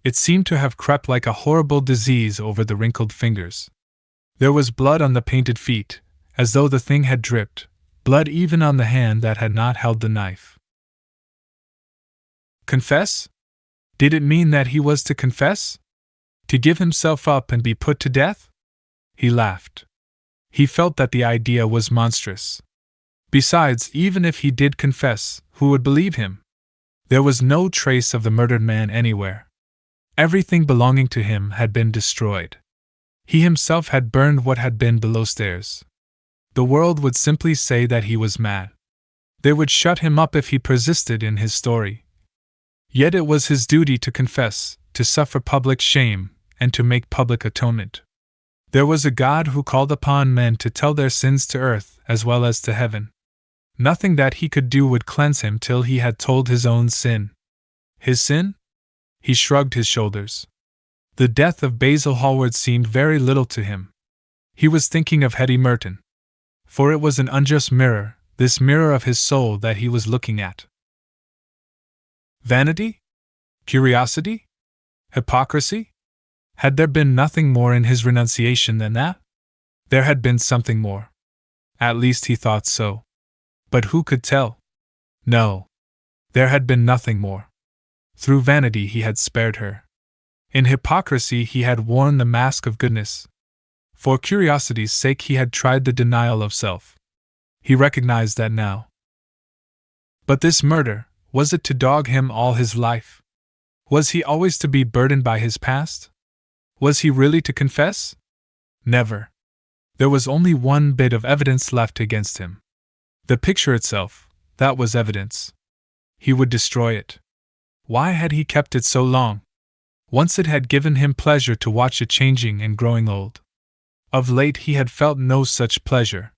It seemed to have crept like a horrible disease over the wrinkled fingers. There was blood on the painted feet, as though the thing had dripped, blood even on the hand that had not held the knife. Confess? Did it mean that he was to confess? To give himself up and be put to death? He laughed. He felt that the idea was monstrous. Besides, even if he did confess, who would believe him? There was no trace of the murdered man anywhere. Everything belonging to him had been destroyed. He himself had burned what had been below stairs. The world would simply say that he was mad. They would shut him up if he persisted in his story. Yet it was his duty to confess, to suffer public shame, and to make public atonement. There was a God who called upon men to tell their sins to earth as well as to heaven. Nothing that he could do would cleanse him till he had told his own sin. His sin? He shrugged his shoulders. The death of Basil Hallward seemed very little to him. He was thinking of Hetty Merton. For it was an unjust mirror, this mirror of his soul that he was looking at. Vanity? Curiosity? Hypocrisy? Had there been nothing more in his renunciation than that? There had been something more. At least he thought so. But who could tell? No. There had been nothing more. Through vanity he had spared her. In hypocrisy he had worn the mask of goodness. For curiosity's sake he had tried the denial of self. He recognized that now. But this murder, was it to dog him all his life? Was he always to be burdened by his past? Was he really to confess? Never. There was only one bit of evidence left against him. The picture itself, that was evidence. He would destroy it. Why had he kept it so long? Once it had given him pleasure to watch it changing and growing old. Of late he had felt no such pleasure.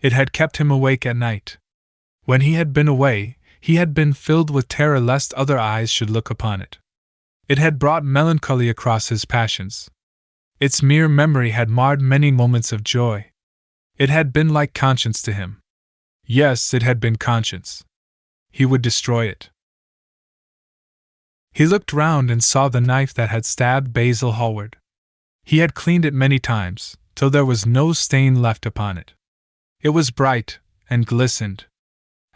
It had kept him awake at night. When he had been away, he had been filled with terror lest other eyes should look upon it. It had brought melancholy across his passions. Its mere memory had marred many moments of joy. It had been like conscience to him. Yes, it had been conscience. He would destroy it. He looked round and saw the knife that had stabbed Basil Hallward. He had cleaned it many times, till there was no stain left upon it. It was bright, and glistened.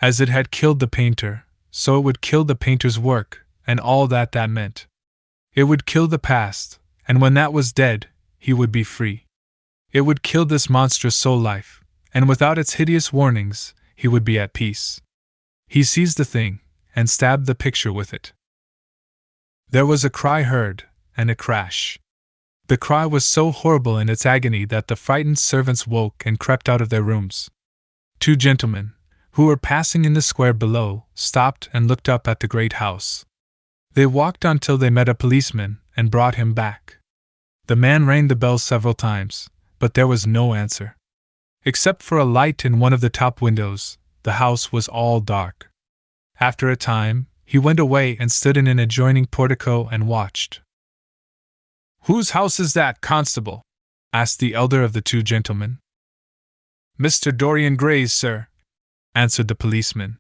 As it had killed the painter, so it would kill the painter's work, and all that meant. It would kill the past, and when that was dead, he would be free. It would kill this monstrous soul life, and without its hideous warnings, he would be at peace. He seized the thing, and stabbed the picture with it. There was a cry heard, and a crash. The cry was so horrible in its agony that the frightened servants woke and crept out of their rooms. Two gentlemen, who were passing in the square below, stopped and looked up at the great house. They walked on till they met a policeman, and brought him back. The man rang the bell several times, but there was no answer. Except for a light in one of the top windows, the house was all dark. After a time, he went away and stood in an adjoining portico and watched. "Whose house is that, constable?" asked the elder of the two gentlemen. "Mr. Dorian Gray's, sir," answered the policeman.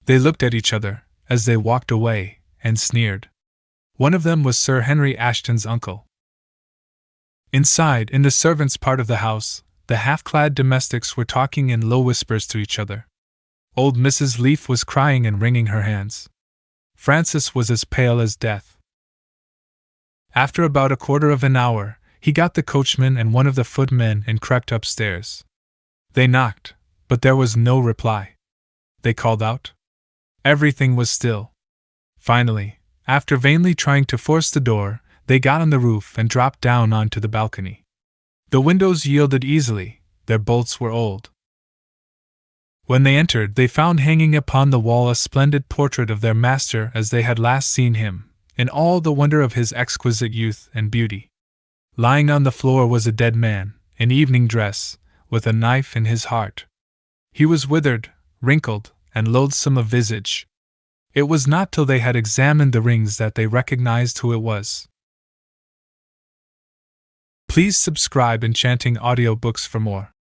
They looked at each other, as they walked away, and sneered. One of them was Sir Henry Ashton's uncle. Inside, in the servants' part of the house, the half-clad domestics were talking in low whispers to each other. Old Mrs. Leaf was crying and wringing her hands. Francis was as pale as death. After about a quarter of an hour, he got the coachman and one of the footmen and crept upstairs. They knocked, but there was no reply. They called out. Everything was still. Finally, after vainly trying to force the door, they got on the roof and dropped down onto the balcony. The windows yielded easily, their bolts were old. When they entered, they found hanging upon the wall a splendid portrait of their master as they had last seen him, in all the wonder of his exquisite youth and beauty. Lying on the floor was a dead man, in evening dress, with a knife in his heart. He was withered, wrinkled, and loathsome of visage. It was not till they had examined the rings that they recognized who it was. Please subscribe Enchanting Audiobooks for more.